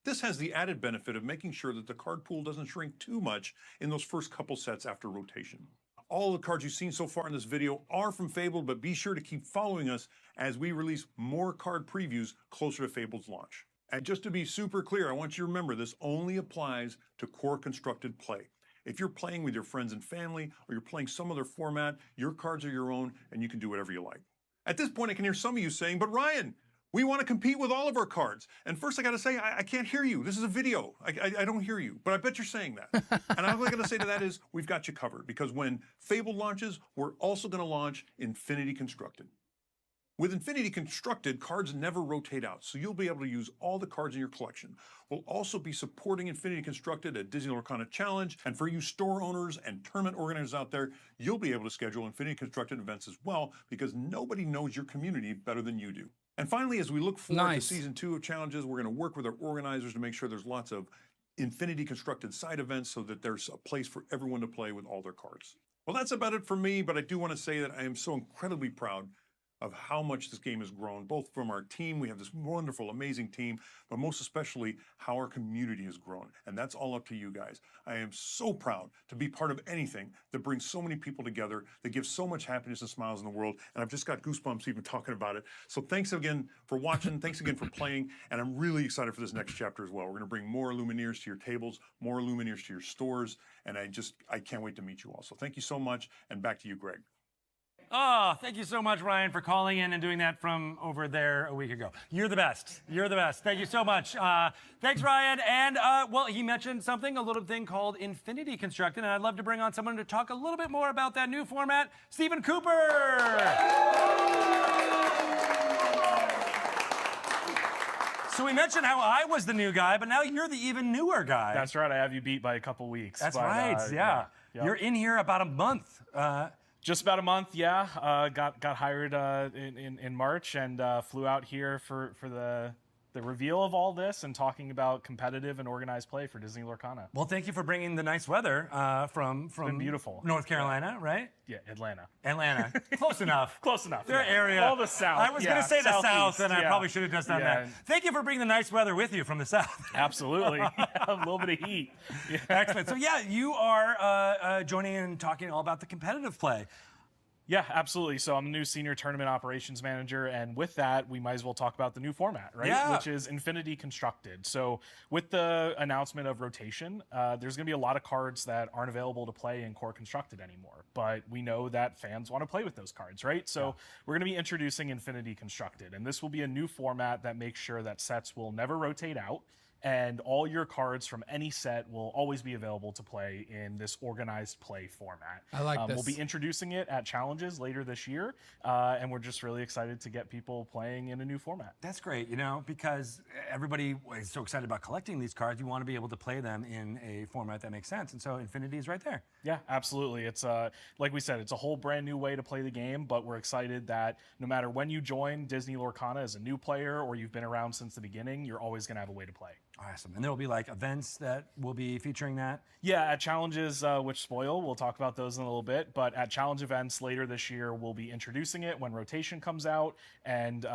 This has the added benefit of making sure that the card pool doesn't shrink too much in those first couple sets after rotation. All the cards you've seen so far in this video are from Fabled, but be sure to keep following us as we release more card previews closer to Fabled's launch. And just to be super clear, I want you to remember this only applies to core constructed play. If you're playing with your friends and family, or you're playing some other format, your cards are your own, and you can do whatever you like. At this point, I can hear some of you saying, but Ryan, we want to compete with all of our cards. And first I got to say, I can't hear you. This is a video. I don't hear you, but I bet you're saying that. And all I got to say to that is, we've got you covered, because when Fabled launches, we're also going to launch Infinity Constructed. With Infinity Constructed, cards never rotate out, so you'll be able to use all the cards in your collection. We'll also be supporting Infinity Constructed at Disney Lorcana Challenge, and for you store owners and tournament organizers out there, you'll be able to schedule Infinity Constructed events as well, because nobody knows your community better than you do. And finally, as we look forward to Season 2 of Challenges, we're going to work with our organizers to make sure there's lots of Infinity Constructed side events so that there's a place for everyone to play with all their cards. Well, that's about it for me, but I do want to say that I am so incredibly proud of how much this game has grown, both from our team, we have this wonderful, amazing team, but most especially how our community has grown. And that's all up to you guys. I am so proud to be part of anything that brings so many people together, that gives so much happiness and smiles in the world. And I've just got goosebumps even talking about it. So thanks again for watching. Thanks again for playing. And I'm really excited for this next chapter as well. We're going to bring more Illumineers to your tables, more Illumineers to your stores. And I can't wait to meet you all. So thank you so much. And back to you, Greg. Oh, thank you so much, Ryan, for calling in and doing that from over there a week ago. You're the best. You're the best. Thank you so much. Thanks, Ryan. And, well, he mentioned a little thing called Infinity Constructed, and I'd love to bring on someone to talk a little bit more about that new format, Stephen Cooper. So we mentioned how I was the new guy, but now you're the even newer guy. That's right. I have you beat by a couple weeks. That's right. Yeah. Yep. You're in here about a month. Just about a month, yeah. Got hired in March and flew out here for the reveal of all this and talking about competitive and organized play for Disney Lorcana. Well, thank you for bringing the nice weather from been beautiful. North Carolina, right? Yeah, Atlanta. Close enough. Close enough. Their area. All the south. I was going to say the south, and I yeah. probably should have just done that. Thank you for bringing the nice weather with you from the south. Absolutely. A little bit of heat. Yeah. Excellent. So, yeah, you are joining in and talking all about the competitive play. Yeah, absolutely. So I'm the new senior tournament operations manager, and with that, we might as well talk about the new format, right? Yeah. Which is Infinity Constructed. So with the announcement of rotation, there's going to be a lot of cards that aren't available to play in Core Constructed anymore, but we know that fans want to play with those cards, right? So we're going to be introducing Infinity Constructed, and this will be a new format that makes sure that sets will never rotate out, and all your cards from any set will always be available to play in this organized play format. I like this. We'll be introducing it at challenges later this year, and we're just really excited to get people playing in a new format. That's great, because everybody is so excited about collecting these cards. You want to be able to play them in a format that makes sense, and so Infinity is right there. Yeah, absolutely. It's like we said, it's a whole brand new way to play the game, but we're excited that no matter when you join Disney Lorcana as a new player or you've been around since the beginning, you're always going to have a way to play. Awesome. And there will be like events that will be featuring that? Yeah, at challenges, which spoil, we'll talk about those in a little bit, but at challenge events later this year, we'll be introducing it when rotation comes out and,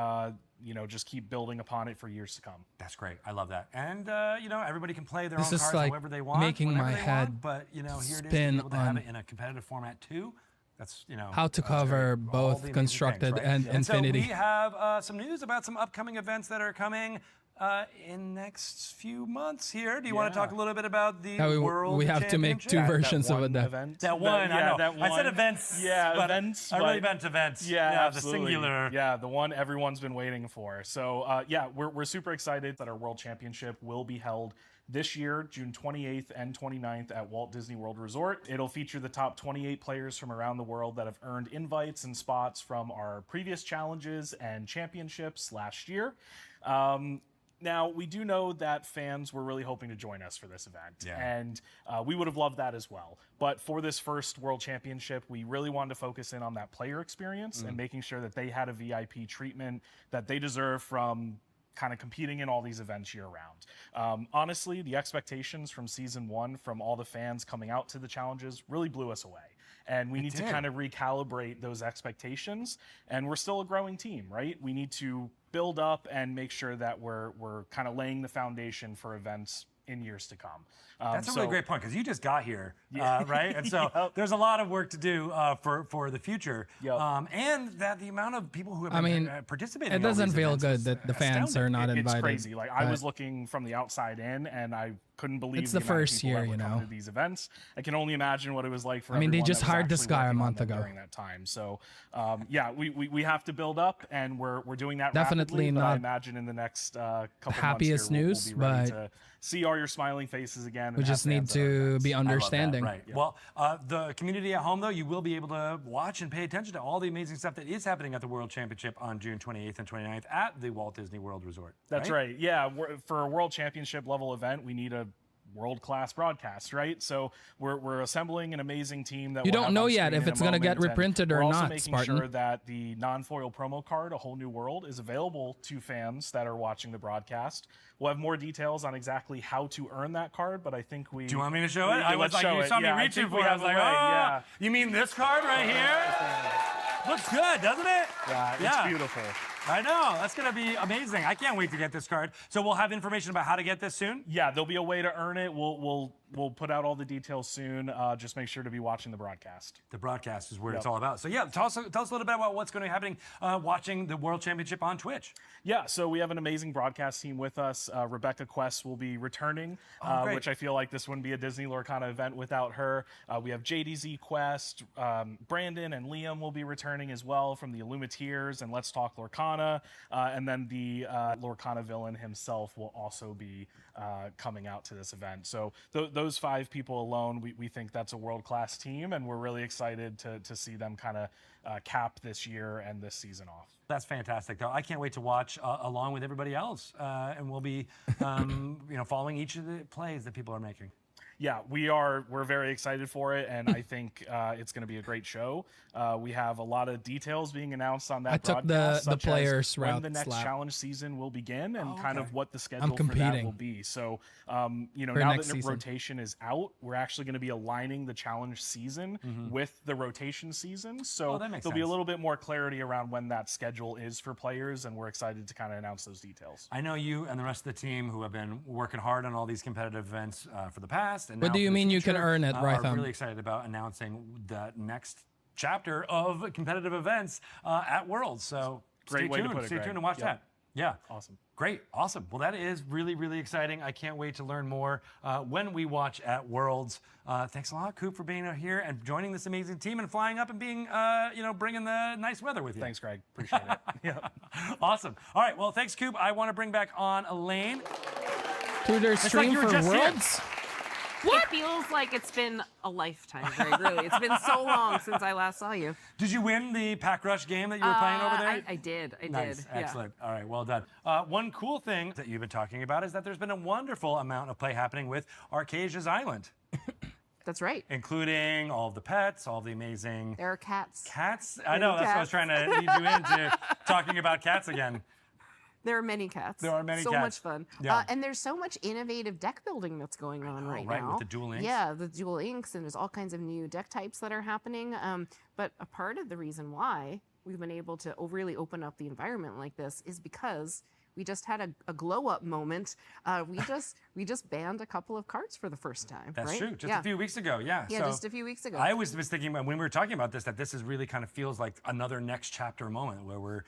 just keep building upon it for years to come. That's great. I love that. And, everybody can play their This own is cards like however they want, making whenever my they head want, but, here it is to be spin able to have on it in a competitive format too. That's, how to cover both Constructed and Infinity. So we have some news about some upcoming events that are coming in next few months here. Do you want to talk a little bit about the World We have to make two versions of it. That one, I know. That one. I said events. Yeah, but events. I really meant events. Yeah, the singular. Yeah, the one everyone's been waiting for. So, we're super excited that our World Championship will be held this year, June 28th and 29th at Walt Disney World Resort. It'll feature the top 28 players from around the world that have earned invites and spots from our previous challenges and championships last year. Now, we do know that fans were really hoping to join us for this event, and we would have loved that as well. But for this first World Championship, we really wanted to focus in on that player experience and making sure that they had a VIP treatment that they deserve from kind of competing in all these events year-round. Honestly, the expectations from Season 1 from all the fans coming out to the challenges really blew us away. And we need to kind of recalibrate those expectations. And we're still a growing team, right? We need to build up and make sure that we're kind of laying the foundation for events in years to come. That's a really great point, because you just got here, right? And so there's a lot of work to do for the future. And that the amount of people who have been participating it in all doesn't these feel events good that the fans are not invited. It's crazy. Like, I was looking from the outside in, and I couldn't believe it's the first year, to these events. I can only imagine what it was like for they everyone just that was hired this actually guy a working on month them ago. during that time. So, we have to build up, and we're doing that Definitely rapidly, but I not imagine in the next couple happiest months here, news, we'll be ready but to see all your smiling faces again. we just need to be understanding. Right. Well, the community at home, though, you will be able to watch and pay attention to all the amazing stuff that is happening at the World Championship on June 28th and 29th at the Walt Disney World Resort. That's right. Yeah, for a World Championship level event, we need a world-class broadcast, right? So we're assembling an amazing team that You we'll don't have know on yet screen if in it's a going to get moment, and reprinted or we're also not, making Spartan. sure that the non-foil promo card, A Whole New World, is available to fans that are watching the broadcast. We'll have more details on exactly how to earn that card, but I think we... Do you want me to show it? I was like, you saw me reaching for it. I was like, yeah. you mean this card right here? Looks good, doesn't it? It's beautiful. I know. That's going to be amazing. I can't wait to get this card. So we'll have information about how to get this soon? Yeah, there'll be a way to earn it. We'll put out all the details soon. Just make sure to be watching the broadcast. The broadcast is where it's all about. So yeah, tell us a little bit about what's going to be happening watching the World Championship on Twitch. Yeah, so we have an amazing broadcast team with us. Rebecca Quest will be returning, which I feel like this wouldn't be a Disney Lorcana event without her. We have JDZ Quest, Brandon and Liam will be returning as well from the Illumineers and Let's Talk Lorcana. And then the Lorcana villain himself will also be coming out to this event. So those 5 people alone, we think that's a world-class team, and we're really excited to see them kind of cap this year and this season off. That's fantastic, though. I can't wait to watch along with everybody else, and we'll be, following each of the plays that people are making. Yeah, we're very excited for it, and I think it's going to be a great show. We have a lot of details being announced on that broadcast, the players when the next challenge season will begin and kind of what the schedule for that will be. So, now that the rotation is out, we're actually going to be aligning the challenge season with the rotation season. So there'll be a little bit more clarity around when that schedule is for players, and we're excited to kind of announce those details. I know you and the rest of the team who have been working hard on all these competitive events for the past. And what do you mean you can earn it, Rytham? I'm really excited about announcing the next chapter of competitive events at Worlds. So Great way to put it, Stay Greg. tuned and watch that. Yeah. Awesome. Great. Awesome. Well, that is really, really exciting. I can't wait to learn more when we watch at Worlds. Thanks a lot, Coop, for being here and joining this amazing team and flying up and being, bringing the nice weather with you. Thanks, Greg. Appreciate it. Yeah. Awesome. All right. Well, thanks, Coop. I want to bring back on Elaine. To their stream for Worlds? It feels like it's been a lifetime, Greg, really. It's been so long since I last saw you. Did you win the Pack Rush game that you were playing over there? I did. Nice. Excellent. All right, well done. One cool thing that you've been talking about is that there's been a wonderful amount of play happening with Arcasia's Island. That's right. Including all of the pets, all the amazing... There are cats. Cats? I know, that's what I was trying to lead you into, talking about cats again. There are many cats. There are many cats. So much fun. Yeah. And there's so much innovative deck building that's going on right now. Right, with the dual inks. Yeah, the dual inks, and there's all kinds of new deck types that are happening. But a part of the reason why we've been able to really open up the environment like this is because we just had a glow up moment. We just banned a couple of cards for the first time. That's right? true. Just a few weeks ago. Yeah. Yeah, so just a few weeks ago. I was thinking when we were talking about this that this is really kind of feels like another next chapter moment where we're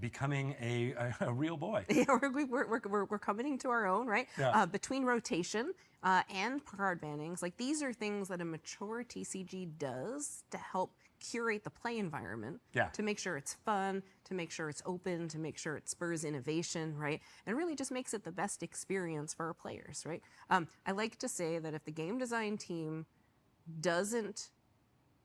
becoming a real boy. Yeah, we're coming to our own, right? Yeah. Between rotation and card bannings, like these are things that a mature TCG does to help curate the play environment, to make sure it's fun, to make sure it's open, to make sure it spurs innovation, right? And really just makes it the best experience for our players, right? I like to say that if the game design team doesn't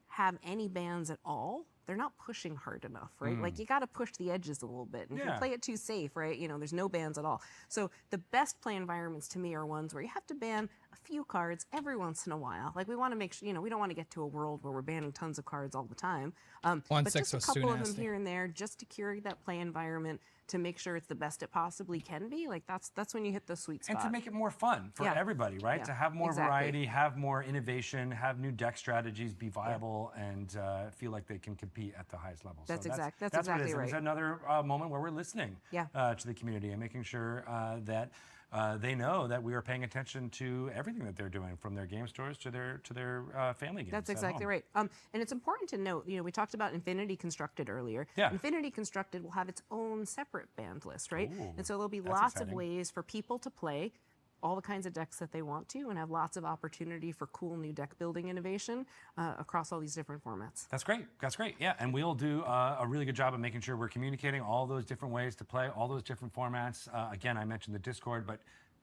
have any bans at all, they're not pushing hard enough, right? Like you got to push the edges a little bit. And if you play it too safe, right, there's no bans at all. So the best play environments to me are ones where you have to ban a few cards every once in a while. Like we want to make sure, we don't want to get to a world where we're banning tons of cards all the time. But just a couple of them here and there, just to curate that play environment, to make sure it's the best it possibly can be. Like that's when you hit the sweet spot. And to make it more fun for everybody, right? To have more variety, have more innovation, have new deck strategies be viable and feel like they can compete at the highest level. That's so exactly what it right. is. And it's another moment where we're listening to the community and making sure that they know that we are paying attention to everything that they're doing, from their game stores to their family games. That's exactly right. And it's important to note, we talked about Infinity Constructed earlier. Yeah. Infinity Constructed will have its own separate banned list, right? Ooh, and so there'll be lots of ways for people to play all the kinds of decks that they want to, and have lots of opportunity for cool new deck building innovation across all these different formats. That's great. That's great. Yeah, and we'll do a really good job of making sure we're communicating all those different ways to play, all those different formats. Again, I mentioned the Discord, but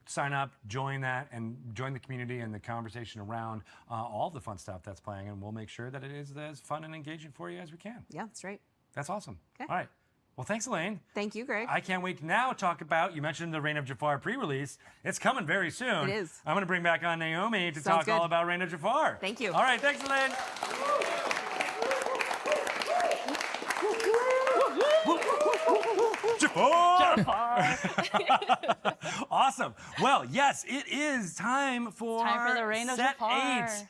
sign up, join that, and join the community and the conversation around all the fun stuff that's playing, and we'll make sure that it is as fun and engaging for you as we can. Yeah, that's right. That's awesome. Okay. All right. Well, thanks, Elaine. Thank you, Greg. I can't wait to now talk about, you mentioned the Reign of Jafar pre-release. It's coming very soon. It is. I'm going to bring back on Naomi to Sounds talk good. all about Reign of Jafar. Thank you. All right, thanks, Elaine. Jafar! Awesome. Well, yes, it is time for the Reign of set Jafar. 8.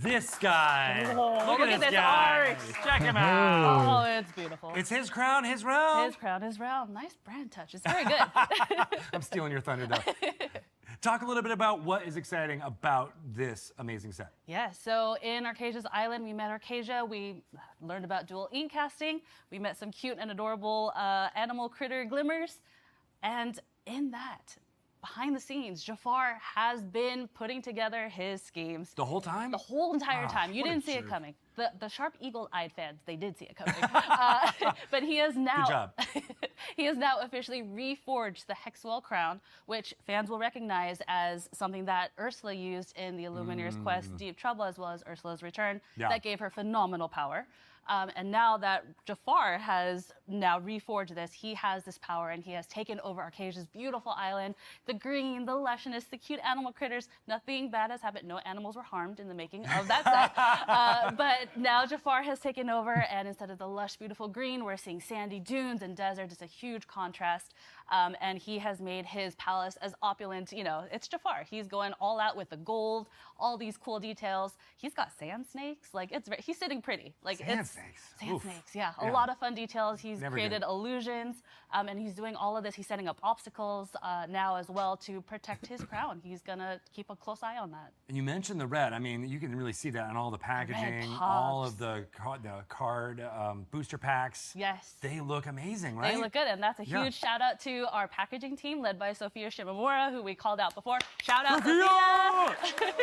this guy. Oh, look at this guy. art. Check him out. Oh, it's beautiful. It's his crown, his realm. His crown, his realm. Nice brand touch. It's very good. I'm stealing your thunder, though. Talk a little bit about what is exciting about this amazing set. Yeah, so in Arcasia's Island, we met Arcasia. We learned about dual ink casting. We met some cute and adorable animal critter glimmers. And in that, behind the scenes, Jafar has been putting together his schemes. The whole time? The whole entire time. You what a didn't see it jerk. coming. The sharp eagle-eyed fans, they did see it coming. But he has now Good job. he has now officially reforged the Hexwell crown, which fans will recognize as something that Ursula used in the Illuminator's Quest Deep Trouble, as well as Ursula's Return. Yeah. That gave her phenomenal power. And now that Jafar has now reforged this, he has this power and he has taken over Arcasia's beautiful island. The green, the lushness, the cute animal critters. Nothing bad has happened. No animals were harmed in the making of that set. But now Jafar has taken over, and instead of the lush, beautiful green, we're seeing sandy dunes and desert. It's a huge contrast. And he has made his palace as opulent. You know, it's Jafar. He's going all out with the gold, all these cool details. He's got sand snakes. Like, he's sitting pretty. Like, Sand it's snakes. Sand Oof. snakes, yeah. Yeah. A lot of fun details. He's Never created good. illusions, and he's doing all of this. He's setting up obstacles now as well to protect his crown. He's gonna keep a close eye on that. And you mentioned the red. I mean, you can really see that in all the packaging, all of the card booster packs. Yes. They look amazing, right? They look good, and that's a Yeah. huge shout out to our packaging team led by Sophia Shimamura, who we called out before. Shout out, Sophia!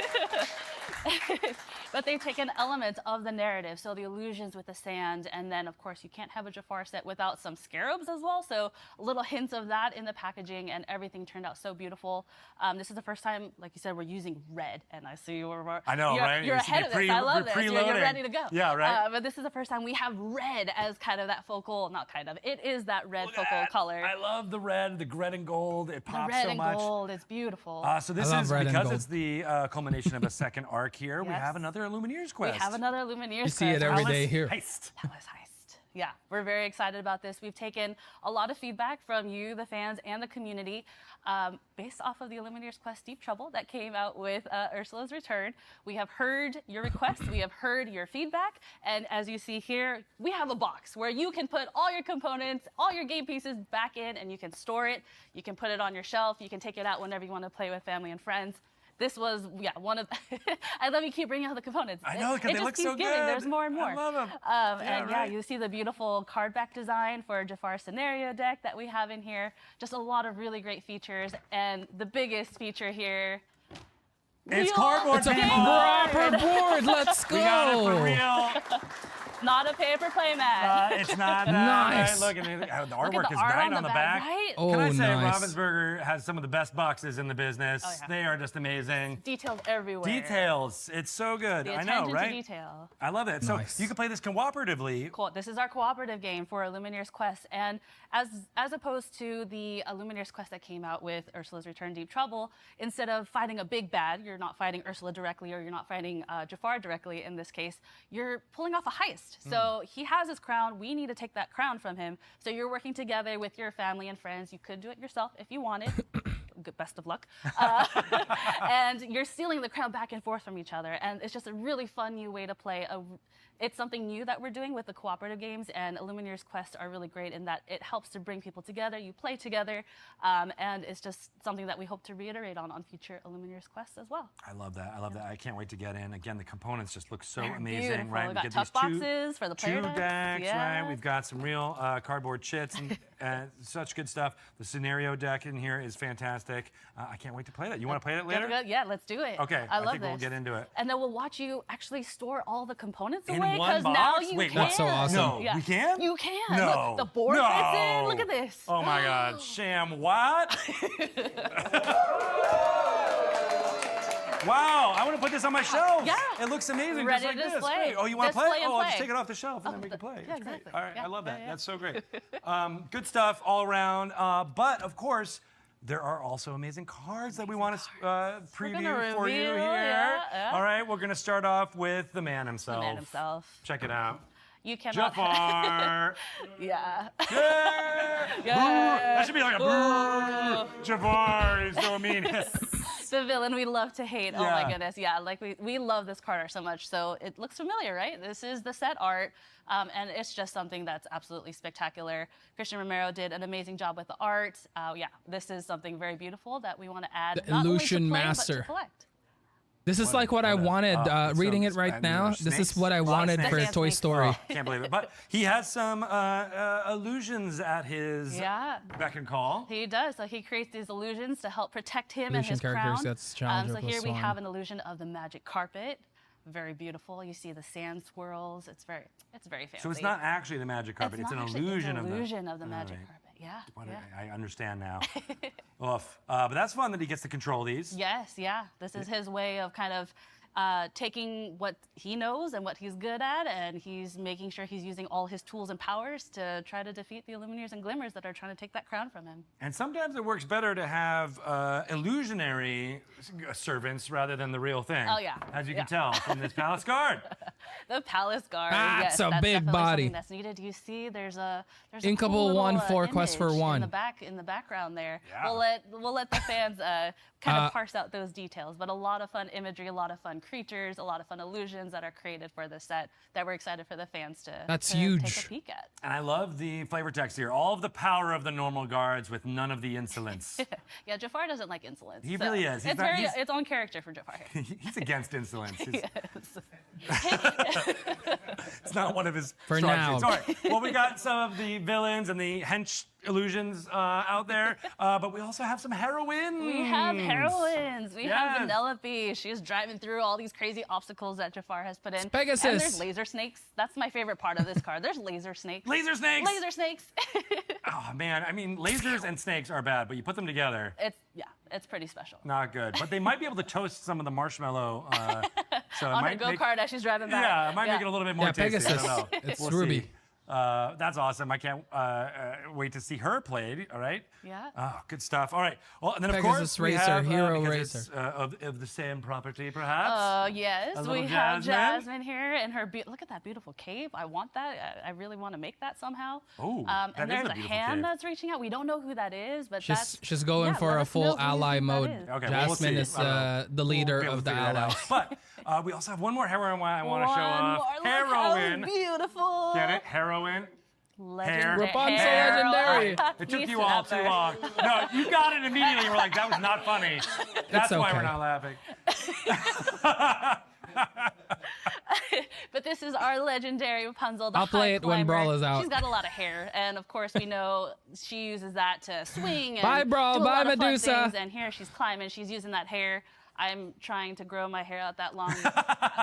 But they've taken elements of the narrative, so the illusions with the sand, and then of course you can't have a Jafar set without some scarabs as well, so little hints of that in the packaging, and everything turned out so beautiful. This is the first time, like you said, we're using red, and I see you're I know, right? You're You see ahead me of this. I love you're this. You're preloading. ready to go. Yeah, right. But this is the first time we have red as kind of that focal, not kind of, it is that red focal color. I love the red and gold. It The pops red so and much. gold, it's beautiful. So this is because it's the culmination of a second arc here. We Yes. have another Lumineers quest. We have another Lumineers You see it every day here. Heist. Palace Heist. Yeah, we're very excited about this. We've taken a lot of feedback from you, the fans, and the community based off of the Illuminator's Quest Deep Trouble that came out with Ursula's Return. We have heard your requests, we have heard your feedback, and as you see here, we have a box where you can put all your components, all your game pieces back in, and you can store it. You can put it on your shelf. You can take it out whenever you want to play with family and friends. This was, one of, I love you keep bringing out the components. I know, because it they just look keeps so giving. good. There's more and more. I love them. And right. you see the beautiful card back design for Jafar's scenario deck that we have in here. Just a lot of really great features. And the biggest feature here. It's cardboard, It's a people. proper board. Let's go. We got it for real. Not a paper playmat. It's not that. Nice. Right? Look, and the artwork the is art right on on the the back, back. right? Can I Oh, say nice. Ravensburger has some of the best boxes in the business. Oh, yeah. They are just amazing. Details everywhere. Details. It's so good. The I attention know, right? to detail. I love it. Nice. So you can play this cooperatively. Cool. This is our cooperative game for Illuminator's Quest, and as opposed to the Illuminator's Quest that came out with Ursula's Return Deep Trouble, instead of fighting a big bad, you're not fighting Ursula directly, or you're not fighting Jafar directly in this case, you're pulling off a heist. So he has his crown, we need to take that crown from him, so you're working together with your family and friends. You could do it yourself if you wanted. Good, best of luck. And you're stealing the crown back and forth from each other, and it's just a really fun new way to play. It's something new that we're doing with the cooperative games, and Illuminator's Quest are really great in that it helps to bring people together, you play together, and it's just something that we hope to reiterate on future Illuminator's Quests as well. I love that. I love that. I can't wait to get in. Again, the components just look so They're amazing, beautiful. right? We've got get tough these boxes for the player two decks, yeah. right? We've got some real cardboard chits and such good stuff. The scenario deck in here is fantastic. I can't wait to play that. You want to play it later? Yeah, let's do it. Okay, I love think this. we'll get into it. And then we'll watch you actually store all the components In away, one because now box? you Wait, can. That's so awesome. No, Yeah. we can? You can. No. Look, the board no. fits in. Look at this. Oh my God, Sham, what? Wow, I want to put this on my shelf. Yeah. It looks amazing, Ready just like to this. display. Great. Oh, you want to Display play? and Oh, I'll just play. take it off the shelf and then we can play. yeah, It's great. exactly. All right, Yeah, I love that. yeah. That's so great. Good stuff all around. But of course, there are also amazing cards that we want to preview for you reveal, here. yeah. All right, we're going to start off with the man The himself. man himself. Check it out. You cannot. Jafar. Yeah. Yeah. Yeah. That should be like a boo. Jafar is so mean. The villain we love to hate. Oh Yeah. my goodness. Yeah, like we love this card art so much. So it looks familiar, right? This is the set art. And it's just something that's absolutely spectacular. Christian Romero did an amazing job with the art. Yeah, this is something very beautiful that we want to add. The not Illusion only to play, Master. But to collect. This is like what I wanted. Reading it right now, this is what I wanted for Toy Story. Oh, can't believe it. But he has some illusions at his beck and call. He does. So he creates these illusions to help protect him Illusion and his characters, crown. that's Challenger So plus here we one. have an illusion of the magic carpet. Very beautiful. You see the sand swirls. It's very fancy. So it's not actually the magic carpet. It's an not actually- illusion it's of an illusion of the All magic right. carpet. Yeah. I understand now. Oof. But that's fun that he gets to control these. Yes, yeah. This is his way of kind of taking what he knows and what he's good at, and he's making sure he's using all his tools and powers to try to defeat the Illuminators and Glimmers that are trying to take that crown from him. And sometimes it works better to have illusionary servants rather than the real thing. Oh, yeah. As you Yeah. can tell from this Palace Guard. The Palace Guard. That's yes, a that's big definitely body. something that's needed. You see, there's a Inkable cool little, 1-4 quest for image 1. in the background there. Yeah. We'll let the fans kind of parse out those details. But a lot of fun imagery, a lot of fun creatures, a lot of fun illusions that are created for this set that we're excited for the fans to That's to huge. take a peek at. And I love the flavor text here. All of the power of the normal guards with none of the insolence. Yeah, Jafar doesn't like insolence. He so really is. He's It's not- very he's- its own character for Jafar. He's against insolence. He's- Yes. It's not one of his For strong now. suits. All right. Well, we got some of the villains and the hench illusions out there, but we also have some heroines. We have heroines. We have Yes. Vanellope. She's driving through all these crazy obstacles that Jafar has put in. Pegasus. And there's laser snakes. That's my favorite part of this card. There's laser snakes. Laser snakes. Laser snakes. Oh man, I mean, lasers and snakes are bad, but you put them together, It's pretty special. not good. But they might be able to toast some of the marshmallow. So it On her might make, go-kart as she's driving back. yeah, it might make it a little bit more Yeah, tasty. I Pegasus. don't know. It's We'll Ruby. see. That's awesome. I can't wait to see her played. All right. Yeah. Oh, good stuff. All right. Well, and then of Pegasus course we Racer, have Hero because Racer. it's, of the same property, perhaps. Yes, A we little have Jasmine. Jasmine here and her. Look at that beautiful cave. I want that. I really want to make that somehow. Oh, that and is there's a a beautiful hand cave. that's reaching out. We don't know who that is, but She's going for let a us know full who you ally think that mode. is. Okay, well, we'll Jasmine see. is I don't know. the leader We'll be able of to the figure that allies. out. But we also have one more heroine I want to show One off. more. Look Heroine. how beautiful. Get it? Heroine. Hair. Legendary. Rapunzel Hair. legendary. It took Piece you it all up too there. long. No, you got it immediately. We're like, that was not funny. That's why okay. we're not laughing. But this is our legendary Rapunzel. The I'll play high it when climber. Brawl is out. She's got a lot of hair, and of course we know she uses that to swing and Bye, Brawl. do a Bye, lot of fun Medusa. things. And here she's climbing. She's using that hair. I'm trying to grow my hair out that long.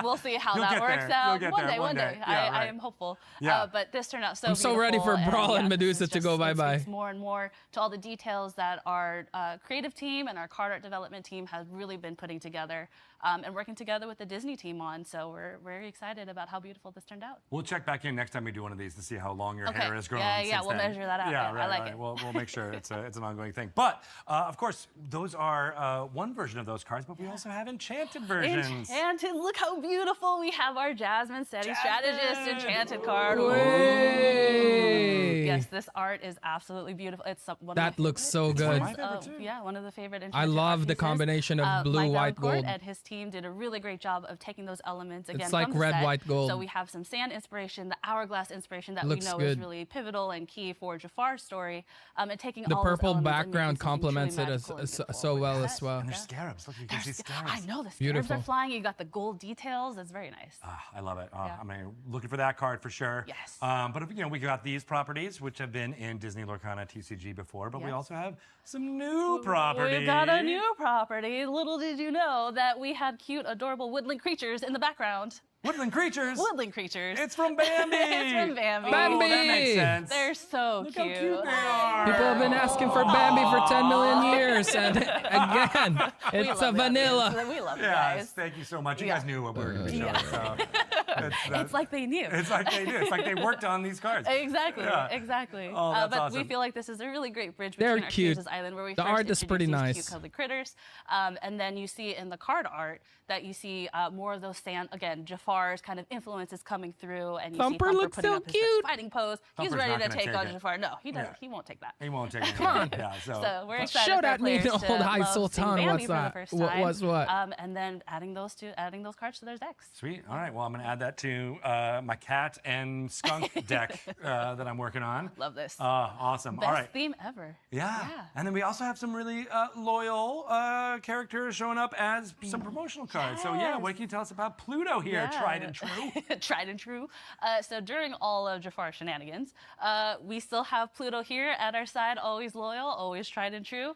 We'll see how You'll that get works there. out. You'll get there One one day. day. Yeah, I right. am hopeful. Yeah. But this turned out so I'm so ready for beautiful, Brawl and this Medusa is to go just- bye-bye. speaks more and more to all the details that our creative team and our card art development team has really been putting together and working together with the Disney team on. So we're very excited about how beautiful this turned out. We'll check back in next time we do one of these to see how long your Okay. hair has grown. Yeah, since we'll then. measure that out. Yeah, Yeah, I right, like right. it. We'll make sure it's an ongoing thing. But of course, those are one version of those cards, but we also have enchanted versions. Enchanted, look how beautiful. We have our Jasmine Setting Strategist Enchanted card. Way. Yes, this art is absolutely beautiful. It's one of That my looks so favorites. good. It's, yeah, one of the favorite I Enchanted love art the pieces. combination of blue, Mike white, Valancourt gold. and his team did a really great job of taking those elements again It's like from the red, set. white, gold. So we have some sand inspiration, the hourglass inspiration that Looks we know good. is really pivotal and key for Jafar's story, and taking The all those purple elements and background making something truly complements it magical and so well as well. And there's scarabs. Look, you can see scarabs. I know the scarabs Beautiful. are flying. You got the gold details. It's very nice. I love it. Yeah. I'm looking for that card for sure. Yes. But we got these properties, which have been in Disney Lorcana TCG before, but we Yes. also have some new properties. We've got a new property. Little did you know that we had cute, adorable woodland creatures in the background. Woodland creatures? Woodland creatures. It's from Bambi. It's from Bambi. Bambi! Oh, that makes sense. They're so Look cute. how cute they are. People have been asking for Bambi for 10 million years, and again, it's a vanilla. We love you Yes, guys. thank you so much. You Yeah. guys knew what we were going to show. Yeah. So It's like they knew. It's like they do. It's like they worked on these cards. Exactly, Yeah. exactly. Oh, that's but awesome. we feel like this is a really great bridge They're between our cute. Cruises Island, where we The first art is pretty introduced these nice. cute, cuddly critters, and then you see in the card art that you see more of those sand. Again, Jafar Jafar's kind of influence is coming through, and you Thumper see Thumper looks putting so up his cute. fighting pose. He's Thumper's ready not to gonna take take on it. Jafar. No, he doesn't. Yeah. He won't take that. He won't take it. Come on. Yeah, So we're excited Shout for at me, players the to old High love seeing Sultan. Bambi What's for the that? first What time. was what? And then adding those cards to their decks. Sweet. All right. Well, I'm going to add that to my cat and skunk deck that I'm working on. Love this. Awesome. Best All right. theme ever. Yeah. And then we also have some really loyal characters showing up as some promotional cards. So yeah, what can you tell us about Pluto here? Yeah. Tried and true. Tried and true. So during all of Jafar's shenanigans, we still have Pluto here at our side, always loyal, always tried and true.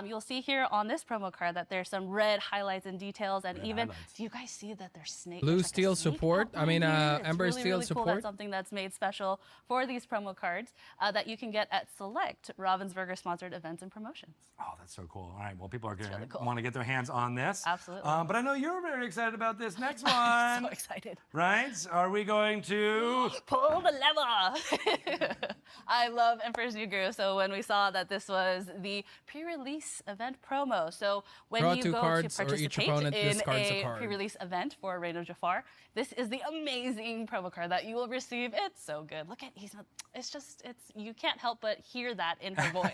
You'll see here on this promo card that there's some red highlights and details, and even do you guys see that there's snake? Blue steel support. I mean, Ember really, steel really cool. support. That's something that's made special for these promo cards that you can get at select Ravensburger sponsored events and promotions. Oh, that's so cool. All right. Well, people are going really to cool. want to get their hands on this. Absolutely. But I know you're very excited about this next one. I'm so excited. Right? Are we going to pull the lever? I love Emperor's New Groove. So when we saw that this was the pre-release event promo, so when Draw you two go cards, to or each participate opponent in discards a a card. pre-release event for Reign of Jafar, this is the amazing promo card that you will receive. It's so good. Look at you can't help but hear that in her voice.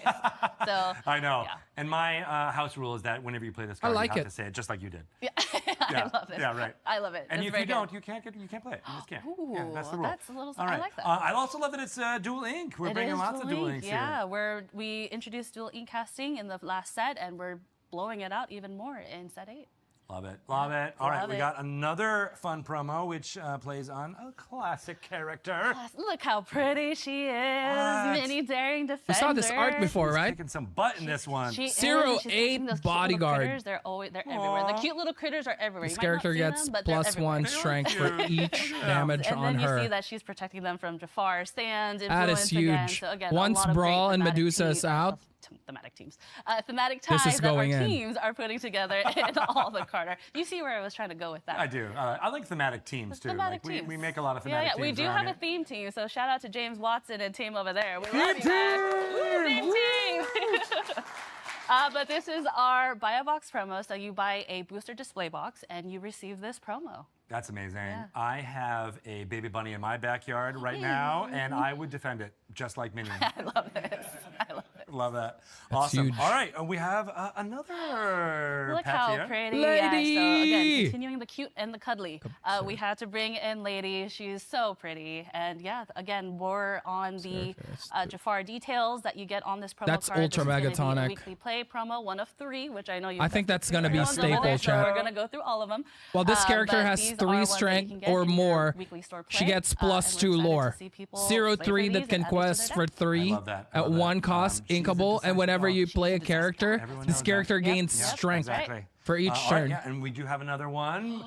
So I know. yeah. And my house rule is that whenever you play this I card, like you have it. to say it just like you did. Yeah, Yeah. I love this. Yeah, right. I love it. And It's if very you good. don't, you can't play it. You just can't. Yeah, that's the rule. That's a little. All right. I like that. I also love that it's dual ink. We're It bringing is lots of dual inks yeah, here. we introduced dual ink casting in the last set, and we're blowing it out even more in set 8. Love it. Love it. All right, Love we it. got another fun promo, which plays on a classic character. Look how pretty she is, What? Mini Daring Defender. We saw this art before, She's right? kicking some butt in this one. She is, Zero and she's eight catching those cute little bodyguard. critters. They're everywhere. The cute little critters are everywhere. This You might not character see gets them, but they're plus everywhere. 1 strength for each damage and on then you her. see that she's protecting them from Jafar's sand That influence is again. huge. So again, Once a lot of Brawl great and thematic Medusa is out. Thematic teams. Thematic This ties is that our going in. teams are putting together in all the Carter. You see where I was trying to go with that. I do. I like thematic teams too. Thematic Like, teams. we make a lot of thematic Yeah, we teams do around have here. a theme team, so shout out to James Watson and team over there. We Theme love you guys. Theme team. But this is our buy a box promo. So you buy a booster display box and you receive this promo. That's amazing. Yeah. I have a baby bunny in my backyard right now, and I would defend it just like Minion. I love this. I love it. Love that. That's Awesome. huge. All right, we have another Look pet how here. pretty. Lady! Yeah, so again, continuing the cute and the cuddly. We had to bring in Lady. She's so pretty. And yeah, again, more on the Jafar details that you get on this promo That's card. Ultra This is gonna be a Megatonic. weekly play promo, 1 of 3, which I know you I think that's gonna be ones over there, staple, so chat. we're going to go through all of them. Well, this character But has these are 3 ones that you strength can get or in your more. weekly store She play. gets And we're plus 2 excited to lore. see people 0 play 3 for that these can and add these to quest their for deck. 3 I love that. I at love that. 1 cost, She's a inkable, and whenever you She's play a a character, Everyone this knows character that. gains Yep, strength exactly. for each All right, turn. yeah, and we do have another one.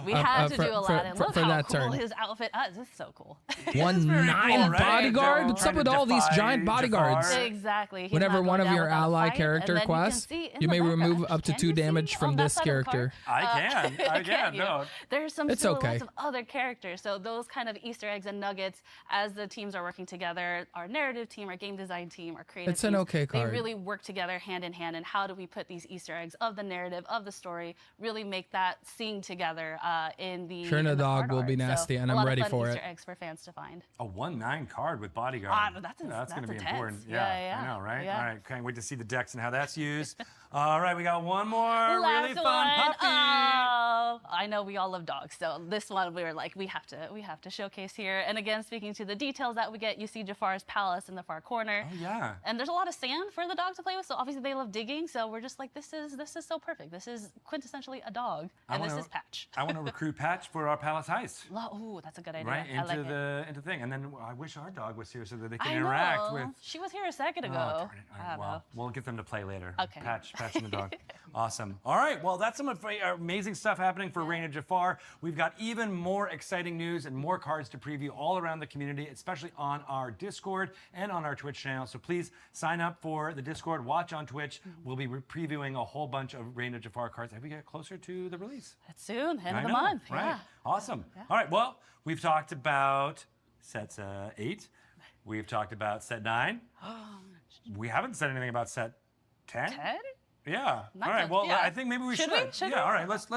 We had to for- do Aladdin. Look for how that cool turn. his outfit is. This is so cool. 1 9 right? bodyguard. What's up Trying with to all these defy giant bodyguards? Jafar. Exactly. He's Whenever not one going of down your without a ally fight, character and then quests, you, can see in you the may background, remove up to can 2 you see damage on from that this side of the card? character. I can. I can. you? No. There's some It's silhouettes okay. of other characters. So those kind of Easter eggs and nuggets as the teams are working together, our narrative team, our game design team, our creative It's an teams, okay card. They really work together hand in hand. And how do we put these Easter eggs of the narrative, of the story, really make that sing together in the Sure, in the the dog card will art. be So nasty, and a I'm lot of ready fun for Easter it. eggs for fans to find. A 1/9 card with bodyguard. That's going to be intense. important. Yeah. I know, right? Yeah. All right, can't wait to see the decks and how that's used. All right, we got one more Last really fun one. puppy. Oh, I know we all love dogs, so this one we were like, we have to showcase here. And again, speaking to the details that we get, you see Jafar's palace in the far corner. Oh yeah. And there's a lot of sand for the dog to play with, so obviously they love digging. So we're just like, this is so perfect. This is quintessentially a dog, and this is Patch. I want to recruit Patch for our palace heist. Ooh, that's a good idea. Right I like into the thing, and then I wish our dog was here so that they I can interact know. with. She was here a second ago. Oh, darn it. All I right, don't know. well, we'll get them to play later. Okay. Patch and the dog. Awesome. All right. Well, that's some amazing stuff happening for Reign of Jafar. We've got even more exciting news and more cards to preview all around the community, especially on our Discord and on our Twitch channel. So please sign up for the Discord. Watch on Twitch. We'll be previewing a whole bunch of Reign of Jafar cards as we get closer to the release. That's soon, end I of the know, month. Right. Yeah. Awesome. All right. Well, we've talked about sets 8. We've talked about set 9. We haven't said anything about set 10. 10? Yeah. Not all right. good. Well, Yeah. I think maybe we Should should. we? Should yeah. we? All right. Let's. I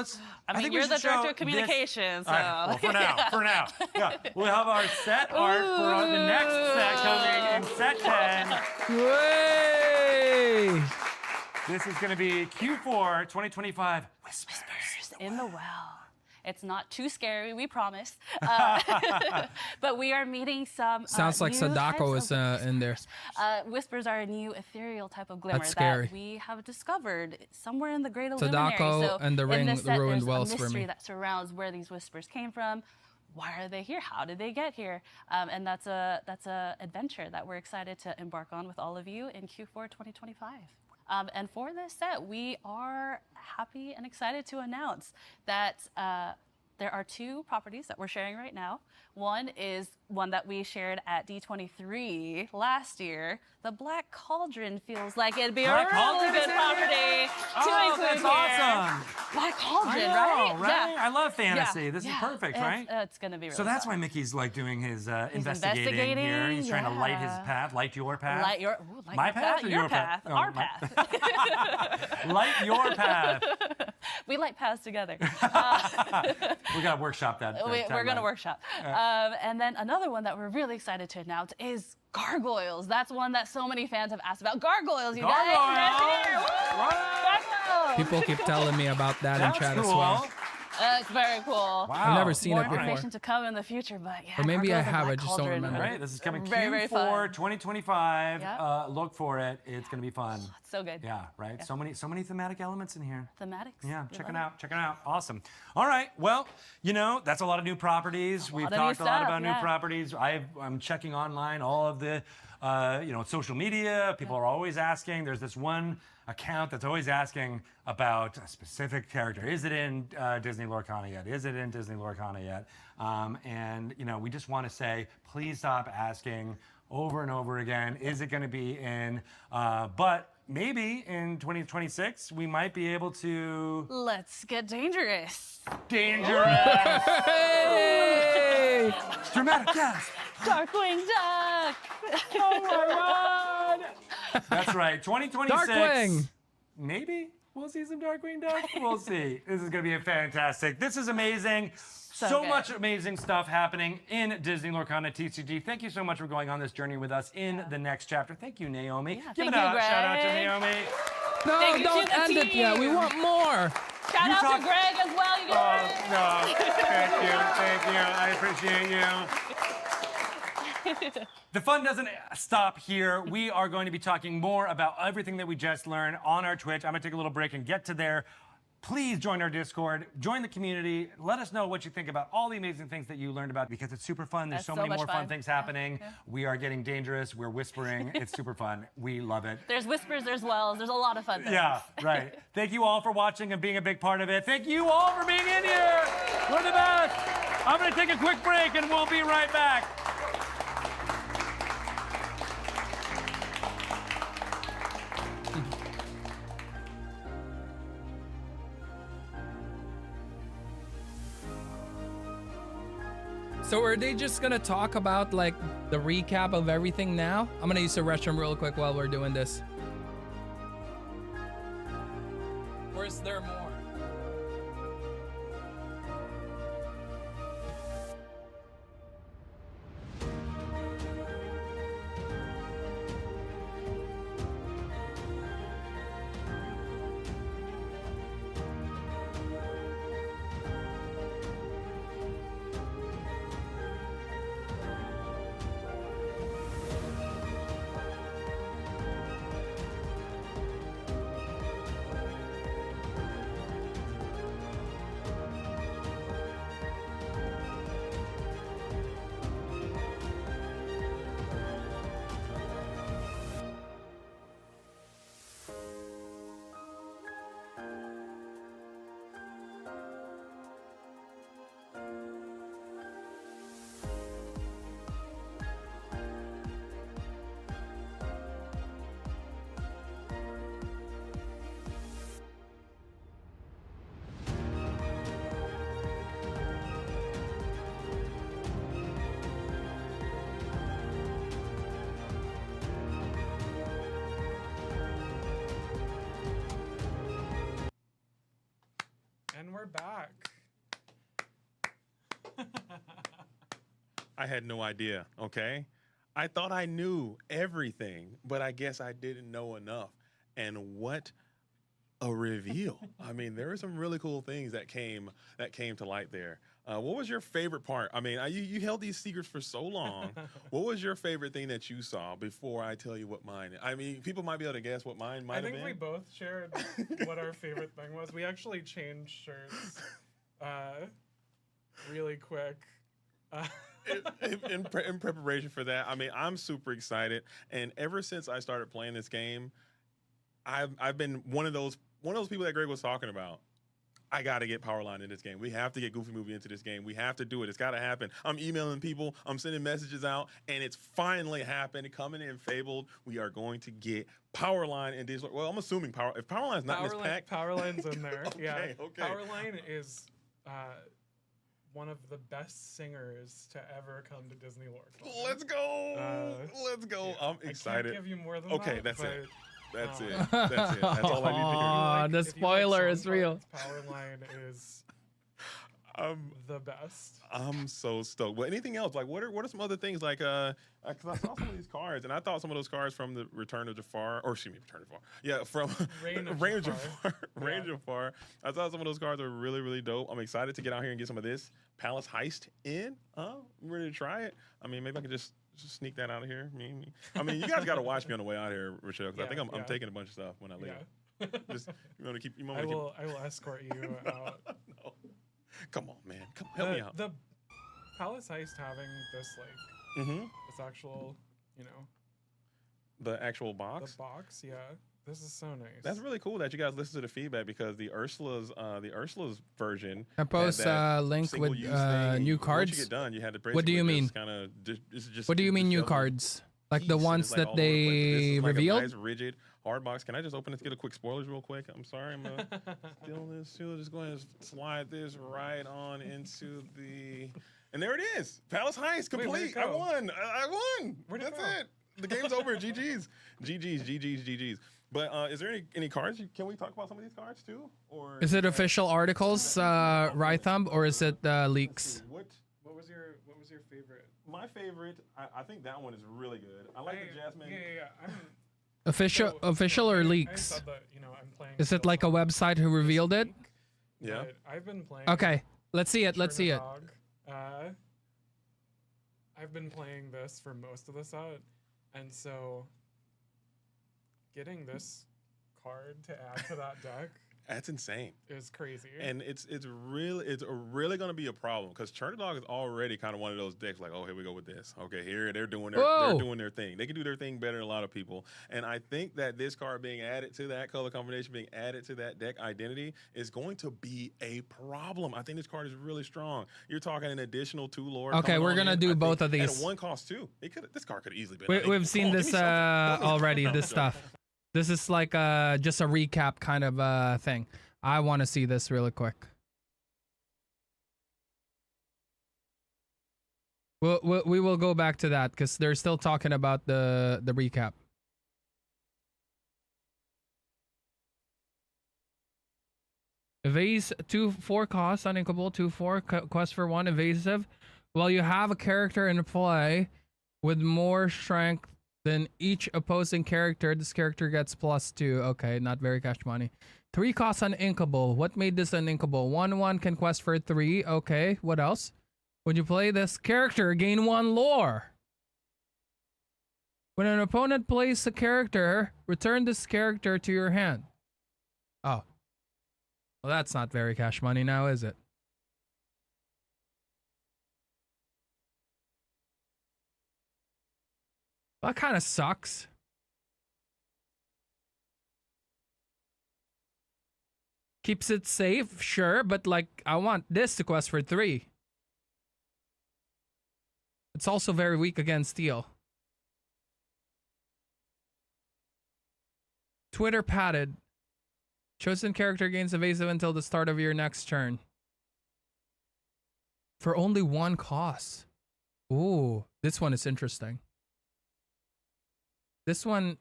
mean, think you're we the should director show of communications, All right, so- well, for now. For now. Yeah. We'll have our set art for the next set coming in set 10. Way! This is going to be Q4 2025. Whispers in the well. It's not too scary, we promise. But we are meeting some. Sounds like new Sadako types is of in there. Whispers are a new ethereal type of glimmer That's scary. that we have discovered somewhere in the Great Illuminary. Sadako So and the in ring this set, ruined there's wells a for mystery me. that surrounds where these whispers came from. Why are they here? How did they get here? And that's a adventure that we're excited to embark on with all of you in Q4 2025. And for this set, we are happy and excited to announce that there are 2 properties that we're sharing right now. One is one that we shared at D23 last year. The Black Cauldron feels like it'd be a Black really Cauldron good is in property here? to Oh, include that's here. awesome. Black Cauldron, I know, right? right? Yeah. I love fantasy. Yeah. This is Yeah. perfect, It's- right? It's going to be really So that's fun. why Mickey's like doing his investigating investigating, here. He's trying to light his yeah. path, light your path. Light your, My my path or your your path? path, Oh, our my- path. Light your path. We light paths together. We got to workshop that. We're going to tagline. workshop. Yeah. And then another one that we're really excited to announce is gargoyles. That's one that so many fans have asked about. Gargoyles, you guys. Right here. Woo! Gargoyles. People keep telling me about that in chat as well. That's very cool. I've never seen More it before. information to come in the future, but yeah. Or maybe I Gargoyles and have, I Black just don't Cauldron. remember. Right, this is coming Very, very Q4 fun. 2025. Yep. Look for it. It's going to be fun. So good. Yeah, right. Yeah. So many thematic elements in here. Thematics. Yeah, We check love it out. Check it out. Awesome. All right. Well, that's a lot of new properties. We've lot of new talked a lot stuff, about new yeah. properties. I'm checking online all of the, social media. People are always asking. There's this one account that's always asking about a specific character. Is it in Disney Lorcana yet? Is it in Disney Lorcana yet? And we just want to say, please stop asking over and over again. Is it going to be in? But maybe in 2026 we might be able to. Let's get dangerous. Dangerous. Hey! Dramatic gasp. Darkwing Duck. Oh my God. That's right. 2026. Darkwing. Maybe we'll see some Darkwing Duck. We'll see. This is going to be fantastic. This is amazing. So good. much amazing stuff happening in Disney Lorcana TCG. Thank you so much for going on this journey with us in the next chapter. Thank you, Naomi. Give thank it up. you, Shout out to Greg. Naomi. No, Thank you to don't the end it yet. We team. want more. Shout out to Greg as well, you guys. No, thank you. I appreciate you. The fun doesn't stop here. We are going to be talking more about everything that we just learned on our Twitch. I'm going to take a little break and get to there. Please join our Discord, join the community. Let us know what you think about all the amazing things that you learned about because it's super fun. There's That's so so many much more fun fun. things happening. We are getting dangerous. We're whispering. It's super fun. We love it. There's whispers, there's wells, there's a lot of fun things. Yeah, right. Thank you all for watching and being a big part of it. Thank you all for being in here. We're the best. I'm going to take a quick break and we'll be right back. So are they just gonna talk about like the recap of everything now? I'm gonna use the restroom real quick while we're doing this. Or is there more? are back. I had no idea, okay? I thought I knew everything, but I guess I didn't know enough. And what a reveal. I mean, there were some really cool things that came to light there. What was your favorite part? I mean, you held these secrets for so long. What was your favorite thing that you saw before I tell you what mine is? I mean, people might be able to guess what mine might have been. I think we both shared what our favorite thing was. We actually changed shirts really quick. in preparation for that. I mean, I'm super excited. And ever since I started playing this game, I've been one of those people that Greg was talking about. I got to get Powerline in this game. We have to get Goofy Movie into this game. We have to do it. It's got to happen. I'm emailing people. I'm sending messages out, and it's finally happened. Coming in Fabled, we are going to get Powerline in digital. Well, I'm assuming if Powerline's not in this pack. Powerline's in there. Okay, yeah. okay. Powerline is one of the best singers to ever come to Disney Lorcana. Let's go. Let's go. Yeah, I'm excited. I can't give you more than okay, that. that's it. That's it. That's it. That's all I need to hear. The spoiler is real. Powerline is the best. I'm so stoked. But anything else? Like, what are some other things? Like, 'cause I saw some of these cards, and I thought some of those cards from the Return of Jafar, or excuse me, Return of Jafar. Yeah, from Reign of Jafar. Reign of Jafar. I thought some of those cards are really, really dope. I'm excited to get out here and get some of this Palace Heist in. I'm ready to try it. I mean, maybe I can just sneak that out of here. I mean, you guys got to watch me on the way out here, Rochelle, because I think I'm taking a bunch of stuff when I leave. Yeah. Just you want to keep. I will escort you out. No. Come on, man. Come help me out. The Palace Heist having this this actual, the actual box. The box, yeah. This is so nice. That's really cool that you guys listen to the feedback, because the Ursula's version. I post a link with new cards. Once you get done, you had to. What do you mean? What do you mean new cards? Like the ones that they revealed? Nice, rigid hard box. Can I just open this? Get a quick spoilers real quick. I'm sorry. I'm gonna steal this too. Just going to slide this right on into the. And there it is. Palace Heist complete. I won. I won. That's it. The game's over. GG's. GG's. But is there any cards? Can we talk about some of these cards too? Or is it official articles, Rythumb, or is it leaks? What was your favorite? My favorite, I think that one is really good. I like the Jasmine. Yeah. Official or leaks? I said that, I'm playing. Is it like a website who revealed it? Yeah. I've been playing. Okay, let's see it. Let's see it. I've been playing this for most of the set, and so getting this card to add to that deck. That's insane. It's crazy. And it's really going to be a problem, because Chernodog is already kind of one of those decks like, oh, here we go with this. Okay, here they're doing their thing. They can do their thing better than a lot of people. And I think that this card being added to that color combination, being added to that deck identity, is going to be a problem. I think this card is really strong. You're talking an additional 2 lore. Okay, we're gonna do both of these. At 1 cost too. This card could easily be. We've seen this already. This stuff. This is like just a recap kind of thing. I want to see this really quick. We will go back to that because they're still talking about the recap. Evase 2/4 cost, uninkable 2/4 quest for 1 evasive. Well, you have a character in play with more strength than each opposing character. This character gets +2. Okay, not very cash money. 3 costs uninkable. What made this uninkable? 1/1 can quest for 3. Okay, what else? When you play this character, gain 1 lore. When an opponent plays a character, return this character to your hand. Oh. Well, that's not very cash money now, is it? That kind of sucks. Keeps it safe, sure, but like, I want this to quest for 3. It's also very weak against steel. Twitter padded. Chosen character gains evasive until the start of your next turn. For only 1 cost. Ooh, this one is interesting. This one,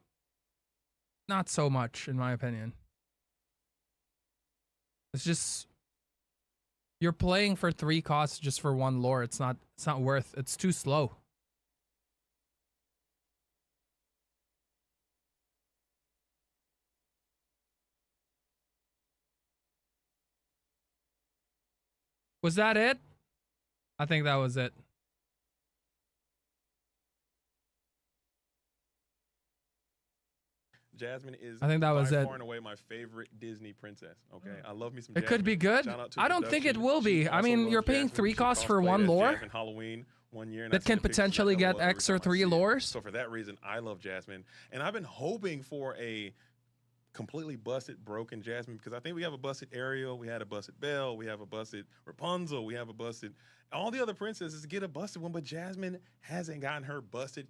not so much, in my opinion. It's just You're playing for 3 costs just for 1 lore. It's not worth. It's too slow. Was that it? I think that was it. Jasmine is I think that was by it. far and away my favorite Disney princess. Okay, I love me some. It could be good. Shout out to I don't think it production. will be. She I also mean, loves you're paying Jasmine. 3 She costs for cosplayed 1 as lore Jasmine Halloween one year, and that can potentially get X or 3 lores. So for that reason, I love Jasmine, and I've been hoping for a completely busted, broken Jasmine, because I think we have a busted Ariel, we had a busted Belle, we have a busted Rapunzel, we have a busted. All the other princesses get a busted one, but Jasmine hasn't gotten her busted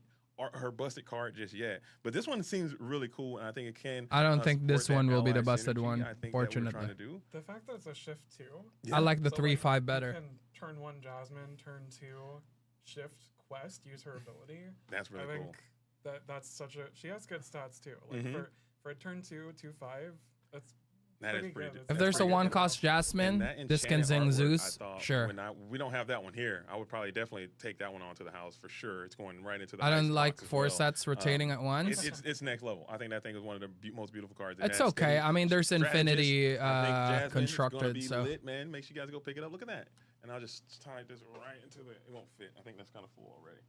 card just yet. But this one seems really cool, and I think it can. I don't think this support one that will be the ally busted synergy one, I think that we're fortunately. trying to do. The fact that it's a shift 2. I like the So, 3/5 better. You can turn 1 Jasmine, turn 2 shift quest, use her ability. That's really I cool. think that's such a. She has good stats too. Like Mhm. for a turn 2, 2/5, that's. That is pretty pretty good. good. If there's a 1 cost Jasmine, this can zing Zeus. Sure. We don't have that one here. I would probably definitely take that one onto the house for sure. It's going right into the. I don't ice like box as 4 well. sets rotating at once. It's next level. I think that thing is one of the most beautiful cards. It's okay. I mean, there's Infinity constructed, constructed, so. lit, man. Make sure you guys go pick it up. Look at that. And I'll just tie this right into it. It won't fit. I think that's kind of full already.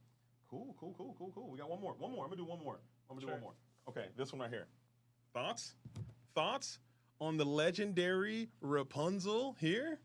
Cool. We got one more. I'm gonna do one more. Okay, this one right here. Thoughts on the legendary Rapunzel here?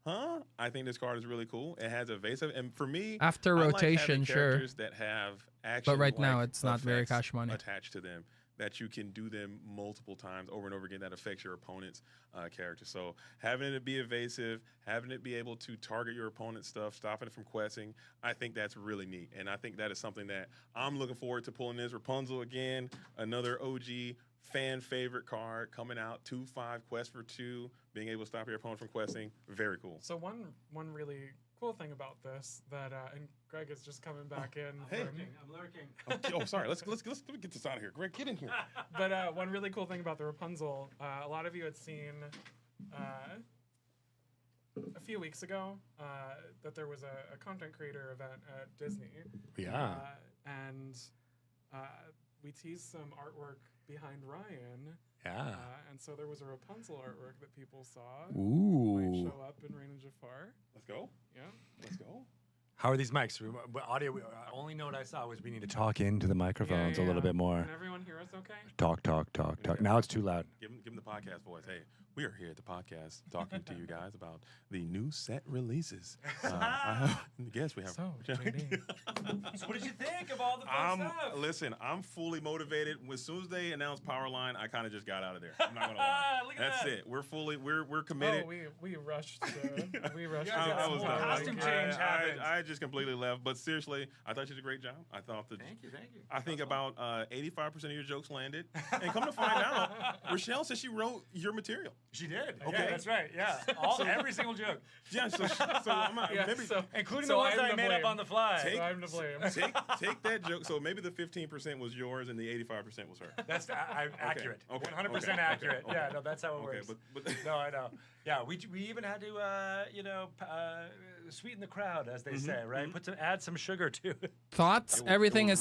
Huh? I think this card is really cool. It has evasive, and for me, After I rotation, like having sure. characters that have action. But right now, it's not very cash money. attached to them. That you can do them multiple times over and over again that affects your opponent's character. So having it be evasive, having it be able to target your opponent's stuff, stopping it from questing, I think that's really neat. And I think that is something that I'm looking forward to pulling this. Rapunzel again, another OG fan favorite card coming out, 2/5 quest for 2, being able to stop your opponent from questing. Very cool. So one really cool thing about this that and Greg is just coming back in. Hey. I'm lurking. Oh, sorry. Let's get this out of here. Greg, get in here. But one really cool thing about the Rapunzel, a lot of you had seen a few weeks ago that there was a content creator event at Disney. Yeah. And we teased some artwork behind Ryan. Yeah. And so there was a Rapunzel artwork that people saw. Ooh. Might show up in Rain and Jafar. Let's go. Yeah. Let's go. How are these mics? Audio. Only note I saw was we need to talk into the microphones a little bit more. Can everyone hear us okay? Talk. Now it's too loud. Give them the podcast voice. Hey, we are here at the podcast talking to you guys about the new set releases. I guess we have. So, JD. So what did you think of all the fun stuff? Listen, I'm fully motivated. As soon as they announced Powerline, I kind of just got out of there. I'm not gonna lie. Look at That's that. it. We're committed. Oh, we rushed. We rushed. I was done. Costume change happened. I just completely left. But seriously, I thought you did a great job. I thought that. Thank you. I think about 85% of your jokes landed. And come to find out, Rochelle said she wrote your material. She did. Okay. Yeah, that's right. Yeah. Every single joke. Yeah, so I'm not, Yeah, maybe Including so the ones I'm that I to made blame. up on the fly. I'm to blame. take that joke. So maybe the 15% was yours and the 85% was her. That's accurate. Okay. 100% Okay. accurate. Okay. Yeah, no, that's how it Okay, works. but No, I know. Yeah, we even had to sweeten the crowd, as they say, right? Add some sugar to it. Thoughts? Everything is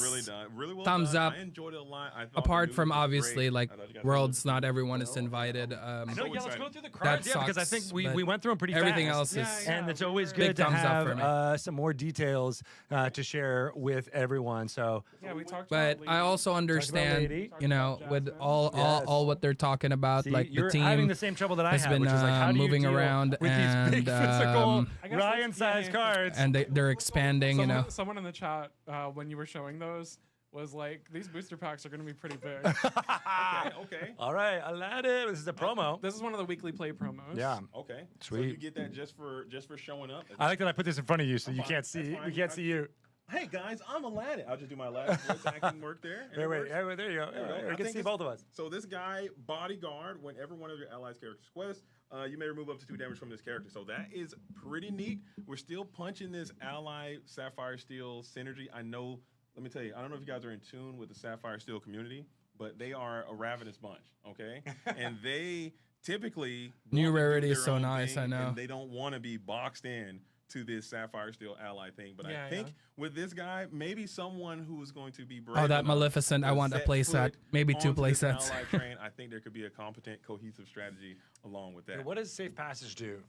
really well thumbs done. up. I enjoyed it a lot. I thought Apart the from news was obviously great. like I thought you guys Worlds, not everyone is invited. No, so let's excited. go through the That cards. Yeah, because I sucks, think we but went through them pretty everything fast. else is and it's always big good to thumbs up for me. have some more details to share with everyone. So, Yeah, we talked. But about I also understand, Lady. you know, with Jasmine. all what they're talking about, see, like you're the having team the same trouble that I has have, been which is like, how do you moving deal around with these big physical I guess Ryan-sized cards? and they're expanding, you know. Someone in the chat when you were showing those was like, these booster packs are going to be pretty big. Okay. All right, Aladdin. This is a promo. This is one of the weekly play promos. Yeah. Okay. So Sweet. you get that just for showing up. I like that I put this in front of you so you fine. can't see. That's fine. We can't see you. Hey guys, I'm Aladdin. I'll just do my last voice acting work there. and it Wait, works. there you go. There you go. We I can think see it's- both of us. So this guy, bodyguard, whenever one of your allies' characters quests, you may remove up to 2 damage from this character. So that is pretty neat. We're still punching this ally Sapphire Steel synergy. I know. Let me tell you. I don't know if you guys are in tune with the Sapphire Steel community, but they are a ravenous bunch. Okay, and they typically New want to do rarity is their so own nice, thing, I know. and they don't want to be boxed in to this Sapphire Steel ally thing. But Yeah, I think with this guy, maybe someone who is going to be brave Oh, that enough Maleficent! I to want a set play set. foot Maybe 2 onto play this sets. ally train. I think there could be a competent, cohesive strategy along with that. What does Safe Passage do?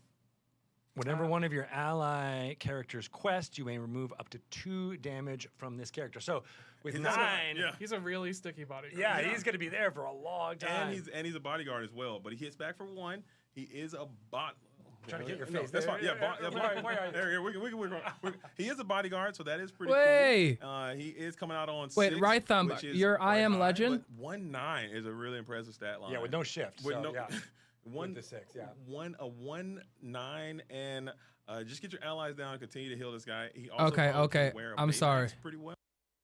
Whenever one of your ally characters quest, you may remove up to 2 damage from this character. So with 9, He's a really sticky bodyguard. yeah, he's going to be there for a long time. And he's a bodyguard as well. But he hits back for 1. He is a bot. Trying to get your No, face. that's There, fine. Yeah, he is a bodyguard, so that is pretty Wait. cool. He is coming out on Wait, 6, right thumb. which is Your I quite am high, legend. But 1-9 is a really impressive stat line. Yeah, with no shift. With so, no, yeah. one With the 6, yeah. 1-9, and just get your allies down and continue to heal this guy. He also Okay, follows okay. aware of I'm Baymax sorry. Pretty well.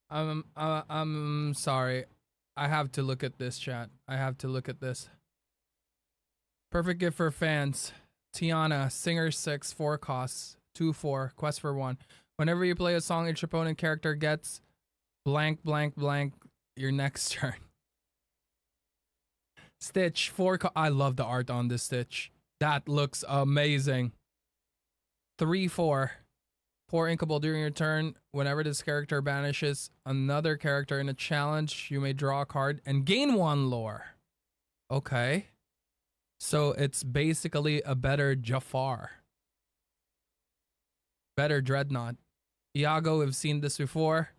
I'm sorry. I have to look at this, chat. I have to look at this. Perfect gift for fans. Tiana, Singer 6, 4 costs, 2/4, quest for 1. Whenever you play a song, each opponent character gets blank, blank, blank your next turn. Stitch, 4 I love the art on this Stitch. That looks amazing. 3/4. Pour Inkable during your turn. Whenever this character banishes another character in a challenge, you may draw a card and gain 1 lore. Okay. So it's basically a better Jafar. Better Dreadnought. Iago, we've seen this before.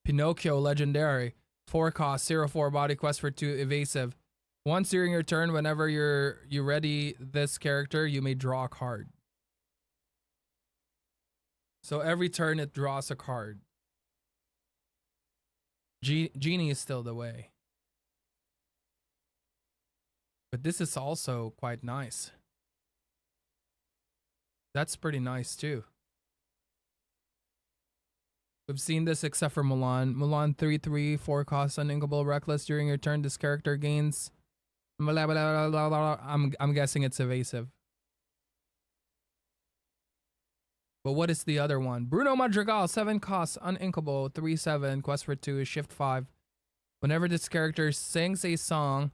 Pinocchio, legendary. 4 cost, 0/4 body quest for 2 evasive. Once during your turn, whenever you ready this character, you may draw a card. So every turn it draws a card. Genie is still the way. But this is also quite nice. That's pretty nice too. We've seen this except for Mulan. Mulan 3/3, 4 costs, uninkable, reckless. During your turn, this character gains. Blah, blah, blah, blah, blah. I'm guessing it's evasive. But what is the other one? Bruno Madrigal, 7 costs, uninkable, 3/7, quest for 2, shift 5. Whenever this character sings a song,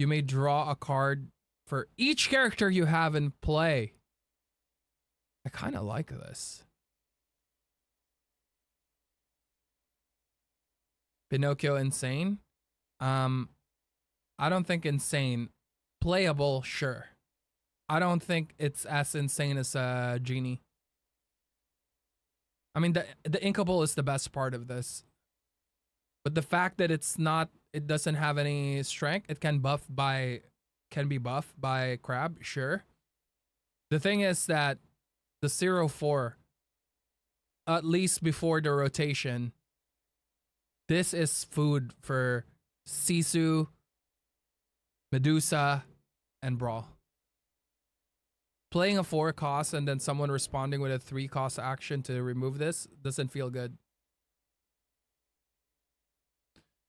you may draw a card for each character you have in play. I kind of like this. Pinocchio insane. I don't think insane. Playable, sure. I don't think it's as insane as Genie. I mean, the Inkable is the best part of this. But the fact that it doesn't have any strength, it can be buffed by Crab, sure. The thing is that the 0/4, at least before the rotation, this is food for Sisu, Medusa, and Brawl. Playing a 4 cost and then someone responding with a 3 cost action to remove this doesn't feel good.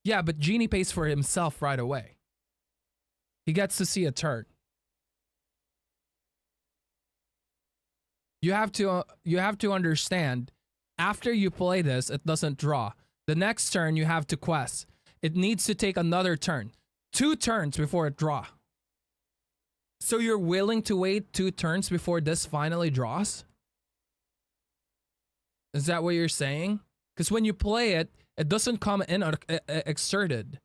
Yeah, but Genie pays for himself right away. He gets to see a turn. You have to understand, after you play this, it doesn't draw. The next turn you have to quest. It needs to take another turn. 2 turns before it draw. So you're willing to wait 2 turns before this finally draws? Is that what you're saying? Because when you play it, it doesn't come in exerted.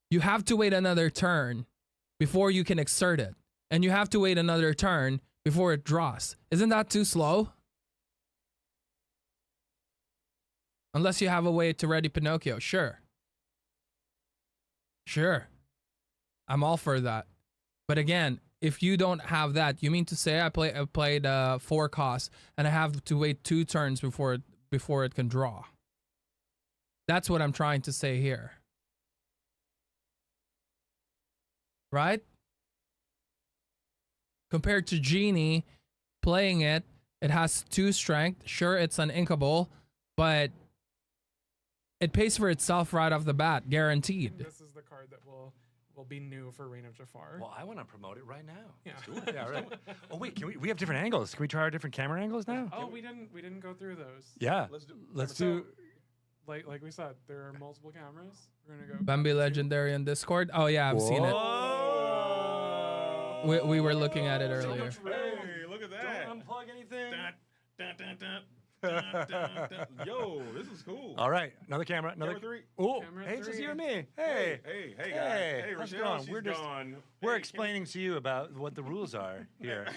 You have to wait another turn before you can exert it. And you have to wait another turn before it draws. Isn't that too slow? Unless you have a way to ready Pinocchio, sure. Sure. I'm all for that. But again, if you don't have that, you mean to say I played 4 costs and I have to wait 2 turns before it can draw. That's what I'm trying to say here. Right? Compared to Genie, playing it has 2 strength. Sure, it's an inkable, but it pays for itself right off the bat, guaranteed. This is the card that will be new for Reign of Jafar. Well, I want to promote it right now. Yeah. Let's do it. Yeah, right. Oh wait, we have different angles. Can we try our different camera angles now? Oh, we didn't go through those. Yeah. Let's do. Like we said, there are multiple cameras. We're gonna go. Bambi Legendary on Discord. Oh yeah, I've seen it. We were looking at it earlier. Hey, look at that. Don't unplug anything. Dun, dun, dun, dun, dun, dun, dun. Yo, this is cool. All right, another camera. Another Camera 3. Oh, Camera hey, it's just 3. you and me. Hey, hey, guys. Hey, how's it Rochelle, going? she's We're just gone. we're Hey, explaining to you about what the rules are here.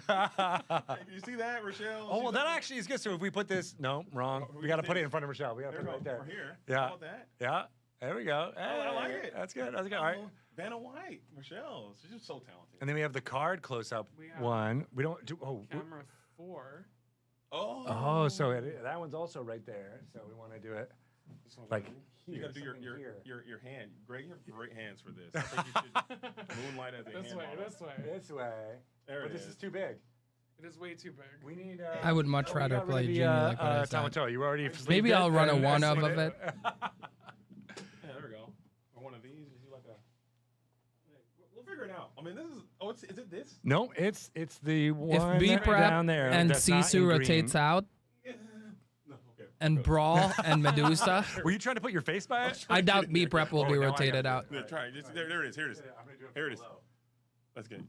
You see that, Rochelle? Oh, well, She's that like- actually is good. So if we put this, no, wrong. We got to put it in front of Rochelle. We got to There put we it go. right there. We're here. Yeah. How about that? Yeah. There we go. Oh, I like Hey, it. That's good. That's good. All right. Vanna White, Rochelle. She's just so talented. And then we have the card close up We have one. We don't do. Oh. Camera 4. Oh, so that one's also right there. So we want to do it like You here, got to do something here. your hand. Greg, you have great hands for this. I think you should moonlight as a This hand way, model. this way. This way. There But it this is. is too big. It is way too big. We need. I would much we rather got rid play of the, Genie like what I said. Tomato. You already. Maybe I'll run a one-up of it. Yeah, there we go. Or one of these. You do like a. We'll figure it out. I mean, this is. Oh, is it this? No, it's the If one B prep down there and that's not Sisu in rotates green. out, No, okay. and Brawl and Medusa, Were you trying to put your face by it? I doubt B prep will Oh, be now I got rotated it. out. There, try. There it is. Here it is. Here it is. That's good.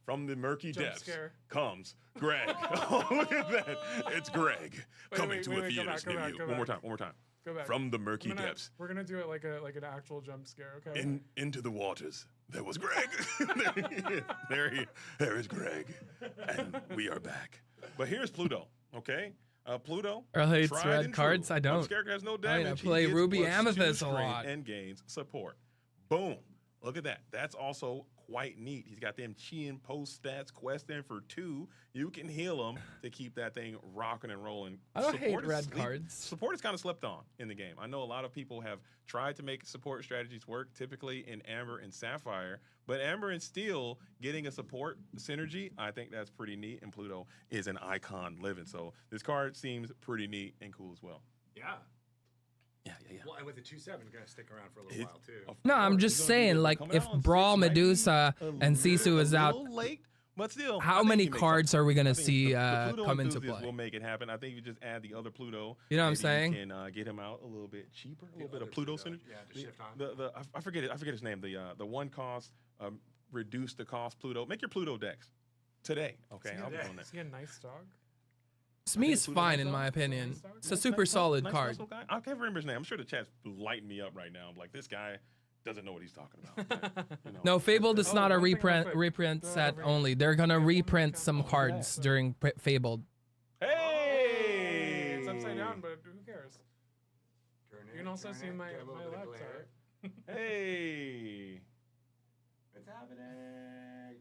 From the murky Jump depths scare. comes Greg. Oh, look at that. It's Greg coming wait, to wait, a wait, go theaters back, go near back, you. go One more back. time. One more time. Go back. From the murky I'm gonna- depths We're gonna do it like an actual jump scare, okay? into the waters. There was Greg. there is Greg, and we are back. But here's Pluto. Okay. Pluto. Earl hates tried red and cards. true. I don't. Once character has no I mean, damage. I play he gets Ruby +2 Amethyst a strength lot. and gains support. Boom. Look at that. That's also quite neat. He's got them chi and post stats questing for 2. You can heal him to keep that thing rocking and rolling. I don't hate Support is red sleep- cards. Support is kind of slept on in the game. I know a lot of people have tried to make support strategies work, typically in Amber and Sapphire, but Amber and Steel getting a support synergy, I think that's pretty neat, and Pluto is an icon living. So this card seems pretty neat and cool as well. Yeah. Yeah. Well, and with the 2/7, going to stick around for a little while too. No, I'm just saying, like, if Brawl, Medusa, and Sisu is out, late, but still, I how think many he makes cards are we gonna I think see the Pluto come into enthusiast play? will make it happen. I think you just add the other Pluto. You know what I'm maybe saying? You can get him out a little bit cheaper, a little bit of Pluto synergy. Yeah, to shift on. I forget his name. The one cost, reduce the cost Pluto. Make your Pluto decks today. Okay, I'll be on that. Is he a nice dog? Smee's fine in my opinion. It's a super solid card. Nice guy. I can't remember his name. I'm sure the chat's lighting me up right now. I'm like, this guy doesn't know what he's talking about. But, you know. No, Fabled is not a one thing real quick. reprint Go set over only. They're gonna reprint some cards during Fabled. Hey! It's upside down, but who cares? You can also see my laptop. Hey! What's happening?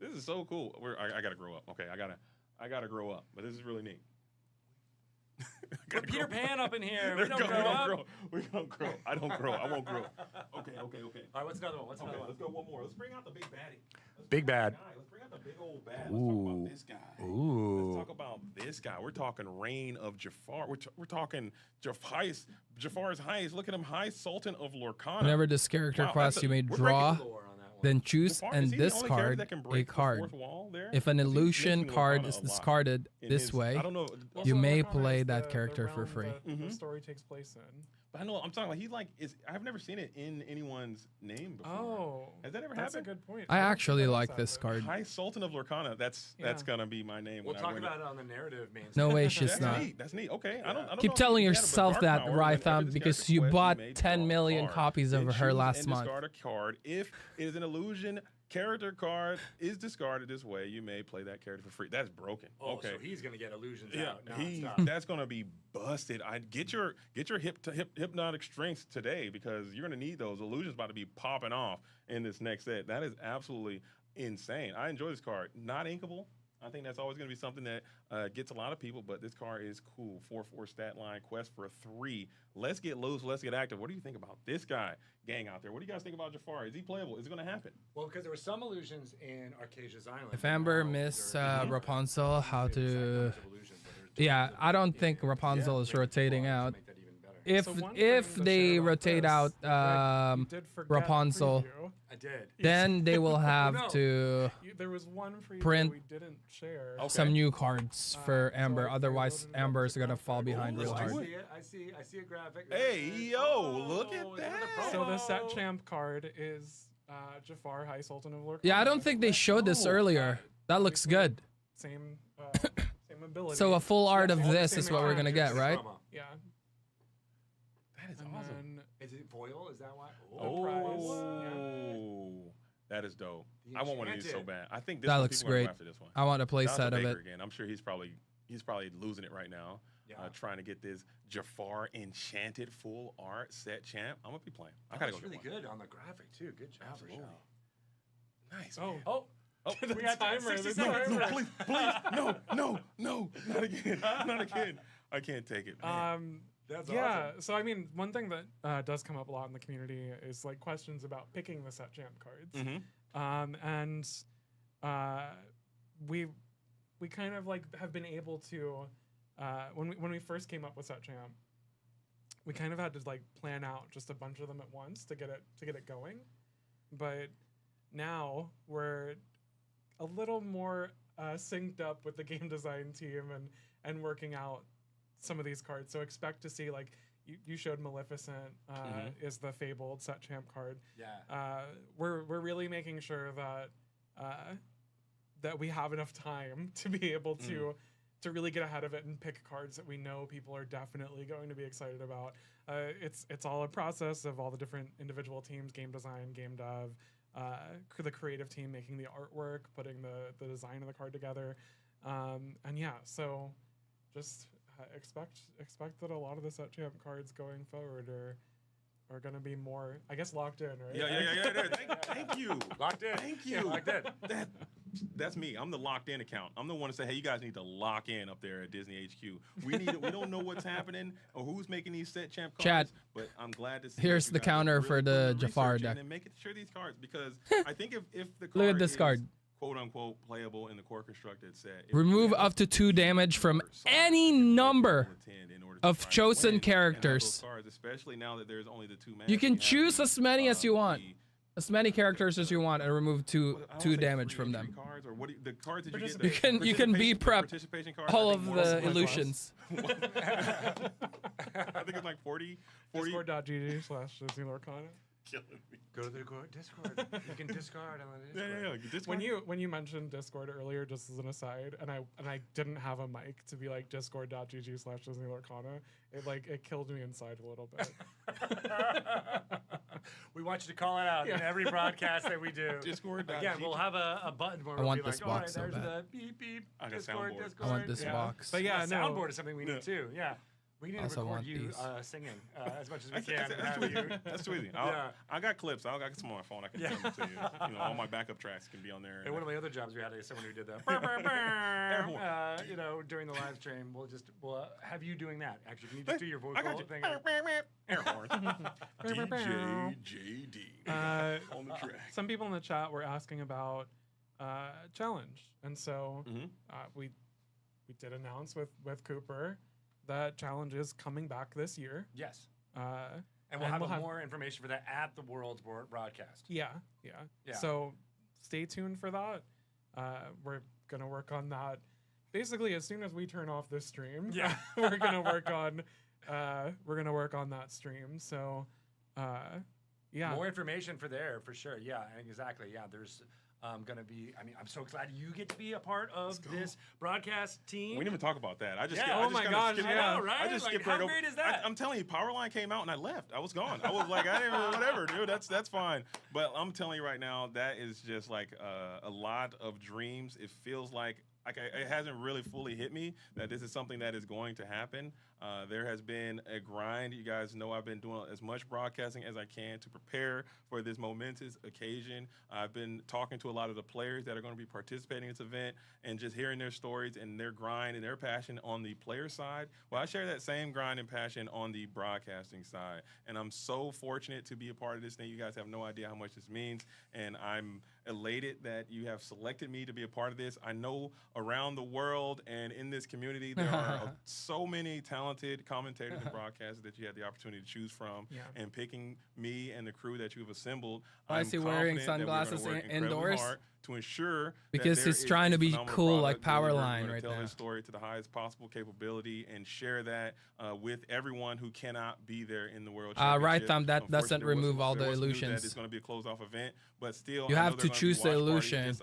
This is so cool. I gotta grow up. Okay, I gotta grow up. But this is really neat. Put Peter Pan up in here. There We don't go. grow up. We don't grow. I don't grow. I won't grow. Okay. All right, what's another one? What's another one? Let's go one more. Let's bring out the big baddie. Big bad. Let's bring out the big old bad. Let's talk about this guy. Ooh. Let's talk about this guy. We're talking Reign of Jafar. We're talking Jafar's highest. Look at him, High Sultan of Lorcana. Whenever this character Wow, quest, that's a- you may we're draw, breaking the lore on then choose Jafar, and is he the only character discard that can a break the card. fourth wall there? If an Because he's illusion mixing card Lorcana is a lot discarded in this his- way, I don't know. you Also, may Lorcana play is that the character for realm free. that the story takes place in. But I know I'm talking like he's like I've never seen it in anyone's name before. Oh, has that ever that's happened? a good point. I actually like this card. High Sultan of Lorcana. That's gonna be my name. We'll when talk I win about it on the narrative main. No way stage. she's That's not. neat. That's neat. Okay, I don't Keep know telling if he had a yourself dark that, power. Whenever Rytham, this because character you quests, bought may 10 draw a million card. copies Then of her choose last and month. Discard a card. If it is an illusion character card is discarded this way, you may play that character for free. That's broken. Oh, Okay. so he's gonna get illusions Yeah, out. that's gonna be busted. I get your hypnotic strengths today because you're gonna need those. Illusions about to be popping off in this next set. That is absolutely insane. I enjoy this card. Not inkable. I think that's always going to be something that gets a lot of people, but this card is cool. 4/4 stat line, quest for a 3. Let's get loose. Let's get active. What do you think about this guy, gang out there? What do you guys think about Jafar? Is he playable? Is it going to happen? Well, because there were some illusions in Arcasia's Island. If Amber miss Rapunzel, how to... Yeah, I don't think Rapunzel is rotating out. If they rotate out Rapunzel, I did. then they will have to There was one for you print that we didn't share. some new cards for Amber. Otherwise, Amber is gonna fall behind real I hard. see it. I see a graphic. Hey, yo, look at that. So the set champ card is Jafar, High Sultan of Lorcana. Yeah, I don't think they showed this earlier. That looks good. Same ability. So a full art of all the this same is what we're gonna get, right? promo. Yeah. That is And awesome. Is it foil? Is that why? Oh, that is dope. The I want one of these so Enchanted. bad. I think this That one looks people are gonna great. go after this one. I want a play Shout out set to of Baker it. again. I'm sure he's probably losing it right now. Trying to get this Jafar Enchanted full art set champ. I'm gonna be playing. I gotta go really get one. good on the graphic too. Good job, Absolutely. Rochelle. Nice. Oh. The we got timer. 60 No, seconds. no, please, no, not again, not again. I can't take it. Man. That's yeah. awesome. So I mean, one thing that does come up a lot in the community is like questions about picking the set champ cards. And we kind of like have been able to when we first came up with set champ, we kind of had to like plan out just a bunch of them at once to get it going. But now we're a little more synced up with the game design team and working out some of these cards. So expect to see, like you showed Maleficent is the fabled set champ card. Yeah. We're really making sure that we have enough time to be able to really get ahead of it and pick cards that we know people are definitely going to be excited about. It's all a process of all the different individual teams, game design, game dev, the creative team making the artwork, putting the design of the card together. And yeah, so just expect that a lot of the set champ cards going forward are going to be more, I guess, locked in, right? Yeah. Thank you. Locked in. Thank you. Yeah, locked in. That's me. I'm the locked in account. I'm the one to say, hey, you guys need to lock in up there at Disney HQ. We don't know what's happening or who's making these set champ cards. Chad, but I'm glad to see. here's that you the guys counter really for put the research Jafar in deck. and making sure these cards, because I think if the card Look at this is card. quote unquote playable in the core constructed set, Remove up to 2 damage from any number of chosen characters. cards, especially now that there's only the 2 mana. You can choose as many as you want. As many characters as you want and remove two damage from them. Cards, or what do you, the cards that You can be prep all of the illusions. I think it's like 40. Discord.gg/Disney Lorcana. Killing me. Go to the Discord. You can discard on the Discord. Yeah. Discord. When you mentioned Discord earlier, just as an aside, and I didn't have a mic to be like Discord.gg/Disney Lorcana, it killed me inside a little bit. We want you to call it out in every broadcast that we do. Discord. Again, we'll have a button where I we'll want be this like, all right, box so there's bad. the beep beep. I got Discord. soundboard. I want this box. But yeah, no. soundboard is something we need too. Yeah. We need to Also record want you these. singing as much as we can. and That's have too easy. you- That's too easy. Yeah. I got clips. I got some on my phone. I can send them to you. You know, all my backup tracks can be on there. And one of my other jobs we had is someone who did that. Air horn. You know, during the live stream, we'll have you doing that. Actually, can you just do your vocal I got you. thing? Air horn. DJ JD on the track. Some people in the chat were asking about challenge, and so we did announce with Cooper that challenge is coming back this year. Yes. And we'll have more information for that at the World's broadcast. Yeah. Yeah. So stay tuned for that. We're gonna work on that. Basically, as soon as we turn off this stream, Yeah. we're gonna work on that stream. So, yeah. More information for there for sure. Yeah, exactly. Yeah, there's going to be. I mean, I'm so glad you get to be a part of this broadcast team. We didn't even talk about that. I just Yeah. I Oh just my kinda gosh, skipped I know, over- right? I just Like, skipped how right over. great is that? I'm telling you, Powerline came out and I left. I was gone. I was like, I didn't whatever, dude. That's fine. But I'm telling you right now, that is just like a lot of dreams. It feels like it hasn't really fully hit me that this is something that is going to happen. There has been a grind. You guys know I've been doing as much broadcasting as I can to prepare for this momentous occasion. I've been talking to a lot of the players that are going to be participating in this event and just hearing their stories and their grind and their passion on the player side. Well, I share that same grind and passion on the broadcasting side. And I'm so fortunate to be a part of this thing. You guys have no idea how much this means. And I'm elated that you have selected me to be a part of this. I know around the world and in this community, there are so many talented commentators and broadcasters that you had the opportunity to choose from. Yeah. And picking me and the crew that you've assembled, Why is he wearing confident that we're gonna sunglasses work incredibly indoors? hard to ensure that Because there he's is trying a to be phenomenal cool like product delivered. We're Powerline gonna right tell now. his story to the highest possible capability and share that with everyone who cannot be there in the World Championship. Right, Thumb, that Unfortunately, doesn't there was- remove all there the was news that illusions. it's going to be a closed-off event, but still, You I know have there to are gonna be choose the watch parties. illusion. Just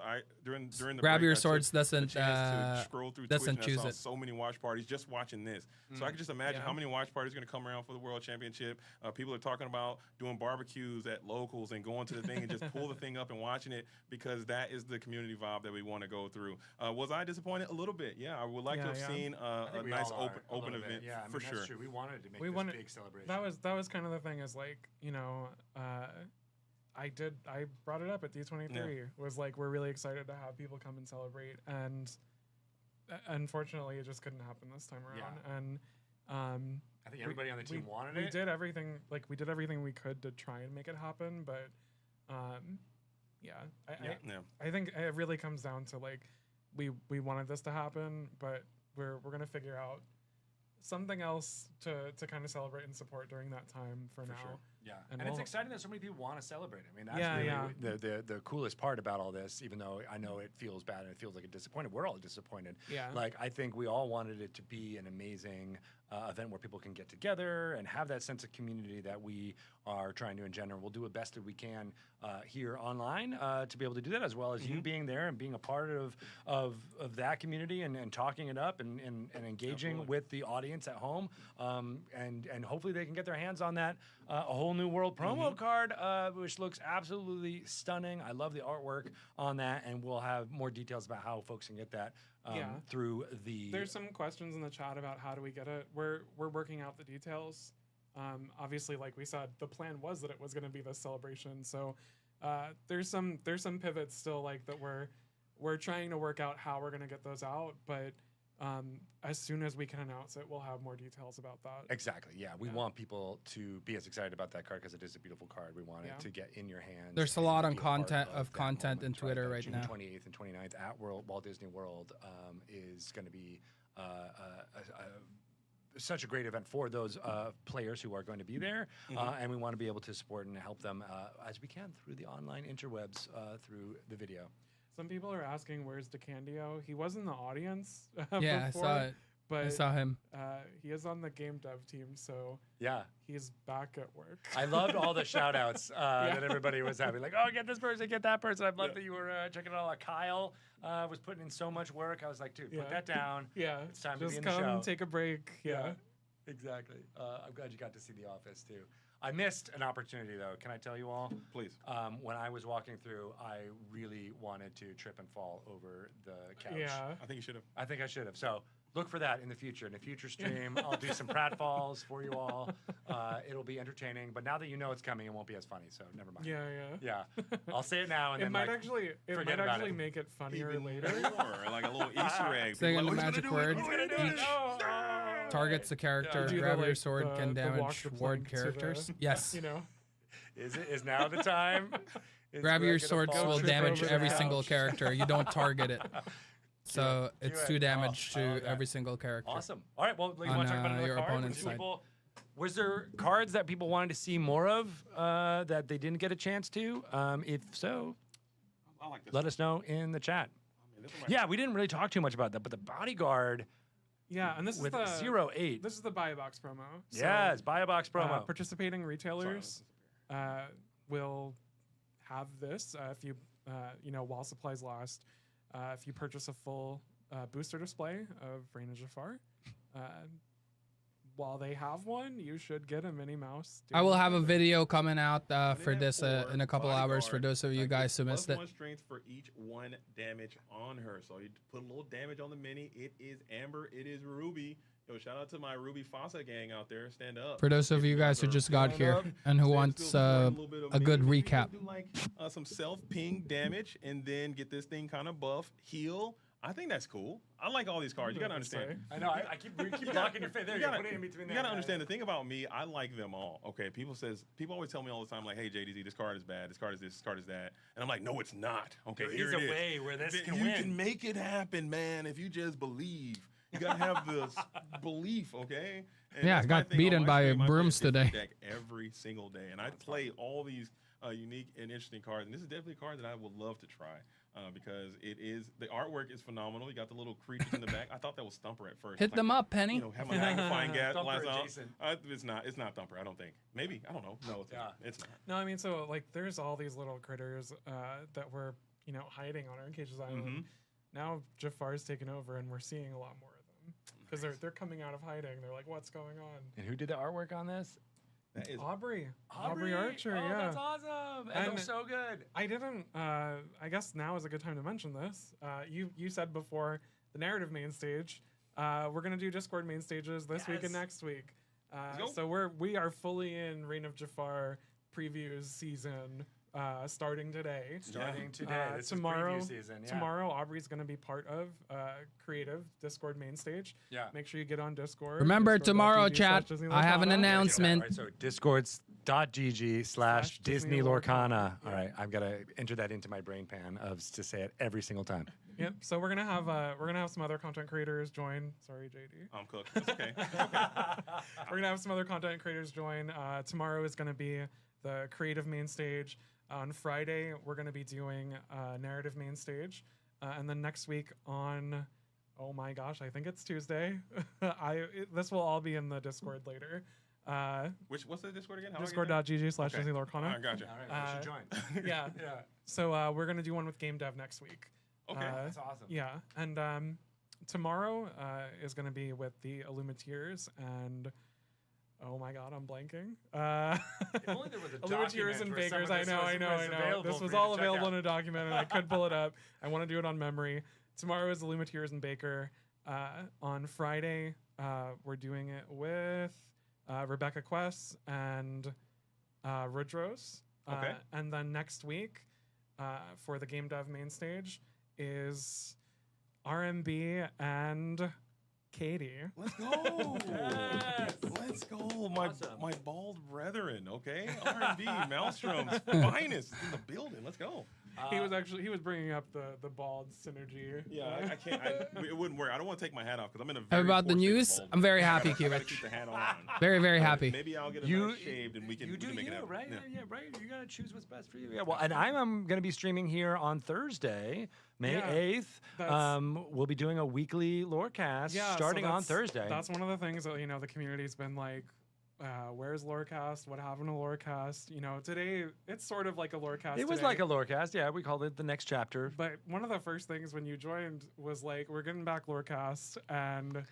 during the Grab break, your I took swords a doesn't chance to scroll through doesn't Twitch, choose and I it. saw so many watch parties just watching this. So I can just imagine how many watch parties are going to come around for the World Championship. People are talking about doing barbecues at locals and going to the thing and just pull the thing up and watching it, because that is the community vibe that we want to go through. Was I disappointed? A little bit, yeah. I would like to have seen I think a we nice all are a open little bit. event Yeah, I mean, for that's sure. true. We wanted to make We this wanted big celebration. That was kind of the thing, is like, you know, I brought it up at D23. Was like, we're really excited to have people come and celebrate, and unfortunately it just couldn't happen this time around. And I think everybody on the team wanted we it. did everything we could to try and make it happen, but I think it really comes down to like, we wanted this to happen, but we're gonna figure out something else to kind of celebrate and support during that time for now. Sure. Yeah, and we'll- it's exciting that so many people want to celebrate. I mean, that's really the coolest part about all this. Even though I know it feels bad and it feels like a disappointment, we're all disappointed. Yeah. Like, I think we all wanted it to be an amazing event where people can get together and have that sense of community that we are trying to engender. We'll do it best that we can here online to be able to do that, as well as you being there and being a part of that community and talking it up and engaging with the audience at home. And hopefully they can get their hands on that a whole new world promo card, which looks absolutely stunning. I love the artwork on that, and we'll have more details about how folks can get that through the. There's some questions in the chat about how do we get it. We're working out the details. Obviously, like we said, the plan was that it was going to be this celebration. So there's some pivots still, like that we're trying to work out how we're going to get those out. But as soon as we can announce it, we'll have more details about that. Exactly. Yeah, we want people to be as excited about that card because it is a beautiful card. We want it to get in your hands. There's a lot on content in Twitter right June now. 28th and 29th at Walt Disney World is going to be such a great event for those players who are going to be there, and we want to be able to support and help them as we can through the online interwebs through the video. Some people are asking, where's DeCandio? He was in the audience Yeah, before, I saw it. but I saw him. He is on the game dev team, so yeah, he's back at work. I loved all the shout outs that everybody was having. Like, oh, get this person, get that person. I loved that you were checking it all out. Kyle was putting in so much work. I was like, dude, put that down. Yeah, it's time just to be in the come, show. take a break. Yeah. Exactly. I'm glad you got to see The Office too. I missed an opportunity though. Can I tell you all? Please. When I was walking through, I really wanted to trip and fall over the couch. Yeah. I think you should have. I think I should have. So look for that in the future. In a future stream, I'll do some pratfalls for you all. It'll be entertaining. But now that you know it's coming, it won't be as funny. So never mind. Yeah. I'll say it now and it then might like, actually forget about it. make it funnier later. Or like a little Easter egg. Saying People the are like, magic "Who's word, gonna do it? Who's gonna do it?" targets a character. Do the, Grab your like, sword the- can the walk damage the ward plank to the- characters. Yes. You know. Is now the time? Grab your swords will damage every single character. You don't target it. So it's 2 damage to every single character. Awesome. All right. Well, you on, want to talk about another your card? opponent's Was side. people- Was there cards that people wanted to see more of that they didn't get a chance to? If so, I like this let us know in the chat. Yeah, we didn't really talk too much about that, but the bodyguard. Yeah, and this with is the 0-8. This is the buy a box promo. Yeah, it's buy a box promo. Participating retailers will have this if you while supplies last. If you purchase a full booster display of Reign of Jafar, while they have one, you should get a Minnie Mouse. I will have a video coming out for this in a couple hours for those of you guys who missed it. +1 strength for each 1 damage on her. So you put a little damage on the mini. It is Amber. It is Ruby. Yo, shout out to my Ruby Fossa gang out there. Stand up. For those of you guys who just got here and who wants a good recap. Do like some self-ping damage and then get this thing kind of buff, heal. I think that's cool. I like all these cards. You gotta understand. I know. I keep blocking your face. There you go. Put it in between You there. gotta understand the thing about me. I like them all. Okay, people always tell me all the time, like, "Hey, JDZ, this card is bad. This card is this. This card is that." And I'm like, "No, it's not." Okay, There here is it a is. way where this can you win. can make it happen, man. If you just believe. You gotta have this belief, okay? And Yeah, that's I my got thing on beaten my by stream. I play brooms a 50 today. deck every single day, and I play all these unique and interesting cards. And this is definitely a card that I would love to try because the artwork is phenomenal. You got the little creatures in the back. I thought that was Thumper at first. Hit them up, Penny. You know, have my magnifying glass Thumper on. adjacent. It's not Thumper, I don't think. Maybe, I don't know. No, it's not. No, I mean, so like, there's all these little critters that were, you know, hiding on Cage's Island. Now Jafar's taken over, and we're seeing a lot more of them because they're coming out of hiding. They're like, what's going on? And who did the artwork on this? That is Aubrey Archer. Oh, yeah, that's awesome. And it looks so good. I didn't. I guess now is a good time to mention this. You said before the narrative main stage. We're gonna do Discord main stages this week and next week. So we are fully in Reign of Jafar previews season. Starting today. This tomorrow, is preview season. Yeah. Tomorrow, Aubrey's going to be part of creative Discord main stage. Yeah. Make sure you get on Discord. Remember tomorrow, chat. I have an announcement. All right, so discords.gg/Disney Lorcana. All right, I've got to enter that into my brain pan to say it every single time. Yep. So we're gonna have some other content creators join. Sorry, JD. I'm cooked. It's okay. We're gonna have some other content creators join. Tomorrow is gonna be the creative main stage. On Friday, we're going to be doing narrative main stage. And then next week on, oh my gosh, I think it's Tuesday. This will all be in the Discord later. What's the Discord again? Discord.gg/Disney Lorcana. I gotcha. All right, we should join. Yeah. So we're going to do one with game dev next week. Okay. That's awesome. Yeah. And tomorrow is going to be with the Illumineers and... Oh my God, I'm blanking. If only there was a Illumineers and document where Bakers. some of I know. this was available This for was you all to check available out. in a document, and I could pull it up. I want to do it on memory. Tomorrow is Illumineers and Baker. On Friday, we're doing it with Rebecca Quest and Rudros. Okay. And then next week, for the game dev main stage, is RMB and Katie. Let's go. Yes. Let's go. My bald brethren, okay? R&B, Maelstrom's finest in the building. Let's go. He was bringing up the bald synergy. Yeah, I can't. It wouldn't work. I don't want to take my hat off because I'm in a How very about the poor state of news? baldness. I'm very happy, I gotta Kivich. keep the hat on. Very, very happy. Maybe I'll get a nice shaved and we can make it happen. right? Yeah. Right. You gotta choose what's best for you. Yeah. Well, and I'm gonna be streaming here on Thursday, May 8th. We'll be doing a weekly Lorecast starting on Thursday. That's one of the things that the community's been like. Where's Lorecast? What happened to Lorecast? Today it's sort of like a Lorecast. It was today. like a Lorecast. Yeah, we called it the next chapter. But one of the first things when you joined was like, we're getting back Lorecast, and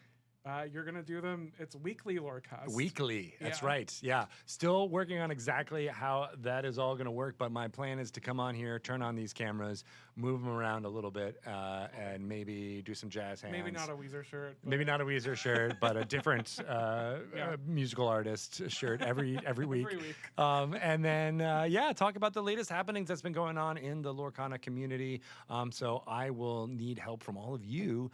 you're gonna do them. It's weekly Lorecast. Weekly. That's right. Yeah. Still working on exactly how that is all going to work. But my plan is to come on here, turn on these cameras, move them around a little bit, and maybe do some jazz hands. Maybe not a Weezer shirt. Maybe not a Weezer shirt, but a different musical artist shirt every week. Every week. And then, talk about the latest happenings that's been going on in the Lorcana community. So I will need help from all of you,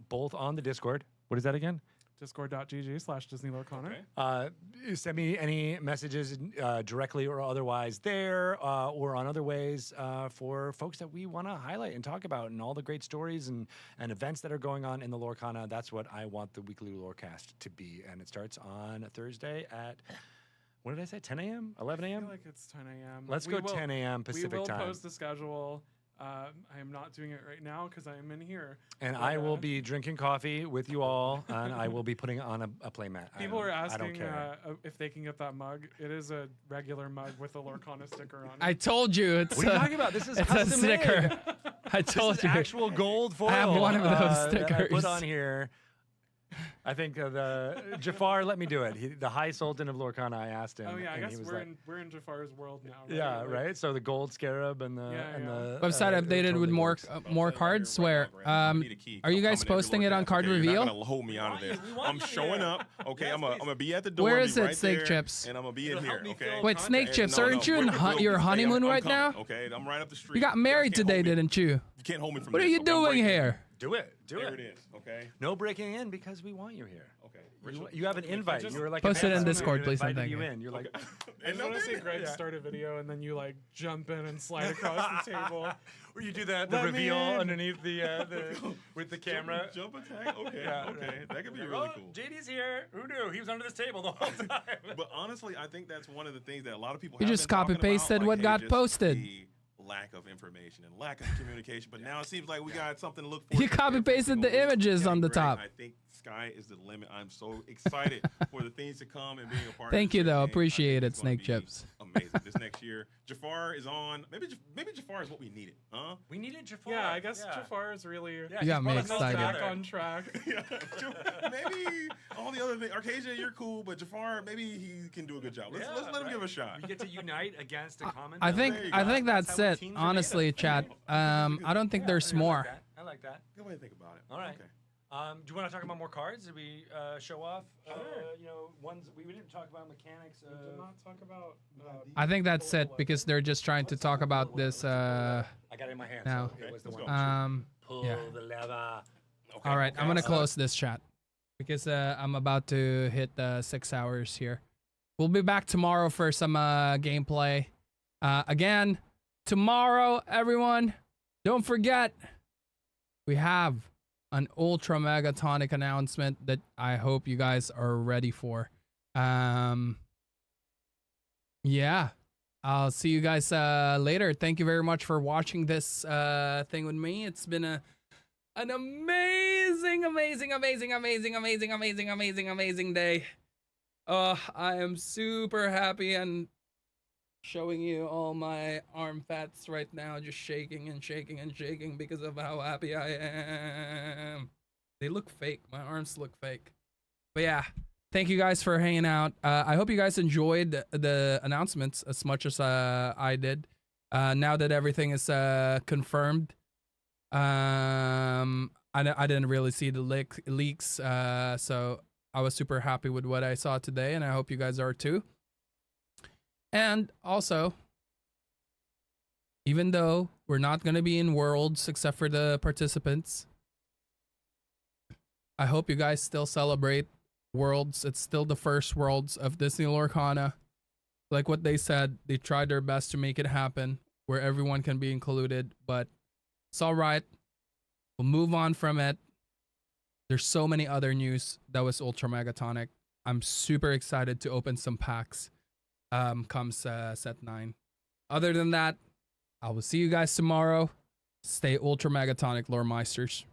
both on the Discord. What is that again? Discord.gg/Disney Lorcana. Send me any messages directly or otherwise there or on other ways for folks that we want to highlight and talk about and all the great stories and events that are going on in the Lorcana. That's what I want the weekly Lorecast to be. And it starts on Thursday at, what did I say, 10 a.m., 11 a.m.? I feel like it's 10 a.m. Let's go 10 a.m. Pacific time. We will time. post the schedule. I am not doing it right now because I am in here. And I will be drinking coffee with you all, and I will be putting on a playmat. People are asking I don't care. if they can get that mug. It is a regular mug with a Lorcana sticker on it. I told you it's. What are you talking about? This is it's a custom made. sticker. I told this is you. Actual gold foil. I have one of those stickers. That I put on here. I think the Jafar let me do it. The High Sultan of Lorcana. I asked him. Oh yeah, I guess he was we're in Jafar's world now. Right? Yeah, right. So the gold scarab and the website updated with more cards. Where are you guys posting it on Card Reveal? You're not gonna hold me out of this. I'm showing up. Okay, I'm gonna be at the door. Where is it, right Snake there, Chips? And I'm gonna be in here. Okay. Wait, Snake Chips, No, aren't you in your honeymoon right now? Okay, I'm right up the street. You got married today, didn't you? You can't hold me from What are this, you okay? I'm doing breaking here? Do it. There it is. Okay. No breaking in because we want you here. Okay. You have an invite. You were like Post it in ambassador. Discord, please, and Invited thank you you. in. You're like, I just want to see Greg start a video and then you like jump in and slide across the table. Or you do the Let me reveal in. underneath the with the camera. Jump attack? Okay, Yeah, okay. right. That could be Like, really oh, cool. JD's here. Who knew? He was under this table the whole time. But honestly, I think that's one of the things that a lot of people You have just been talking copy-pasted about, what like, got just posted. the lack of information and lack of communication. But now it seems like we got something to look for. You copy-pasted the images on the top. I think sky is the limit. I'm so excited for the things to come and being a part. Thank of you, this though. game. Appreciate it, Snake Chips. Amazing. This next year, Jafar is on. Maybe Jafar is what we needed, huh? We needed Jafar. Yeah, I guess Jafar is really You got me excited. back on track. Maybe all the other things. Arcasia, you're cool, but Jafar, maybe he can do a good job. Let's let him give it a shot. We get to unite against a common. I think that's it. Honestly, chat. I don't think there's more. I like that. Good way to think about it. All right. Do you want to talk about more cards? Did we show off? Ones we didn't talk about mechanics. We did not talk about. I think that's it because they're just trying to talk about this. I got it in my hand. Now, So it was the one. Pull yeah. the lever. All right, I'm gonna close this chat because I'm about to hit 6 hours here. We'll be back tomorrow for some gameplay. Again, tomorrow, everyone, don't forget we have an Ultra Megatonic announcement that I hope you guys are ready for. Yeah, I'll see you guys later. Thank you very much for watching this thing with me. It's been an amazing day. I am super happy and showing you all my arm fats right now, just shaking and shaking and shaking because of how happy I am. They look fake. My arms look fake. But yeah, thank you guys for hanging out. I hope you guys enjoyed the announcements as much as I did. Now that everything is confirmed, I didn't really see the leaks, so I was super happy with what I saw today, and I hope you guys are too. And also, even though we're not going to be in Worlds except for the participants, I hope you guys still celebrate Worlds. It's still the first Worlds of Disney Lorcana. Like what they said, they tried their best to make it happen where everyone can be included, but it's all right. We'll move on from it. There's so many other news that was Ultra Megatonic. I'm super excited to open some packs comes set 9. Other than that, I will see you guys tomorrow. Stay Ultra Megatonic, Lore Meisters.